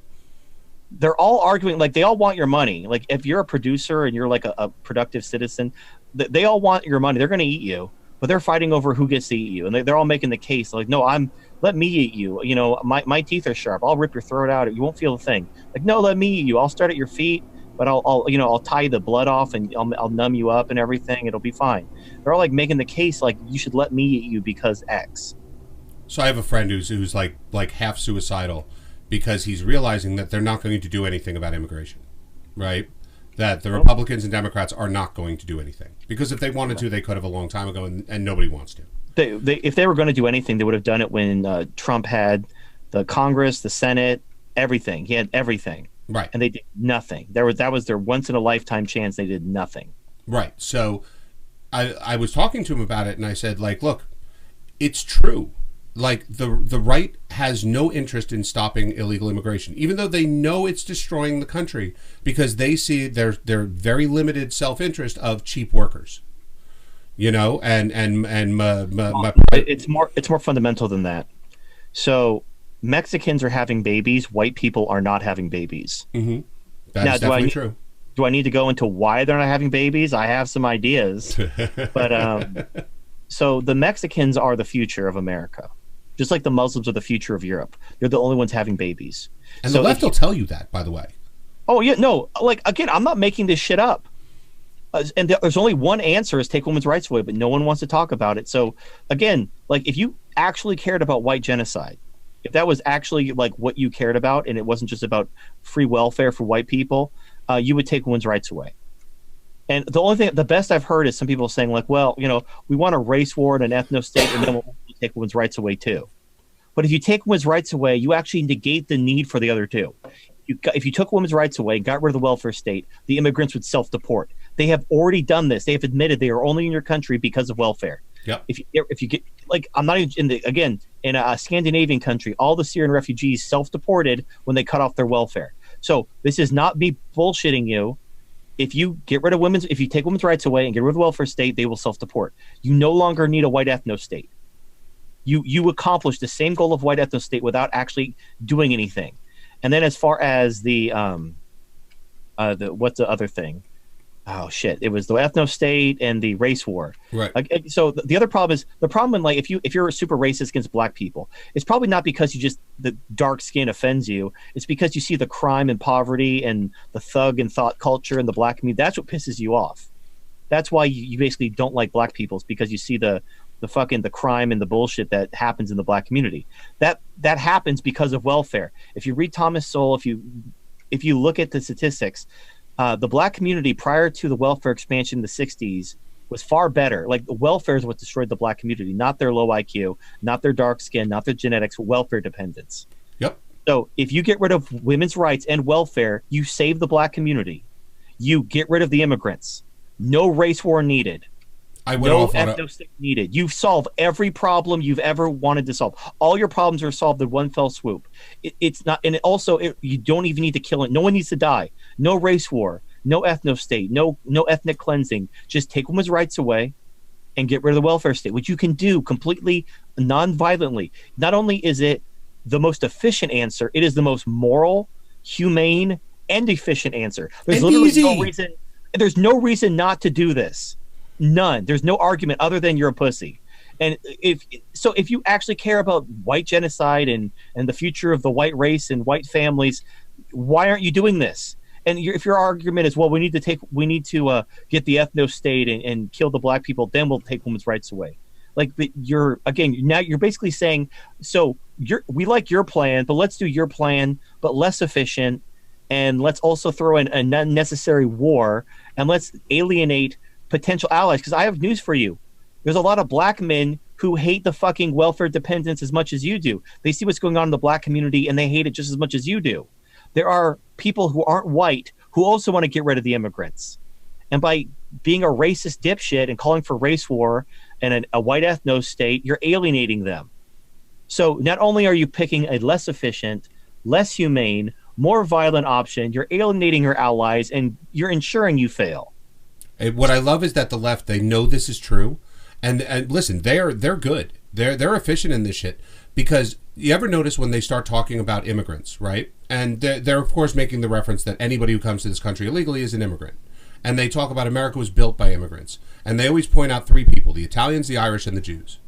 They're all arguing, like they all want your money. Like if you're a producer and you're like a productive citizen, they all want your money. They're going to eat you, but they're fighting over who gets to eat you. And they're all making the case like, no, let me eat you. You know, my teeth are sharp. I'll rip your throat out. You won't feel a thing. Like, no, let me eat you. I'll start at your feet, but I'll tie the blood off and I'll numb you up and everything. It'll be fine. They're all like making the case like you should let me eat you because X. So I have a friend who's like half suicidal, because he's realizing that they're not going to do anything about immigration, right? That the Republicans and Democrats are not going to do anything. Because if they wanted to, they could have a long time ago, and nobody wants to. If they were going to do anything, they would have done it when Trump had the Congress, the Senate, everything. He had everything. Right. And they did nothing. That was their once-in-a-lifetime chance. They did nothing. Right. So I was talking to him about it, and I said, like, look, it's true. Like the right has no interest in stopping illegal immigration, even though they know it's destroying the country, because they see their very limited self-interest of cheap workers, you know, it's more fundamental than that. So Mexicans are having babies, white people are not having babies. Mm-hmm. That's definitely true. Do I need to go into why they're not having babies? I have some ideas, but so the Mexicans are the future of America. Just like the Muslims are the future of Europe. They're the only ones having babies. And so the left will tell you that, by the way. Oh, yeah. No, like, again, I'm not making this shit up. And there's only one answer is take women's rights away, but no one wants to talk about it. So, again, like, if you actually cared about white genocide, if that was actually, like, what you cared about, and it wasn't just about free welfare for white people, you would take women's rights away. And the best I've heard is some people saying, like, well, you know, we want a race war and an ethno state, and then we'll take women's rights away too. But if you take women's rights away, you actually negate the need for the other two. If you took women's rights away and got rid of the welfare state, the immigrants would self-deport. They have already done this. They have admitted they are only in your country because of welfare. Yep. If you get, like, I'm not even in a Scandinavian country, all the Syrian refugees self-deported when they cut off their welfare. So this is not me bullshitting you. If you take women's rights away and get rid of the welfare state, they will self-deport. You no longer need a white ethno state. You accomplish the same goal of white ethno state without actually doing anything. And then as far as the what's the other thing? Oh shit! It was the ethno state and the race war. Right. So the other problem is like if you're super racist against black people, it's probably not because the dark skin offends you. It's because you see the crime and poverty and the thug and thought culture in the black community. That's what pisses you off. That's why you basically don't like black people. It's because you see the crime and the bullshit that happens in the black community. That happens because of welfare. If you read Thomas Sowell, if you look at the statistics. The black community prior to the welfare expansion in the 60s was far better. Like, the welfare is what destroyed the black community, not their low IQ, not their dark skin, not their genetics, welfare dependence. Yep. So if you get rid of women's rights and welfare, you save the black community. You get rid of the immigrants. No race war needed. No ethno state needed. You solve every problem you've ever wanted to solve. All your problems are solved in one fell swoop. It's not, and you don't even need to kill it. No one needs to die. No race war. No ethno state. No ethnic cleansing. Just take women's rights away, and get rid of the welfare state, which you can do completely non-violently. Not only is it the most efficient answer, it is the most moral, humane, and efficient answer. There's There's no reason not to do this. None. There's no argument other than you're a pussy. And if you actually care about white genocide and the future of the white race and white families, why aren't you doing this? And if your argument is, well, we need to get the ethno state and kill the black people, then we'll take women's rights away. Like, you're basically saying, so we like your plan, but let's do your plan, but less efficient, and let's also throw in an unnecessary war, and let's alienate potential allies. Because I have news for you. There's a lot of black men who hate the fucking welfare dependents as much as you do. They see what's going on in the black community, and they hate it just as much as you do. There are people who aren't white who also want to get rid of the immigrants. And by being a racist dipshit and calling for race war and a white ethno state, you're alienating them. So not only are you picking a less efficient, less humane, more violent option, you're alienating your allies, and you're ensuring you fail. And what I love is that the left, they know this is true. And listen, they're good. They're efficient in this shit. Because you ever notice when they start talking about immigrants, right? And they're of course making the reference that anybody who comes to this country illegally is an immigrant. And they talk about America was built by immigrants. And they always point out three people: the Italians, the Irish, and the Jews.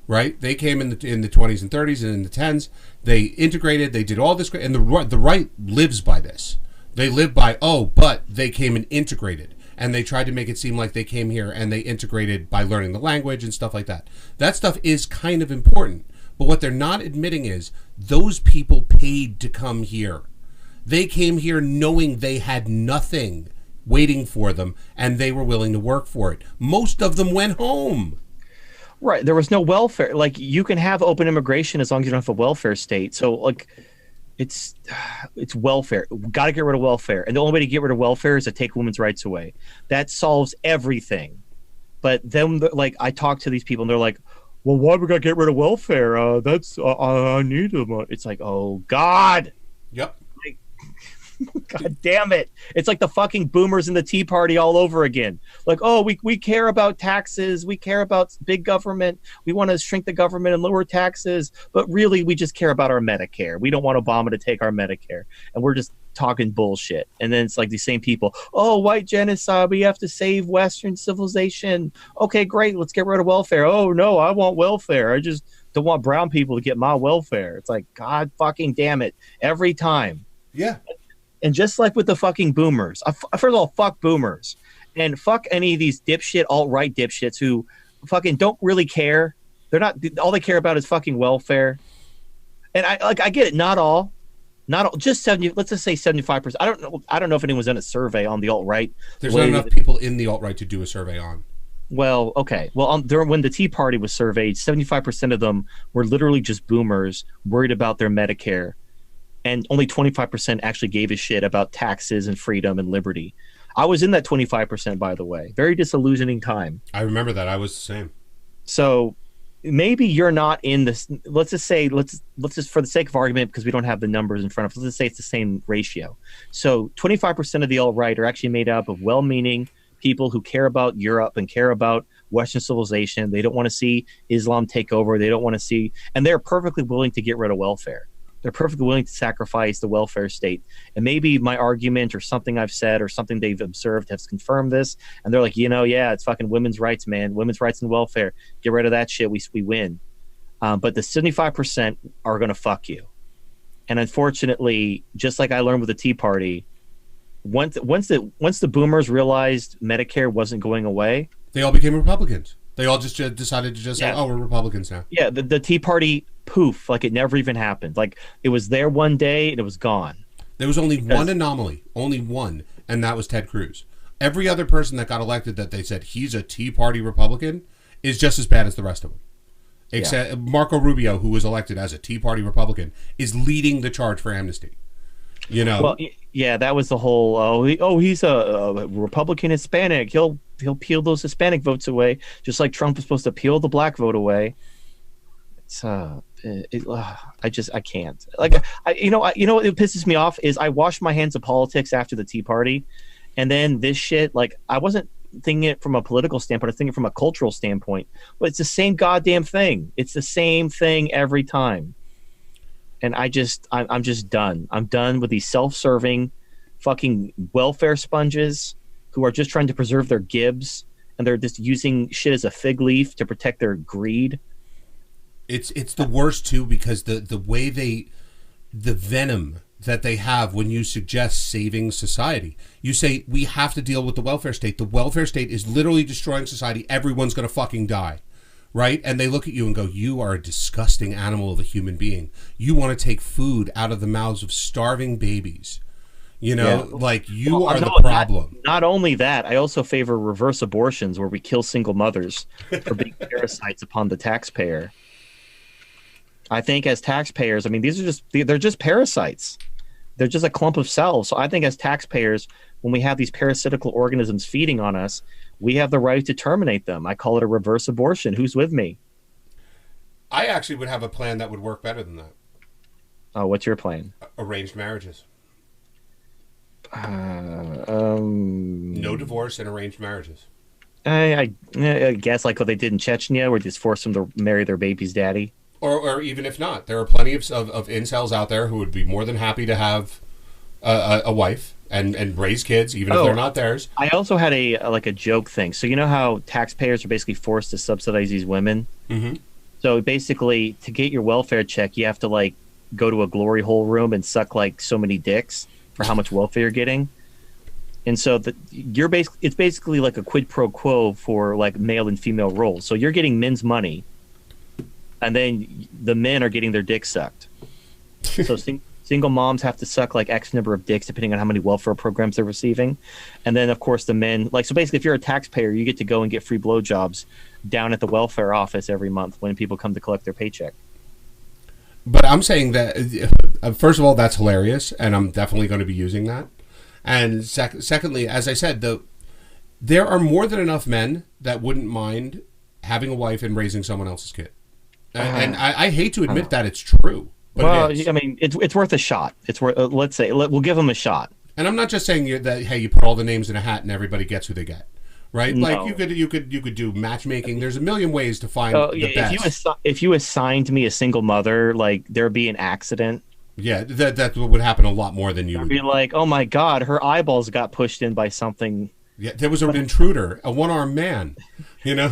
Right? They came in the 20s and 30s and in the 10s. They integrated. They did all this. And the right lives by this. They live by, but they came and integrated. And they tried to make it seem like they came here and they integrated by learning the language and stuff like that. That stuff is kind of important. But what they're not admitting is those people paid to come here. They came here knowing they had nothing waiting for them, and they were willing to work for it. Most of them went home. Right. There was no welfare. Like, you can have open immigration as long as you don't have a welfare state. So, like, it's welfare. Got to get rid of welfare. And the only way to get rid of welfare is to take women's rights away. That solves everything. But then, like, I talk to these people, and they're like, well, why we got to get rid of welfare? I need them. It's like, oh, God. Yep. God damn it. It's like the fucking boomers in the Tea Party all over again. Like, oh, we care about taxes. We care about big government. We want to shrink the government and lower taxes. But really, we just care about our Medicare. We don't want Obama to take our Medicare. And we're just talking bullshit. And then it's like these same people, oh, white genocide. We have to save Western civilization. Okay, great. Let's get rid of welfare. Oh, no, I want welfare. I just don't want brown people to get my welfare. It's like, God fucking damn it. Every time. Yeah. And just like with the fucking boomers, first of all, fuck boomers, and fuck any of these dipshit alt-right dipshits who fucking don't really care. They're not, all they care about is fucking welfare. And I get it, not all, just 70. Let's just say 75%. I don't know if anyone's done a survey on the alt-right. There's not enough people in the alt-right to do a survey on. Well, okay. Well, when the Tea Party was surveyed, 75% of them were literally just boomers worried about their Medicare. And only 25% actually gave a shit about taxes and freedom and liberty. I was in that 25%, by the way. Very disillusioning time. I remember that. I was the same. So maybe you're not in this. Let's just for the sake of argument, because we don't have the numbers in front of us, let's just say it's the same ratio. So 25% of the alt-right are actually made up of well-meaning people who care about Europe and care about Western civilization. They don't want to see Islam take over. They don't want to see, and they're perfectly willing to get rid of welfare. They're perfectly willing to sacrifice the welfare state. And maybe my argument or something I've said or something they've observed has confirmed this. And they're like, yeah, it's fucking women's rights, man. Women's rights and welfare. Get rid of that shit. We win. But the 75% are going to fuck you. And unfortunately, just like I learned with the Tea Party, once the boomers realized Medicare wasn't going away, they all became Republicans. They all just decided to say, oh, we're Republicans now. Yeah, the Tea Party, poof, like it never even happened. Like it was there one day and it was gone. There was only one anomaly, only one, and that was Ted Cruz. Every other person that got elected that they said he's a Tea Party Republican is just as bad as the rest of them. Except Marco Rubio, who was elected as a Tea Party Republican, is leading the charge for amnesty. You know? Well, yeah, that was the whole, he's a Republican Hispanic. He'll peel those Hispanic votes away, just like Trump was supposed to peel the black vote away. It's I can't. Like, you know what pisses me off is I washed my hands of politics after the Tea Party, and then this shit. Like, I wasn't thinking it from a political standpoint. I was thinking from a cultural standpoint. But it's the same goddamn thing. It's the same thing every time. And I'm just done. I'm done with these self-serving fucking welfare sponges who are just trying to preserve their gibs, and they're just using shit as a fig leaf to protect their greed. It's the worst too, because the way the venom that they have when you suggest saving society. You say we have to deal with the welfare state. The welfare state is literally destroying society. Everyone's going to fucking die. right? And they look at you and go, you are a disgusting animal of a human being. You want to take food out of the mouths of starving babies. You know, like you are the problem. Not only that, I also favor reverse abortions where we kill single mothers for being parasites upon the taxpayer. I think as taxpayers, I mean, they're just parasites. They're just a clump of cells. So I think as taxpayers, when we have these parasitical organisms feeding on us, we have the right to terminate them. I call it a reverse abortion. Who's with me? I actually would have a plan that would work better than that. Oh, what's your plan? Arranged marriages. No divorce and arranged marriages. I guess like what they did in Chechnya, where they just forced them to marry their baby's daddy. Or even if not, there are plenty of incels out there who would be more than happy to have a wife and raise kids, even if they're not theirs. I also had a joke thing. So you know how taxpayers are basically forced to subsidize these women? Mm-hmm. So basically, to get your welfare check, you have to like go to a glory hole room and suck like so many dicks for how much welfare you're getting. And so it's basically like a quid pro quo for like male and female roles. So you're getting men's money, and then the men are getting their dicks sucked. So single moms have to suck like X number of dicks depending on how many welfare programs they're receiving. And then of course the men, like, so basically if you're a taxpayer, you get to go and get free blowjobs down at the welfare office every month when people come to collect their paycheck. But I'm saying that, first of all, that's hilarious, and I'm definitely going to be using that. And secondly, as I said, there are more than enough men that wouldn't mind having a wife and raising someone else's kid. And I hate to admit that it's true. But well, it is. I mean, it's worth a shot. It's worth. We'll give them a shot. And I'm not just saying that, hey, you put all the names in a hat and everybody gets who they get. Right, no. Like you could do matchmaking. There's a million ways to find the best. If you assigned me a single mother, like there'd be an accident. Yeah, that would happen a lot more than you. I'd be like, oh my god, her eyeballs got pushed in by something. Yeah, there was an intruder, a one-armed man. You know,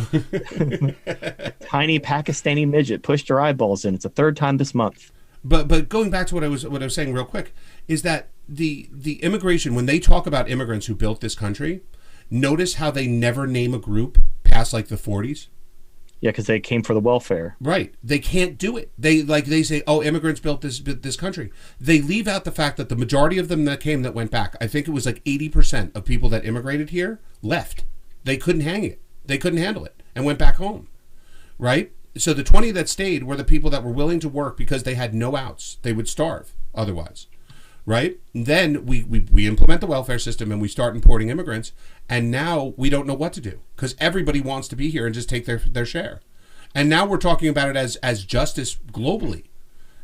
tiny Pakistani midget pushed her eyeballs in. It's the third time this month. But going back to what I was saying real quick is that the immigration, when they talk about immigrants who built this country. Notice how they never name a group past like the 40s? Yeah, because they came for the welfare. Right. They can't do it. They say, oh, immigrants built this country. They leave out the fact that the majority of them that went back, I think it was like 80% of people that immigrated here left. They couldn't hang it. They couldn't handle it and went back home. Right? So the 20 that stayed were the people that were willing to work because they had no outs. They would starve otherwise. Right? And then we implement the welfare system and we start importing immigrants, and now we don't know what to do because everybody wants to be here and just take their share. And now we're talking about it as justice globally.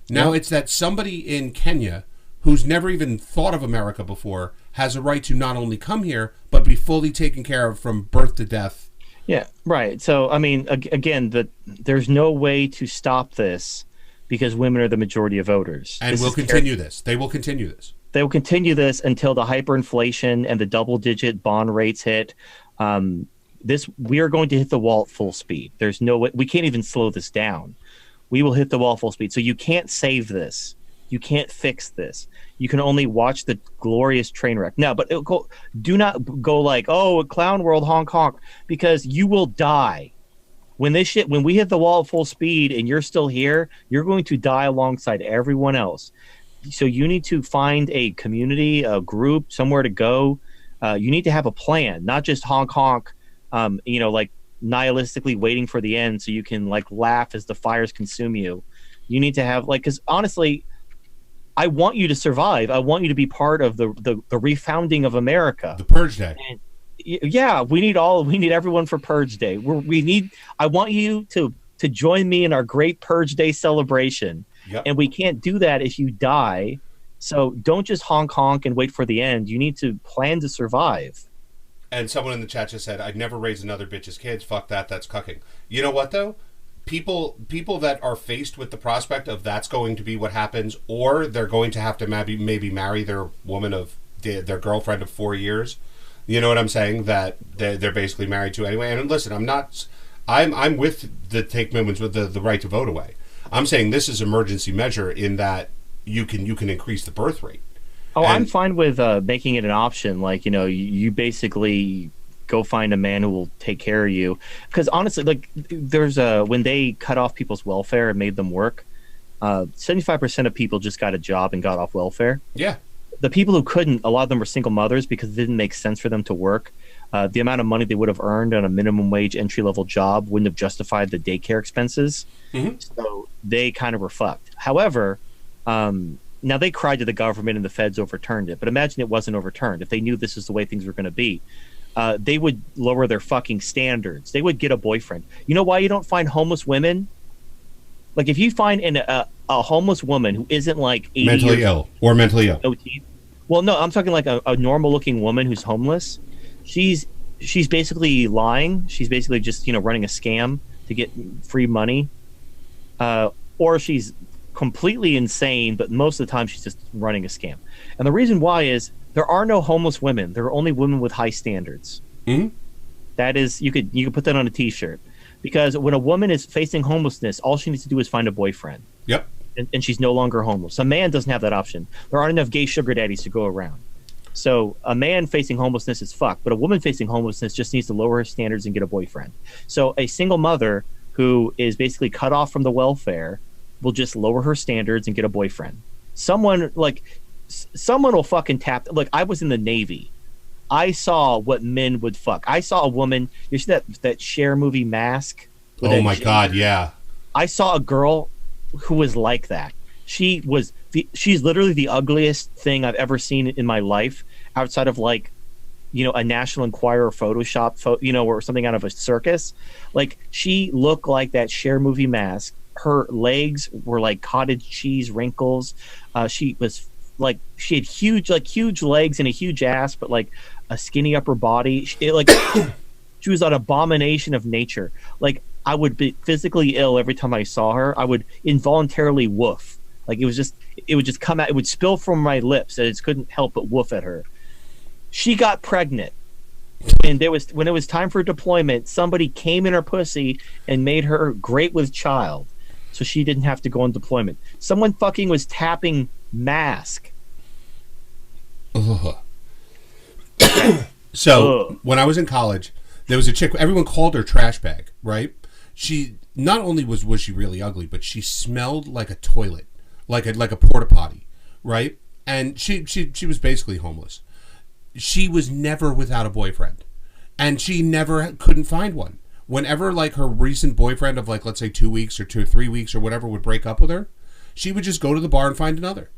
Now it's that somebody in Kenya who's never even thought of America before has a right to not only come here but be fully taken care of from birth to death. Yeah, right. So I mean, again, there's no way to stop this. Because women are the majority of voters. And we'll continue this. They will continue this. They will continue this until the hyperinflation and the double-digit bond rates hit. We are going to hit the wall at full speed. There's no way. We can't even slow this down. We will hit the wall full speed. So you can't save this. You can't fix this. You can only watch the glorious train wreck. No, but do not go like, oh, clown world, Hong Kong, because you will die. When we hit the wall at full speed and you're still here, you're going to die alongside everyone else. So you need to find a community, a group, somewhere to go. You need to have a plan, not just honk honk, like nihilistically waiting for the end so you can like laugh as the fires consume you. You need to have because honestly, I want you to survive. I want you to be part of the refounding of America. The Purge Day. And, yeah, we need everyone for Purge Day. I want you to join me in our great Purge Day celebration. Yep. And we can't do that if you die. So don't just honk honk and wait for the end. You need to plan to survive. And someone in the chat just said, I'd never raise another bitch's kids. Fuck that. That's cucking. You know what, though? People that are faced with the prospect of that's going to be what happens, or they're going to have to maybe marry their woman of their girlfriend of 4 years. You know what I'm saying? That they're basically married to anyway. And listen, I'm with the take women's with the right to vote away. I'm saying this is emergency measure in that you can increase the birth rate. Oh, I'm fine with making it an option. Like, you basically go find a man who will take care of you. Because honestly, like there's when they cut off people's welfare and made them work, 75% of people just got a job and got off welfare. Yeah. The people who couldn't, a lot of them were single mothers because it didn't make sense for them to work. The amount of money they would have earned on a minimum wage entry-level job wouldn't have justified the daycare expenses. So they kind of were fucked. However, now they cried to the government and the feds overturned it. But imagine it wasn't overturned. If they knew this is the way things were going to be, they would lower their fucking standards. They would get a boyfriend. You know why you don't find homeless women? Like if you find a homeless woman who isn't like 80 mentally ill or mentally ill. Well, no, I'm talking like a normal-looking woman who's homeless. She's basically lying. She's basically just running a scam to get free money, or she's completely insane. But most of the time, she's just running a scam. And the reason why is there are no homeless women. There are only women with high standards. That is, you could put that on a T-shirt, because when a woman is facing homelessness, all she needs to do is find a boyfriend. Yep. And she's no longer homeless. A man doesn't have that option. There aren't enough gay sugar daddies to go around. So a man facing homelessness is fucked, but a woman facing homelessness just needs to lower her standards and get a boyfriend. So a single mother who is basically cut off from the welfare will just lower her standards and get a boyfriend. Someone will fucking tap. Look, I was in the Navy. I saw what men would fuck. I saw a woman. You see that Cher movie Mask? Oh my God, yeah. I saw a girl who was like that. She's literally the ugliest thing I've ever seen in my life, outside of like, a National Enquirer Photoshop, or something out of a circus. Like she looked like that Cher movie Mask. Her legs were like cottage cheese wrinkles. She had huge legs and a huge ass, but like a skinny upper body. She was an abomination of nature. Like I would be physically ill every time I saw her. I would involuntarily woof. Like it would just come out. It would spill from my lips. I just couldn't help but woof at her. She got pregnant, and when it was time for deployment, somebody came in her pussy and made her great with child, so she didn't have to go on deployment. Someone fucking was tapping Mask. So when I was in college, there was a chick. Everyone called her trash bag, right? She not only was she really ugly, but she smelled like a toilet, like a porta potty, right? And she was basically homeless. She was never without a boyfriend, and she never couldn't find one. Whenever like her recent boyfriend of like, let's say 2 weeks or 3 weeks or whatever would break up with her, she would just go to the bar and find another.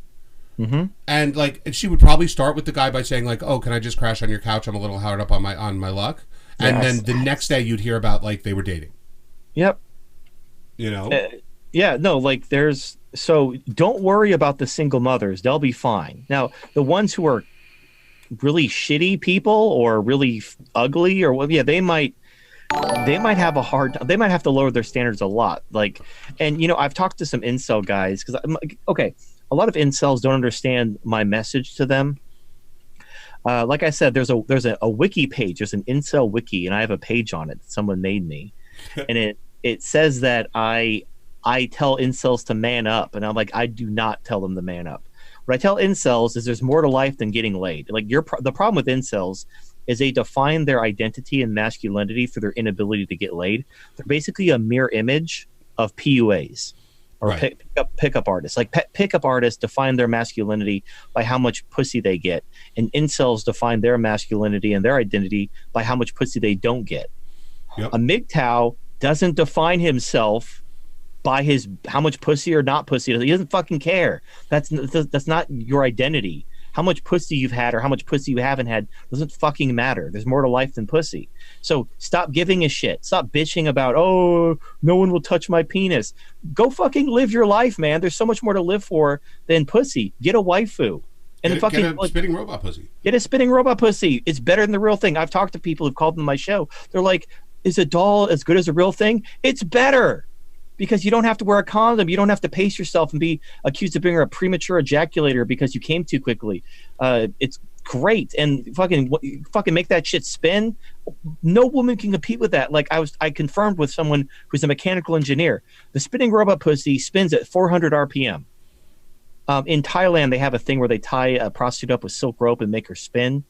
And like, she would probably start with the guy by saying like, "Oh, can I just crash on your couch? I'm a little hard up on my luck." And then the next day you'd hear about like they were dating. Yep. Yeah, no, like so don't worry about the single mothers. They'll be fine. Now, the ones who are really shitty people or really ugly they might have a hard time. They might have to lower their standards a lot. Like, and I've talked to some incel guys because a lot of incels don't understand my message to them. Like I said, there's a wiki page. There's an incel wiki, and I have a page on it that someone made me, and it says that I tell incels to man up, and I'm like, I do not tell them to man up. What I tell incels is there's more to life than getting laid. Like the problem with incels is they define their identity and masculinity through their inability to get laid. They're basically a mirror image of PUAs. Or right. pickup artists. Like pickup artists define their masculinity by how much pussy they get, and incels define their masculinity and their identity by how much pussy they don't get. Yep. A MGTOW doesn't define himself by how much pussy or not pussy. He doesn't fucking care. That's not your identity. How much pussy you've had or how much pussy you haven't had doesn't fucking matter. There's more to life than pussy. So stop giving a shit. Stop bitching about, oh, no one will touch my penis. Go fucking live your life, man. There's so much more to live for than pussy. Get a waifu. And get a spinning robot pussy. Get a spinning robot pussy. It's better than the real thing. I've talked to people who've called on my show. They're like, is a doll as good as a real thing? It's better. Because you don't have to wear a condom. You don't have to pace yourself and be accused of being a premature ejaculator because you came too quickly. It's great. And fucking make that shit spin. No woman can compete with that. Like I confirmed with someone who's a mechanical engineer. The spinning robot pussy spins at 400 RPM. In Thailand, they have a thing where they tie a prostitute up with silk rope and make her spin.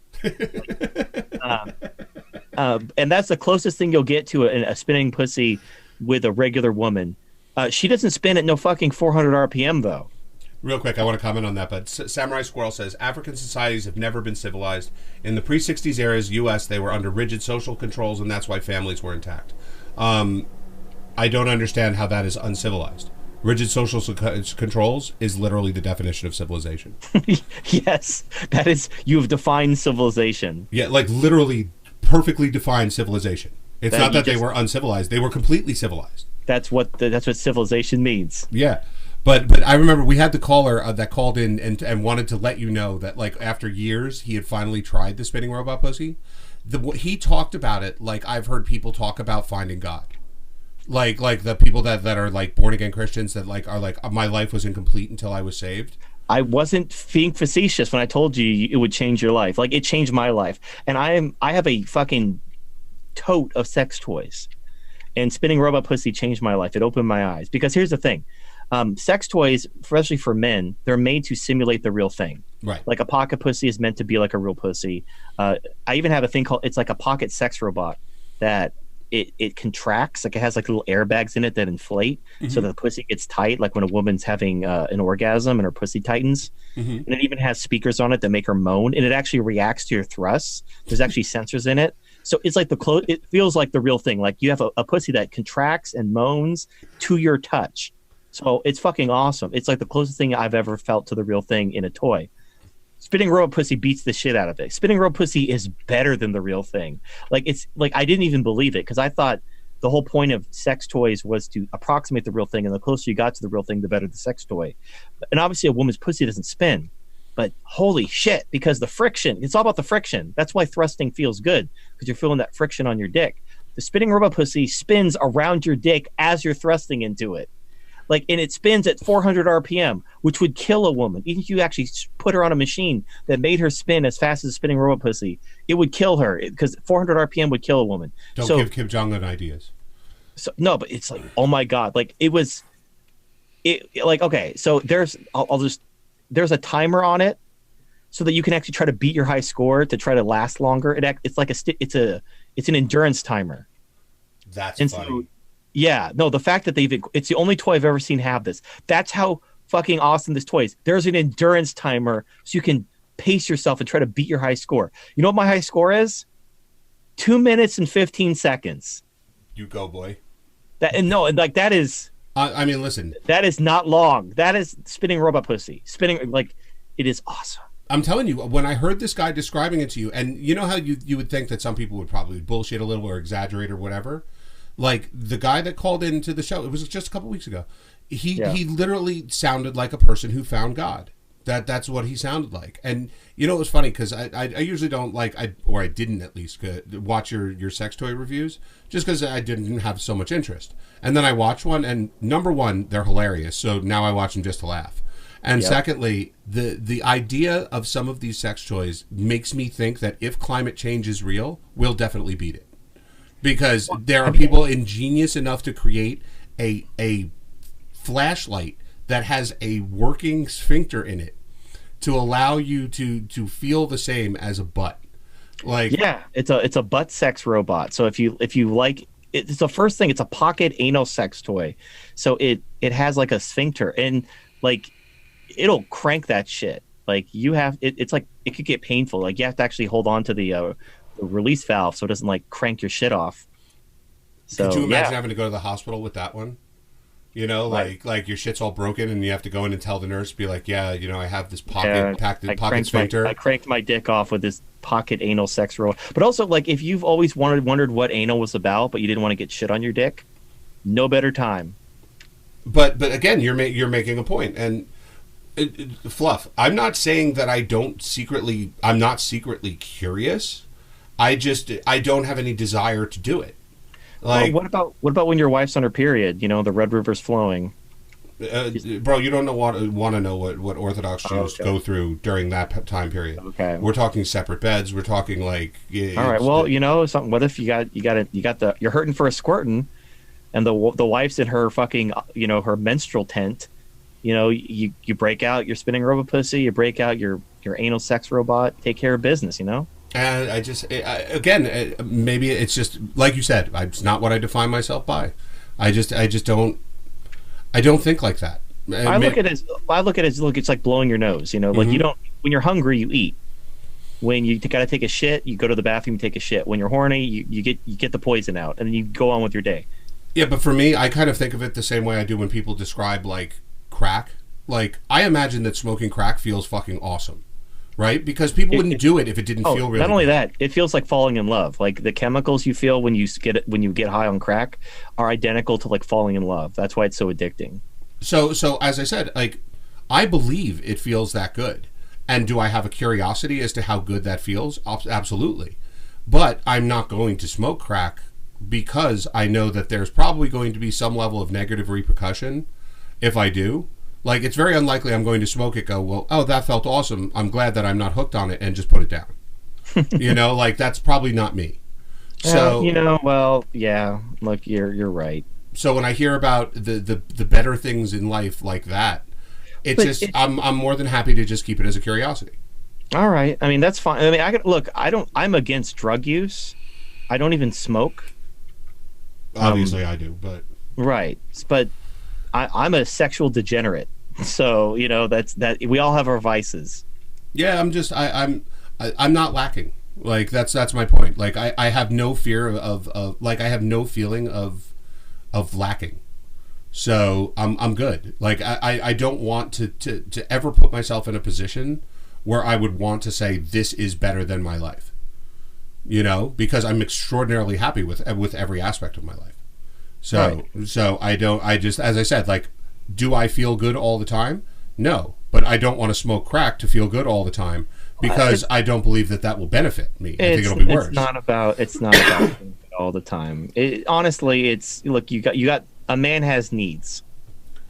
And that's the closest thing you'll get to a spinning pussy with a regular woman. She doesn't spin at no fucking 400 RPM, though. Real quick, I want to comment on that, but Samurai Squirrel says, African societies have never been civilized. In the pre-60s era's U.S., they were under rigid social controls, and that's why families were intact. I don't understand how that is uncivilized. Rigid social controls is literally the definition of civilization. Yes, that is, you've defined civilization. Yeah, like literally perfectly defined civilization. It's not that they were uncivilized. They were completely civilized. That's what civilization means. Yeah. But I remember we had the caller that called in and wanted to let you know that, like, after years, he had finally tried the spinning robot pussy. He talked about it like I've heard people talk about finding God. Like the people that are like born again Christians that like are like, my life was incomplete until I was saved. I wasn't being facetious when I told you it would change your life. Like, it changed my life. And I have a fucking tote of sex toys. And spinning robot pussy changed my life. It opened my eyes. Because here's the thing. Sex toys, especially for men, they're made to simulate the real thing. Right. Like a pocket pussy is meant to be like a real pussy. I even have a thing called, it's like a pocket sex robot that it contracts. Like, it has like little airbags in it that inflate so that the pussy gets tight, like when a woman's having an orgasm and her pussy tightens. And it even has speakers on it that make her moan, and it actually reacts to your thrusts. There's actually sensors in it. So it's like it feels like the real thing. Like, you have a pussy that contracts and moans to your touch. So it's fucking awesome. It's like the closest thing I've ever felt to the real thing in a toy. Spinning robot pussy beats the shit out of it. Spinning robot pussy is better than the real thing. Like, it's like, I didn't even believe it because I thought the whole point of sex toys was to approximate the real thing, and the closer you got to the real thing, the better the sex toy. And obviously a woman's pussy doesn't spin, but holy shit, because the friction, it's all about the friction. That's why thrusting feels good, because you're feeling that friction on your dick. The spinning robot pussy spins around your dick as you're thrusting into it. Like, and it spins at 400 RPM, which would kill a woman. Even if you actually put her on a machine that made her spin as fast as a spinning robot pussy, it would kill her, because 400 RPM would kill a woman. Don't give Kim Jong-un ideas. So no, but it's like, oh my God, like like, okay, so there's a timer on it so that you can actually try to beat your high score to try to last longer. It's like it's an endurance timer. That's funny. So, yeah, no, the fact that it's the only toy I've ever seen have this. That's how fucking awesome this toy is. There's an endurance timer so you can pace yourself and try to beat your high score. You know what my high score is? 2 minutes and 15 seconds. You go, boy. That is. I mean, listen. That is not long. That is spinning robot pussy. Spinning, like, it is awesome. I'm telling you, when I heard this guy describing it to you, and you know how you would think that some people would probably bullshit a little or exaggerate or whatever. Like, the guy that called into the show, it was just a couple weeks ago. He literally sounded like a person who found God. That's what he sounded like. And you know, it was funny because I usually don't like, I didn't at least watch your sex toy reviews just because I didn't have so much interest. And then I watched one, and number one, they're hilarious. So now I watch them just to laugh. And secondly, the idea of some of these sex toys makes me think that if climate change is real, we'll definitely beat it. Because there are people ingenious enough to create a flashlight that has a working sphincter in it to allow you to feel the same as a butt. Like, yeah, it's a butt sex robot. So if you like, it's the first thing. It's a pocket anal sex toy. So it has like a sphincter, and like it'll crank that shit. Like, you have it's like it could get painful. Like, you have to actually hold on to the release valve so it doesn't like crank your shit off. So could you imagine having to go to the hospital with that one? You know, right. like your shit's all broken and you have to go in and tell the nurse, be like, yeah, you know, I have this pocket sphincter. I cranked my dick off with this pocket anal sex robot. But also, like, if you've always wondered what anal was about, but you didn't want to get shit on your dick, no better time. But again, you're making a point. And Fluff, I'm not saying that I'm not secretly curious. I don't have any desire to do it. Like, well, what about when your wife's on her period? You know, the Red River's flowing. Bro, you don't want to know what Orthodox Jews go through during that time period. Okay, we're talking separate beds. We're talking like. All right. Well, you know something. What if you're hurting for a squirting, and the wife's in her fucking her menstrual tent, you break out your spinning robot pussy, you break out your anal sex robot, take care of business. And again, maybe it's just like you said. It's not what I define myself by. I just don't. I don't think like that. I look at it as look. It's like blowing your nose. Like you don't. When you're hungry, you eat. When you gotta take a shit, you go to the bathroom, and take a shit. When you're horny, you get the poison out, and then you go on with your day. Yeah, but for me, I kind of think of it the same way I do when people describe like crack. Like I imagine that smoking crack feels fucking awesome, right? Because people wouldn't do it if it didn't feel really. Not only good. that, it feels like falling in love. Like the chemicals you feel when you get high on crack are identical to like falling in love. That's why it's so addicting. So as I said, like I believe it feels that good. And do I have a curiosity as to how good that feels? Absolutely. But I'm not going to smoke crack because I know that there's probably going to be some level of negative repercussion if I do. Like, it's very unlikely I'm going to smoke it, go, well, oh, that felt awesome. I'm glad that I'm not hooked on it, and just put it down. Like, that's probably not me. So, well, yeah, look, you're right. So when I hear about the better things in life like that, I'm more than happy to just keep it as a curiosity. All right. I mean, that's fine. I mean, I'm against drug use. I don't even smoke. Obviously I do, but right. But I'm a sexual degenerate. So, that's we all have our vices. Yeah, I'm not lacking. Like that's my point. Like I have no fear of like I have no feeling of lacking. So I'm good. Like I don't want to ever put myself in a position where I would want to say this is better than my life. Because I'm extraordinarily happy with every aspect of my life. So right. So I just as I said, like, do I feel good all the time? No, but I don't want to smoke crack to feel good all the time because I don't believe that will benefit me. I think it'll be worse. It's not about all the time. Honestly, look, you got a man has needs.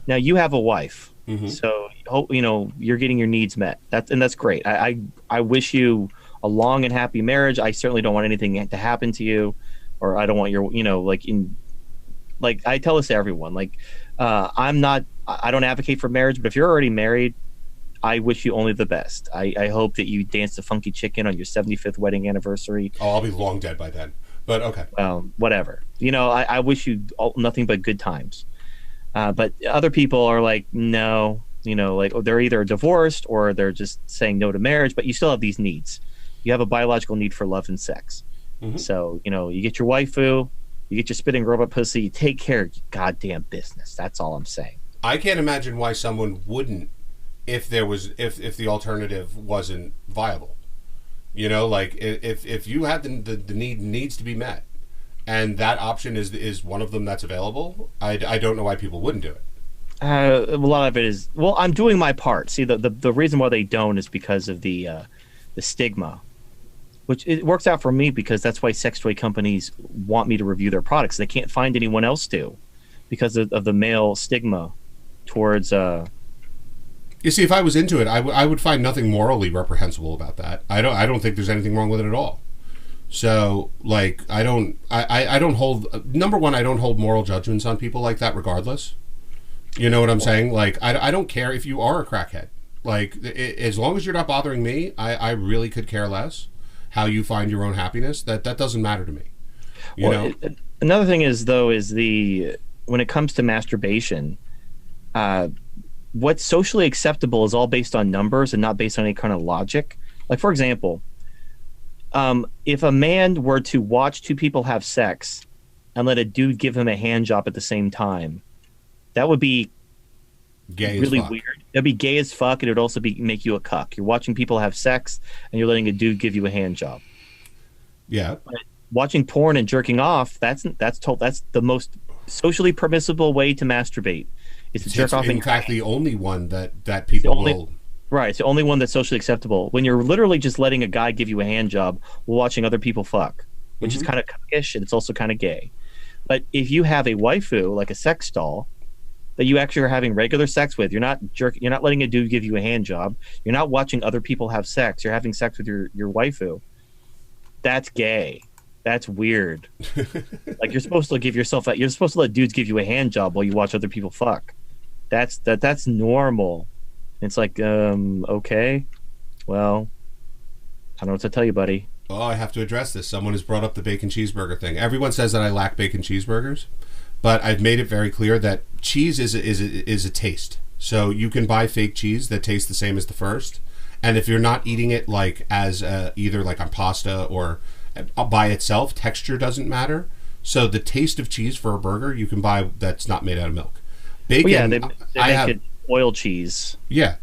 Now you have a wife, so you're getting your needs met. That's great. I wish you a long and happy marriage. I certainly don't want anything to happen to you, or I don't want your like I tell this to everyone. Like I don't advocate for marriage, but if you're already married, I wish you only the best. I hope that you dance the funky chicken on your 75th wedding anniversary. Oh, I'll be long dead by then. But okay. Well, whatever. I wish you nothing but good times. But other people are like, no, like they're either divorced or they're just saying no to marriage, but you still have these needs. You have a biological need for love and sex. So, you get your waifu, you get your spitting robot pussy, you take care of your goddamn business. That's all I'm saying. I can't imagine why someone wouldn't if the alternative wasn't viable. Like if you had the needs to be met, and that option is one of them that's available, I don't know why people wouldn't do it. A lot of it is, well, I'm doing my part. See, the reason why they don't is because of the stigma, which it works out for me because that's why sex toy companies want me to review their products. They can't find anyone else to because of the male stigma towards. You see, if I was into it, I would find nothing morally reprehensible about that. I don't think there's anything wrong with it at all. So, like, I don't hold, number one, I don't hold moral judgments on people like that regardless. You know what I'm saying? Like, I don't care if you are a crackhead. Like, as long as you're not bothering me, I really could care less how you find your own happiness. That doesn't matter to me. You know? Another thing is, though, when it comes to masturbation, what's socially acceptable is all based on numbers and not based on any kind of logic. Like, for example, if a man were to watch two people have sex and let a dude give him a hand job at the same time, that would be gay really as fuck. Weird. That'd be gay as fuck, and it would also make you a cuck. You're watching people have sex and you're letting a dude give you a hand job. Yeah. But watching porn and jerking off, that's the most socially permissible way to masturbate. Is to jerk off. In fact, the only one that people will. Right, it's the only one that's socially acceptable. When you're literally just letting a guy give you a hand job while watching other people fuck, which is kind of cuckish and it's also kind of gay. But if you have a waifu, like a sex doll, that you actually are having regular sex with, you're not letting a dude give you a hand job, you're not watching other people have sex, you're having sex with your waifu, that's gay. That's weird. Like, you're supposed to let dudes give you a hand job while you watch other people fuck. that's normal. It's like, okay, well, I don't know what to tell you, buddy. Oh, I have to address this. Someone has brought up the bacon cheeseburger thing. Everyone says that I lack bacon cheeseburgers, but I've made it very clear that cheese is a taste. So you can buy fake cheese that tastes the same as the first, and if you're not eating it like as either like on pasta or by itself, texture doesn't matter. So the taste of cheese for a burger you can buy that's not made out of milk. Bacon, Well, yeah, they make it oil cheese. Yeah,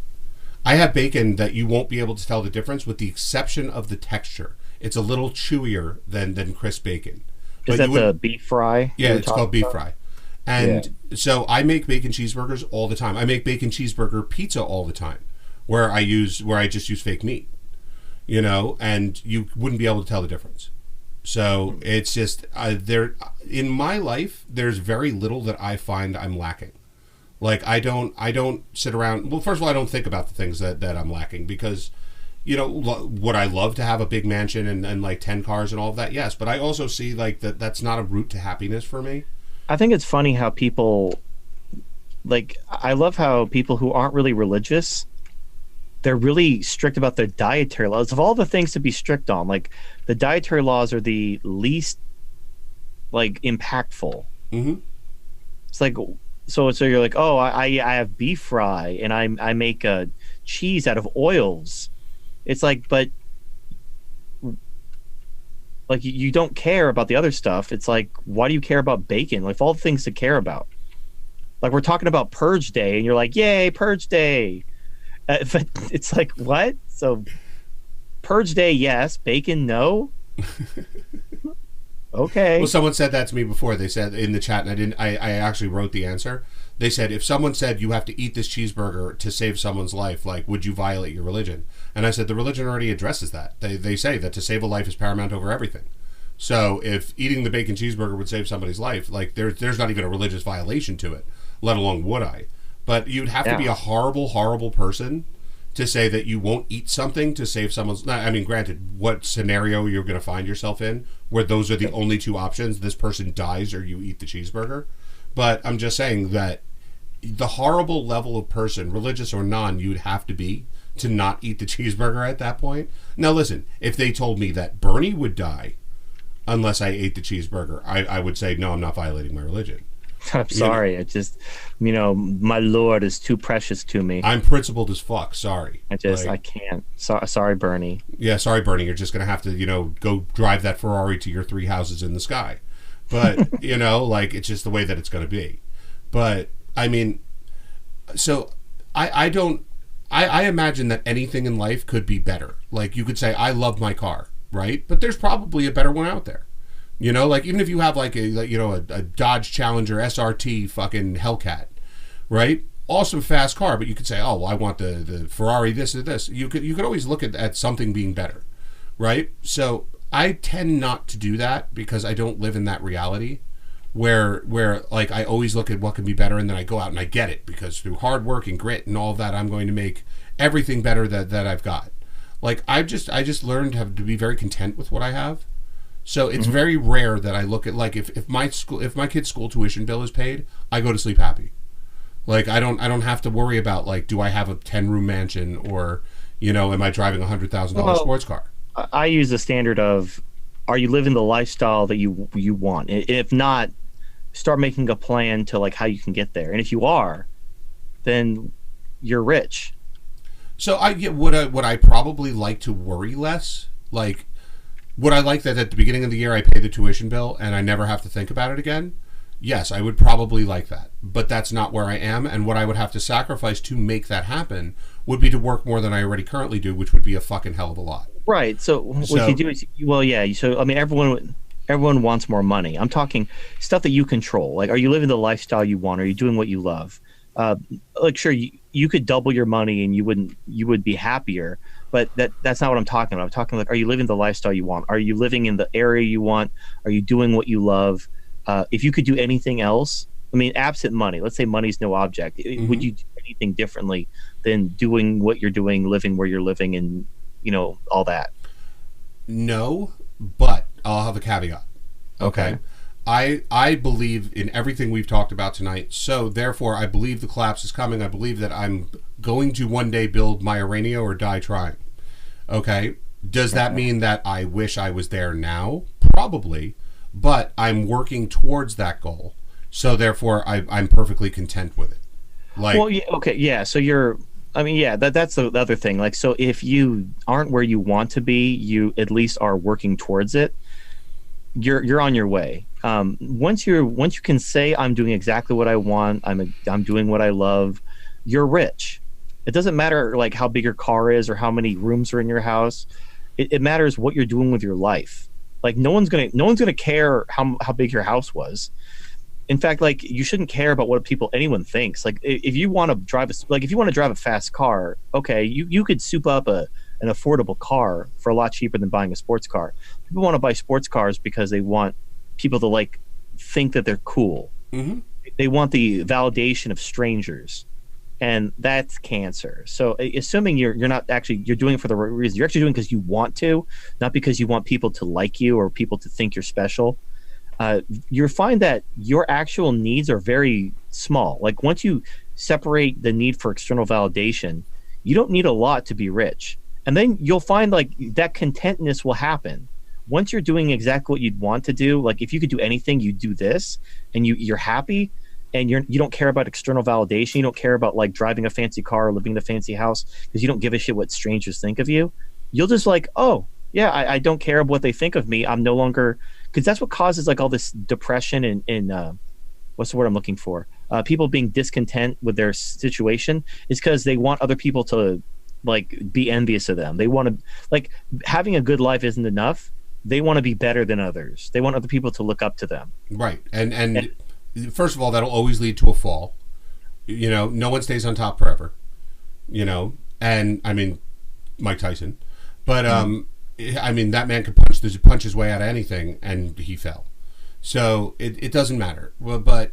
I have bacon that you won't be able to tell the difference, with the exception of the texture. It's a little chewier than crisp bacon. Is that the beef fry? Yeah, it's called beef fry. And so I make bacon cheeseburgers all the time. I make bacon cheeseburger pizza all the time, where I just use fake meat. You know, and you wouldn't be able to tell the difference. So it's just there in my life. There's very little that I find I'm lacking. Like I don't sit around. Well, first of all, I don't think about the things that I'm lacking, because, you know, would I love to have a big mansion and like 10 cars and all of that? Yes, but I also see like that's not a route to happiness for me. I think it's funny how people, like, I love how people who aren't really religious, they're really strict about their dietary laws. Of all the things to be strict on, like, the dietary laws are the least, like, impactful. Mm-hmm. It's like, so you're like, oh, I have beef fry and I make a cheese out of oils. It's like, but like you don't care about the other stuff. It's like, why do you care about bacon? Like, all the things to care about. Like, we're talking about Purge Day and you're like, yay, Purge Day. But it's like, what? So Purge Day, yes. Bacon, no. Okay. Well, someone said that to me before. They said in the chat, and I actually wrote the answer. They said, if someone said you have to eat this cheeseburger to save someone's life, like, would you violate your religion? And I said, the religion already addresses that. They say that to save a life is paramount over everything. So if eating the bacon cheeseburger would save somebody's life, like, there's not even a religious violation to it, let alone would I. But you'd have to be a horrible, horrible person to say that you won't eat something to save someone's... I mean, granted, what scenario you're going to find yourself in where those are the only two options, this person dies or you eat the cheeseburger. But I'm just saying that the horrible level of person, religious or non, you'd have to be to not eat the cheeseburger at that point. Now, listen, if they told me that Bernie would die unless I ate the cheeseburger, I would say, no, I'm not violating my religion. I'm sorry. It just, my Lord is too precious to me. I'm principled as fuck. Sorry. I can't. Sorry, Bernie. Yeah, sorry, Bernie. You're just going to have to, go drive that Ferrari to your 3 houses in the sky. But, it's just the way that it's going to be. But, I mean, so I imagine that anything in life could be better. Like, you could say, I love my car, right? But there's probably a better one out there. Even if you have a Dodge Challenger SRT fucking Hellcat, right? Awesome fast car, but you could say, oh, well, I want the Ferrari this or this. You could always look at something being better, right? So I tend not to do that because I don't live in that reality where like I always look at what can be better and then I go out and I get it because through hard work and grit and all of that, I'm going to make everything better that I've got. Like I just learned to be very content with what I have. So it's very rare that I look at, like, if my kid's school tuition bill is paid, I go to sleep happy. Like I don't have to worry about, like, do I have a 10-room mansion or, am I driving a $100,000 sports car? I use the standard of, are you living the lifestyle that you want? If not, start making a plan to, like, how you can get there. And if you are, then you're rich. So would I probably like to worry less? Like, would I like that at the beginning of the year I pay the tuition bill and I never have to think about it again? Yes, I would probably like that. But that's not where I am, and what I would have to sacrifice to make that happen would be to work more than I already currently do, which would be a fucking hell of a lot. Right. So what you do is, so I mean, everyone wants more money. I'm talking stuff that you control. Like, are you living the lifestyle you want? Are you doing what you love? Like, sure, you could double your money and you would be happier. But that's not what I'm talking about. I'm talking like, are you living the lifestyle you want? Are you living in the area you want? Are you doing what you love? If you could do anything else, I mean, absent money, let's say money's no object, would you do anything differently than doing what you're doing, living where you're living, and, all that? No, but I'll have a caveat. Okay. I believe in everything we've talked about tonight. So therefore, I believe the collapse is coming. I believe that I'm going to one day build my Urania or die trying. Okay. Does that mean that I wish I was there now? Probably. But I'm working towards that goal. So therefore, I'm perfectly content with it. Like, well, yeah, okay, yeah. So that's the other thing. Like, so if you aren't where you want to be, you at least are working towards it. You're on your way. Once you can say I'm doing exactly what I want, I'm doing what I love, you're rich. It doesn't matter like how big your car is or how many rooms are in your house. It matters what you're doing with your life. Like no one's gonna care how big your house was. In fact, like you shouldn't care about what anyone thinks. Like if you want to drive a fast car, okay, you could soup up an affordable car for a lot cheaper than buying a sports car. People want to buy sports cars because they want people to like think that they're cool. mm-hmm. They want the validation of strangers, and that's cancer. So assuming you're doing it for the right reason, you're actually doing it because you want to, not because you want people to like you or people to think you're special. You'll find that your actual needs are very small. Like once you separate the need for external validation, you don't need a lot to be rich. And then you'll find like that contentness will happen. Once you're doing exactly what you'd want to do, like if you could do anything, you do this and you're happy and you don't care about external validation. You don't care about like driving a fancy car or living in a fancy house because you don't give a shit what strangers think of you. You'll just like, oh yeah, I don't care what they think of me. I'm no longer, because that's what causes like all this depression and what's the word I'm looking for? People being discontent with their situation is because they want other people to like be envious of them. They want to like having a good life isn't enough. They want to be better than others. They want other people to look up to them. Right. And first of all, that'll always lead to a fall. You know, no one stays on top forever. You know, and I mean, Mike Tyson. But I mean, that man could punch his way out of anything, and he fell. So it doesn't matter. Well, but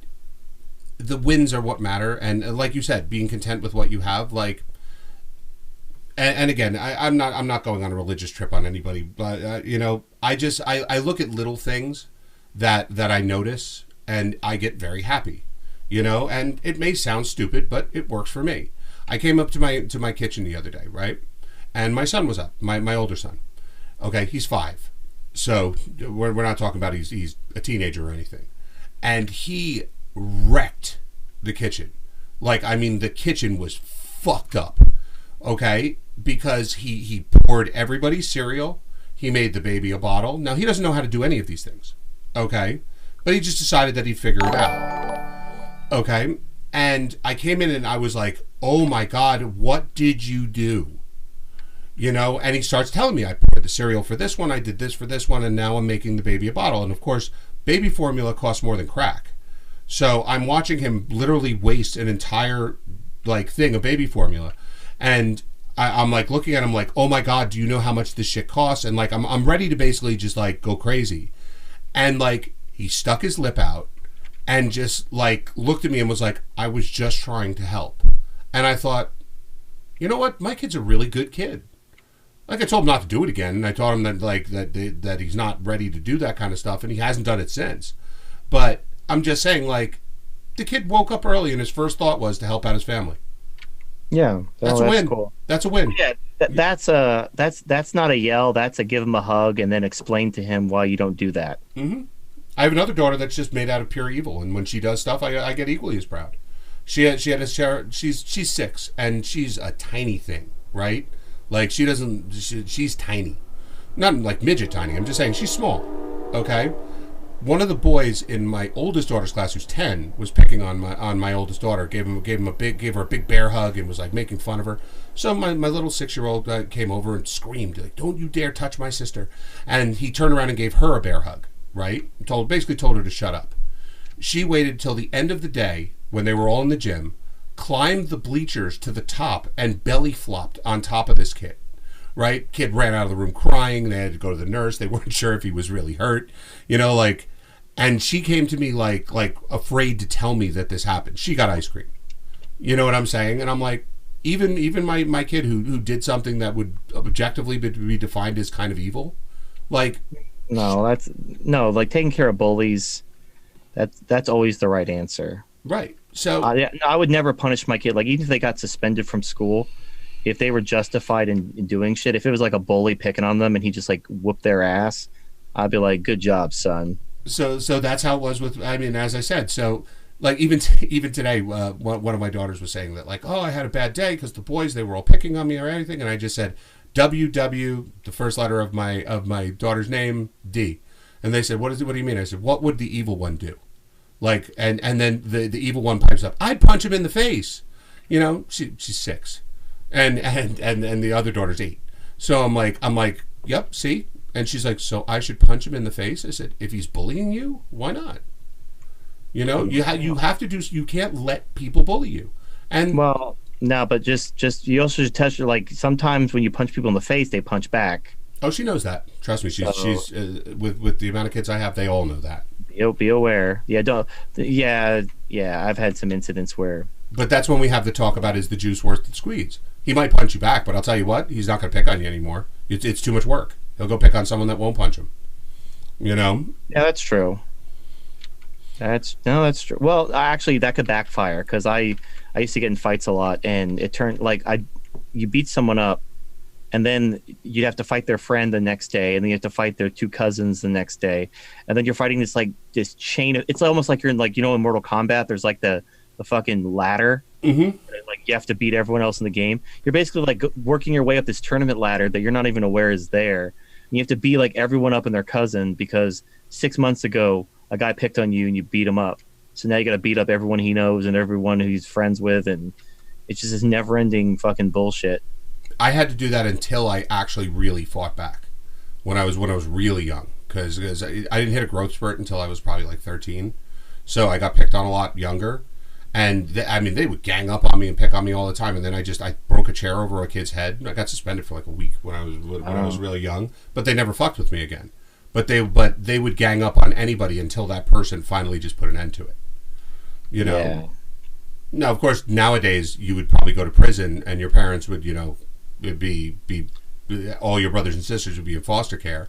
the wins are what matter, and like you said, being content with what you have. Like, and again, I'm not going on a religious trip on anybody, but you know, I look at little things that I notice, and I get very happy. You know, and it may sound stupid, but it works for me. I came up to my kitchen the other day, right, and my son was up, my older son. Okay, he's 5, so we're not talking about he's a teenager or anything, and he wrecked the kitchen. Like, I mean, the kitchen was fucked up. Okay, because he poured everybody's cereal. He made the baby a bottle. Now he doesn't know how to do any of these things. Okay, but he just decided that he'd figure it out. Okay, and I came in and I was like, oh my God, what did you do? You know, and he starts telling me, I poured the cereal for this one, I did this for this one, and now I'm making the baby a bottle. And of course, baby formula costs more than crack. So I'm watching him literally waste an entire like thing of baby formula. And I'm like looking at him like, oh my God, do you know how much this shit costs? And like, I'm ready to basically just like go crazy. And like, he stuck his lip out and just like looked at me and was like, I was just trying to help. And I thought, you know what? My kid's a really good kid. Like, I told him not to do it again, and I told him that like that he's not ready to do that kind of stuff, and he hasn't done it since. But I'm just saying, like, the kid woke up early, and his first thought was to help out his family. Yeah, that's a win. Cool. That's a win. Yeah, that's not a yell. That's a give him a hug and then explain to him why you don't do that. Mm-hmm. I have another daughter that's just made out of pure evil, and when she does stuff, I get equally as proud. She had a share. She's 6, and she's a tiny thing, right? Like, she's tiny. Not like midget tiny. I'm just saying she's small. Okay? One of the boys in my oldest daughter's class, who's 10, was picking on my oldest daughter, gave her a big bear hug and was like making fun of her. So my little 6-year-old came over and screamed, like, don't you dare touch my sister. And he turned around and gave her a bear hug, right? Basically told her to shut up. She waited till the end of the day when they were all in the gym, climbed the bleachers to the top and belly flopped on top of this kid, right? Kid ran out of the room crying. They had to go to the nurse. They weren't sure if he was really hurt, you know, like, and she came to me like afraid to tell me that this happened. She got ice cream. You know what I'm saying? And I'm like, even my kid who did something that would objectively be defined as kind of evil, like, like taking care of bullies That's always the right answer. Right. So Yeah, no, I would never punish my kid. Like even if they got suspended from school, if they were justified in doing shit, if it was like a bully picking on them and he just like whooped their ass, I'd be like, "Good job, son." so that's how it was with. I mean, as I said, so like even today, one of my daughters was saying that like, oh, I had a bad day because the boys they were all picking on me or anything, and I just said WW, the first letter of my daughter's name, D, and they said, what is it? What do you mean? I said, what would the evil one do? Like, and then the evil one pipes up, I'd punch him in the face. You know, she's 6, and the other daughter's 8. So I'm like, yep, see. And she's like, so I should punch him in the face? I said, if he's bullying you, why not? You know, you have to do. You can't let people bully you. And Well, no, but just you also should touch like sometimes when you punch people in the face, they punch back. oh, she knows that. Trust me, she's with the amount of kids I have, they all know that. Be aware. Yeah, don't. Yeah, yeah. I've had some incidents where. But that's when we have the talk about is the juice worth the squeeze. He might punch you back, but I'll tell you what, he's not going to pick on you anymore. It's too much work. He'll go pick on someone that won't punch him. You know? Yeah, that's true. That's true. Well, actually, that could backfire because I used to get in fights a lot, and it turned like you beat someone up, and then you'd have to fight their friend the next day, and then you have to fight their 2 cousins the next day, and then you're fighting this chain of. It's almost like you're in in Mortal Kombat. There's like the fucking ladder. Mm-hmm. Like you have to beat everyone else in the game. You're basically like working your way up this tournament ladder that you're not even aware is there. And you have to be like everyone up and their cousin because 6 months ago a guy picked on you and you beat him up. So now you got to beat up everyone he knows and everyone who he's friends with, and it's just this never-ending fucking bullshit. I had to do that until I actually really fought back when I was really young because I didn't hit a growth spurt until I was probably like 13. So I got picked on a lot younger. And they would gang up on me and pick on me all the time. And then I broke a chair over a kid's head. I got suspended for like a week when I was really young. But they never fucked with me again. But they would gang up on anybody until that person finally just put an end to it. You know. Yeah. Now, of course, nowadays you would probably go to prison, and your parents would, it'd be all your brothers and sisters would be in foster care.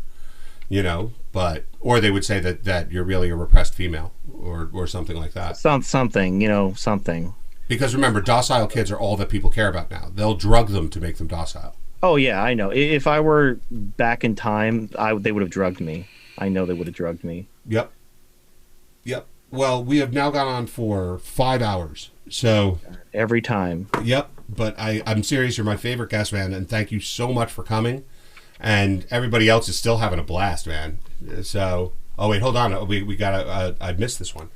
Or they would say that you're really a repressed female or something like that. Something. Because remember, docile kids are all that people care about now. They'll drug them to make them docile. Oh yeah, I know. If I were back in time, they would have drugged me. I know they would have drugged me. Yep. Well, we have now gone on for 5 hours. So every time. Yep. But I'm serious. You're my favorite guest, man, and thank you so much for coming. And everybody else is still having a blast, man. So, oh wait, hold on. We got I missed this one.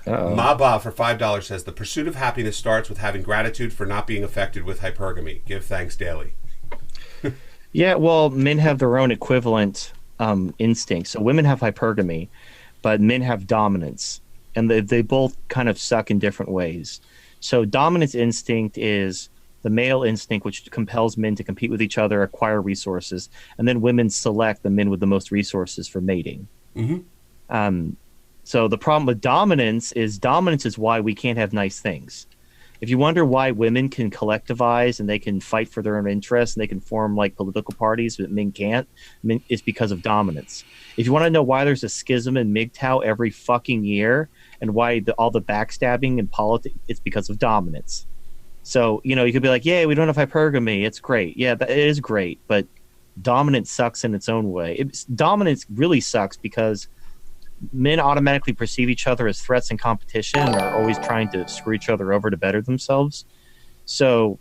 Maba for $5 says the pursuit of happiness starts with having gratitude for not being affected with hypergamy. Give thanks daily. Yeah, well, men have their own equivalent instincts. So women have hypergamy, but men have dominance, and they both kind of suck in different ways. So dominance instinct is the male instinct, which compels men to compete with each other, acquire resources, and then women select the men with the most resources for mating. Mm-hmm. So the problem with dominance is why we can't have nice things. If you wonder why women can collectivize and they can fight for their own interests and they can form like political parties, but men can't, it's because of dominance. If you want to know why there's a schism in MGTOW every fucking year and why all the backstabbing in politics, it's because of dominance. So, you could be like, yeah, we don't have hypergamy. It's great. Yeah, it is great. But dominance sucks in its own way. Dominance really sucks because men automatically perceive each other as threats and competition and are always trying to screw each other over to better themselves. So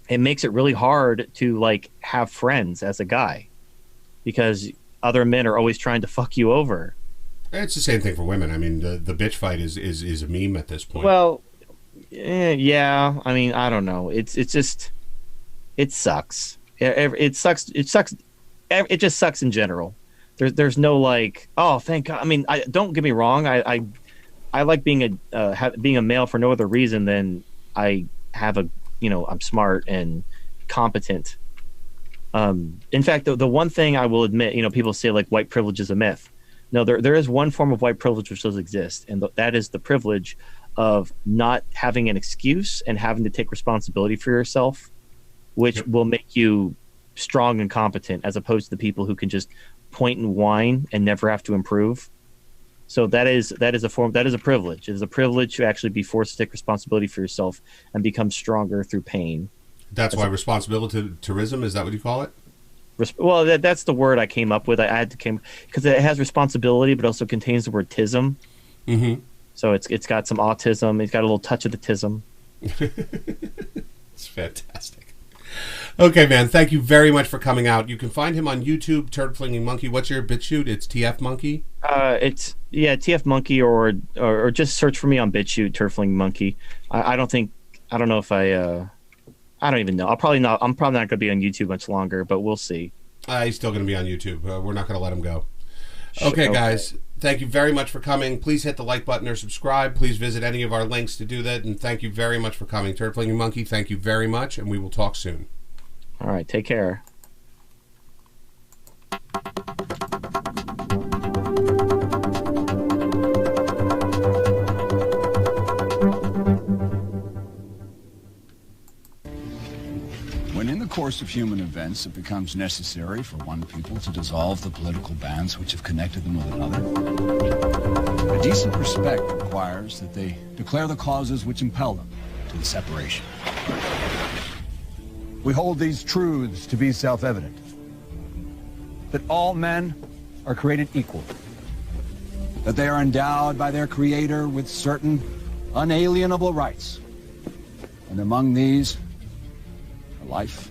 it makes it really hard to like have friends as a guy because other men are always trying to fuck you over. It's the same thing for women. I mean, the bitch fight is a meme at this point. Well, yeah. I mean, I don't know. It's just, it sucks. It sucks. It sucks. It just sucks in general. There's no like, oh, thank God. I mean, don't get me wrong. I like being a male for no other reason than I have I'm smart and competent. In fact, the one thing I will admit, people say like white privilege is a myth. No, there is one form of white privilege which does exist, and that is the privilege of not having an excuse and having to take responsibility for yourself, which will make you strong and competent, as opposed to the people who can just point and whine and never have to improve. So that is a privilege. It is a privilege to actually be forced to take responsibility for yourself and become stronger through pain. That's why responsibilitarianism, is that what you call it? Well, that's the word I came up with. I had to because it has responsibility, but also contains the word tism. Mm-hmm. So it's got some autism. It's got a little touch of the tism. It's fantastic. Okay, man. Thank you very much for coming out. You can find him on YouTube, Turd Flinging Monkey. What's your BitChute? It's TF Monkey. It's TF Monkey, or just search for me on BitChute, Turd Flinging Monkey. I don't know if I don't even know. I'm probably not going to be on YouTube much longer, but we'll see. He's still going to be on YouTube. We're not going to let him go. Okay, guys. Thank you very much for coming. Please hit the like button or subscribe. Please visit any of our links to do that. And thank you very much for coming. Turd Flinging Monkey, thank you very much, and we will talk soon. All right. Take care. When in the course of human events it becomes necessary for one people to dissolve the political bands which have connected them with another, a decent respect requires that they declare the causes which impel them to the separation. We hold these truths to be self-evident. That all men are created equal. That they are endowed by their Creator with certain unalienable rights. And among these are life,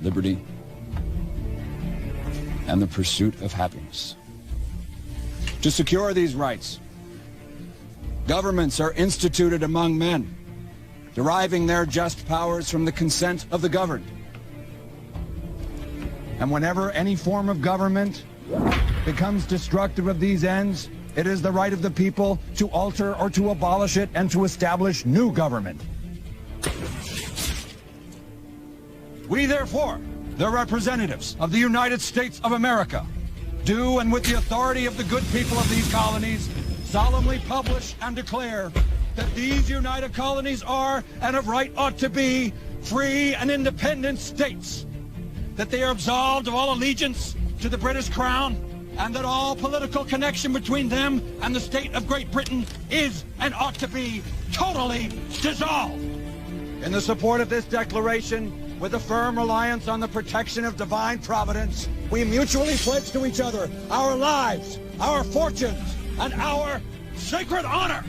liberty, and the pursuit of happiness. To secure these rights, governments are instituted among men, deriving their just powers from the consent of the governed. And whenever any form of government becomes destructive of these ends, it is the right of the people to alter or to abolish it and to establish new government. We therefore, the representatives of the United States of America, do and with the authority of the good people of these colonies, solemnly publish and declare that these united colonies are, and of right ought to be, free and independent states, that they are absolved of all allegiance to the British Crown, and that all political connection between them and the state of Great Britain is and ought to be totally dissolved. In the support of this declaration, with a firm reliance on the protection of divine providence, we mutually pledge to each other our lives, our fortunes, and our sacred honor.